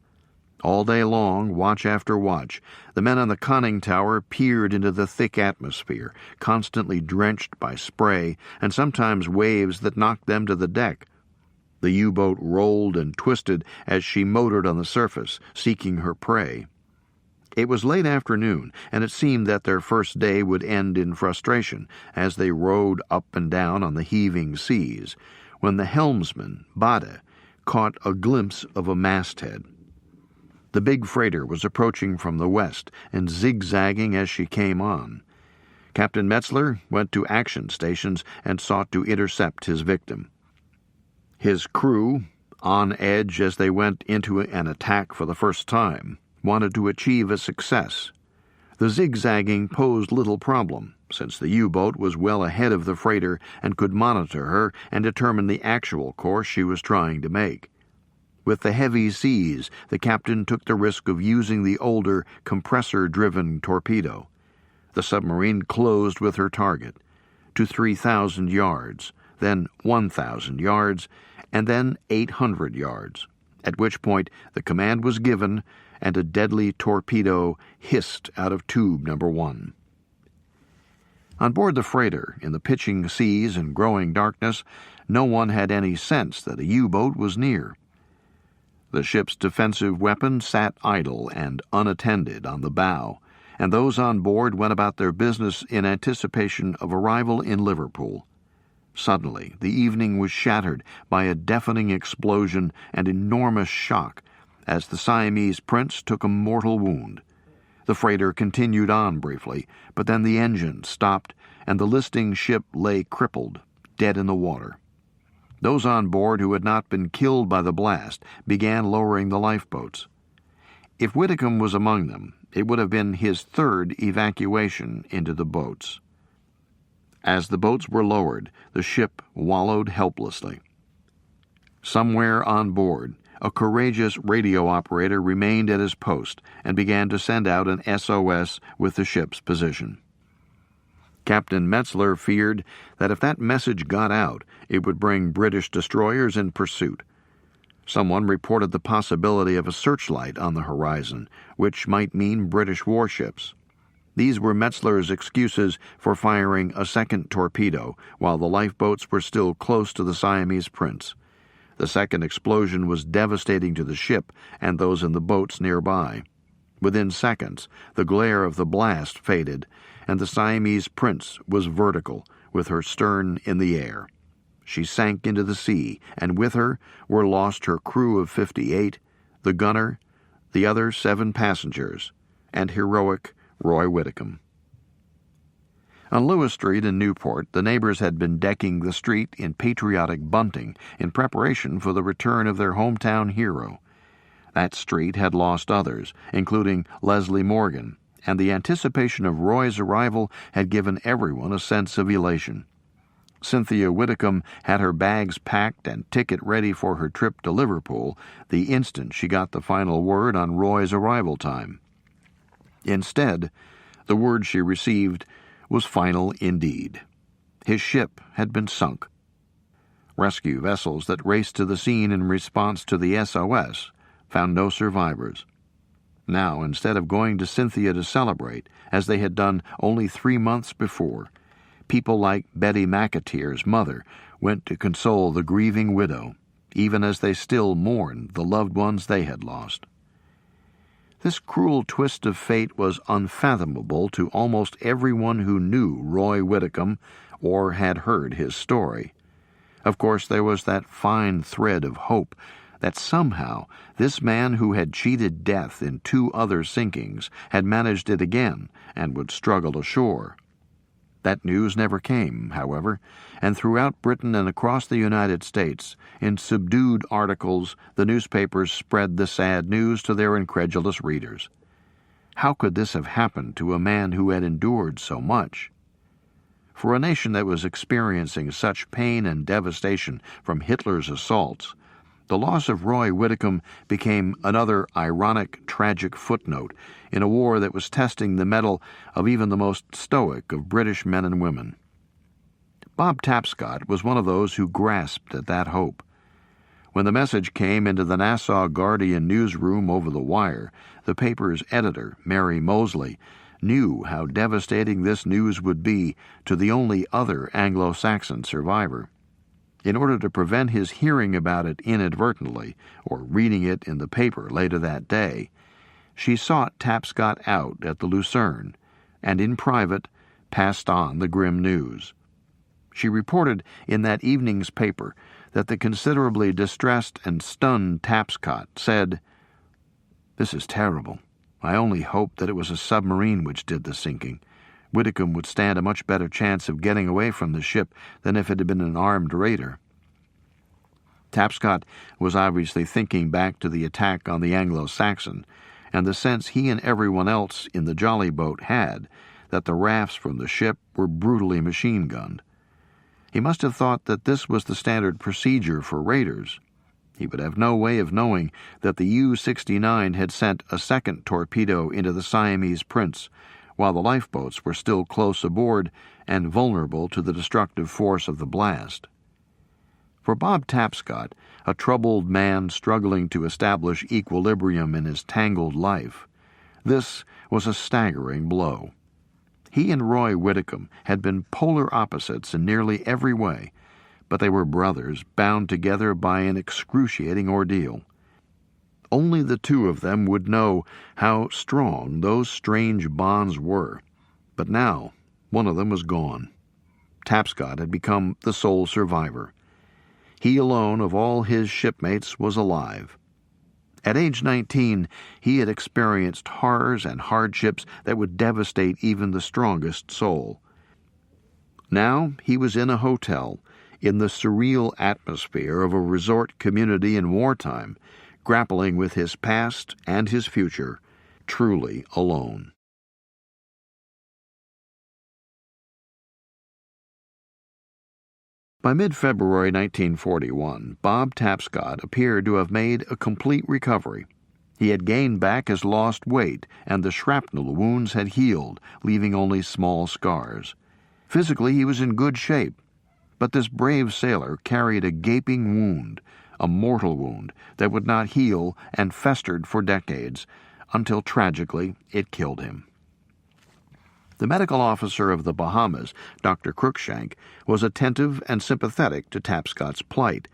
All day long, watch after watch, the men on the conning tower peered into the thick atmosphere, constantly drenched by spray and sometimes waves that knocked them to the deck. The U-boat rolled and twisted as she motored on the surface, seeking her prey. It was late afternoon, and it seemed that their first day would end in frustration as they rowed up and down on the heaving seas, when the helmsman, Bade, caught a glimpse of a masthead. The big freighter was approaching from the west and zigzagging as she came on. Captain Metzler went to action stations and sought to intercept his victim. His crew, on edge as they went into an attack for the first time, wanted to achieve a success. The zigzagging posed little problem, since the U-boat was well ahead of the freighter and could monitor her and determine the actual course she was trying to make. With the heavy seas, the captain took the risk of using the older, compressor-driven torpedo. The submarine closed with her target, to 3,000 yards, then 1,000 yards, and then 800 yards, at which point the command was given and a deadly torpedo hissed out of tube number 1. On board the freighter, in the pitching seas and growing darkness, no one had any sense that a U-boat was near. The ship's defensive weapon sat idle and unattended on the bow, and those on board went about their business in anticipation of arrival in Liverpool. Suddenly, the evening was shattered by a deafening explosion and enormous shock as the Siamese Prince took a mortal wound. The freighter continued on briefly, but then the engine stopped and the listing ship lay crippled, dead in the water. Those on board who had not been killed by the blast began lowering the lifeboats. If Whitcomb was among them, it would have been his third evacuation into the boats. As the boats were lowered, the ship wallowed helplessly. Somewhere on board, a courageous radio operator remained at his post and began to send out an SOS with the ship's position. Captain Metzler feared that if that message got out, it would bring British destroyers in pursuit. Someone reported the possibility of a searchlight on the horizon, which might mean British warships. These were Metzler's excuses for firing a second torpedo while the lifeboats were still close to the Siamese Prince. The second explosion was devastating to the ship and those in the boats nearby. Within seconds, the glare of the blast faded, and the Siamese Prince was vertical, with her stern in the air. She sank into the sea, and with her were lost her crew of 58, the gunner, the other 7 passengers, and heroic Roy Whitcomb. On Lewis Street in Newport, the neighbors had been decking the street in patriotic bunting in preparation for the return of their hometown hero. That street had lost others, including Leslie Morgan, and the anticipation of Roy's arrival had given everyone a sense of elation. Cynthia Whitcomb had her bags packed and ticket ready for her trip to Liverpool the instant she got the final word on Roy's arrival time. Instead, the word she received was final indeed. His ship had been sunk. Rescue vessels that raced to the scene in response to the SOS found no survivors. Now, instead of going to Cynthia to celebrate, as they had done only 3 months before, people like Betty McAteer's mother went to console the grieving widow, even as they still mourned the loved ones they had lost. This cruel twist of fate was unfathomable to almost everyone who knew Roy Whitcomb or had heard his story. Of course, there was that fine thread of hope that somehow this man who had cheated death in 2 other sinkings had managed it again and would struggle ashore. That news never came, however, and throughout Britain and across the United States, in subdued articles, the newspapers spread the sad news to their incredulous readers. How could this have happened to a man who had endured so much? For a nation that was experiencing such pain and devastation from Hitler's assaults, the loss of Roy Whitcomb became another ironic, tragic footnote in a war that was testing the mettle of even the most stoic of British men and women. Bob Tapscott was one of those who grasped at that hope. When the message came into the Nassau Guardian newsroom over the wire, the paper's editor, Mary Mosley, knew how devastating this news would be to the only other Anglo-Saxon survivor. In order to prevent his hearing about it inadvertently, or reading it in the paper later that day, she sought Tapscott out at the Lucerne, and in private passed on the grim news. She reported in that evening's paper that the considerably distressed and stunned Tapscott said, "This is terrible. I only hope that it was a submarine which did the sinking. Whitcomb would stand a much better chance of getting away from the ship than if it had been an armed raider." Tapscott was obviously thinking back to the attack on the Anglo-Saxon, and the sense he and everyone else in the jolly boat had that the rafts from the ship were brutally machine-gunned. He must have thought that this was the standard procedure for raiders. He would have no way of knowing that the U-69 had sent a second torpedo into the Siamese Prince, while the lifeboats were still close aboard and vulnerable to the destructive force of the blast. For Bob Tapscott, a troubled man struggling to establish equilibrium in his tangled life, this was a staggering blow. He and Roy Whitcomb had been polar opposites in nearly every way, but they were brothers bound together by an excruciating ordeal. Only the 2 of them would know how strong those strange bonds were, but now one of them was gone. Tapscott had become the sole survivor. He alone of all his shipmates was alive. At age 19, he had experienced horrors and hardships that would devastate even the strongest soul. Now he was in a hotel, in the surreal atmosphere of a resort community in wartime, grappling with his past and his future, truly alone. By mid-February 1941, Bob Tapscott appeared to have made a complete recovery. He had gained back his lost weight, and the shrapnel wounds had healed, leaving only small scars. Physically, he was in good shape, but this brave sailor carried a gaping wound, a mortal wound that would not heal and festered for decades, until tragically it killed him. The medical officer of the Bahamas, Dr. Cruikshank, was attentive and sympathetic to Tapscott's plight,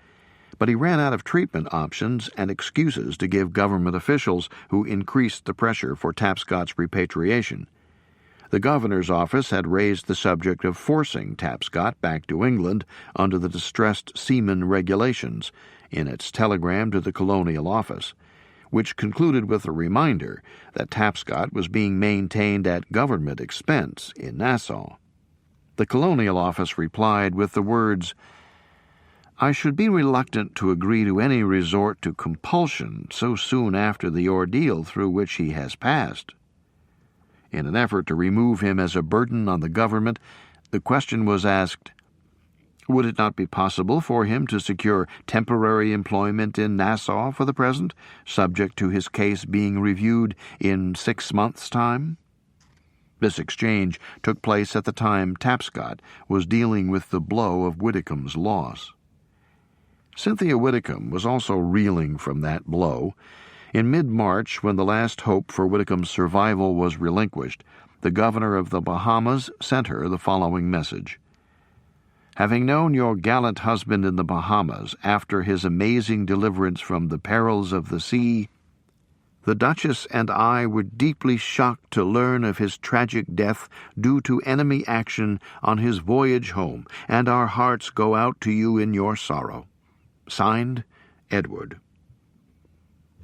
but he ran out of treatment options and excuses to give government officials who increased the pressure for Tapscott's repatriation. The governor's office had raised the subject of forcing Tapscott back to England under the distressed seaman regulations in its telegram to the Colonial Office, which concluded with a reminder that Tapscott was being maintained at government expense in Nassau. The Colonial Office replied with the words, "I should be reluctant to agree to any resort to compulsion so soon after the ordeal through which he has passed." In an effort to remove him as a burden on the government, the question was asked, Would it not be possible for him to secure temporary employment in Nassau for the present, subject to his case being reviewed in 6 months' time? This exchange took place at the time Tapscott was dealing with the blow of Widdicombe's loss. Cynthia Widdicombe was also reeling from that blow. In mid-March, when the last hope for Widdicombe's survival was relinquished, the governor of the Bahamas sent her the following message. Having known your gallant husband in the Bahamas after his amazing deliverance from the perils of the sea, the Duchess and I were deeply shocked to learn of his tragic death due to enemy action on his voyage home, and our hearts go out to you in your sorrow. Signed, Edward.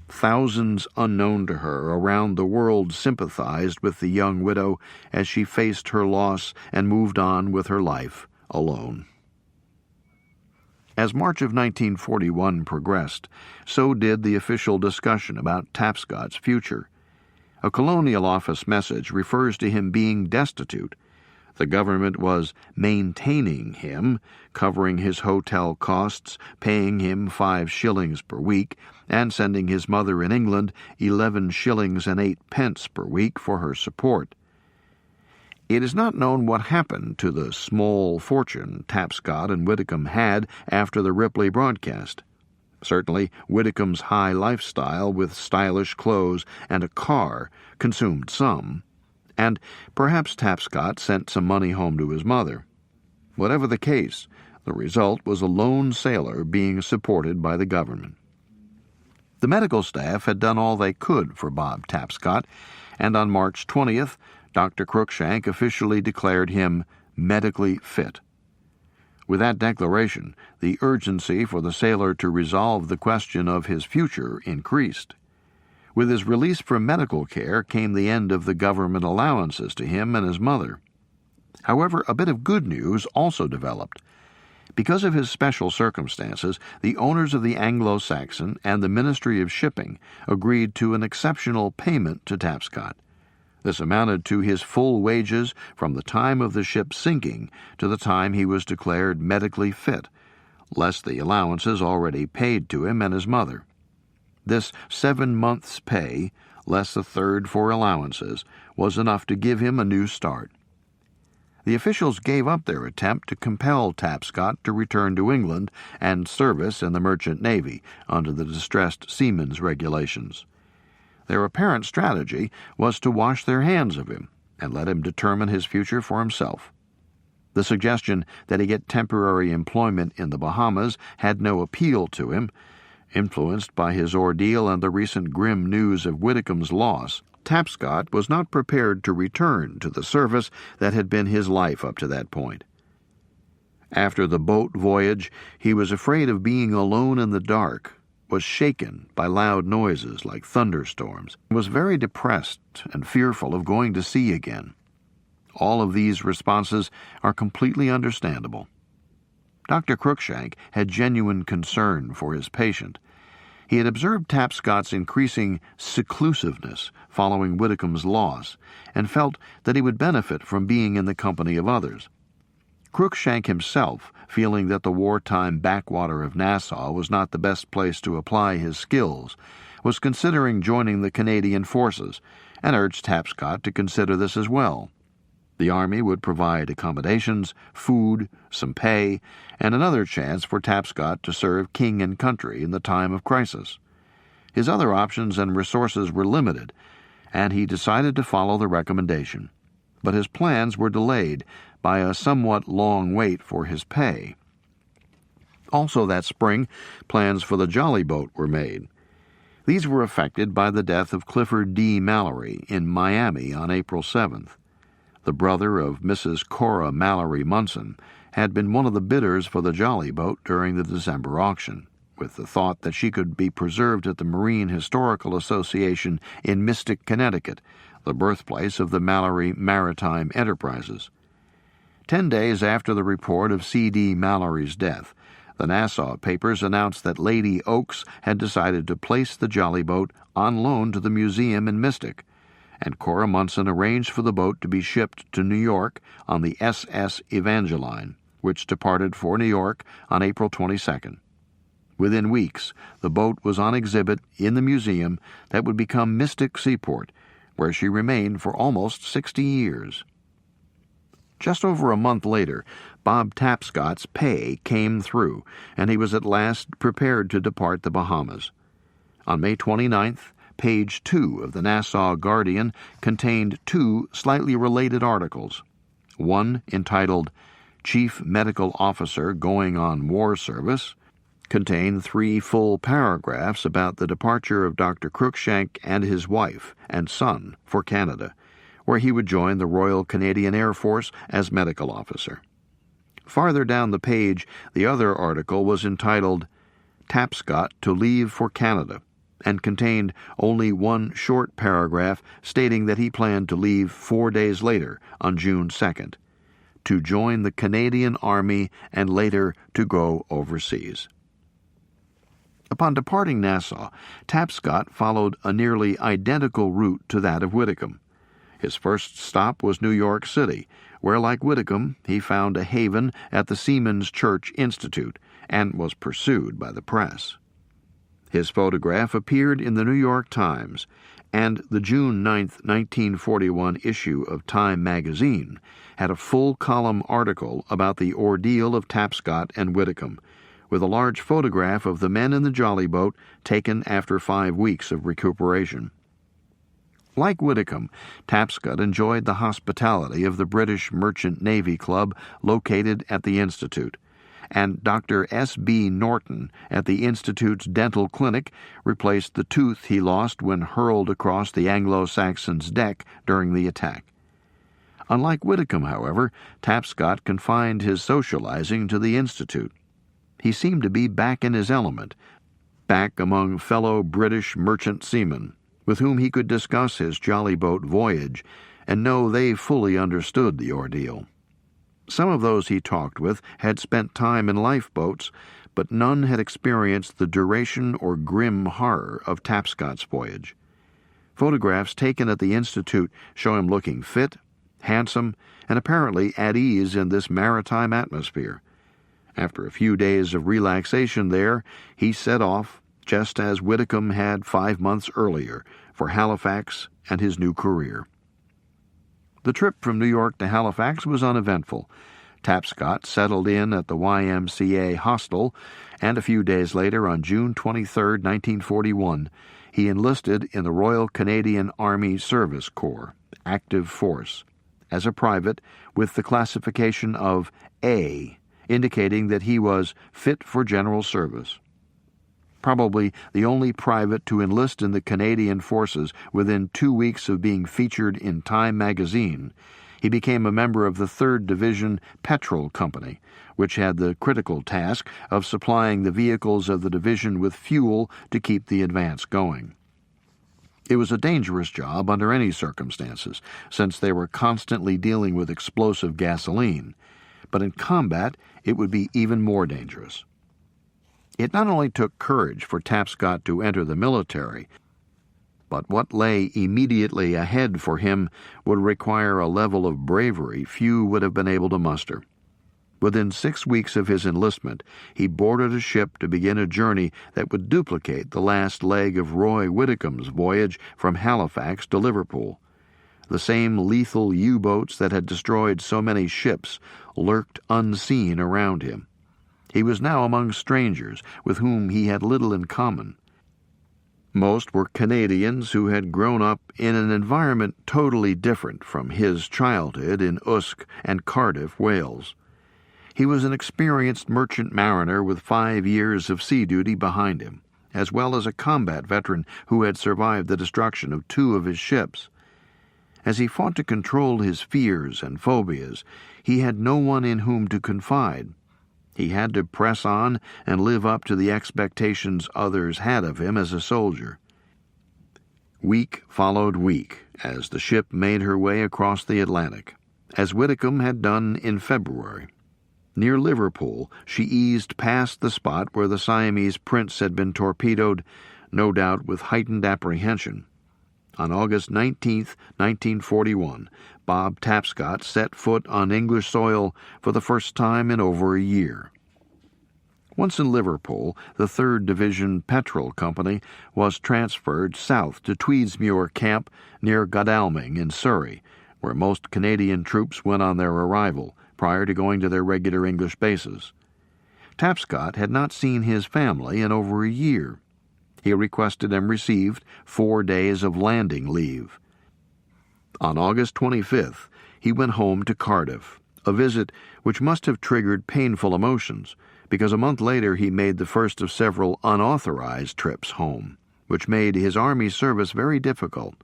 Thousands unknown to her around the world sympathized with the young widow as she faced her loss and moved on with her life alone. As March of 1941 progressed, so did the official discussion about Tapscott's future. A Colonial Office message refers to him being destitute. The government was maintaining him, covering his hotel costs, paying him 5 shillings per week, and sending his mother in England 11 shillings and 8 pence per week for her support. It is not known what happened to the small fortune Tapscott and Widdicombe had after the Ripley broadcast. Certainly, Widdicombe's high lifestyle with stylish clothes and a car consumed some, and perhaps Tapscott sent some money home to his mother. Whatever the case, the result was a lone sailor being supported by the government. The medical staff had done all they could for Bob Tapscott, and on March 20th, Dr. Cruikshank officially declared him medically fit. With that declaration, the urgency for the sailor to resolve the question of his future increased. With his release from medical care came the end of the government allowances to him and his mother. However, a bit of good news also developed. Because of his special circumstances, the owners of the Anglo-Saxon and the Ministry of Shipping agreed to an exceptional payment to Tapscott. This amounted to his full wages from the time of the ship's sinking to the time he was declared medically fit, less the allowances already paid to him and his mother. This 7 months' pay, less a third for allowances, was enough to give him a new start. The officials gave up their attempt to compel Tapscott to return to England and service in the Merchant Navy under the distressed seamen's regulations. Their apparent strategy was to wash their hands of him and let him determine his future for himself. The suggestion that he get temporary employment in the Bahamas had no appeal to him. Influenced by his ordeal and the recent grim news of Widdicombe's loss, Tapscott was not prepared to return to the service that had been his life up to that point. After the boat voyage, he was afraid of being alone in the dark, was shaken by loud noises like thunderstorms, and was very depressed and fearful of going to sea again. All of these responses are completely understandable. Dr. Cruikshank had genuine concern for his patient. He had observed Tapscott's increasing seclusiveness following Widdicombe's loss, and felt that he would benefit from being in the company of others. Cruikshank himself, feeling that the wartime backwater of Nassau was not the best place to apply his skills, was considering joining the Canadian forces, and urged Tapscott to consider this as well. The Army would provide accommodations, food, some pay, and another chance for Tapscott to serve king and country in the time of crisis. His other options and resources were limited, and he decided to follow the recommendation. But his plans were delayed by a somewhat long wait for his pay. Also that spring, plans for the jolly boat were made. These were affected by the death of Clifford D. Mallory in Miami on April 7th. The brother of Mrs. Cora Mallory Munson had been one of the bidders for the jolly boat during the December auction, with the thought that she could be preserved at the Marine Historical Association in Mystic, Connecticut, the birthplace of the Mallory Maritime Enterprises. 10 days after the report of C.D. Mallory's death, the Nassau papers announced that Lady Oaks had decided to place the jolly boat on loan to the museum in Mystic, and Cora Munson arranged for the boat to be shipped to New York on the SS Evangeline. which departed for New York on April 22nd. Within weeks, the boat was on exhibit in the museum that would become Mystic Seaport, where she remained for almost 60 years. Just over a month later, Bob Tapscott's pay came through, and he was at last prepared to depart the Bahamas. On May 29th, page 2 of the Nassau Guardian contained two slightly related articles. One, entitled Chief Medical Officer Going on War Service, contained 3 full paragraphs about the departure of Dr. Cruikshank and his wife and son for Canada, where he would join the Royal Canadian Air Force as medical officer. Farther down the page, the other article was entitled Tapscott to Leave for Canada, and contained only one short paragraph stating that he planned to leave 4 days later, on June 2nd, to join the Canadian Army and later to go overseas. Upon departing Nassau, Tapscott followed a nearly identical route to that of Whitcomb. His first stop was New York City, where, like Whitcomb, he found a haven at the Seamen's Church Institute and was pursued by the press. His photograph appeared in the New York Times, and the June 9, 1941 issue of Time magazine had a full-column article about the ordeal of Tapscott and Whitcomb, with a large photograph of the men in the jolly boat taken after 5 weeks of recuperation. Like Whitcomb, Tapscott enjoyed the hospitality of the British Merchant Navy Club located at the Institute, and Dr. S.B. Norton at the Institute's dental clinic replaced the tooth he lost when hurled across the Anglo-Saxon's deck during the attack. Unlike Whitcomb, however, Tapscott confined his socializing to the Institute. He seemed to be back in his element, back among fellow British merchant seamen, with whom he could discuss his jolly boat voyage and know they fully understood the ordeal. Some of those he talked with had spent time in lifeboats, but none had experienced the duration or grim horror of Tapscott's voyage. Photographs taken at the Institute show him looking fit, handsome, and apparently at ease in this maritime atmosphere. After a few days of relaxation there, he set off, just as Whitcomb had 5 months earlier, for Halifax and his new career. The trip from New York to Halifax was uneventful. Tapscott settled in at the YMCA hostel, and a few days later, on June 23, 1941, he enlisted in the Royal Canadian Army Service Corps, Active Force, as a private with the classification of A, indicating that he was fit for general service. Probably the only private to enlist in the Canadian Forces within 2 weeks of being featured in Time magazine, he became a member of the 3rd Division Petrol Company, which had the critical task of supplying the vehicles of the division with fuel to keep the advance going. It was a dangerous job under any circumstances, since they were constantly dealing with explosive gasoline, but in combat it would be even more dangerous. It not only took courage for Tapscott to enter the military, but what lay immediately ahead for him would require a level of bravery few would have been able to muster. Within 6 weeks of his enlistment, he boarded a ship to begin a journey that would duplicate the last leg of Roy Whitcomb's voyage from Halifax to Liverpool. The same lethal U-boats that had destroyed so many ships lurked unseen around him. He was now among strangers with whom he had little in common. Most were Canadians who had grown up in an environment totally different from his childhood in Usk and Cardiff, Wales. He was an experienced merchant mariner with 5 years of sea duty behind him, as well as a combat veteran who had survived the destruction of 2 of his ships. As he fought to control his fears and phobias, he had no one in whom to confide. He had to press on and live up to the expectations others had of him as a soldier. Week followed week as the ship made her way across the Atlantic, as Whitcomb had done in February. Near Liverpool, she eased past the spot where the Siamese prince had been torpedoed, no doubt with heightened apprehension. On August 19, 1941, Bob Tapscott set foot on English soil for the first time in over a year. Once in Liverpool, the 3rd Division Petrol Company was transferred south to Tweedsmuir Camp near Godalming in Surrey, where most Canadian troops went on their arrival, prior to going to their regular English bases. Tapscott had not seen his family in over a year. He requested and received 4 days of landing leave. On August 25th, he went home to Cardiff, a visit which must have triggered painful emotions, because a month later he made the first of several unauthorized trips home, which made his Army service very difficult.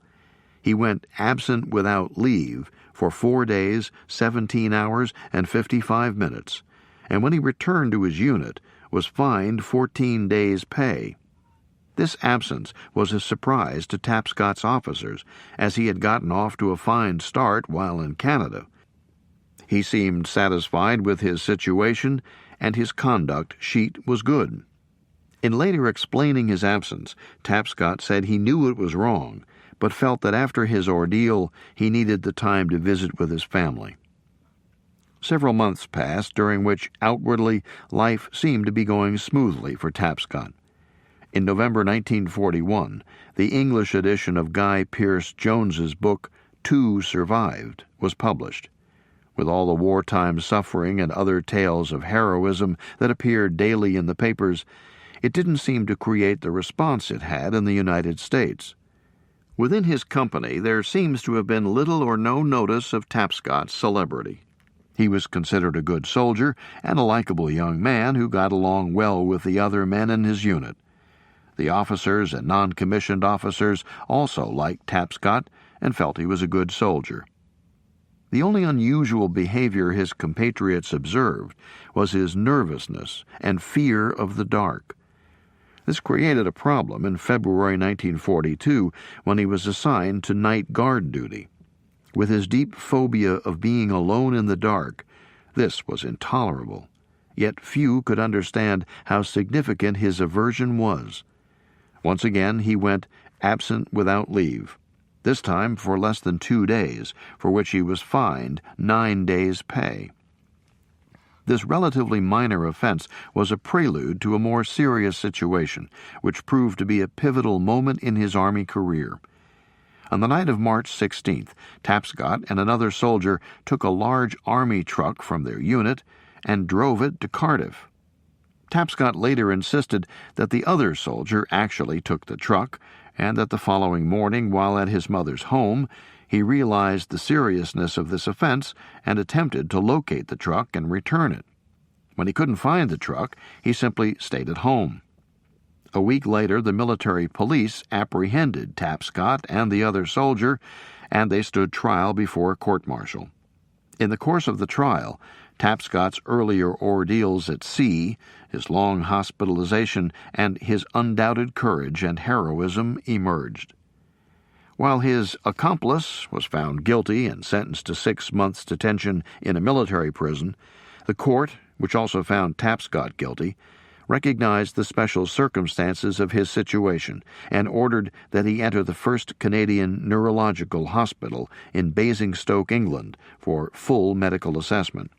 He went absent without leave for 4 days, 17 hours, and 55 minutes, and when he returned to his unit, was fined 14 days' pay. This absence was a surprise to Tapscott's officers, as he had gotten off to a fine start while in Canada. He seemed satisfied with his situation, and his conduct sheet was good. In later explaining his absence, Tapscott said he knew it was wrong, but felt that after his ordeal he needed the time to visit with his family. Several months passed, during which outwardly life seemed to be going smoothly for Tapscott. In November 1941, the English edition of Guy Pearce Jones's book, Two Survived, was published. With all the wartime suffering and other tales of heroism that appeared daily in the papers, it didn't seem to create the response it had in the United States. Within his company, there seems to have been little or no notice of Tapscott's celebrity. He was considered a good soldier and a likable young man who got along well with the other men in his unit. The officers and non-commissioned officers also liked Tapscott and felt he was a good soldier. The only unusual behavior his compatriots observed was his nervousness and fear of the dark. This created a problem in February 1942 when he was assigned to night guard duty. With his deep phobia of being alone in the dark, this was intolerable, yet few could understand how significant his aversion was. Once again he went absent without leave, this time for less than 2 days, for which he was fined 9 days' pay. This relatively minor offense was a prelude to a more serious situation, which proved to be a pivotal moment in his Army career. On the night of March 16th, Tapscott and another soldier took a large Army truck from their unit and drove it to Cardiff. Tapscott later insisted that the other soldier actually took the truck, and that the following morning, while at his mother's home, he realized the seriousness of this offense and attempted to locate the truck and return it. When he couldn't find the truck, he simply stayed at home. A week later, the military police apprehended Tapscott and the other soldier, and they stood trial before a court-martial. In the course of the trial, Tapscott's earlier ordeals at sea, his long hospitalization, and his undoubted courage and heroism emerged. While his accomplice was found guilty and sentenced to 6 months' detention in a military prison, the court, which also found Tapscott guilty, recognized the special circumstances of his situation and ordered that he enter the 1st Canadian Neurological Hospital in Basingstoke, England, for full medical assessment.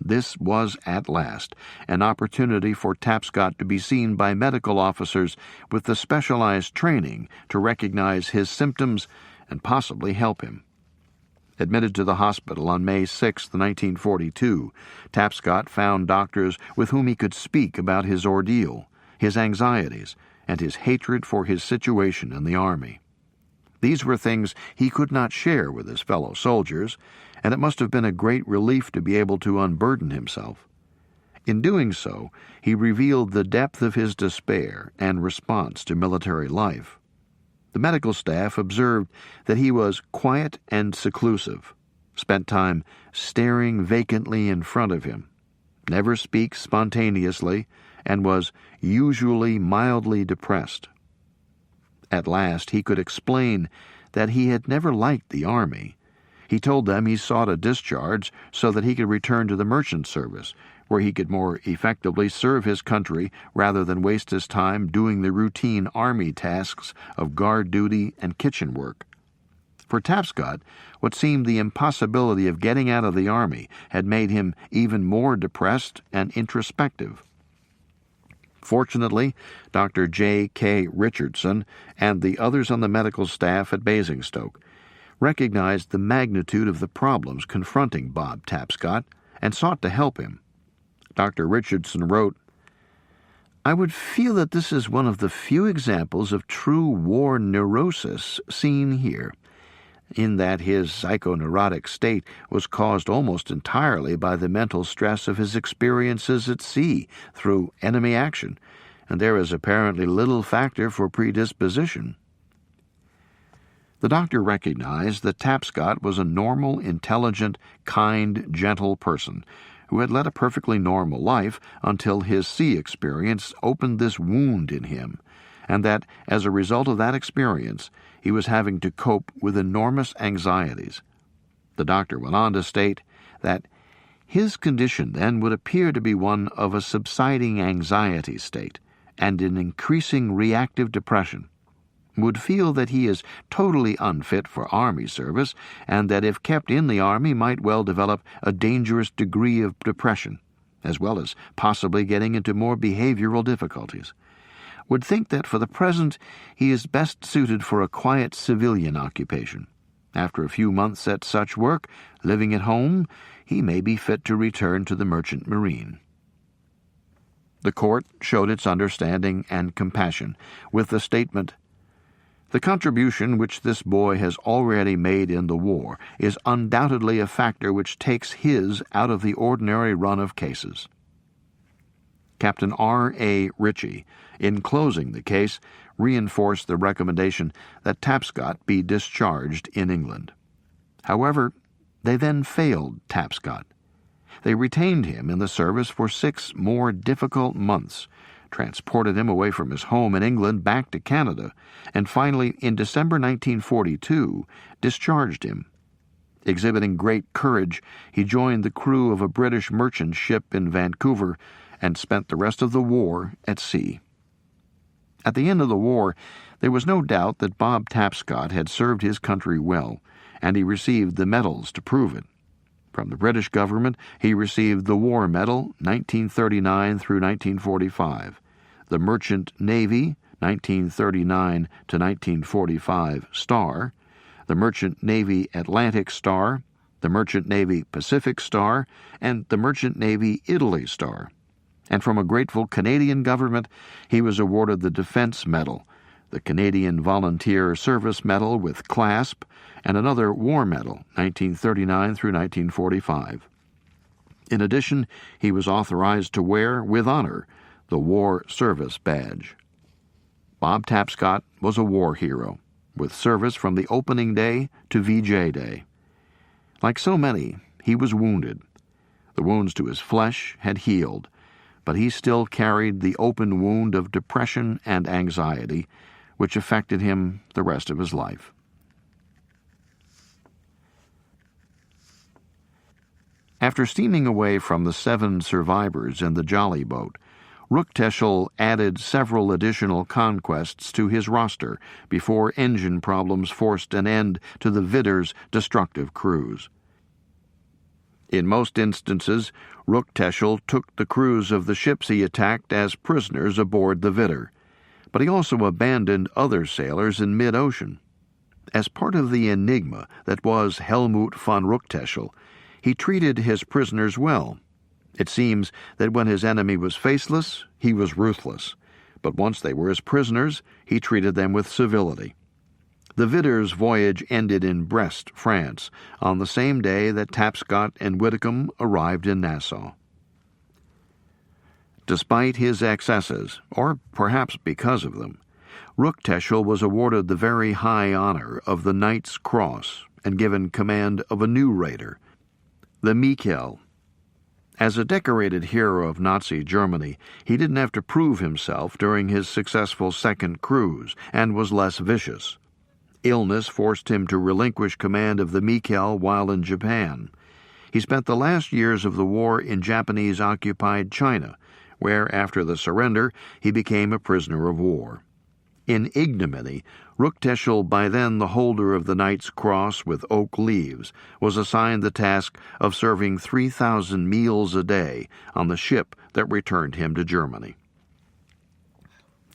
This was, at last, an opportunity for Tapscott to be seen by medical officers with the specialized training to recognize his symptoms and possibly help him. Admitted to the hospital on May 6, 1942, Tapscott found doctors with whom he could speak about his ordeal, his anxieties, and his hatred for his situation in the Army. These were things he could not share with his fellow soldiers, and it must have been a great relief to be able to unburden himself. In doing so, he revealed the depth of his despair and response to military life. The medical staff observed that he was quiet and seclusive, spent time staring vacantly in front of him, never speaks spontaneously, and was usually mildly depressed. At last he could explain that he had never liked the Army. He told them he sought a discharge so that he could return to the merchant service, where he could more effectively serve his country rather than waste his time doing the routine army tasks of guard duty and kitchen work. For Tapscott, what seemed the impossibility of getting out of the army had made him even more depressed and introspective. Fortunately, Dr. J. K. Richardson and the others on the medical staff at Basingstoke recognized the magnitude of the problems confronting Bob Tapscott and sought to help him. Dr. Richardson wrote, "I would feel that this is one of the few examples of true war neurosis seen here, in that his psychoneurotic state was caused almost entirely by the mental stress of his experiences at sea through enemy action, and there is apparently little factor for predisposition." The doctor recognized that Tapscott was a normal, intelligent, kind, gentle person who had led a perfectly normal life until his sea experience opened this wound in him, and that, as a result of that experience, he was having to cope with enormous anxieties. The doctor went on to state that his condition then would appear to be one of a subsiding anxiety state and an increasing reactive depression, would feel that he is totally unfit for army service, and that if kept in the army might well develop a dangerous degree of depression, as well as possibly getting into more behavioral difficulties, would think that for the present he is best suited for a quiet civilian occupation. After a few months at such work, living at home, he may be fit to return to the merchant marine. The court showed its understanding and compassion with the statement, "The contribution which this boy has already made in the war is undoubtedly a factor which takes his out of the ordinary run of cases." Captain R. A. Ritchie, in closing the case, reinforced the recommendation that Tapscott be discharged in England. However, they then failed Tapscott. They retained him in the service for 6 more difficult months, transported him away from his home in England back to Canada, and finally, in December 1942, discharged him. Exhibiting great courage, he joined the crew of a British merchant ship in Vancouver and spent the rest of the war at sea. At the end of the war, there was no doubt that Bob Tapscott had served his country well, and he received the medals to prove it. From the British government, he received the War Medal, 1939 through 1945, the Merchant Navy, 1939 to 1945 Star, the Merchant Navy Atlantic Star, the Merchant Navy Pacific Star, and the Merchant Navy Italy Star. And from a grateful Canadian government, he was awarded the Defense Medal, the Canadian Volunteer Service Medal with clasp, and another War Medal, 1939 through 1945. In addition, he was authorized to wear, with honor, the War Service Badge. Bob Tapscott was a war hero, with service from the opening day to VJ Day. Like so many, he was wounded. The wounds to his flesh had healed, but he still carried the open wound of depression and anxiety, which affected him the rest of his life. After steaming away from the 7 survivors in the Jolly Boat, Ruckteschel added several additional conquests to his roster before engine problems forced an end to the Widder's destructive cruise. In most instances, Ruckteschel took the crews of the ships he attacked as prisoners aboard the Widder, but he also abandoned other sailors in mid-ocean. As part of the enigma that was Helmut von Ruckteschel, he treated his prisoners well. It seems that when his enemy was faceless, he was ruthless, but once they were his prisoners, he treated them with civility. The Widder's voyage ended in Brest, France, on the same day that Tapscott and Whitcomb arrived in Nassau. Despite his excesses, or perhaps because of them, Ruckteschel was awarded the very high honor of the Knight's Cross and given command of a new raider, the Michael. As a decorated hero of Nazi Germany, he didn't have to prove himself during his successful second cruise and was less vicious. Illness forced him to relinquish command of the Michael while in Japan. He spent the last years of the war in Japanese-occupied China, where, after the surrender, he became a prisoner of war. In ignominy, Ruckteschel, by then the holder of the Knight's Cross with oak leaves, was assigned the task of serving 3,000 meals a day on the ship that returned him to Germany.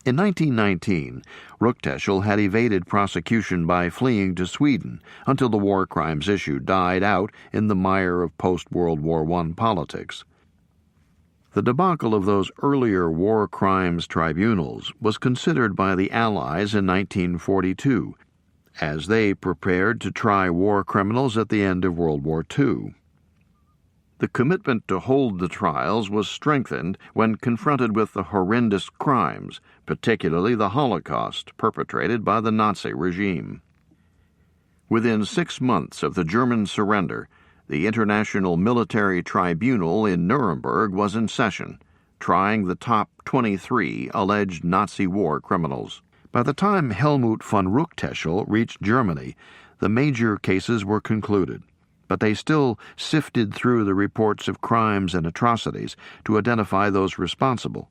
In 1919, Ruckteschel had evaded prosecution by fleeing to Sweden until the war crimes issue died out in the mire of post-World War I politics. The debacle of those earlier war crimes tribunals was considered by the Allies in 1942, as they prepared to try war criminals at the end of World War II. The commitment to hold the trials was strengthened when confronted with the horrendous crimes, particularly the Holocaust, perpetrated by the Nazi regime. Within 6 months of the German surrender, the International Military Tribunal in Nuremberg was in session, trying the top 23 alleged Nazi war criminals. By the time Helmut von Ruckteschel reached Germany, the major cases were concluded, but they still sifted through the reports of crimes and atrocities to identify those responsible.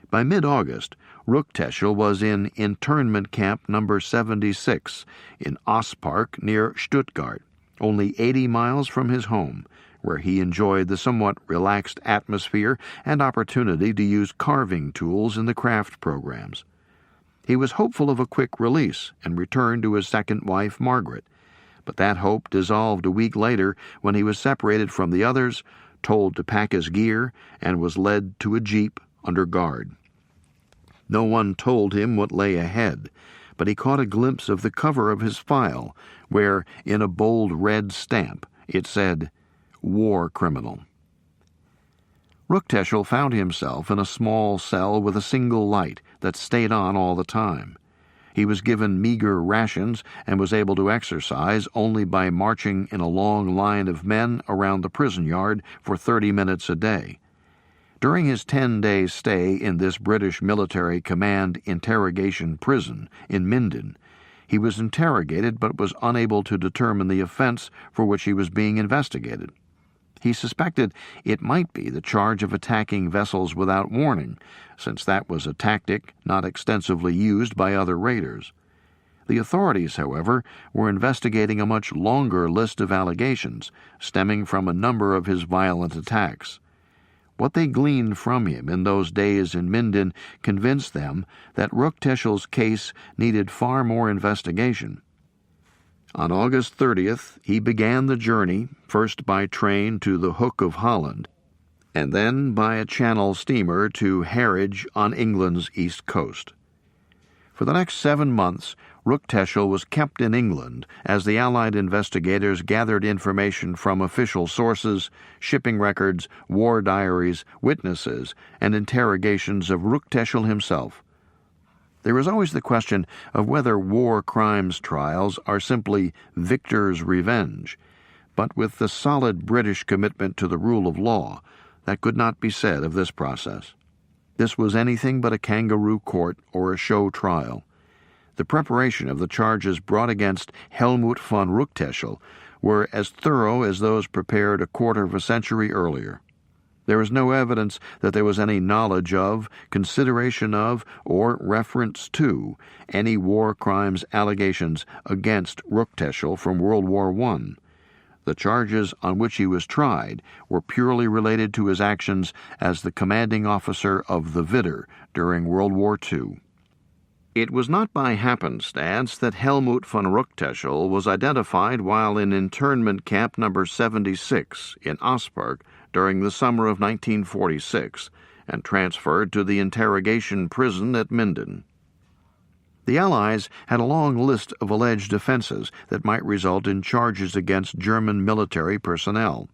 By mid-August, Ruckteschel was in internment camp number 76 in Ostpark near Stuttgart, only 80 miles from his home, where he enjoyed the somewhat relaxed atmosphere and opportunity to use carving tools in the craft programs. He was hopeful of a quick release and return to his second wife, Margaret, but that hope dissolved a week later when he was separated from the others, told to pack his gear, and was led to a jeep under guard. No one told him what lay ahead, but he caught a glimpse of the cover of his file, where, in a bold red stamp, it said, "War Criminal." Ruckteschel found himself in a small cell with a single light that stayed on all the time. He was given meager rations and was able to exercise only by marching in a long line of men around the prison yard for 30 minutes a day. During his 10-day stay in this British Military Command interrogation prison in Minden, he was interrogated but was unable to determine the offense for which he was being investigated. He suspected it might be the charge of attacking vessels without warning, since that was a tactic not extensively used by other raiders. The authorities, however, were investigating a much longer list of allegations, stemming from a number of his violent attacks. What they gleaned from him in those days in Minden convinced them that Ruckteschel's case needed far more investigation. On August 30th, he began the journey, first by train to the Hook of Holland, and then by a Channel steamer to Harwich on England's east coast. For the next 7 months, Ruckteschel was kept in England as the Allied investigators gathered information from official sources, shipping records, war diaries, witnesses, and interrogations of Ruckteschel himself. There is always the question of whether war crimes trials are simply victor's revenge, but with the solid British commitment to the rule of law, that could not be said of this process. This was anything but a kangaroo court or a show trial. The preparation of the charges brought against Helmut von Ruckteschel were as thorough as those prepared a quarter of a century earlier. There is no evidence that there was any knowledge of, consideration of, or reference to any war crimes allegations against Ruckteschel from World War I. The charges on which he was tried were purely related to his actions as the commanding officer of the Widder during World War II. It was not by happenstance that Helmut von Ruckteschel was identified while in internment camp number 76 in Ostpark during the summer of 1946 and transferred to the interrogation prison at Minden. The Allies had a long list of alleged offenses that might result in charges against German military personnel.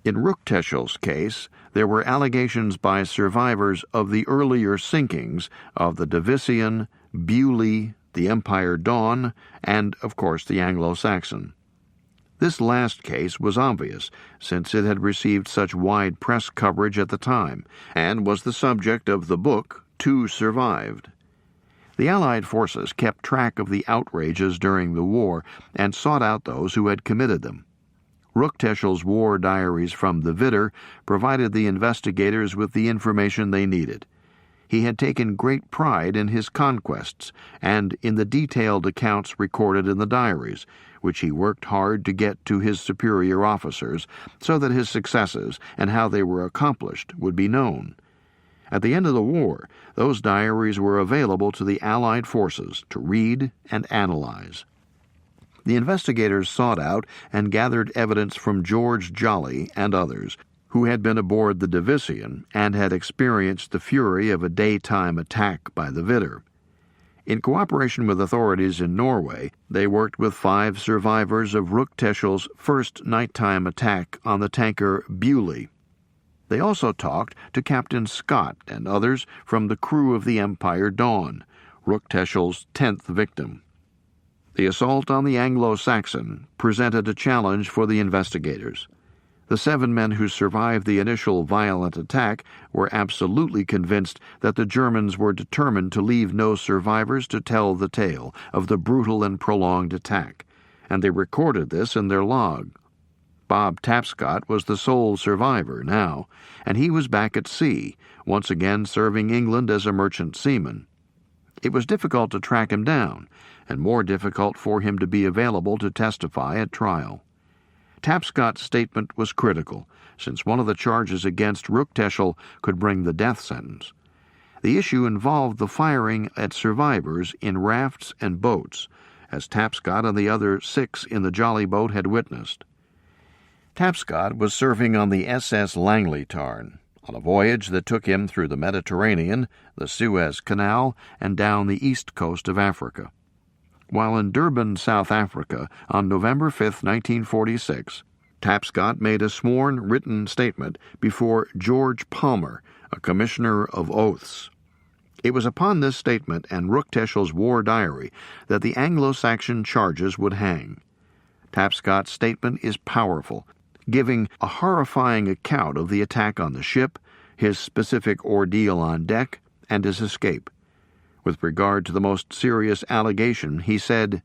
In Ruckteschel's case, there were allegations by survivors of the earlier sinkings of the Division, Bewley, the Empire Dawn, and, of course, the Anglo-Saxon. This last case was obvious, since it had received such wide press coverage at the time, and was the subject of the book, Two Survived. The Allied forces kept track of the outrages during the war and sought out those who had committed them. Ruckteschel's war diaries from the Widder provided the investigators with the information they needed. He had taken great pride in his conquests and in the detailed accounts recorded in the diaries, which he worked hard to get to his superior officers so that his successes and how they were accomplished would be known. At the end of the war, those diaries were available to the Allied forces to read and analyze. The investigators sought out and gathered evidence from George Jolly and others, who had been aboard the Division and had experienced the fury of a daytime attack by the Widder. In cooperation with authorities in Norway, they worked with 5 survivors of Ruckteschel's first nighttime attack on the tanker Bewley. They also talked to Captain Scott and others from the crew of the Empire Dawn, Ruckteschel's 10th victim. The assault on the Anglo-Saxon presented a challenge for the investigators. The 7 men who survived the initial violent attack were absolutely convinced that the Germans were determined to leave no survivors to tell the tale of the brutal and prolonged attack, and they recorded this in their log. Bob Tapscott was the sole survivor now, and he was back at sea, once again serving England as a merchant seaman. It was difficult to track him down, and more difficult for him to be available to testify at trial. Tapscott's statement was critical, since one of the charges against Ruckteschel could bring the death sentence. The issue involved the firing at survivors in rafts and boats, as Tapscott and the other 6 in the jolly boat had witnessed. Tapscott was serving on the SS Langley Tarn, on a voyage that took him through the Mediterranean, the Suez Canal, and down the east coast of Africa. While in Durban, South Africa, on November 5, 1946, Tapscott made a sworn written statement before George Palmer, a commissioner of oaths. It was upon this statement and Ruckteschel's war diary that the Anglo-Saxon charges would hang. Tapscott's statement is powerful, giving a horrifying account of the attack on the ship, his specific ordeal on deck, and his escape. With regard to the most serious allegation, he said,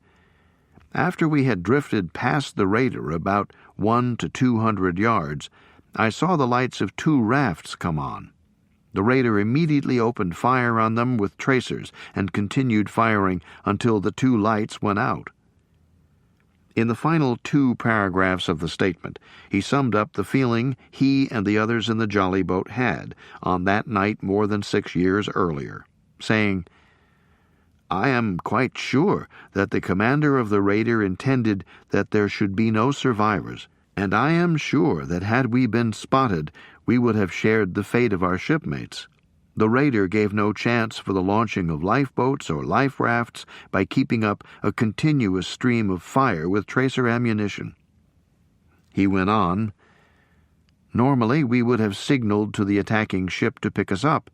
"After we had drifted past the raider about 100 to 200 yards, I saw the lights of 2 rafts come on. The raider immediately opened fire on them with tracers and continued firing until the 2 lights went out." In the final 2 paragraphs of the statement, he summed up the feeling he and the others in the jolly boat had on that night more than 6 years earlier, saying, "I am quite sure that the commander of the raider intended that there should be no survivors, and I am sure that had we been spotted, we would have shared the fate of our shipmates. The raider gave no chance for the launching of lifeboats or life rafts by keeping up a continuous stream of fire with tracer ammunition." He went on, "Normally we would have signaled to the attacking ship to pick us up,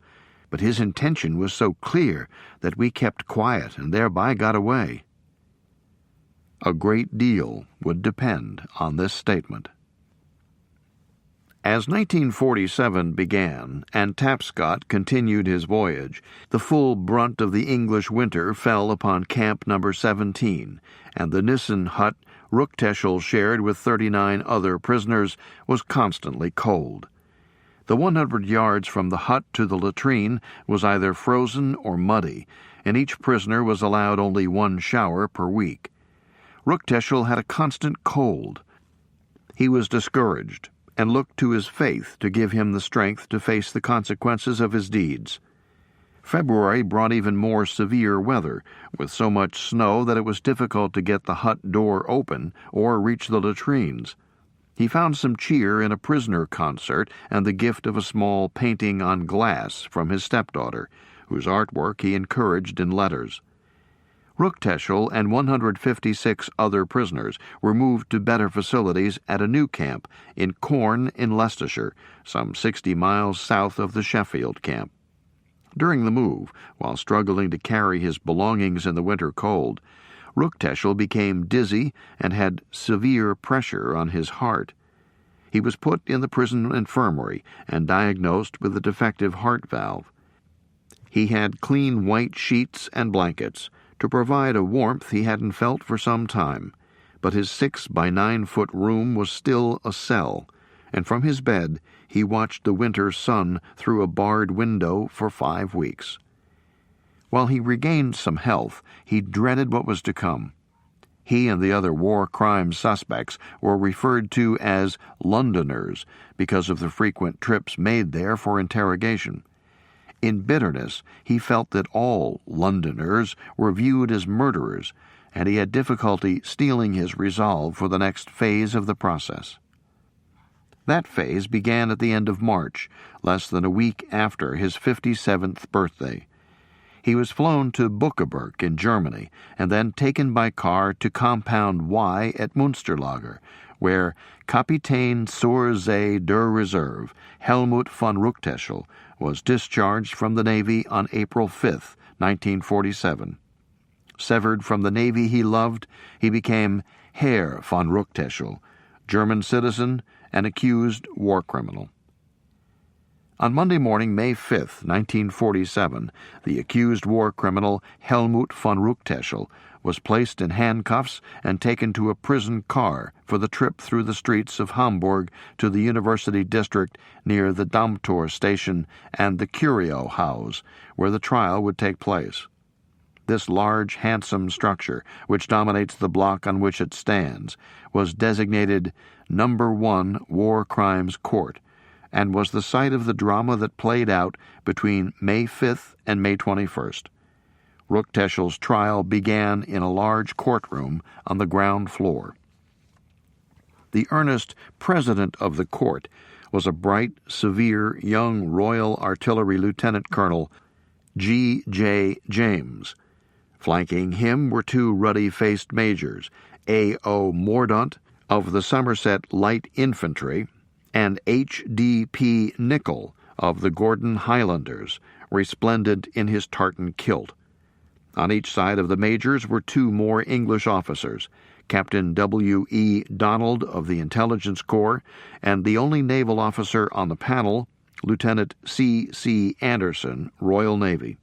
but his intention was so clear that we kept quiet and thereby got away." A great deal would depend on this statement. As 1947 began and Tapscott continued his voyage, the full brunt of the English winter fell upon Camp No. 17, and the Nissen hut Ruckteschel shared with 39 other prisoners was constantly cold. The 100 yards from the hut to the latrine was either frozen or muddy, and each prisoner was allowed only 1 shower per week. Ruckteschel had a constant cold. He was discouraged and looked to his faith to give him the strength to face the consequences of his deeds. February brought even more severe weather, with so much snow that it was difficult to get the hut door open or reach the latrines. He found some cheer in a prisoner concert and the gift of a small painting on glass from his stepdaughter, whose artwork he encouraged in letters. Ruckteschel and 156 other prisoners were moved to better facilities at a new camp in Corn in Leicestershire, some 60 miles south of the Sheffield camp. During the move, while struggling to carry his belongings in the winter cold, Ruckteschel became dizzy and had severe pressure on his heart. He was put in the prison infirmary and diagnosed with a defective heart valve. He had clean white sheets and blankets to provide a warmth he hadn't felt for some time, but his 6-by-9-foot room was still a cell, and from his bed he watched the winter sun through a barred window for 5 weeks. While he regained some health, he dreaded what was to come. He and the other war crime suspects were referred to as Londoners because of the frequent trips made there for interrogation. In bitterness, he felt that all Londoners were viewed as murderers, and he had difficulty steeling his resolve for the next phase of the process. That phase began at the end of March, less than a week after his 57th birthday. He was flown to Buckeberg in Germany, and then taken by car to Compound Y at Münsterlager, where Kapitän zur See der Reserve Helmut von Ruckteschel was discharged from the Navy on April 5, 1947. Severed from the Navy he loved, he became Herr von Ruckteschel, German citizen and accused war criminal. On Monday morning, May 5, 1947, the accused war criminal Helmut von Ruckteschel was placed in handcuffs and taken to a prison car for the trip through the streets of Hamburg to the University District near the Dammtor station and the Curio House, where the trial would take place. This large, handsome structure, which dominates the block on which it stands, was designated Number 1 War Crimes Court, and was the site of the drama that played out between May 5th and May 21st. Ruckteschel's trial began in a large courtroom on the ground floor. The earnest president of the court was a bright, severe, young Royal Artillery Lieutenant Colonel G.J. James. Flanking him were 2 ruddy-faced majors, A.O. Mordaunt of the Somerset Light Infantry and H.D.P. Nichol of the Gordon Highlanders, resplendent in his tartan kilt. On each side of the majors were 2 more English officers, Captain W.E. Donald of the Intelligence Corps, and the only naval officer on the panel, Lieutenant C.C. Anderson, Royal Navy.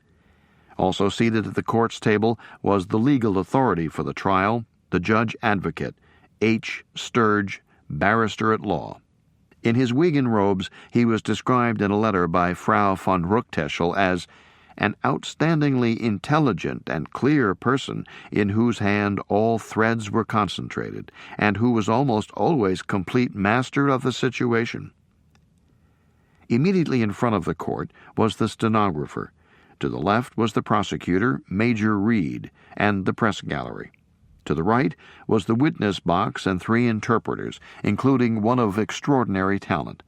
Also seated at the court's table was the legal authority for the trial, the judge advocate, H. Sturge, barrister at law. In his Wigan robes, he was described in a letter by Frau von Ruckteschel as an outstandingly intelligent and clear person in whose hand all threads were concentrated, and who was almost always complete master of the situation. Immediately in front of the court was the stenographer. To the left was the prosecutor, Major Reed, and the press gallery. To the right was the witness box and 3 interpreters, including one of extraordinary talent.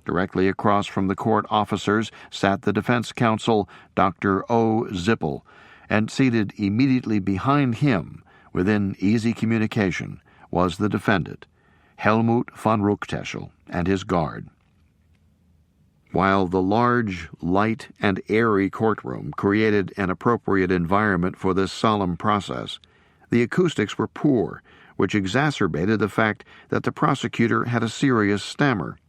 Directly across from the court officers sat the defense counsel, Dr. O. Zippel, and seated immediately behind him, within easy communication, was the defendant, Helmut von Ruckteschel, and his guard. While the large, light, and airy courtroom created an appropriate environment for this solemn process, the acoustics were poor, which exacerbated the fact that the prosecutor had a serious stammer.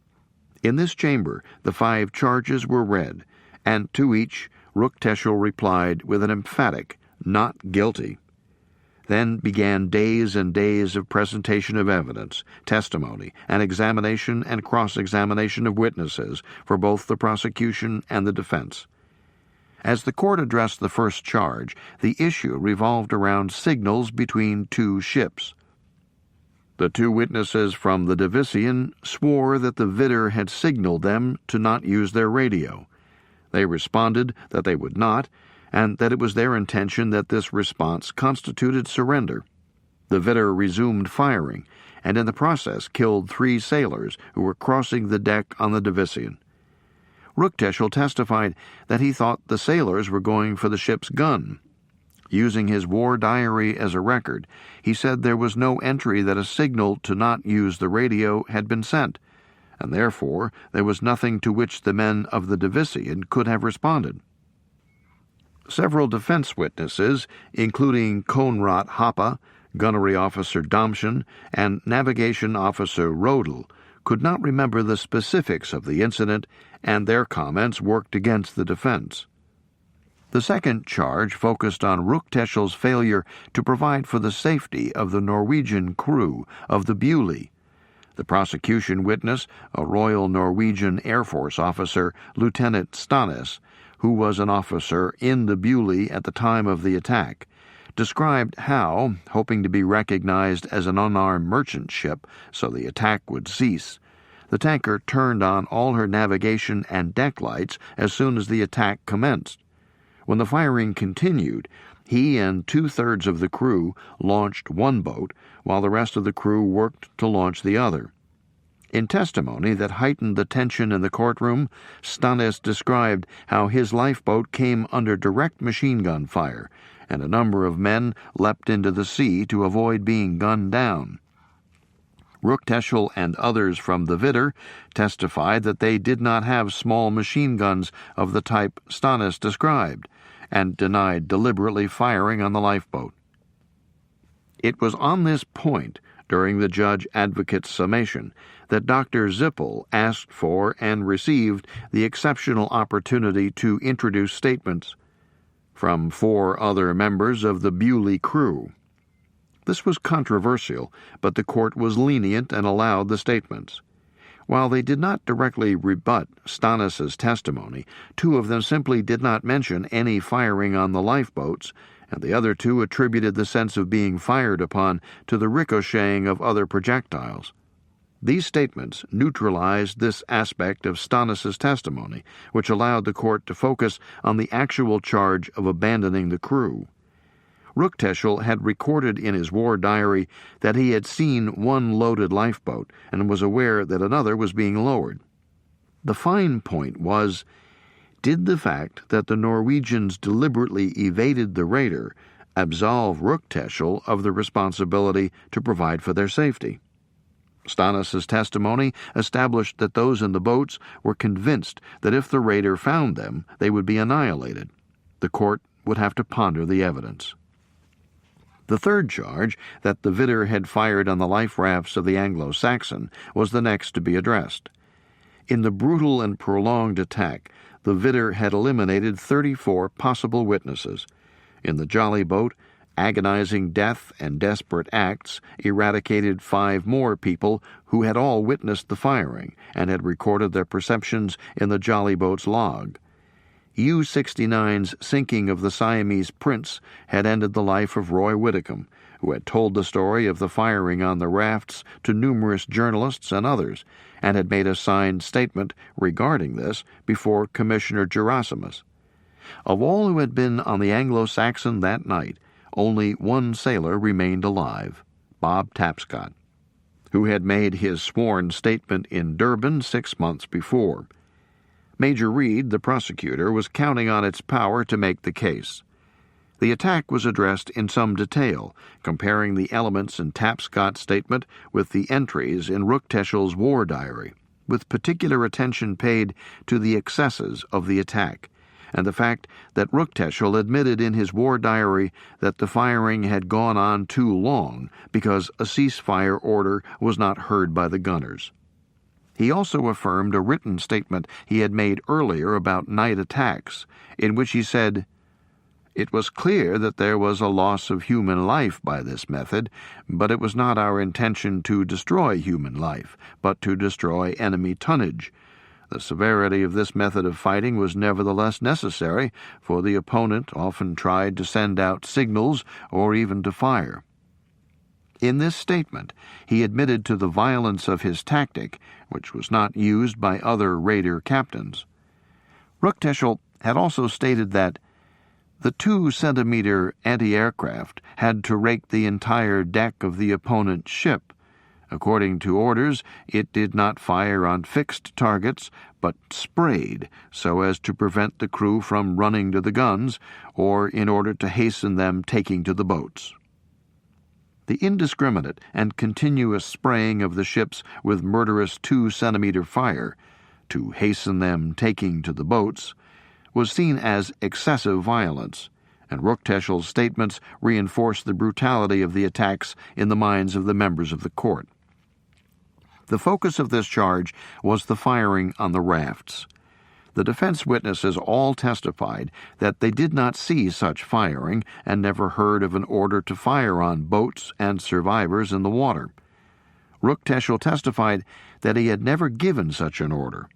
In this chamber, the 5 charges were read, and to each Ruckteschel replied with an emphatic, "Not guilty." Then began days and days of presentation of evidence, testimony, and examination and cross-examination of witnesses for both the prosecution and the defense. As the court addressed the first charge, the issue revolved around signals between 2 ships. The 2 witnesses from the Division swore that the Widder had signaled them to not use their radio. They responded that they would not, and that it was their intention that this response constituted surrender. The Widder resumed firing, and in the process killed 3 sailors who were crossing the deck on the Division. Ruckteschel testified that he thought the sailors were going for the ship's gun. Using his war diary as a record, he said there was no entry that a signal to not use the radio had been sent, and therefore there was nothing to which the men of the Division could have responded. Several defense witnesses, including Konrad Hoppe, Gunnery Officer Damschen, and Navigation Officer Rodel, could not remember the specifics of the incident, and their comments worked against the defense. The second charge focused on Ruckteschel's failure to provide for the safety of the Norwegian crew of the Bewley. The prosecution witness, a Royal Norwegian Air Force officer, Lieutenant Stannes, who was an officer in the Bewley at the time of the attack, described how, hoping to be recognized as an unarmed merchant ship so the attack would cease, the tanker turned on all her navigation and deck lights as soon as the attack commenced. When the firing continued, he and 2/3 of the crew launched one boat, while the rest of the crew worked to launch the other. In testimony that heightened the tension in the courtroom, Stannes described how his lifeboat came under direct machine gun fire, and a number of men leapt into the sea to avoid being gunned down. Ruckteschel and others from the Vidder testified that they did not have small machine guns of the type Stannes described, and denied deliberately firing on the lifeboat. It was on this point, during the judge advocate's summation, that Dr. Zippel asked for and received the exceptional opportunity to introduce statements from 4 other members of the Bewley crew. This was controversial, but the court was lenient and allowed the statements. While they did not directly rebut Stannis's testimony, 2 of them simply did not mention any firing on the lifeboats, and the other 2 attributed the sense of being fired upon to the ricocheting of other projectiles. These statements neutralized this aspect of Stannis's testimony, which allowed the court to focus on the actual charge of abandoning the crew. Ruckteschel had recorded in his war diary that he had seen one loaded lifeboat and was aware that another was being lowered. The fine point was, did the fact that the Norwegians deliberately evaded the raider absolve Ruckteschel of the responsibility to provide for their safety? Stannis's testimony established that those in the boats were convinced that if the raider found them, they would be annihilated. The court would have to ponder the evidence. The third charge, that the Vidder had fired on the life rafts of the Anglo-Saxon, was the next to be addressed. In the brutal and prolonged attack, the Vidder had eliminated 34 possible witnesses. In the jolly boat, agonizing death and desperate acts eradicated 5 more people who had all witnessed the firing and had recorded their perceptions in the jolly boat's log. U-69's sinking of the Siamese Prince had ended the life of Roy Whitcomb, who had told the story of the firing on the rafts to numerous journalists and others, and had made a signed statement regarding this before Commissioner Gerasimus. Of all who had been on the Anglo-Saxon that night, only one sailor remained alive, Bob Tapscott, who had made his sworn statement in Durban 6 months before. Major Reed, the prosecutor, was counting on its power to make the case. The attack was addressed in some detail, comparing the elements in Tapscott's statement with the entries in Ruckteschel's war diary, with particular attention paid to the excesses of the attack, and the fact that Ruckteschel admitted in his war diary that the firing had gone on too long because a ceasefire order was not heard by the gunners. He also affirmed a written statement he had made earlier about night attacks, in which he said, "It was clear that there was a loss of human life by this method, but it was not our intention to destroy human life, but to destroy enemy tonnage. The severity of this method of fighting was nevertheless necessary, for the opponent often tried to send out signals or even to fire." In this statement, he admitted to the violence of his tactic, which was not used by other raider captains. Ruckteschel had also stated that the 2-centimeter anti-aircraft had to rake the entire deck of the opponent's ship. According to orders, it did not fire on fixed targets, but sprayed so as to prevent the crew from running to the guns, or in order to hasten them taking to the boats. The indiscriminate and continuous spraying of the ships with murderous 2-centimeter fire, to hasten them taking to the boats, was seen as excessive violence, and Ruckteschel's statements reinforced the brutality of the attacks in the minds of the members of the court. The focus of this charge was the firing on the rafts. The defense witnesses all testified that they did not see such firing and never heard of an order to fire on boats and survivors in the water. Ruckteschel testified that he had never given such an order.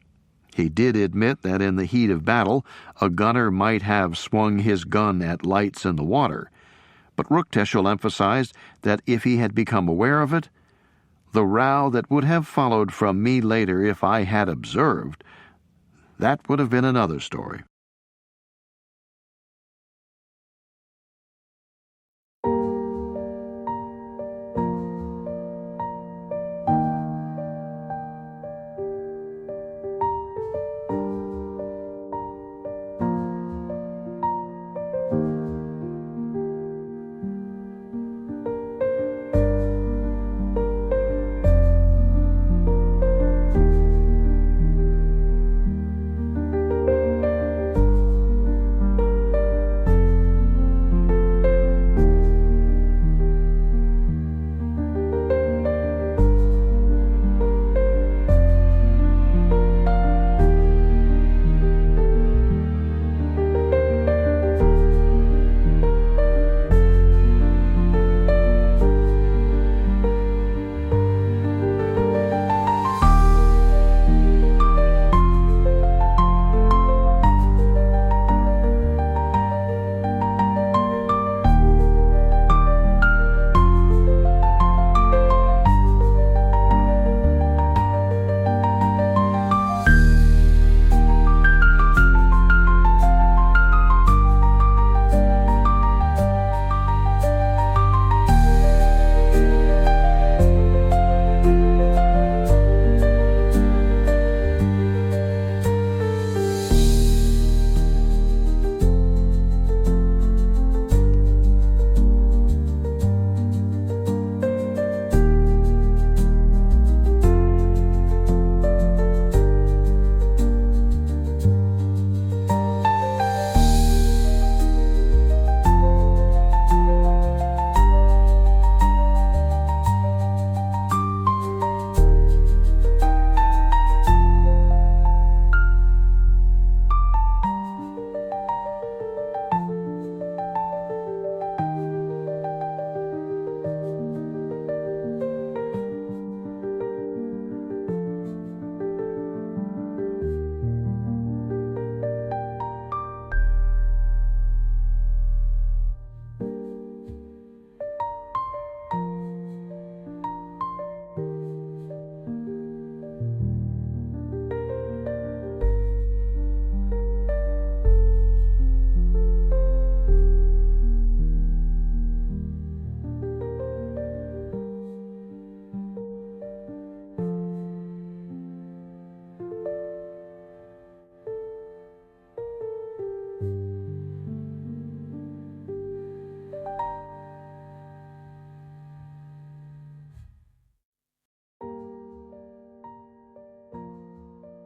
He did admit that in the heat of battle, a gunner might have swung his gun at lights in the water, but Ruckteschel emphasized that if he had become aware of it, the row that would have followed from me later if I had observed, that would have been another story.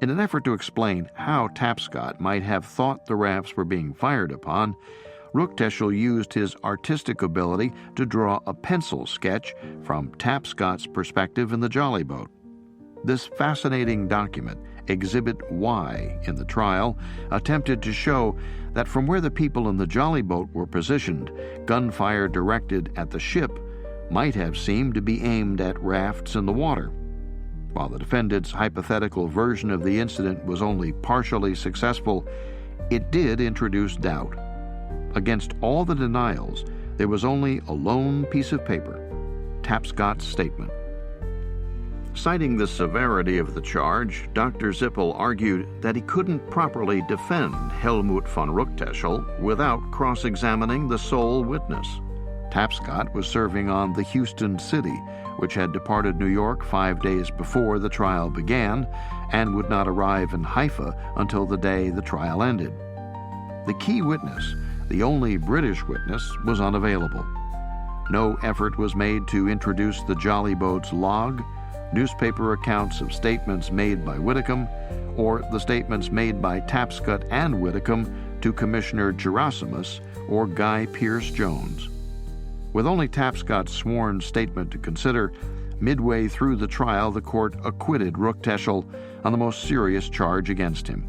In an effort to explain how Tapscott might have thought the rafts were being fired upon, Ruckteschel used his artistic ability to draw a pencil sketch from Tapscott's perspective in the jolly boat. This fascinating document, Exhibit Y in the trial, attempted to show that from where the people in the jolly boat were positioned, gunfire directed at the ship might have seemed to be aimed at rafts in the water. While the defendant's hypothetical version of the incident was only partially successful, it did introduce doubt. Against all the denials, there was only a lone piece of paper, Tapscott's statement. Citing the severity of the charge, Dr. Zippel argued that he couldn't properly defend Helmut von Ruckteschel without cross-examining the sole witness. Tapscott was serving on the Houston City, which had departed New York 5 days before the trial began and would not arrive in Haifa until the day the trial ended. The key witness, the only British witness, was unavailable. No effort was made to introduce the jolly boat's log, newspaper accounts of statements made by Whitcomb, or the statements made by Tapscott and Whitcomb to Commissioner Gerasimus or Guy Pierce Jones. With only Tapscott's sworn statement to consider, midway through the trial the court acquitted Ruckteschel on the most serious charge against him.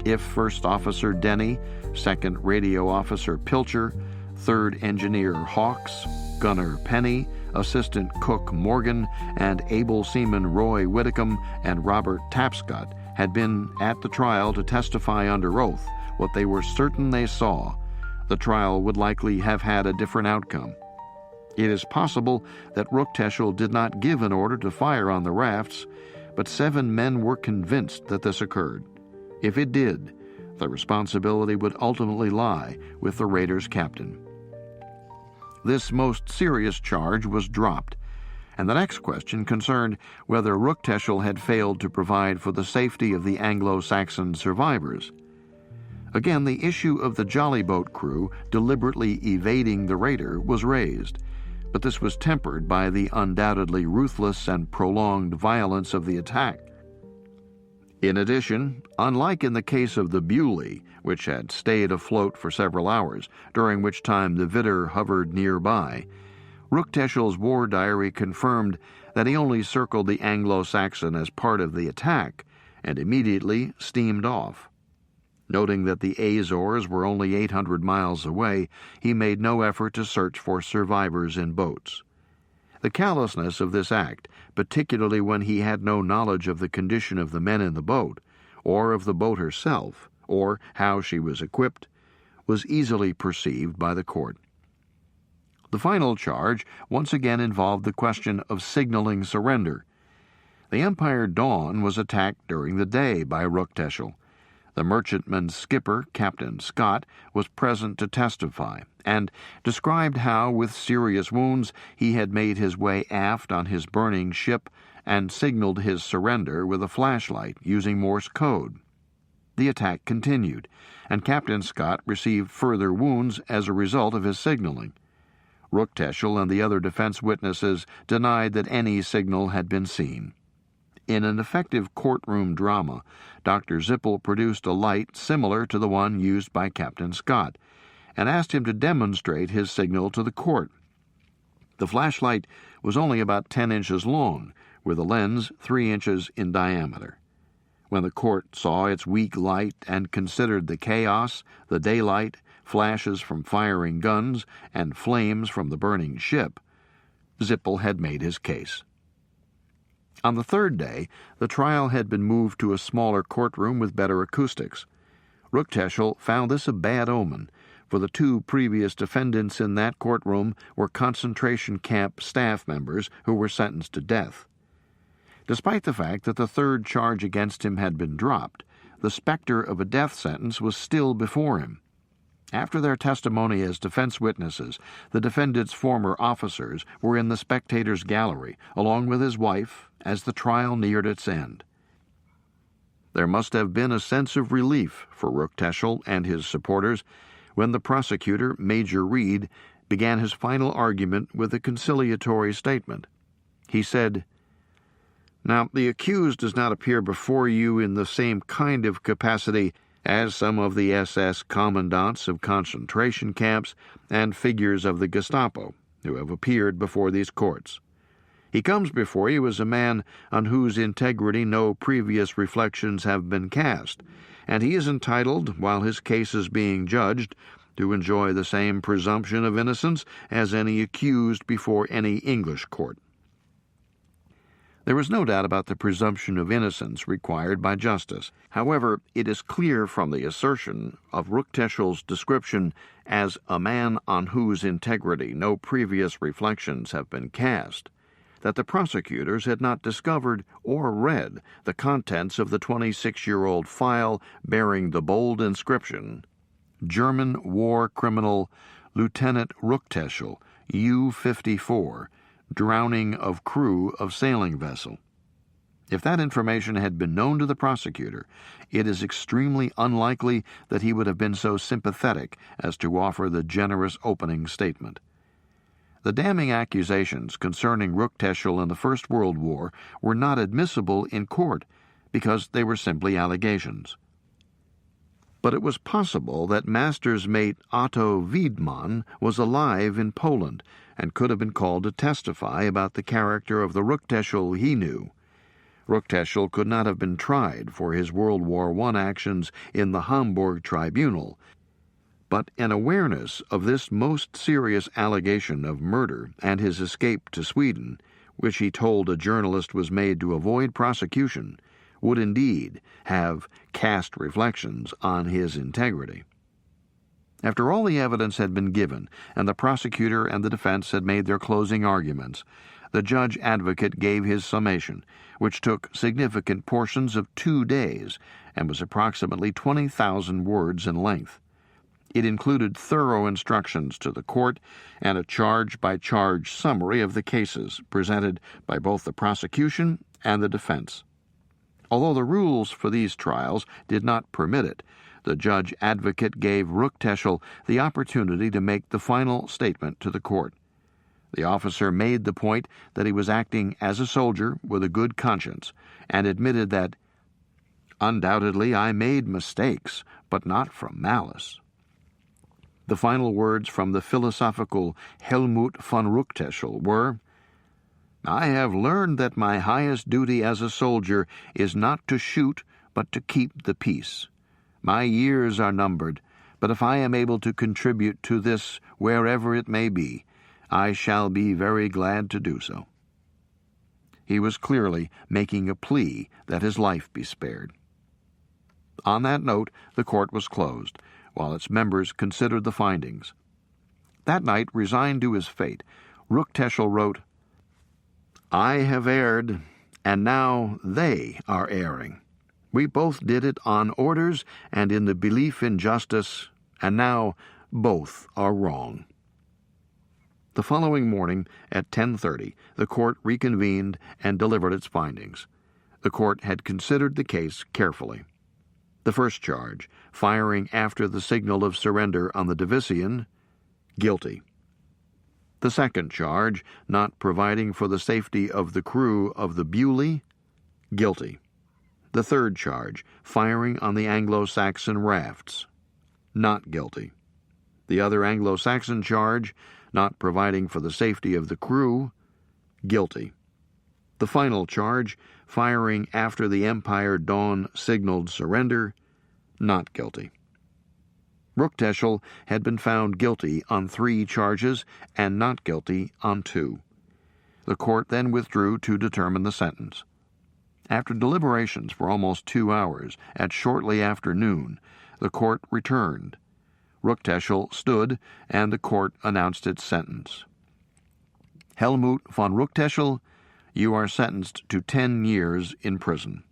if First Officer Denny, Second Radio Officer Pilcher, Third Engineer Hawks, Gunner Penny, Assistant Cook Morgan, and able seaman Roy Whitcomb and Robert Tapscott had been at the trial to testify under oath what they were certain they saw, the trial would likely have had a different outcome. It is possible that Ruckteschel did not give an order to fire on the rafts, but 7 men were convinced that this occurred. If it did, the responsibility would ultimately lie with the raiders' captain. This most serious charge was dropped, and the next question concerned whether Ruckteschel had failed to provide for the safety of the Anglo-Saxon survivors. Again, the issue of the jolly boat crew deliberately evading the raider was raised, but this was tempered by the undoubtedly ruthless and prolonged violence of the attack. In addition, unlike in the case of the Bewley, which had stayed afloat for several hours, during which time the Vidder hovered nearby, Ruckteschel's war diary confirmed that he only circled the Anglo-Saxon as part of the attack and immediately steamed off. Noting that the Azores were only 800 miles away, he made no effort to search for survivors in boats. The callousness of this act, particularly when he had no knowledge of the condition of the men in the boat, or of the boat herself, or how she was equipped, was easily perceived by the court. The final charge once again involved the question of signaling surrender. The Empire Dawn was attacked during the day by Ruckteschel. The merchantman's skipper, Captain Scott, was present to testify, and described how, with serious wounds, he had made his way aft on his burning ship and signaled his surrender with a flashlight using Morse code. The attack continued, and Captain Scott received further wounds as a result of his signaling. Ruckteschel and the other defense witnesses denied that any signal had been seen. In an effective courtroom drama, Dr. Zippel produced a light similar to the one used by Captain Scott, and asked him to demonstrate his signal to the court. The flashlight was only about 10 inches long, with a lens 3 inches in diameter. When the court saw its weak light and considered the chaos, the daylight, flashes from firing guns, and flames from the burning ship, Zippel had made his case. On the third day, the trial had been moved to a smaller courtroom with better acoustics. Ruckteschel found this a bad omen, for the 2 previous defendants in that courtroom were concentration camp staff members who were sentenced to death. Despite the fact that the 3rd charge against him had been dropped, the specter of a death sentence was still before him. After their testimony as defense witnesses, the defendant's former officers were in the spectators' gallery, along with his wife, as the trial neared its end. There must have been a sense of relief for Ruckteschel and his supporters when the prosecutor, Major Reed, began his final argument with a conciliatory statement. He said, "Now, the accused does not appear before you in the same kind of capacity as some of the SS commandants of concentration camps and figures of the Gestapo who have appeared before these courts. He comes before you as a man on whose integrity no previous reflections have been cast, and he is entitled, while his case is being judged, to enjoy the same presumption of innocence as any accused before any English court." There is no doubt about the presumption of innocence required by justice. However, it is clear from the assertion of Ruckteschel's description as a man on whose integrity no previous reflections have been cast that the prosecutors had not discovered or read the contents of the 26-year-old file bearing the bold inscription, "German war criminal Lieutenant Ruckteschel, U-54, drowning of crew of sailing vessel." If that information had been known to the prosecutor, it is extremely unlikely that he would have been so sympathetic as to offer the generous opening statement. The damning accusations concerning Ruckteschel in the First World War were not admissible in court because they were simply allegations. But it was possible that Master's mate Otto Wiedmann was alive in Poland and could have been called to testify about the character of the Ruckteschel he knew. Ruckteschel could not have been tried for his World War I actions in the Hamburg tribunal, but an awareness of this most serious allegation of murder and his escape to Sweden, which he told a journalist was made to avoid prosecution, would indeed have cast reflections on his integrity. After all the evidence had been given, and the prosecutor and the defense had made their closing arguments, the judge advocate gave his summation, which took significant portions of 2 days and was approximately 20,000 words in length. It included thorough instructions to the court and a charge-by-charge summary of the cases presented by both the prosecution and the defense. Although the rules for these trials did not permit it, the judge advocate gave Ruckteschel the opportunity to make the final statement to the court. The officer made the point that he was acting as a soldier with a good conscience and admitted that, "Undoubtedly I made mistakes, but not from malice." The final words from the philosophical Helmut von Ruckteschel were, "I have learned that my highest duty as a soldier is not to shoot, but to keep the peace. My years are numbered, but if I am able to contribute to this wherever it may be, I shall be very glad to do so." He was clearly making a plea that his life be spared. On that note, the court was closed, while its members considered the findings. That night, resigned to his fate, Ruckteschel wrote, "I have erred, and now they are erring. We both did it on orders and in the belief in justice, and now both are wrong." The following morning, at 10:30, the court reconvened and delivered its findings. The court had considered the case carefully. The first charge, firing after the signal of surrender on the Divisian, guilty. The second charge, not providing for the safety of the crew of the Bewley, guilty. The third charge, firing on the Anglo-Saxon rafts, not guilty. The other Anglo-Saxon charge, not providing for the safety of the crew, guilty. The final charge, firing after the Empire Dawn signaled surrender, not guilty. Ruckteschel had been found guilty on 3 charges and not guilty on 2. The court then withdrew to determine the sentence. After deliberations for almost 2 hours, at shortly after noon, the court returned. Ruckteschel stood, and the court announced its sentence. "Helmut von Ruckteschel, you are sentenced to 10 years in prison."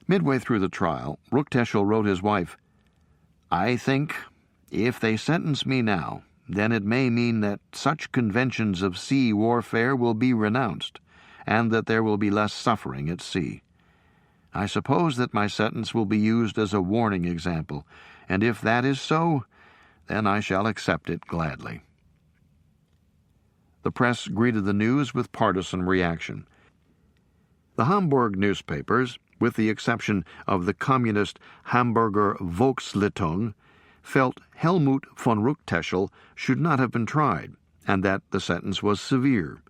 Midway through the trial, Ruckteschel wrote his wife, "I think, if they sentence me now, then it may mean that such conventions of sea warfare will be renounced, and that there will be less suffering at sea. I suppose that my sentence will be used as a warning example, and if that is so, then I shall accept it gladly." The press greeted the news with partisan reaction. The Hamburg newspapers, with the exception of the communist Hamburger Volkszeitung, felt Helmut von Ruckteschel should not have been tried, and that the sentence was severe.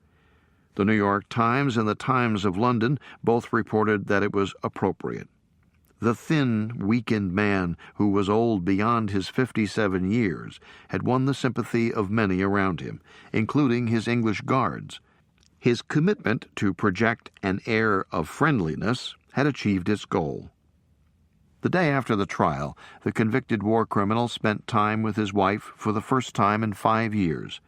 The New York Times and the Times of London both reported that it was appropriate. The thin, weakened man, who was old beyond his 57 years, had won the sympathy of many around him, including his English guards. His commitment to project an air of friendliness had achieved its goal. The day after the trial, the convicted war criminal spent time with his wife for the first time in 5 years.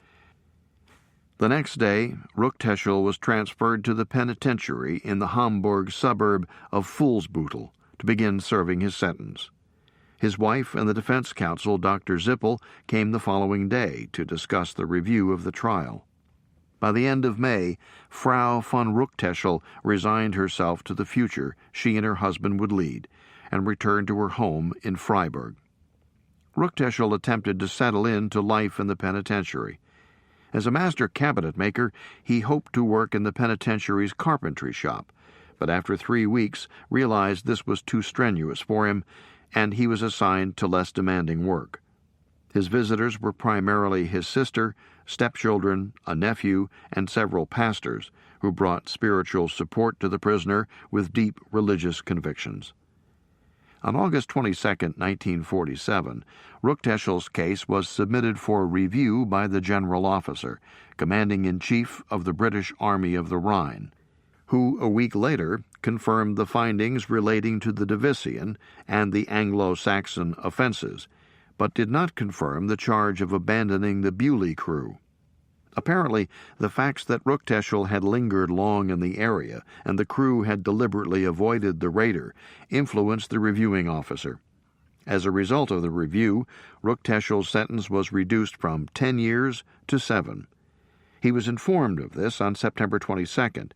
The next day, Ruckteschel was transferred to the penitentiary in the Hamburg suburb of Fuhlsbüttel to begin serving his sentence. His wife and the defense counsel, Dr. Zippel, came the following day to discuss the review of the trial. By the end of May, Frau von Ruckteschel resigned herself to the future she and her husband would lead, and returned to her home in Freiburg. Ruckteschel attempted to settle into life in the penitentiary. As a master cabinet maker, he hoped to work in the penitentiary's carpentry shop, but after 3 weeks realized this was too strenuous for him, and he was assigned to less demanding work. His visitors were primarily his sister, stepchildren, a nephew, and several pastors who brought spiritual support to the prisoner with deep religious convictions. On August 22, 1947, Ruckteschel's case was submitted for review by the general officer, commanding-in-chief of the British Army of the Rhine, who a week later confirmed the findings relating to the Divisian and the Anglo-Saxon offenses, but did not confirm the charge of abandoning the Bewley crew. Apparently, the facts that Ruckteschel had lingered long in the area and the crew had deliberately avoided the raider influenced the reviewing officer. As a result of the review, Ruckteschel's sentence was reduced from 10 years to 7. He was informed of this on September 22nd,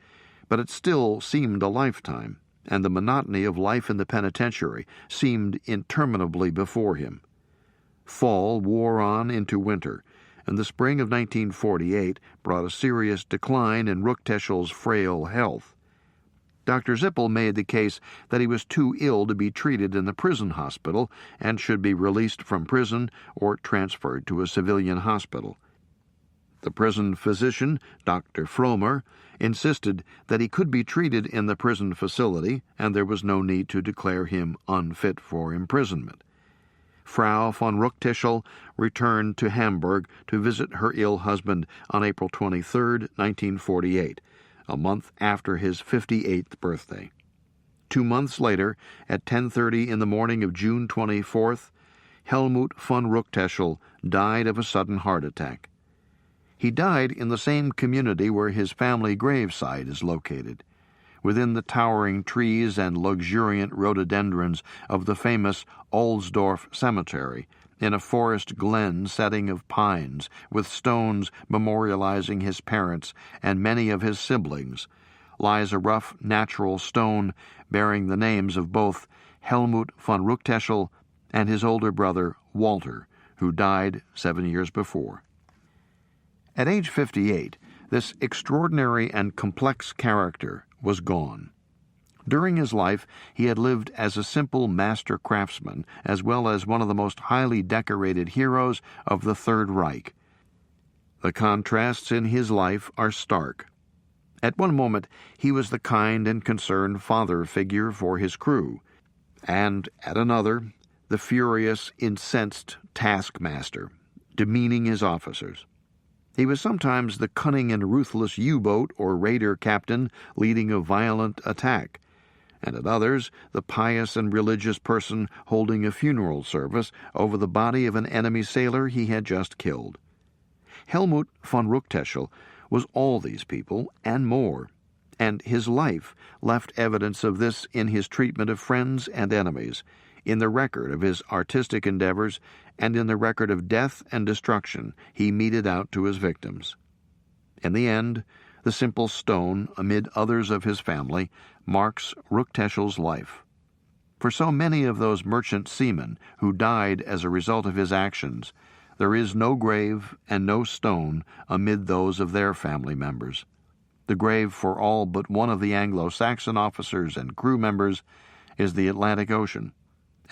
but it still seemed a lifetime, and the monotony of life in the penitentiary seemed interminably before him. Fall wore on into winter, and the spring of 1948 brought a serious decline in Ruckteschel's frail health. Dr. Zippel made the case that he was too ill to be treated in the prison hospital and should be released from prison or transferred to a civilian hospital. The prison physician, Dr. Fromer, insisted that he could be treated in the prison facility and there was no need to declare him unfit for imprisonment. Frau von Ruckteschel returned to Hamburg to visit her ill husband on April 23, 1948, a month after his 58th birthday. 2 months later, at 10:30 in the morning of June 24th, Helmut von Ruckteschel died of a sudden heart attack. He died in the same community where his family gravesite is located, within the towering trees and luxuriant rhododendrons of the famous Ohlsdorf Cemetery, in a forest glen setting of pines, with stones memorializing his parents and many of his siblings, lies a rough natural stone bearing the names of both Helmut von Ruckteschel and his older brother Walter, who died 7 years before. At age 58, this extraordinary and complex character was gone. During his life, he had lived as a simple master craftsman, as well as one of the most highly decorated heroes of the Third Reich. The contrasts in his life are stark. At one moment, he was the kind and concerned father figure for his crew, and at another, the furious, incensed taskmaster, demeaning his officers. He was sometimes the cunning and ruthless U-boat or raider captain leading a violent attack, and at others the pious and religious person holding a funeral service over the body of an enemy sailor he had just killed. Helmut von Ruckteschel was all these people and more, and his life left evidence of this in his treatment of friends and enemies, in the record of his artistic endeavors, and in the record of death and destruction he meted out to his victims. In the end, the simple stone, amid others of his family, marks Ruckteschel's life. For so many of those merchant seamen who died as a result of his actions, there is no grave and no stone amid those of their family members. The grave for all but one of the Anglo-Saxon officers and crew members is the Atlantic Ocean,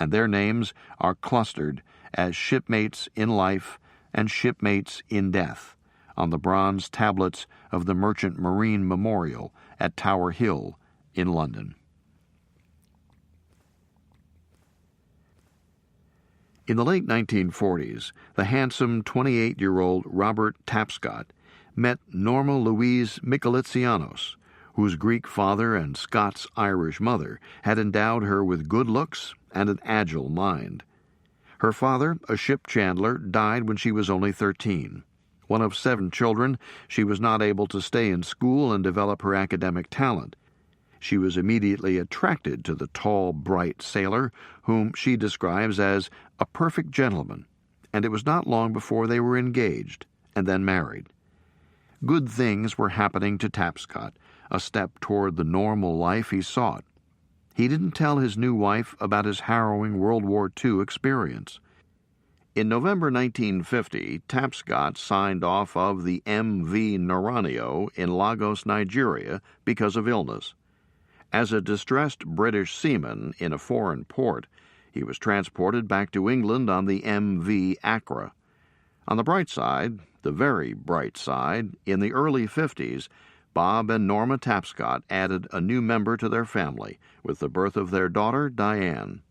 and their names are clustered as shipmates in life and shipmates in death on the bronze tablets of the Merchant Marine Memorial at Tower Hill in London. In the late 1940s, the handsome 28-year-old Robert Tapscott met Norma Louise Michelitzianos, whose Greek father and Scots-Irish mother had endowed her with good looks and an agile mind. Her father, a ship chandler, died when she was only 13. One of 7 children, she was not able to stay in school and develop her academic talent. She was immediately attracted to the tall, bright sailor, whom she describes as a perfect gentleman, and it was not long before they were engaged and then married. Good things were happening to Tapscott, a step toward the normal life he sought. He didn't tell his new wife about his harrowing World War II experience. In November 1950, Tapscott signed off of the MV Naranio in Lagos, Nigeria, because of illness. As a distressed British seaman in a foreign port, he was transported back to England on the MV Accra. On the bright side, the very bright side, in the early 50s, Bob and Norma Tapscott added a new member to their family with the birth of their daughter, Diane.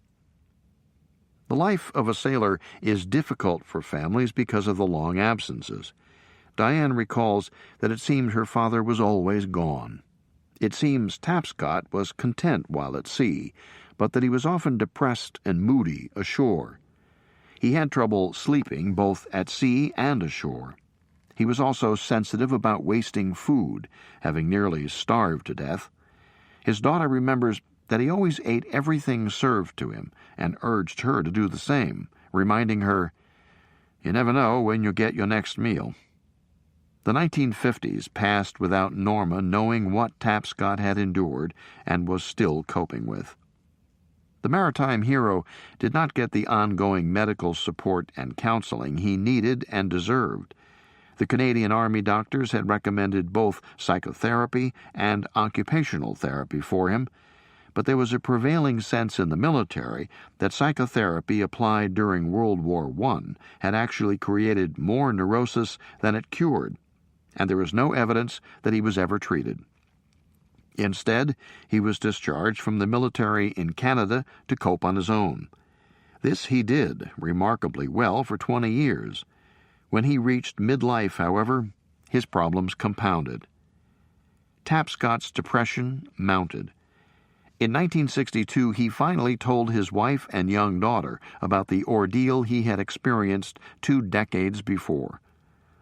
The life of a sailor is difficult for families because of the long absences. Diane recalls that it seemed her father was always gone. It seems Tapscott was content while at sea, but that he was often depressed and moody ashore. He had trouble sleeping both at sea and ashore. He was also sensitive about wasting food, having nearly starved to death. His daughter remembers that he always ate everything served to him and urged her to do the same, reminding her, "You never know when you'll get your next meal." The 1950s passed without Norma knowing what Tapscott had endured and was still coping with. The maritime hero did not get the ongoing medical support and counseling he needed and deserved. The Canadian Army doctors had recommended both psychotherapy and occupational therapy for him, but there was a prevailing sense in the military that psychotherapy applied during World War I had actually created more neurosis than it cured, and there was no evidence that he was ever treated. Instead, he was discharged from the military in Canada to cope on his own. This he did remarkably well for 20 years. When he reached midlife, however, his problems compounded. Tapscott's depression mounted. In 1962, he finally told his wife and young daughter about the ordeal he had experienced 2 decades before.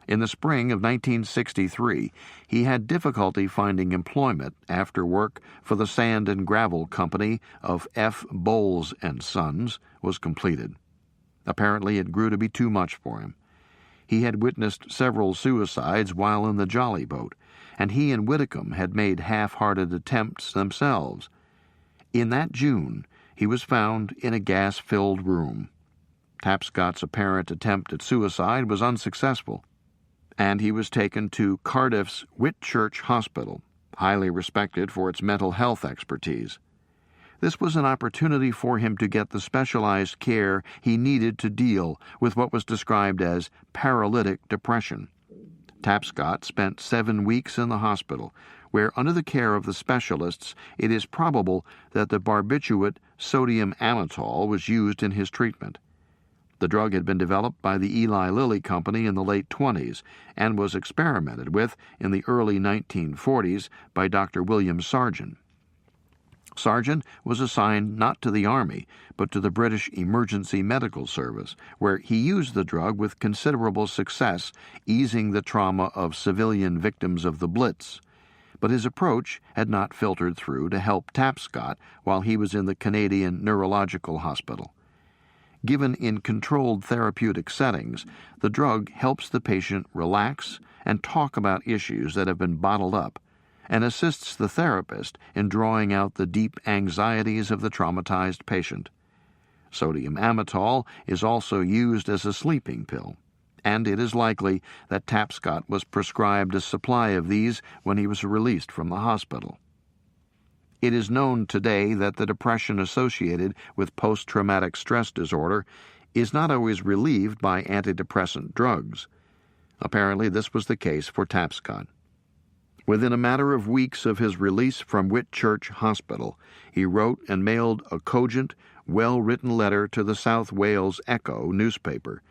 In the spring of 1963, he had difficulty finding employment after work for the sand and gravel company of F. Bowles and Sons was completed. Apparently it grew to be too much for him. He had witnessed several suicides while in the jolly boat, and he and Whitcomb had made half-hearted attempts themselves. In that June, he was found in a gas-filled room. Tapscott's apparent attempt at suicide was unsuccessful, and he was taken to Cardiff's Whitchurch Hospital, highly respected for its mental health expertise. This was an opportunity for him to get the specialized care he needed to deal with what was described as paralytic depression. Tapscott spent 7 weeks in the hospital, where, under the care of the specialists, it is probable that the barbiturate sodium amytal was used in his treatment. The drug had been developed by the Eli Lilly Company in the late 20s and was experimented with in the early 1940s by Dr. William Sargent. Sargent was assigned not to the Army, but to the British Emergency Medical Service, where he used the drug with considerable success, easing the trauma of civilian victims of the Blitz. But his approach had not filtered through to help Tapscott while he was in the Canadian Neurological Hospital. Given in controlled therapeutic settings, the drug helps the patient relax and talk about issues that have been bottled up, and assists the therapist in drawing out the deep anxieties of the traumatized patient. Sodium amytal is also used as a sleeping pill, and it is likely that Tapscott was prescribed a supply of these when he was released from the hospital. It is known today that the depression associated with post-traumatic stress disorder is not always relieved by antidepressant drugs. Apparently, this was the case for Tapscott. Within a matter of weeks of his release from Whitchurch Hospital, he wrote and mailed a cogent, well-written letter to the South Wales Echo newspaper,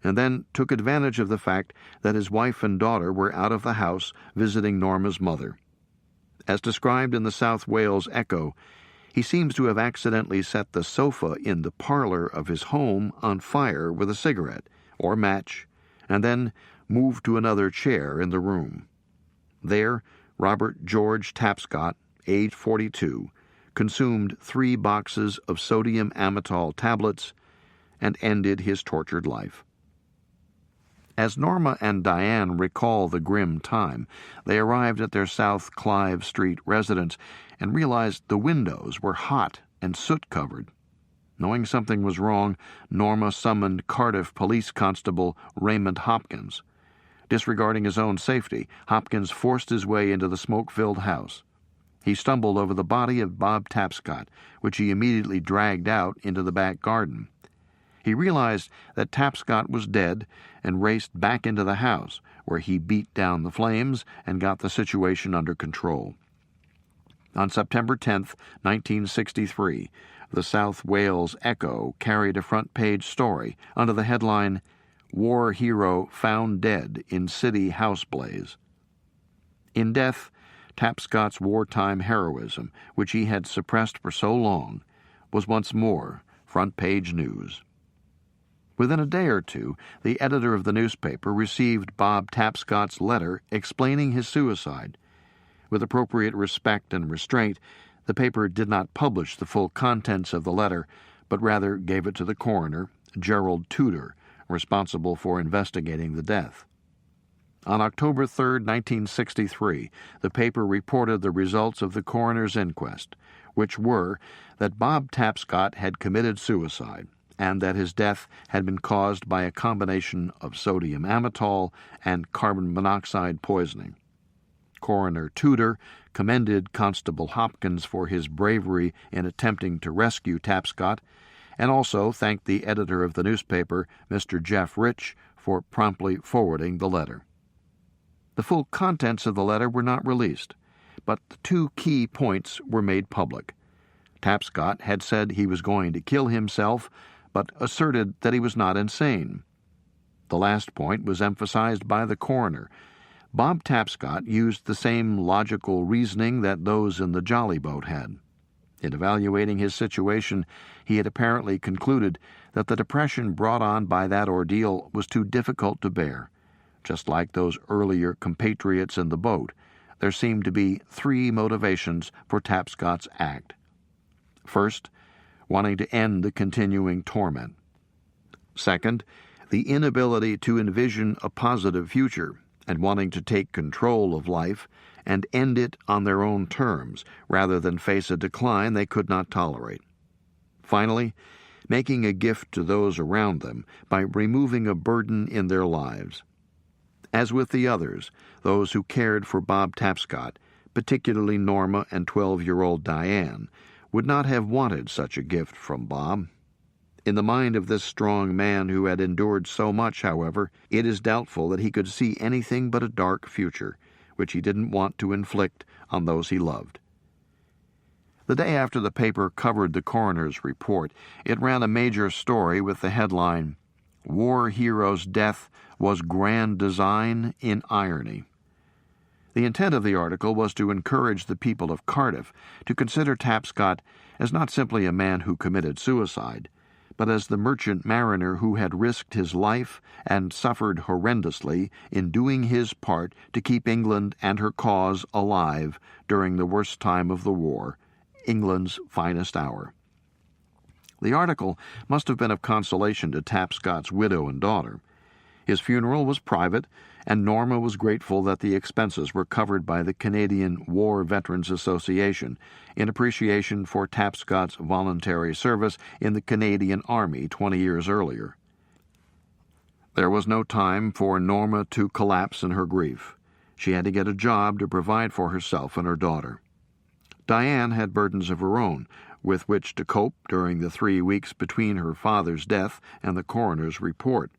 and then took advantage of the fact that his wife and daughter were out of the house visiting Norma's mother. As described in the South Wales Echo, he seems to have accidentally set the sofa in the parlor of his home on fire with a cigarette or match, and then moved to another chair in the room. There, Robert George Tapscott, age 42, consumed 3 boxes of sodium amytal tablets and ended his tortured life. As Norma and Diane recall the grim time, they arrived at their South Clive Street residence and realized the windows were hot and soot-covered. Knowing something was wrong, Norma summoned Cardiff Police Constable Raymond Hopkins. Disregarding his own safety, Hopkins forced his way into the smoke-filled house. He stumbled over the body of Bob Tapscott, which he immediately dragged out into the back garden. He realized that Tapscott was dead and raced back into the house, where he beat down the flames and got the situation under control. On September 10, 1963, the South Wales Echo carried a front-page story under the headline, "War Hero Found Dead in City House Blaze." In death, Tapscott's wartime heroism, which he had suppressed for so long, was once more front-page news. Within a day or two, the editor of the newspaper received Bob Tapscott's letter explaining his suicide. With appropriate respect and restraint, the paper did not publish the full contents of the letter, but rather gave it to the coroner, Gerald Tudor, responsible for investigating the death. On October 3, 1963, the paper reported the results of the coroner's inquest, which were that Bob Tapscott had committed suicide and that his death had been caused by a combination of sodium amytal and carbon monoxide poisoning. Coroner Tudor commended Constable Hopkins for his bravery in attempting to rescue Tapscott, and also thanked the editor of the newspaper, Mr. Jeff Rich, for promptly forwarding the letter. The full contents of the letter were not released, but the two key points were made public. Tapscott had said he was going to kill himself, but asserted that he was not insane. The last point was emphasized by the coroner. Bob Tapscott used the same logical reasoning that those in the jolly boat had. In evaluating his situation, he had apparently concluded that the depression brought on by that ordeal was too difficult to bear. Just like those earlier compatriots in the boat, there seemed to be three motivations for Tapscott's act. First, wanting to end the continuing torment. Second, the inability to envision a positive future and wanting to take control of life and end it on their own terms rather than face a decline they could not tolerate. Finally, making a gift to those around them by removing a burden in their lives. As with the others, those who cared for Bob Tapscott, particularly Norma and 12-year-old Diane, would not have wanted such a gift from Bob. In the mind of this strong man who had endured so much, however, it is doubtful that he could see anything but a dark future, which he didn't want to inflict on those he loved. The day after the paper covered the coroner's report, it ran a major story with the headline, "War Hero's Death Was Grand Design in Irony." The intent of the article was to encourage the people of Cardiff to consider Tapscott as not simply a man who committed suicide, but as the merchant mariner who had risked his life and suffered horrendously in doing his part to keep England and her cause alive during the worst time of the war, England's finest hour. The article must have been of consolation to Tapscott's widow and daughter. His funeral was private, and Norma was grateful that the expenses were covered by the Canadian War Veterans Association in appreciation for Tapscott's voluntary service in the Canadian Army 20 years earlier. There was no time for Norma to collapse in her grief. She had to get a job to provide for herself and her daughter. Diane had burdens of her own, with which to cope during the 3 weeks between her father's death and the coroner's report.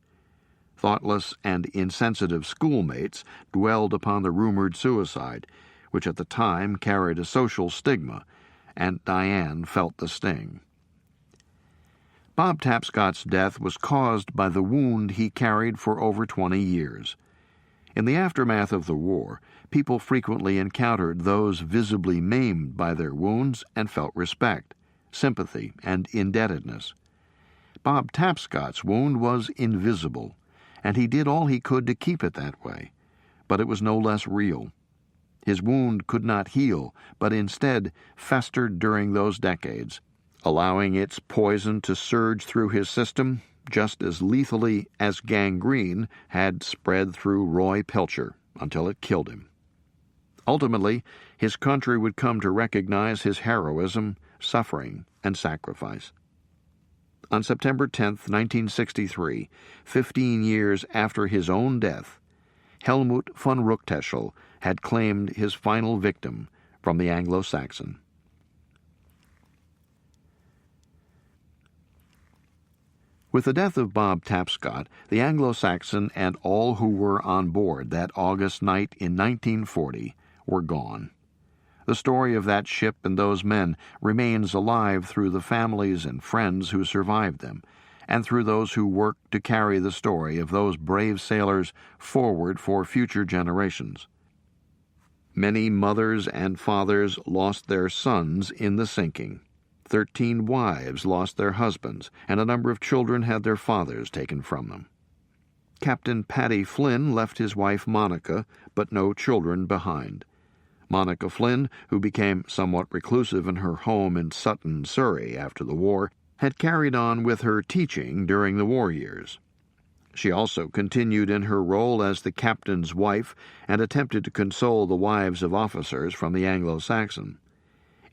Thoughtless and insensitive schoolmates dwelled upon the rumored suicide, which at the time carried a social stigma, and Diane felt the sting. Bob Tapscott's death was caused by the wound he carried for over 20 years. In the aftermath of the war, people frequently encountered those visibly maimed by their wounds and felt respect, sympathy, and indebtedness. Bob Tapscott's wound was invisible, and he did all he could to keep it that way, but it was no less real. His wound could not heal, but instead festered during those decades, allowing its poison to surge through his system just as lethally as gangrene had spread through Roy Pilcher until it killed him. Ultimately, his country would come to recognize his heroism, suffering, and sacrifice. On September 10, 1963, 15 years after his own death, Helmut von Ruckteschel had claimed his final victim from the Anglo-Saxon. With the death of Bob Tapscott, the Anglo-Saxon and all who were on board that August night in 1940 were gone. The story of that ship and those men remains alive through the families and friends who survived them, and through those who worked to carry the story of those brave sailors forward for future generations. Many mothers and fathers lost their sons in the sinking. 13 wives lost their husbands, and a number of children had their fathers taken from them. Captain Paddy Flynn left his wife Monica, but no children behind. Monica Flynn, who became somewhat reclusive in her home in Sutton, Surrey, after the war, had carried on with her teaching during the war years. She also continued in her role as the captain's wife and attempted to console the wives of officers from the Anglo-Saxon.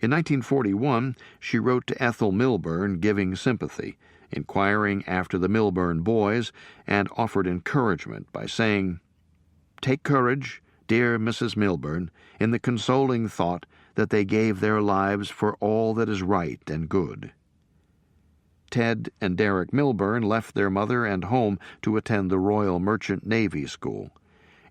In 1941, she wrote to Ethel Milburn giving sympathy, inquiring after the Milburn boys, and offered encouragement by saying, "Take courage, dear Mrs. Milburn, in the consoling thought that they gave their lives for all that is right and good." Ted and Derek Milburn left their mother and home to attend the Royal Merchant Navy School.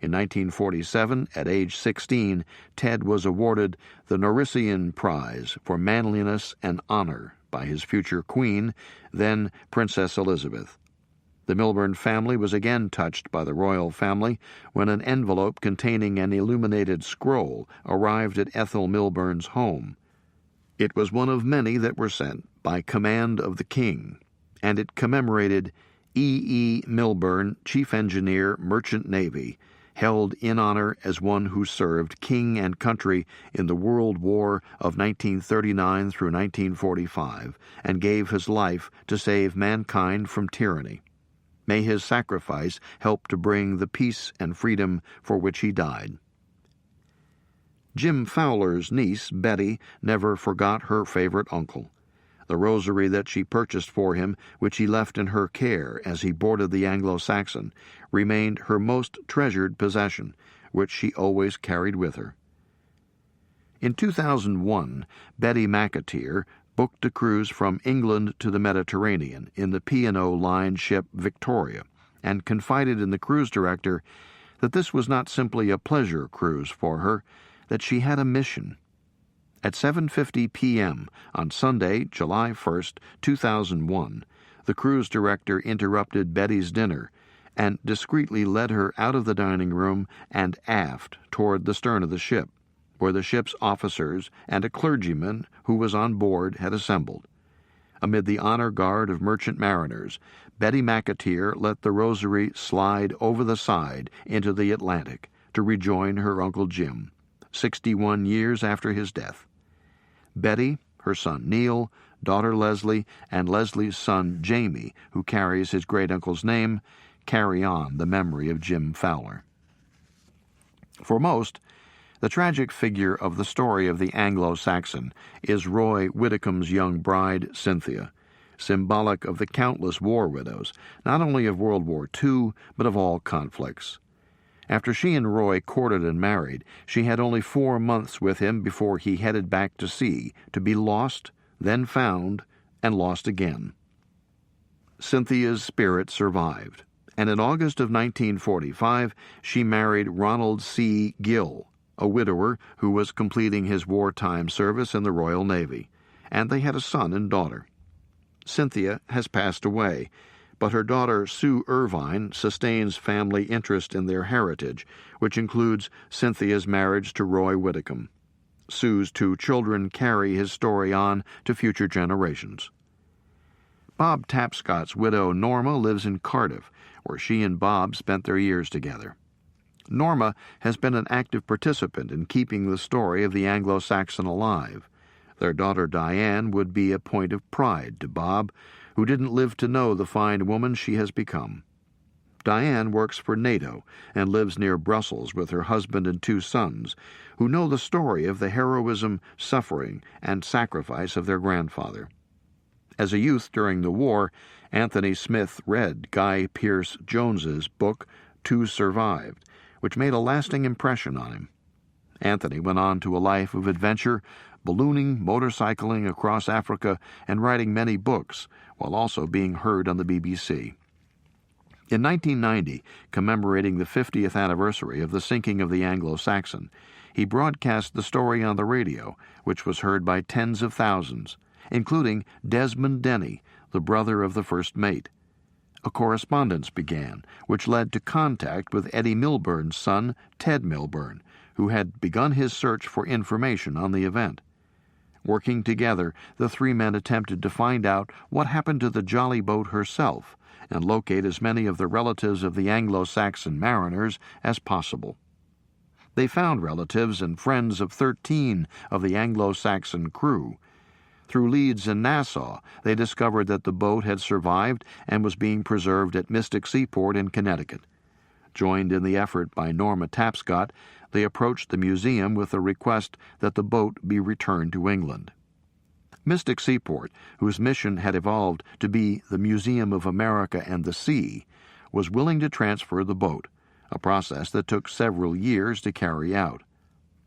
In 1947, at age 16, Ted was awarded the Norrisian Prize for Manliness and Honor by his future queen, then Princess Elizabeth. The Milburn family was again touched by the royal family when an envelope containing an illuminated scroll arrived at Ethel Milburn's home. It was one of many that were sent by command of the king, and it commemorated E. Milburn, Chief Engineer, Merchant Navy, held in honor as one who served king and country in the World War of 1939 through 1945 and gave his life to save mankind from tyranny. May his sacrifice help to bring the peace and freedom for which he died. Jim Fowler's niece, Betty, never forgot her favorite uncle. The rosary that she purchased for him, which he left in her care as he boarded the Anglo-Saxon, remained her most treasured possession, which she always carried with her. In 2001, Betty McAteer booked a cruise from England to the Mediterranean in the P&O Line ship Victoria, and confided in the cruise director that this was not simply a pleasure cruise for her, that she had a mission. At 7:50 p.m. on Sunday, July 1, 2001, the cruise director interrupted Betty's dinner and discreetly led her out of the dining room and aft toward the stern of the ship, where the ship's officers and a clergyman who was on board had assembled. Amid the honor guard of merchant mariners, Betty McAteer let the rosary slide over the side into the Atlantic to rejoin her Uncle Jim, 61 years after his death. Betty, her son Neil, daughter Leslie, and Leslie's son Jamie, who carries his great-uncle's name, carry on the memory of Jim Fowler. For most, the tragic figure of the story of the Anglo-Saxon is Roy Whitcomb's young bride, Cynthia, symbolic of the countless war widows, not only of World War II, but of all conflicts. After she and Roy courted and married, she had only 4 months with him before he headed back to sea, to be lost, then found, and lost again. Cynthia's spirit survived, and in August of 1945 she married Ronald C. Gill, a widower who was completing his wartime service in the Royal Navy, and they had a son and daughter. Cynthia has passed away, but her daughter Sue Irvine sustains family interest in their heritage, which includes Cynthia's marriage to Roy Whitcomb. Sue's 2 children carry his story on to future generations. Bob Tapscott's widow Norma lives in Cardiff, where she and Bob spent their years together. Norma has been an active participant in keeping the story of the Anglo-Saxon alive. Their daughter Diane would be a point of pride to Bob, who didn't live to know the fine woman she has become. Diane works for NATO and lives near Brussels with her husband and 2 sons, who know the story of the heroism, suffering, and sacrifice of their grandfather. As a youth during the war, Anthony Smith read Guy Pearce Jones's book, Two Survived, which made a lasting impression on him. Anthony went on to a life of adventure, ballooning, motorcycling across Africa, and writing many books, while also being heard on the BBC. In 1990, commemorating the 50th anniversary of the sinking of the Anglo-Saxon, he broadcast the story on the radio, which was heard by tens of thousands, including Desmond Denny, the brother of the first mate. A correspondence began, which led to contact with Eddie Milburn's son, Ted Milburn, who had begun his search for information on the event. Working together, the three men attempted to find out what happened to the jolly boat herself and locate as many of the relatives of the Anglo-Saxon mariners as possible. They found relatives and friends of 13 of the Anglo-Saxon crew. Through leads in Nassau, they discovered that the boat had survived and was being preserved at Mystic Seaport in Connecticut. Joined in the effort by Norma Tapscott, they approached the museum with a request that the boat be returned to England. Mystic Seaport, whose mission had evolved to be the Museum of America and the Sea, was willing to transfer the boat, a process that took several years to carry out.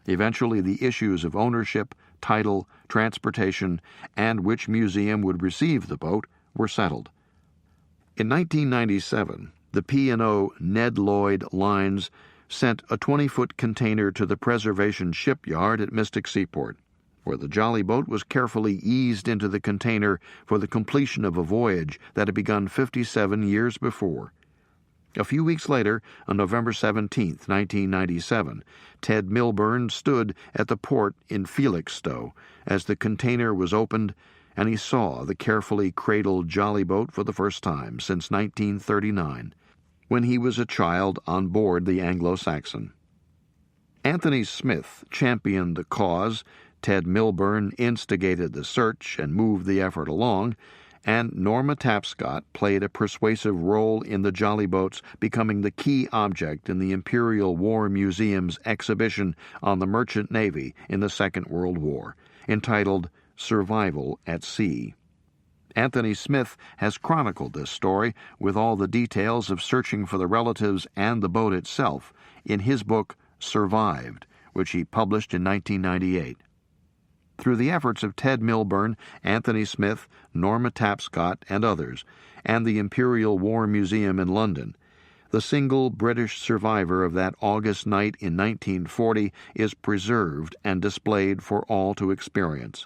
Eventually, the issues of ownership, title, transportation, and which museum would receive the boat were settled. In 1997, the P&O Ned Lloyd Lines sent a 20-foot container to the preservation shipyard at Mystic Seaport, where the jolly boat was carefully eased into the container for the completion of a voyage that had begun 57 years before. A few weeks later, on November 17, 1997, Ted Milburn stood at the port in Felixstowe as the container was opened, and he saw the carefully cradled jolly boat for the first time since 1939, when he was a child on board the Anglo-Saxon. Anthony Smith championed the cause, Ted Milburn instigated the search and moved the effort along, and Norma Tapscott played a persuasive role in the jolly boats becoming the key object in the Imperial War Museum's exhibition on the Merchant Navy in the Second World War, entitled Survival at Sea. Anthony Smith has chronicled this story with all the details of searching for the relatives and the boat itself in his book Survived, which he published in 1998. Through the efforts of Ted Milburn, Anthony Smith, Norma Tapscott, and others, and the Imperial War Museum in London, the single British survivor of that August night in 1940 is preserved and displayed for all to experience.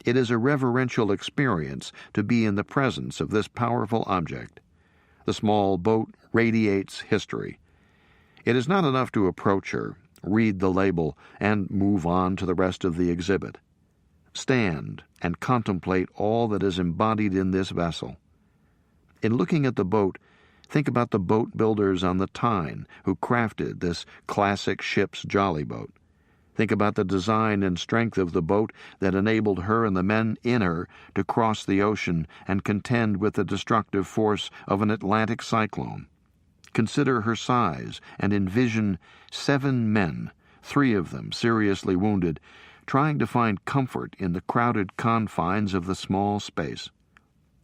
It is a reverential experience to be in the presence of this powerful object. The small boat radiates history. It is not enough to approach her, read the label, and move on to the rest of the exhibit. Stand and contemplate all that is embodied in this vessel. In looking at the boat, think about the boat builders on the Tyne who crafted this classic ship's jolly boat. Think about the design and strength of the boat that enabled her and the men in her to cross the ocean and contend with the destructive force of an Atlantic cyclone. Consider her size and envision 7 men, 3 of them seriously wounded, trying to find comfort in the crowded confines of the small space.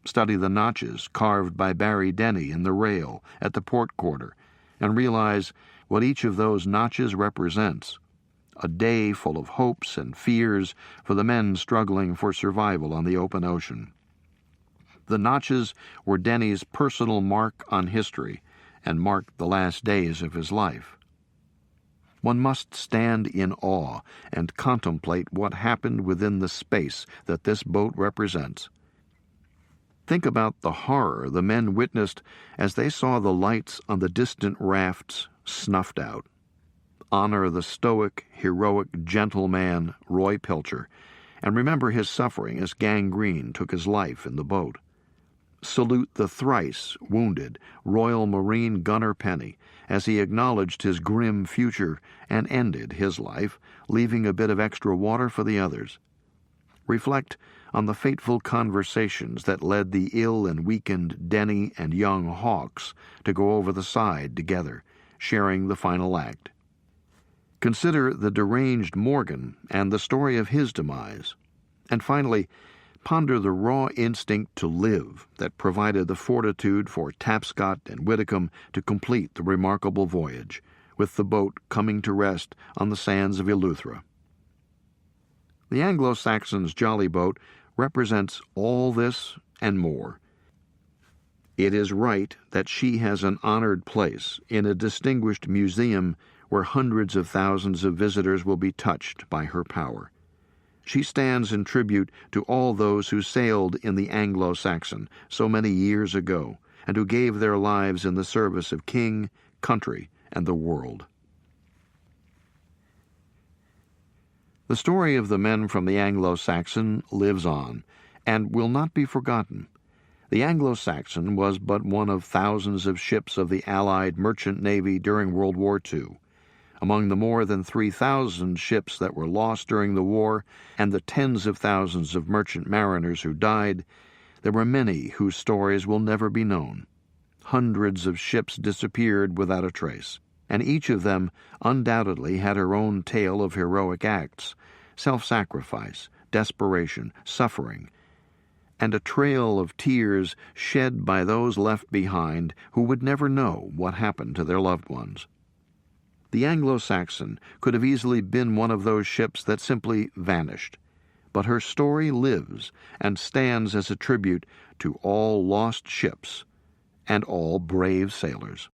Study the notches carved by Barry Denny in the rail at the port quarter, and realize what each of those notches represents. A day full of hopes and fears for the men struggling for survival on the open ocean. The notches were Denny's personal mark on history and marked the last days of his life. One must stand in awe and contemplate what happened within the space that this boat represents. Think about the horror the men witnessed as they saw the lights on the distant rafts snuffed out. Honor the stoic, heroic, gentle man, Roy Pilcher, and remember his suffering as gangrene took his life in the boat. Salute the thrice wounded Royal Marine Gunner Penny as he acknowledged his grim future and ended his life, leaving a bit of extra water for the others. Reflect on the fateful conversations that led the ill and weakened Denny and young Hawks to go over the side together, sharing the final act. Consider the deranged Morgan and the story of his demise. And finally, ponder the raw instinct to live that provided the fortitude for Tapscott and Whitcomb to complete the remarkable voyage, with the boat coming to rest on the sands of Eleuthera. The Anglo-Saxon's jolly boat represents all this and more. It is right that she has an honored place in a distinguished museum where hundreds of thousands of visitors will be touched by her power. She stands in tribute to all those who sailed in the Anglo-Saxon so many years ago and who gave their lives in the service of king, country, and the world. The story of the men from the Anglo-Saxon lives on and will not be forgotten. The Anglo-Saxon was but one of thousands of ships of the Allied merchant navy during World War II. Among the more than 3,000 ships that were lost during the war and the tens of thousands of merchant mariners who died, there were many whose stories will never be known. Hundreds of ships disappeared without a trace, and each of them undoubtedly had her own tale of heroic acts, self-sacrifice, desperation, suffering, and a trail of tears shed by those left behind who would never know what happened to their loved ones. The Anglo-Saxon could have easily been one of those ships that simply vanished, but her story lives and stands as a tribute to all lost ships and all brave sailors.